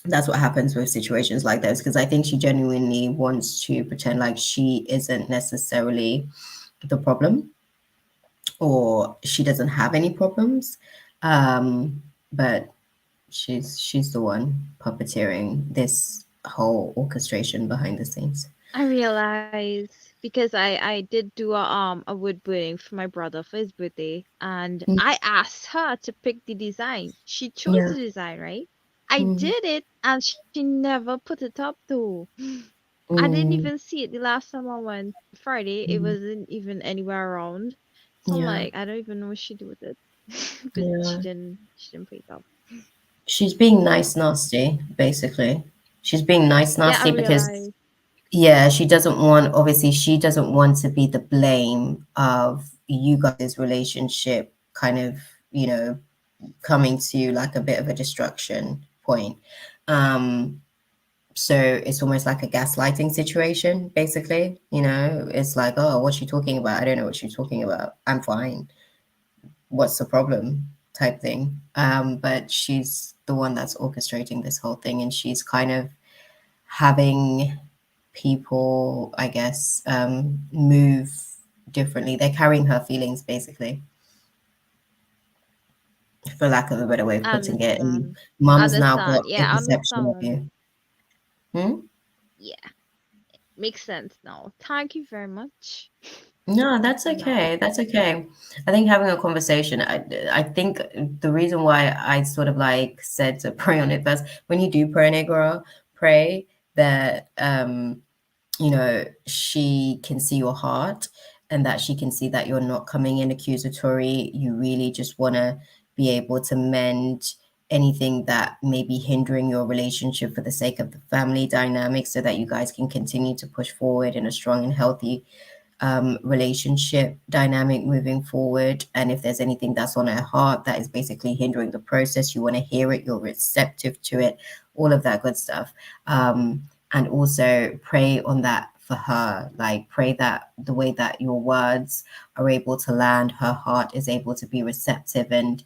that's what happens with situations like those. Because I think she genuinely wants to pretend like she isn't necessarily the problem, or she doesn't have any problems, but she's the one puppeteering this whole orchestration behind the scenes. I realized because I did do a wood burning for my brother for his birthday, and Mm, I asked her to pick the design. She chose yeah. the design, right? I Mm, did it, and she never put it up though. I didn't even mm, see it the last time I went Friday. It mm. wasn't even anywhere around. So I'm Yeah, like, I don't even know what she did with it, but yeah. she didn't put it up. She's being nice nasty, basically. She's being nice Yeah, I nasty because, realized. yeah, she doesn't want to be the blame of you guys' relationship kind of, coming to like a bit of a destruction point. Um, so it's almost like a gaslighting situation, basically. It's like, oh, what's she talking about? I don't know what she's talking about. I'm fine. What's the problem type thing. But she's the one that's orchestrating this whole thing, and she's kind of having people, I guess, move differently. They're carrying her feelings, basically, for lack of a better way of I putting it. And understand. mum's now got Understand. a Yeah, I perception of understand. you. Hmm? Yeah, makes sense now. Thank you very much No, that's for now. okay. That's okay. I think having a conversation, I think the reason why I sort of like said to pray on it first, when you do pray on it, girl, pray that she can see your heart and that she can see that you're not coming in accusatory. You really just want to be able to mend anything that may be hindering your relationship for the sake of the family dynamic so that you guys can continue to push forward in a strong and healthy relationship dynamic moving forward. And if there's anything that's on her heart that is basically hindering the process, you want to hear it, you're receptive to it, all of that good stuff. And also pray on that for her. Like, pray that the way that your words are able to land, her heart is able to be receptive, and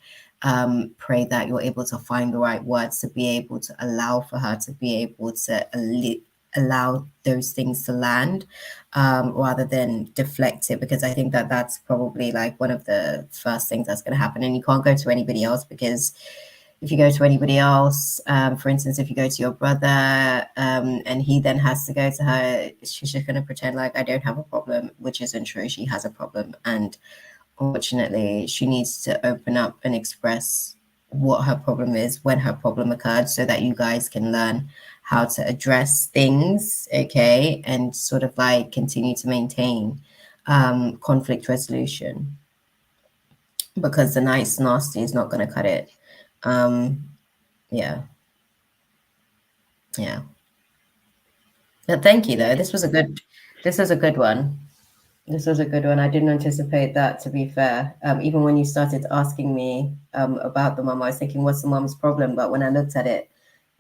pray that you're able to find the right words to be able to allow for her to be able to allow those things to land, rather than deflect it, because I think that that's probably like one of the first things that's going to happen. And you can't go to anybody else, because if you go to anybody else, for instance, if you go to your brother, and he then has to go to her, she's just going to pretend like I don't have a problem, which isn't true. She has a problem. And unfortunately, she needs to open up and express what her problem is when her problem occurred, so that you guys can learn how to address things, okay, and sort of like continue to maintain conflict resolution, because the nice nasty is not going to cut it. Um, yeah, yeah. But thank you though. Yeah. This was a good one. This was a good one. I didn't anticipate that, to be fair. Even when you started asking me about the mum, I was thinking, what's the mum's problem? But when I looked at it,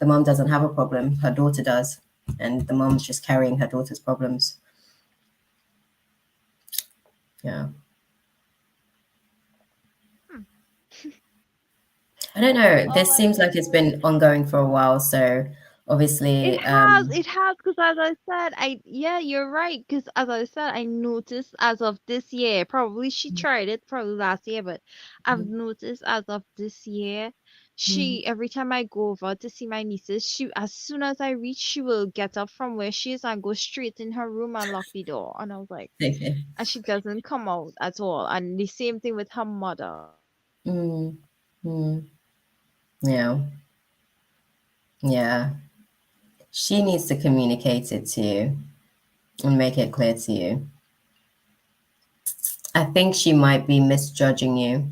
the mum doesn't have a problem. Her daughter does. And the mum's just carrying her daughter's problems. Yeah. Hmm. I don't know. All This I seems like it's know. been ongoing for a while. So obviously, It has, because as I said, yeah, you're right. Because as I said, I noticed as of this year, probably she tried it probably last year, but I've noticed as of this year, every time I go over to see my nieces, as soon as I reach, she will get up from where she is and go straight in her room and lock the door. And I was like, okay. and she doesn't come out at all. And the same thing with her mother. Mm, mm, yeah. Yeah. She needs to communicate it to you and make it clear to you. I think she might be misjudging you,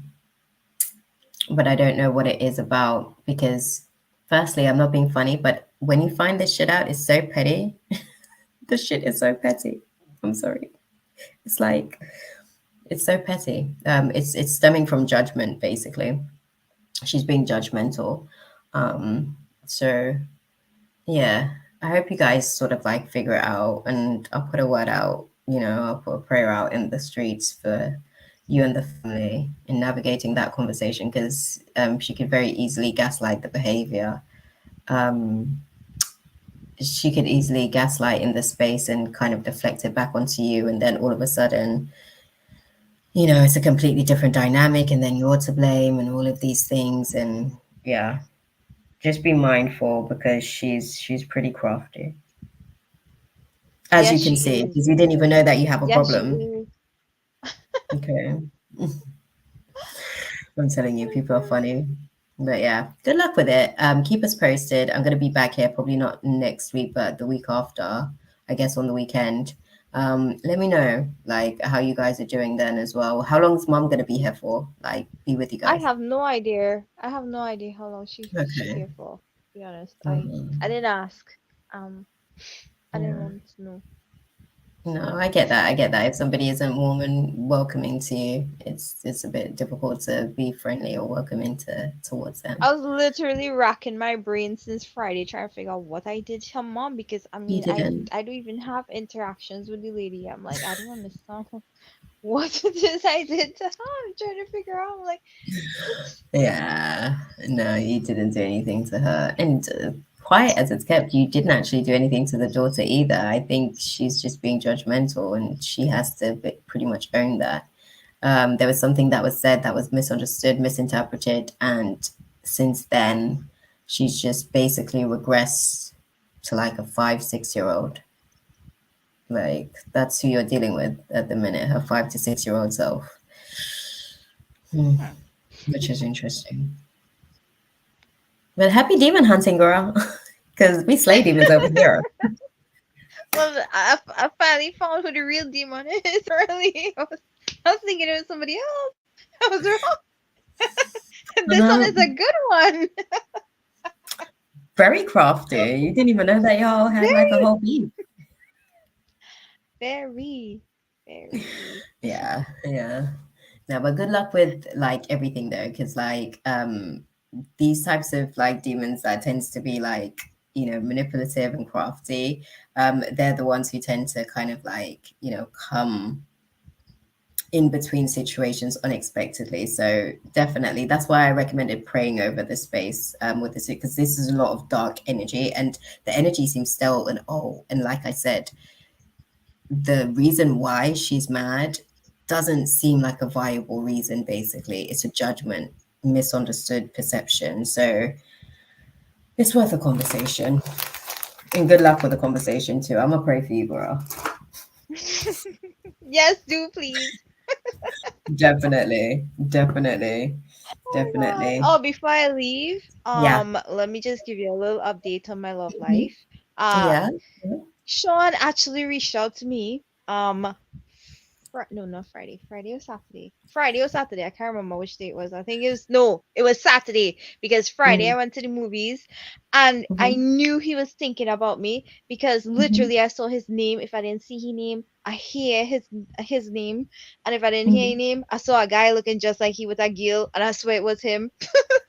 but I don't know what it is about, because firstly, I'm not being funny, but when you find this shit out, it's so petty. The shit is so petty. I'm sorry. It's like it's so petty. It's stemming from judgment, basically. She's being judgmental. So yeah, I hope you guys sort of like figure it out, and I'll put a word out, I'll put a prayer out in the streets for you and the family in navigating that conversation, because she could very easily gaslight the behavior. Um, she could easily gaslight in the space and kind of deflect it back onto you, and then all of a sudden, it's a completely different dynamic, and then you're to blame, and all of these things. And yeah, just be mindful, because she's pretty crafty. As Yeah, you can she see, is. because you didn't even know that you have a Yeah, she problem. is. Okay. I'm telling you, people are funny. But yeah, good luck with it. Keep us posted. I'm gonna be back here probably not next week, but the week after, I guess on the weekend. Let me know like how you guys are doing then as well. How long is mom gonna be here for? Like be with you I guys. have no idea. I have no idea how long she Okay. here for. To be honest, I Mhm. didn't ask. Um, I didn't Yeah. want to know. No, I get that. I get that. If somebody isn't warm and welcoming to you, it's a bit difficult to be friendly or welcoming towards them. I was literally racking my brain since Friday trying to figure out what I did to her mom, because I You mean didn't. I don't even have interactions with the lady. I'm like, I don't understand what it is I did to her. I'm trying to figure out. I'm like, oops. Yeah, no, you didn't do anything to her. And quiet as it's kept, you didn't actually do anything to the daughter either. I think she's just being judgmental, and she has to pretty much own that. There was something that was said that was misunderstood, misinterpreted, and since then, she's just basically regressed to like a 5, 6 year old. Like, that's who you're dealing with at the minute, her 5 to 6 year old self. Hmm, Hmm. which is interesting. But happy demon hunting, girl. Because we slay demons over here. Well, I finally found who the real demon is. Really, I was thinking it was somebody else. I was wrong. This one Uh-huh. is a good one. Very crafty. You didn't even know that y'all had like a Very, whole beef. very, very. Yeah, yeah. No, but good luck with like everything though, because like these types of like demons that tends to be like, manipulative and crafty, they're the ones who tend to kind of like, come in between situations unexpectedly. So definitely, that's why I recommended praying over the space with this, because this is a lot of dark energy, and the energy seems stale and old. And like I said, the reason why she's mad doesn't seem like a viable reason. Basically, it's a judgment, misunderstood perception. So it's worth a conversation. And good luck with the conversation too. I'm gonna pray for you, girl. Yes, do please. Definitely, definitely, Oh God. definitely. Oh, before I leave, Yeah. let me just give you a little update on my love Mhm. life. Uh, Yeah. Sean actually reached out to me. No, not Friday. Friday or Saturday? Friday or Saturday. I can't remember which day it was. I think it was no, it was Saturday because Friday I Mm, went to the movies and I mhm, knew he was thinking about me because mhm, literally I saw his name. If I didn't see his name, I hear his name, and if I didn't hear his mhm, name, I saw a guy looking just like he with a girl, and I swear it was him.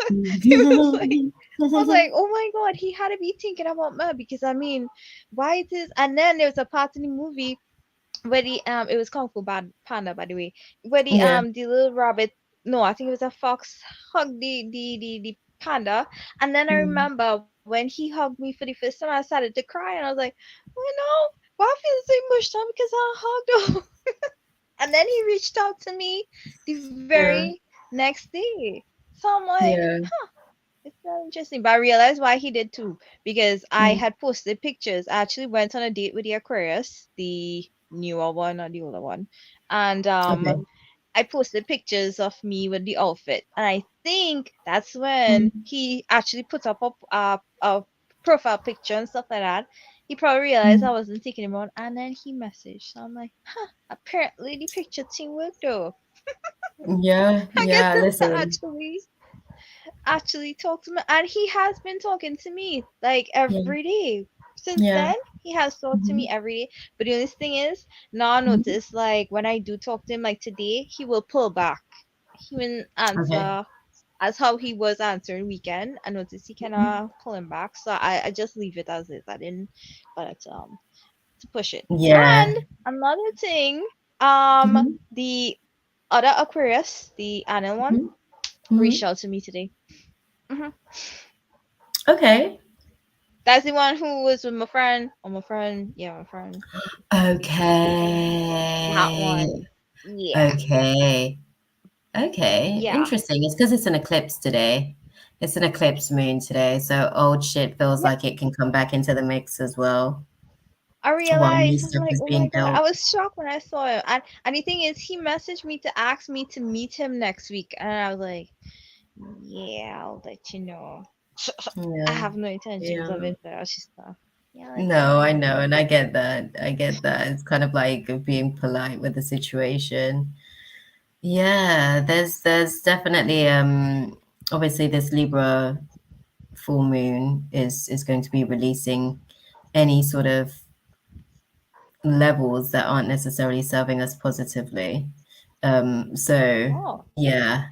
It was like mhm. I was like, oh my god, he had to be thinking about me because I mean, why it is? And then there was a part in the movie where the it was Kung Fu Panda, by the way, where Yeah. the little rabbit, no, I think it was a fox, hugged the panda, and then I Mm. remember when he hugged me for the first time, I started to cry, and I was like, oh no, why I feel so emotional because I hugged him. And then he reached out to me the Yeah. very next day, so I'm like, Yeah. it's so interesting, but I realized why he did too. Because I Mm. had posted pictures. I actually went on a date with the Aquarius, the newer one, not the older one. And Okay. I posted pictures of me with the outfit. And I think that's when Mm. he actually put up a profile picture and stuff like that. He probably realized I Mm. wasn't taking him on, and then he messaged. So I'm like, huh, apparently the picture thing worked though. Yeah. I get Yeah. to Listen. actually talk to me, and he has been talking to me like Yeah. every day since Yeah. then. He has talked to Mhm, me every day, but the only thing is now I mhm. notice like when I do talk to him like today, he will pull back. He wouldn't Okay. answer as how he was answering weekend. I noticed he kind Mhm. of pulling back, so I just leave it as is. I didn't but to push it. And Yeah. another thing, Mhm, the other Aquarius, the Anil one, mhm, mhm. reached out to me today. Hmm. Okay. That's the one who was with my friend. Oh, my friend. Yeah, my friend. That Okay. one. Yeah. Okay. Okay. Yeah. Interesting. It's because it's an eclipse today. It's an eclipse moon today, so old shit feels Yeah. like it can come back into the mix as well I while new realized, I'm stuff like, is oh my being god. I built. was shocked when I saw him. And the thing is, he messaged me to ask me to meet him next week. And I was like, yeah, I'll let you know. I Yeah. have no intentions of Yeah. it, but I was just yeah, let you No, I know. know, and I get that. I get that. It's kind of like being polite with the situation. Yeah, there's definitely obviously this Libra full moon is going to be releasing any sort of levels that aren't necessarily serving us positively. So Oh, yeah,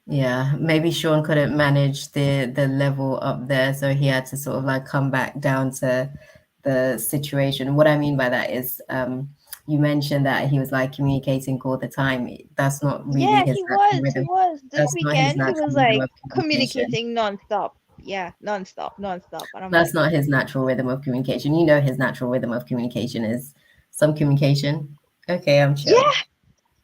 yeah, maybe Sean couldn't manage the level up there, so he had to sort of like come back down to the situation. What I mean by that is, you mentioned that he was like communicating all the time. That's not really yeah, his he natural was. He rhythm. was. This That's not his weekend, he natural was rhythm like of communication. communicating nonstop. Yeah, nonstop, nonstop. And I'm That's like, not his natural rhythm of communication. You know, his natural rhythm of communication is some communication. Okay, I'm yeah, chill.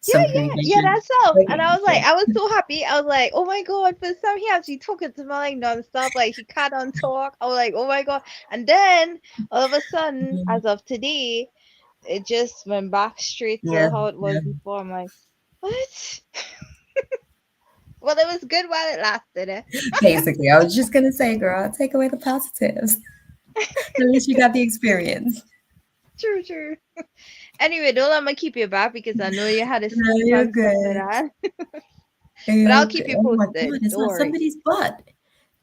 yeah, Some yeah, communication. that's self. Okay, And I I'm was like, chill. I was so happy. I was like, oh my god, for some he actually talking to me like nonstop. Like he can't on talk. I was like, oh my god. And then all of a sudden, Mhm. as of today, it just went back straight to Yeah, how it yeah. was before. I'm like, what? Well, it was good while it lasted. Eh? Basically, I was just gonna say, girl, take away the positives. At least you got the experience. True, true. Anyway, don't let me keep you back because I know you had to No, sleep you're and stuff like good. that. But I'll You're keep good. you Oh my posted. God, it's Don't not worry. somebody's butt.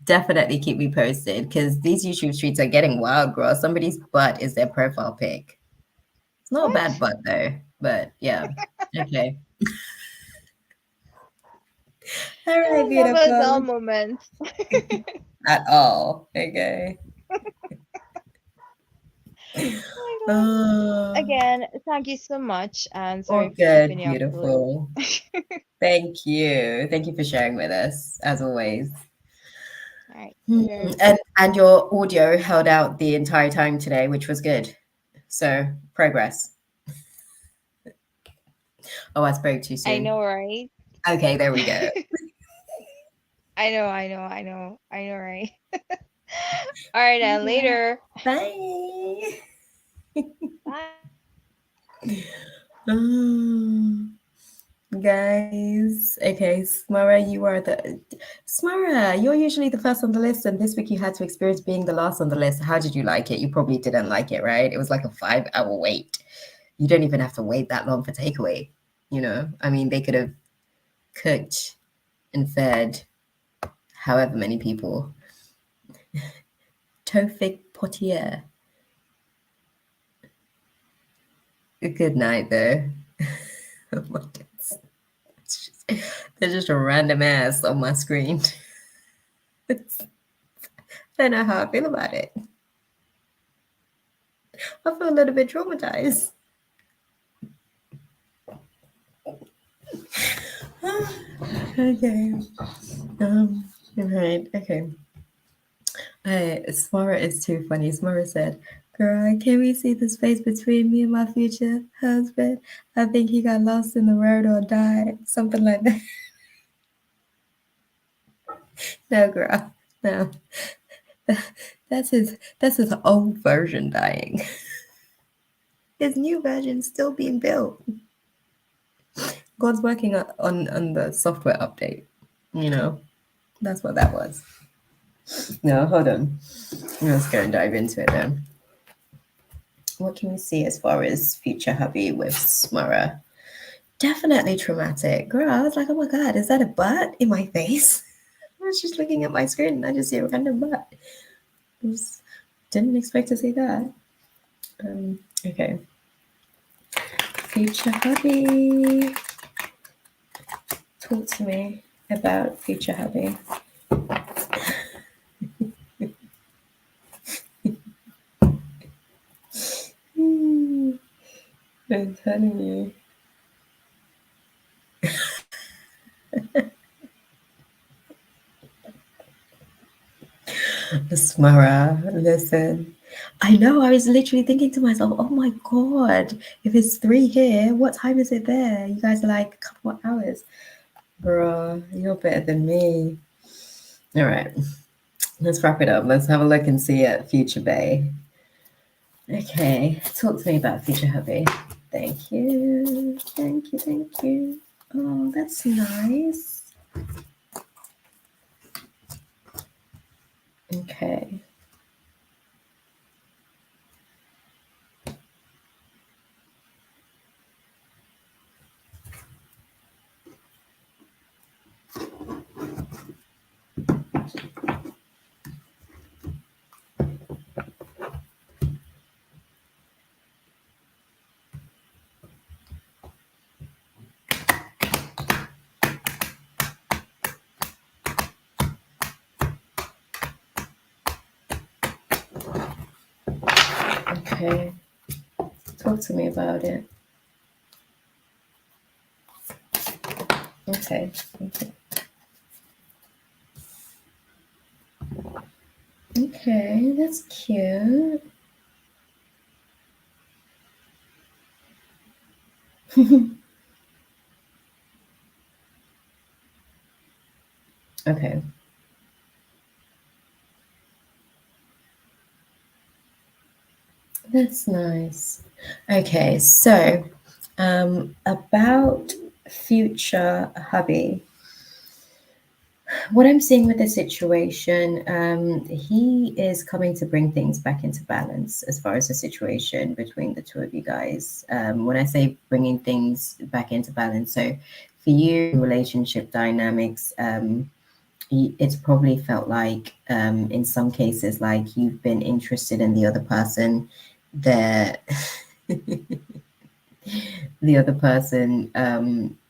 Definitely keep me posted because these YouTube streets are getting wild, girl. Somebody's butt is their profile pic. It's not a bad What? butt though, but yeah. Okay. All right, Never a dull beautiful. moment. At all. Okay. Oh my god. Oh, Again, thank you so much, and all sorry for keeping good, you up so late. beautiful. Thank you. Thank you for sharing with us, as always. All right, Hmm, later. and your audio held out the entire time today, which was good. So progress. Oh, I spoke too I soon. know, right? Okay, there we go. I know, right? All right, then Yeah. later. Bye. Bye. Oh, guys. Okay, Smara, Smara, you're usually the first on the list, and this week you had to experience being the last on the list. How did you like it? You probably didn't like it, right? It was like a 5 hour wait. You don't even have to wait that long for takeaway. I mean, they could have cooked and fed however many people. Tofik Potier. Good night, though. Oh my God. There's just a random ass on my screen. I don't know how I feel about it. I feel a little bit traumatized. Okay. Right. Okay. Smara is too funny. Smara said, "Girl, can we see the space between me and my future husband? I think he got lost in the road or died. Something like that." No, girl. No. That's his old version dying. His new version's still being built. God's working on the software update. You know, that's what that was. No, hold on. Let's go and dive into it then. What can we see as far as future hubby with Smara? Definitely traumatic. Girl, I was like, oh my God, is that a butt in my face? I was just looking at my screen and I just see a random butt. Didn't expect to see that. Okay. Future hubby. Talk to me about future hubby. I'm telling you. Smara, listen. I know, I was literally thinking to myself, oh my God, if it's 3 here, what time is it there? You guys are like a couple of hours. Bro, you're better than me. All right, let's wrap it up. Let's have a look and see at Future Bay. Okay, talk to me about Future Hubby. Thank you. Thank you. Thank you. Oh, that's nice. Okay. Okay. Talk to me about it. Okay. Okay. Okay, that's cute. Okay. That's nice. Okay, so about future hubby, what I'm seeing with the situation, he is coming to bring things back into balance as far as the situation between the two of you guys. When I say bringing things back into balance, so for you, relationship dynamics, it's probably felt like in some cases like you've been interested in the other person, the the other person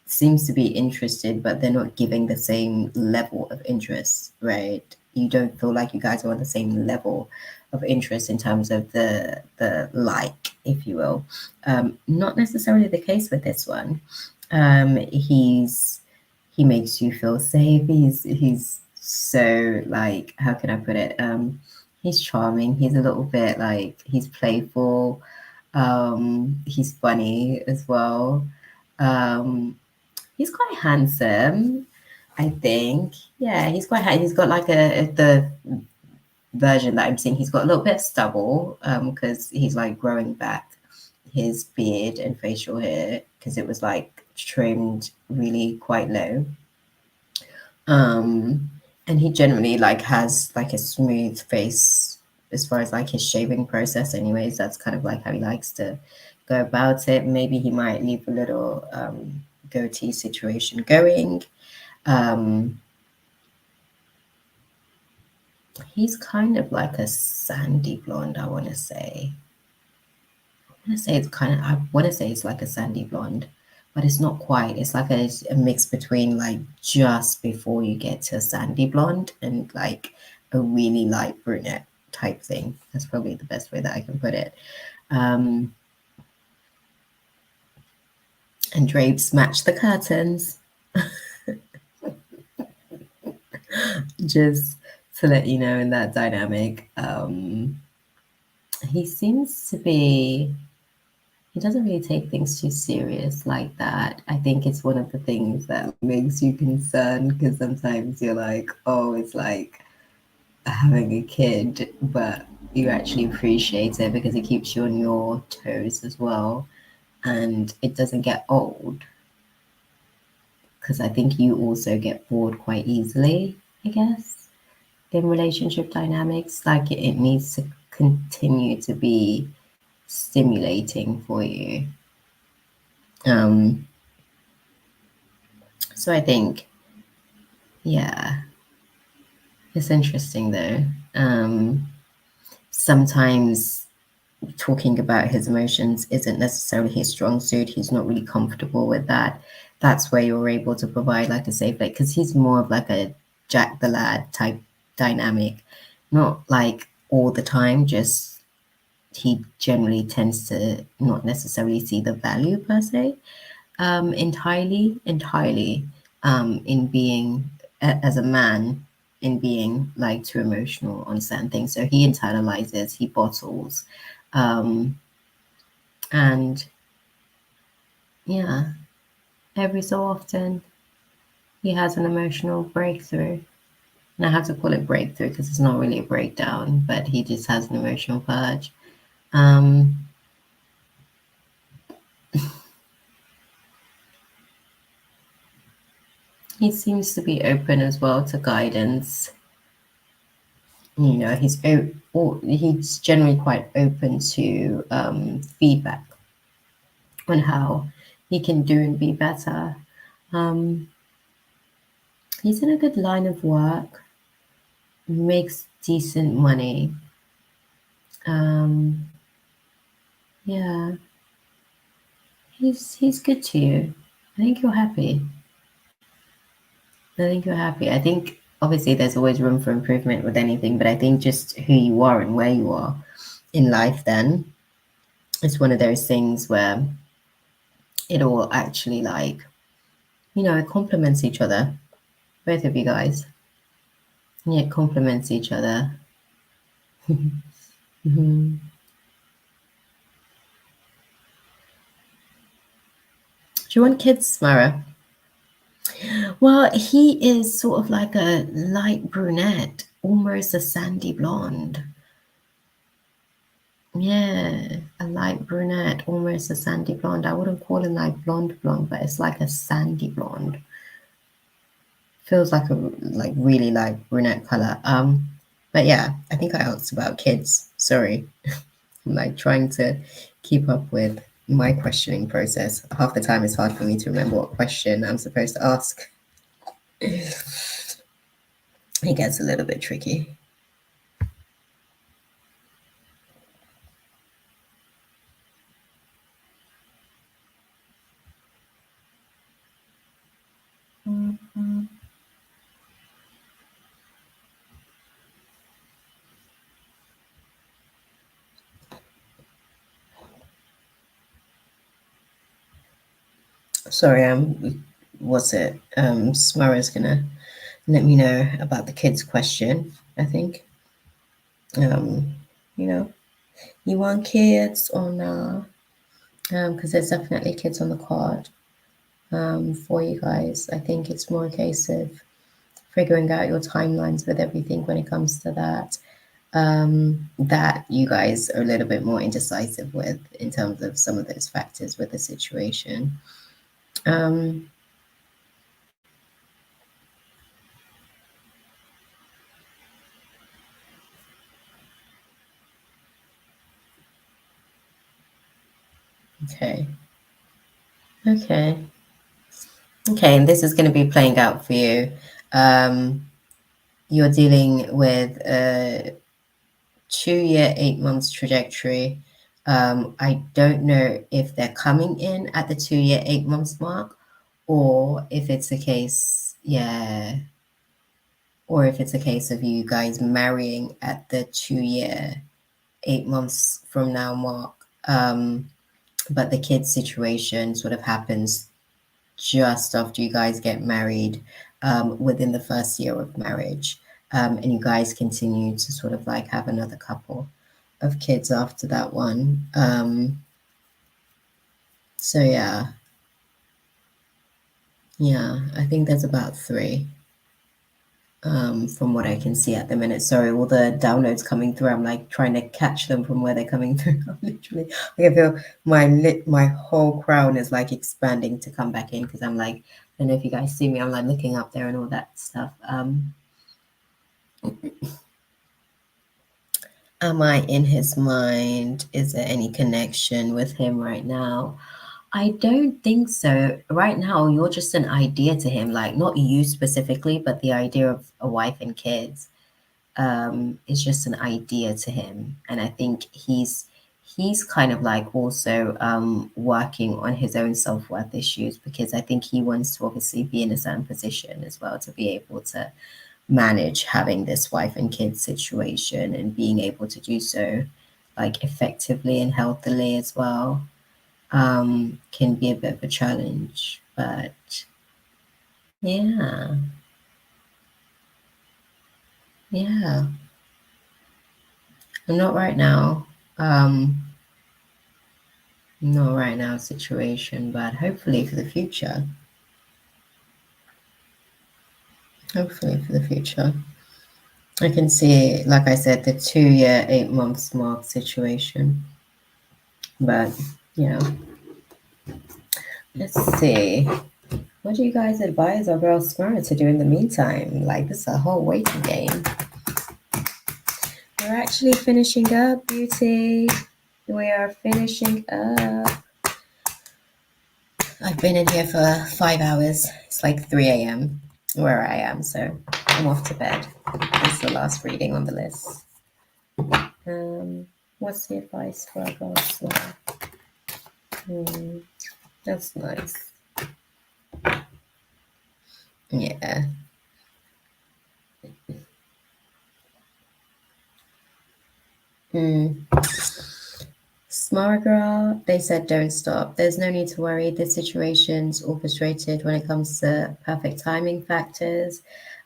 seems to be interested but they're not giving the same level of interest, right? you don't feel like you guys are on the same level of interest in terms of the like, if you will. Not necessarily the case with this one. He makes you feel safe. He's so like, how can I put it? He's charming. He's a little bit like, he's playful. He's funny as well. Um, he's quite handsome, I think. Yeah, he's quite he's got like the version that I'm seeing, he's got a little bit of stubble, because he's like growing back his beard and facial hair because it was like trimmed really quite low. Um, and he generally like has like a smooth face as far as like his shaving process. Anyways, that's kind of like how he likes to go about it. Maybe he might leave a little goatee situation going. Um, he's kind of like a sandy blonde, I want to say. I want to say it's like a sandy blonde, but it's not quite. It's like a mix between like just before you get to sandy blonde and like a really light brunette type thing. That's probably the best way that I can put it. Um, and drapes match the curtains. Just to let you know in that dynamic. He seems to be he doesn't really take things too serious like that. I think it's one of the things that makes you concerned because sometimes you're like, oh, it's like having a kid, but you actually appreciate it because it keeps you on your toes as well. And it doesn't get old because I think you also get bored quite easily, I guess, in relationship dynamics. Like it needs to continue to be stimulating for you. Um, so I think, yeah, it's interesting though. Sometimes talking about his emotions isn't necessarily his strong suit. He's not really comfortable with that. That's where you're able to provide like a safe place because he's more of like a Jack the Lad type dynamic, not like all the time, just he generally tends to not necessarily see the value per se, entirely in being as a man in being like too emotional on certain things. So he internalizes, he bottles, um, and yeah, every so often he has an emotional breakthrough. And I have to call it breakthrough because it's not really a breakdown, but he just has an emotional purge. Um, he seems to be open as well to guidance. You know, he's generally quite open to feedback on how he can do and be better. Um, he's in a good line of work, makes decent money. Um, yeah, he's good to you. I think you're happy. I think you're happy. I think obviously there's always room for improvement with anything, but I think just who you are and where you are in life, then it's one of those things where it all actually like, you know, it complements each other, both of you guys. Yeah, it complements each other. Mhm. Do you want kids, Mara? Well, he is sort of like a light brunette, almost a sandy blonde. Yeah, a light brunette, almost a sandy blonde. I wouldn't call him like blonde blonde, but it's like a sandy blonde. Feels like a like really like brunette color. But yeah, I think I asked about kids. Sorry. I'm like trying to keep up with my questioning process. Half the time it's hard for me to remember what question I'm supposed to ask. It gets a little bit tricky. Sorry, what's it? Smara's gonna let me know about the kids question, I think. Um, you know, you want kids or not? Because there's definitely kids on the card for you guys. I think it's more a case of figuring out your timelines with everything when it comes to that. That you guys are a little bit more indecisive with in terms of some of those factors with the situation. Um, okay. Okay. Okay, and this is going to be playing out for you. You're dealing with a 2 year, 8 months trajectory. I don't know if they're coming in at the 2 year, 8 months mark, or if it's a case, yeah, or if it's a case of you guys marrying at the 2 year, 8 months from now mark. But the kid situation sort of happens just after you guys get married, within the first year of marriage. And you guys continue to sort of like have another couple of kids after that one. So yeah, I think there's about three. From what I can see at the minute. Sorry, all the downloads coming through. I'm like trying to catch them from where they're coming through. I'm literally, like, I feel my whole crown is like expanding to come back in because I'm like, I don't know if you guys see me. I'm like looking up there and all that stuff. Am I in his mind? Is there any connection with him right now? I don't think so. Right now, you're just an idea to him, like not you specifically, but the idea of a wife and kids. Is just an idea to him, and I think he's kind of like also working on his own self-worth issues because I think he wants to obviously be in a certain position as well to be able to manage having this wife and kids situation and being able to do so like effectively and healthily as well. Can be a bit of a challenge, but yeah, yeah, I'm not right now. No, right now situation, but hopefully for the future. Hopefully for the future. I can see, like I said, the 2 year, 8 months mark situation. But yeah, let's see. What do you guys advise our girl Smara to do in the meantime? Like, this is a whole waiting game. We're actually finishing up, beauty. We are finishing up. I've been in here for 5 hours. It's like 3 a.m. where I am, so I'm off to bed. That's the last reading on the list. What's the advice for our girls? That's nice. Yeah. Smart girl, they said don't stop. There's no need to worry. The situation's orchestrated when it comes to perfect timing factors.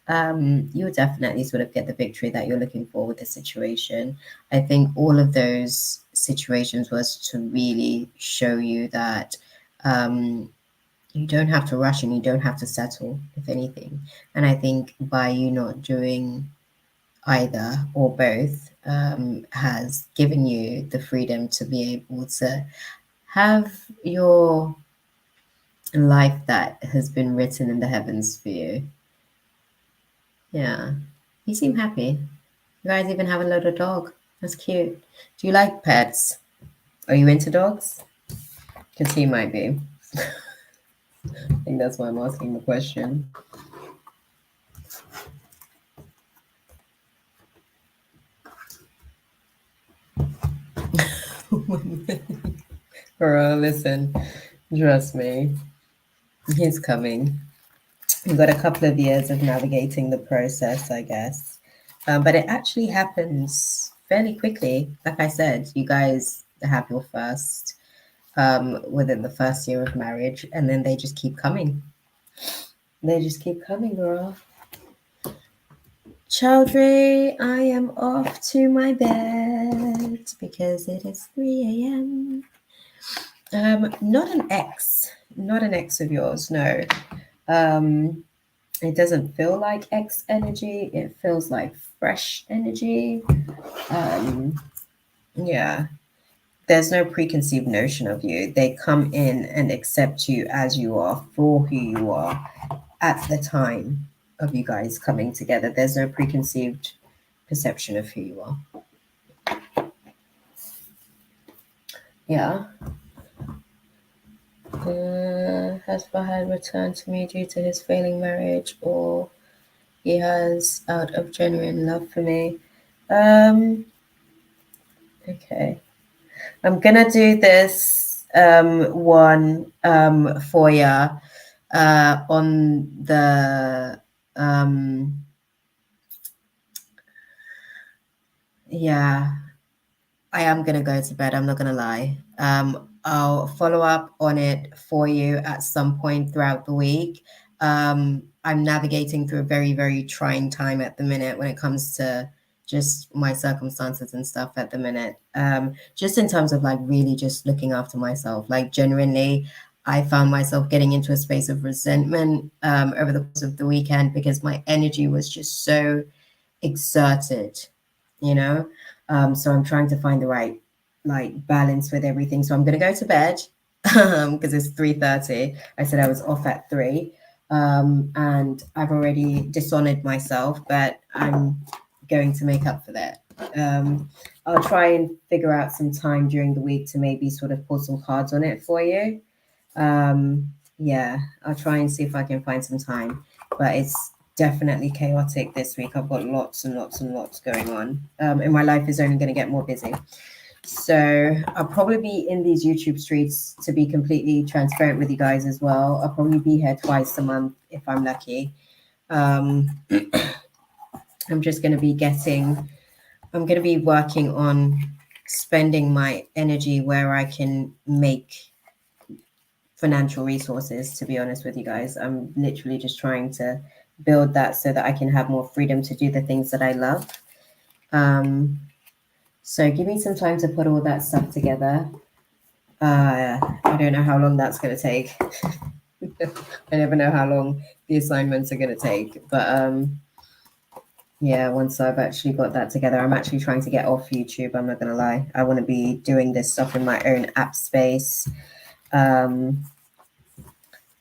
You'll definitely sort of get the victory that you're looking for with the situation. I think all of those situations was to really show you that you don't have to rush and you don't have to settle, if anything. And I think by you not doing either or both, has given you the freedom to be able to have your life that has been written in the heavens for you. Yeah. You seem happy. You guys even have a little dog. That's cute. Do you like pets? Are you into dogs? Because he might be. I think that's why I'm asking the question. Girl, listen, trust me, he's coming. We've got a couple of years of navigating the process, I guess. But it actually happens fairly quickly. Like I said, you guys have your first within the first year of marriage, and then they just keep coming. They just keep coming, girl. Children, I am off to my bed because it is 3 a.m. Not an ex, not an ex of yours, no. Um, it doesn't feel like ex energy. It feels like fresh energy. Um, yeah, there's no preconceived notion of you. They come in and accept you as you are for who you are at the time of you guys coming together. There's no preconceived perception of who you are. Yeah. Has Fahad returned to me due to his failing marriage, or he has out of genuine love for me? Okay. I'm gonna do this one for you on the yeah, I am gonna go to bed. I'm not gonna lie. I'll follow up on it for you at some point throughout the week. I'm navigating through a very, very trying time at the minute when it comes to just my circumstances and stuff at the minute. Just in terms of like really just looking after myself. Like genuinely, I found myself getting into a space of resentment over the course of the weekend because my energy was just so exerted, you know. So I'm trying to find the right like balance with everything. So I'm gonna go to bed because it's 3:30. I said I was off at 3. And I've already dishonored myself, but I'm going to make up for that. I'll try and figure out some time during the week to maybe sort of pull some cards on it for you. Yeah, I'll try and see if I can find some time, but it's definitely chaotic this week. I've got lots and lots and lots going on, and my life is only going to get more busy. So I'll probably be in these YouTube streets, to be completely transparent with you guys as well. I'll probably be here twice a month if I'm lucky. I'm just going to be I'm going to be working on spending my energy where I can make financial resources, to be honest with you guys. I'm literally just trying to build that so that I can have more freedom to do the things that I love. So give me some time to put all that stuff together. I don't know how long that's going to take. I never know how long the assignments are going to take, but yeah, once I've actually got that together, I'm actually trying to get off YouTube. I'm not going to lie. I want to be doing this stuff in my own app space.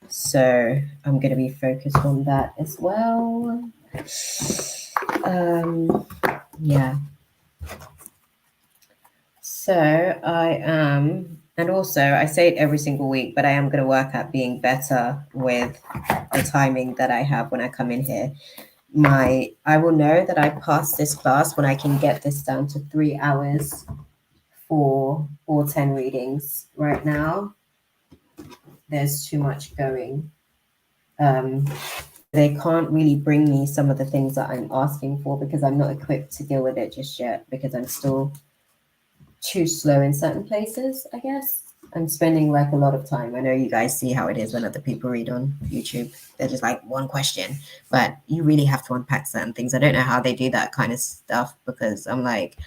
So I'm going to be focused on that as well. Yeah. So I am, and also I say it every single week, but I am going to work at being better with the timing that I have when I come in here. I will know that I passed this class when I can get this down to 3 hours for all 10 readings. Right now, there's too much going. They can't really bring me some of the things that I'm asking for because I'm not equipped to deal with it just yet, because I'm still too slow in certain places, I guess. I'm spending like a lot of time. I know you guys see how it is when other people read on YouTube. They're just like one question, but you really have to unpack certain things. I don't know how they do that kind of stuff, because I'm like,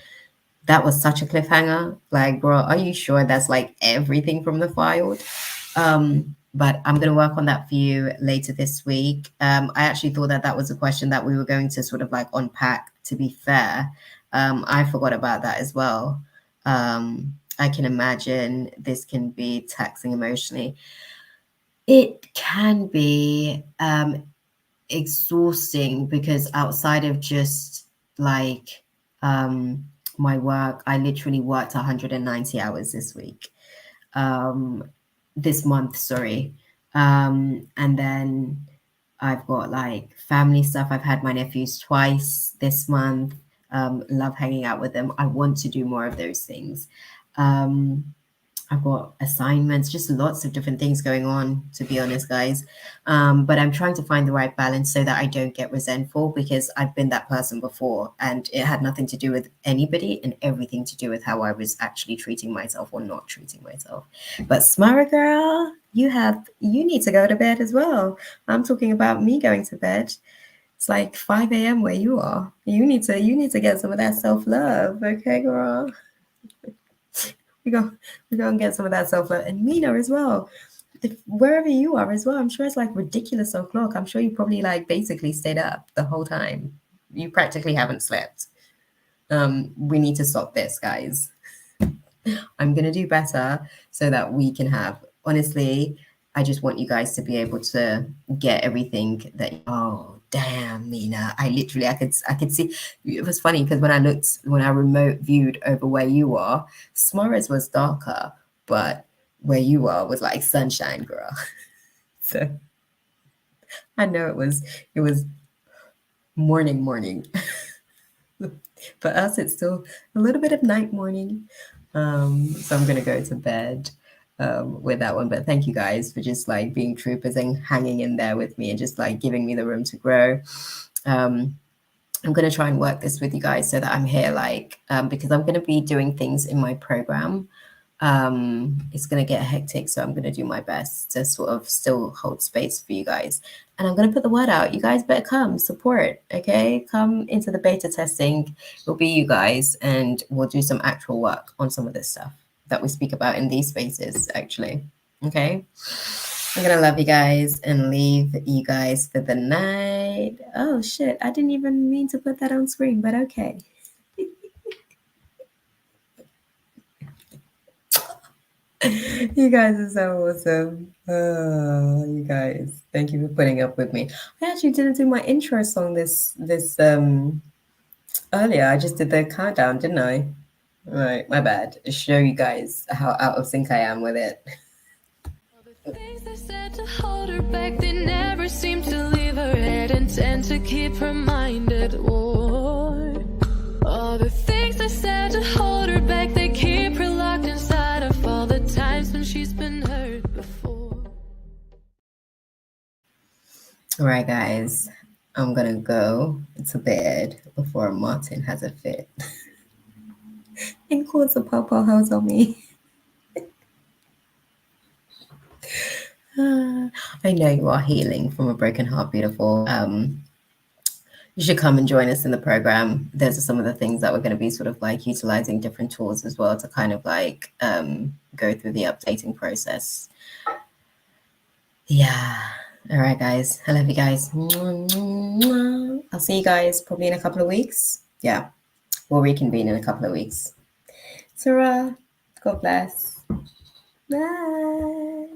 that was such a cliffhanger. Like, bro, are you sure that's like everything from the file? But I'm going to work on that for you later this week. I actually thought that was a question that we were going to sort of like unpack, to be fair. I forgot about that as well. I can imagine this can be taxing emotionally. It can be exhausting, because outside of just like my work, I literally worked 190 hours this month, sorry. And then I've got like family stuff. I've had my nephews twice this month. Love hanging out with them. I want to do more of those things. I've got assignments, just lots of different things going on, to be honest, guys. But I'm trying to find the right balance so that I don't get resentful, because I've been that person before and it had nothing to do with anybody and everything to do with how I was actually treating myself or not treating myself. But Smara girl, you need to go to bed as well. I'm talking about me going to bed. It's like 5 a.m. where you are. You need to get some of that self-love, okay, girl? We go we go and get some of that self-love. And Mina as well. If wherever you are as well, I'm sure it's like ridiculous o'clock. I'm sure you probably like basically stayed up the whole time. You practically haven't slept. We need to stop this, guys. I'm gonna do better so that we can have, honestly, I just want you guys to be able to get everything that, oh damn, Mina. I could see. It was funny because when I remote viewed over where you are, Smorres was darker, but where you are was like sunshine, girl. So I know it was morning. For us, it's still a little bit of night morning. So I'm gonna go to bed with that one. But thank you guys for just like being troopers and hanging in there with me and just like giving me the room to grow. I'm gonna try and work this with you guys so that I'm here, like, because I'm gonna be doing things in my program. It's gonna get hectic, so I'm gonna do my best to sort of still hold space for you guys. And I'm gonna put the word out. You guys better come support, okay? Come into the beta testing. It'll be you guys, and we'll do some actual work on some of this stuff that we speak about in these spaces, actually. Okay. I'm gonna love you guys and leave you guys for the night. Oh shit, I didn't even mean to put that on screen, but okay. You guys are so awesome. Oh, you guys, thank you for putting up with me. I actually didn't do my intro song this earlier. I just did the countdown, didn't I? All right, my bad. Show you guys how out of sync I am with it. All the things they said to hold her back, they never seem to leave her head and tend to keep her mind at war. All the things they said to hold her back, they keep her locked inside of all the times when she's been hurt before. All right, guys, I'm gonna go to bed before Martin has a fit and calls a pawpaw house on me. I know you are healing from a broken heart, beautiful. You should come and join us in the program. Those are some of the things that we're going to be sort of like utilizing different tools as well to kind of like go through the updating process. Yeah. All right, guys. I love you guys. I'll see you guys probably in a couple of weeks. Yeah. We'll reconvene in a couple of weeks. Sarah, God bless. Bye.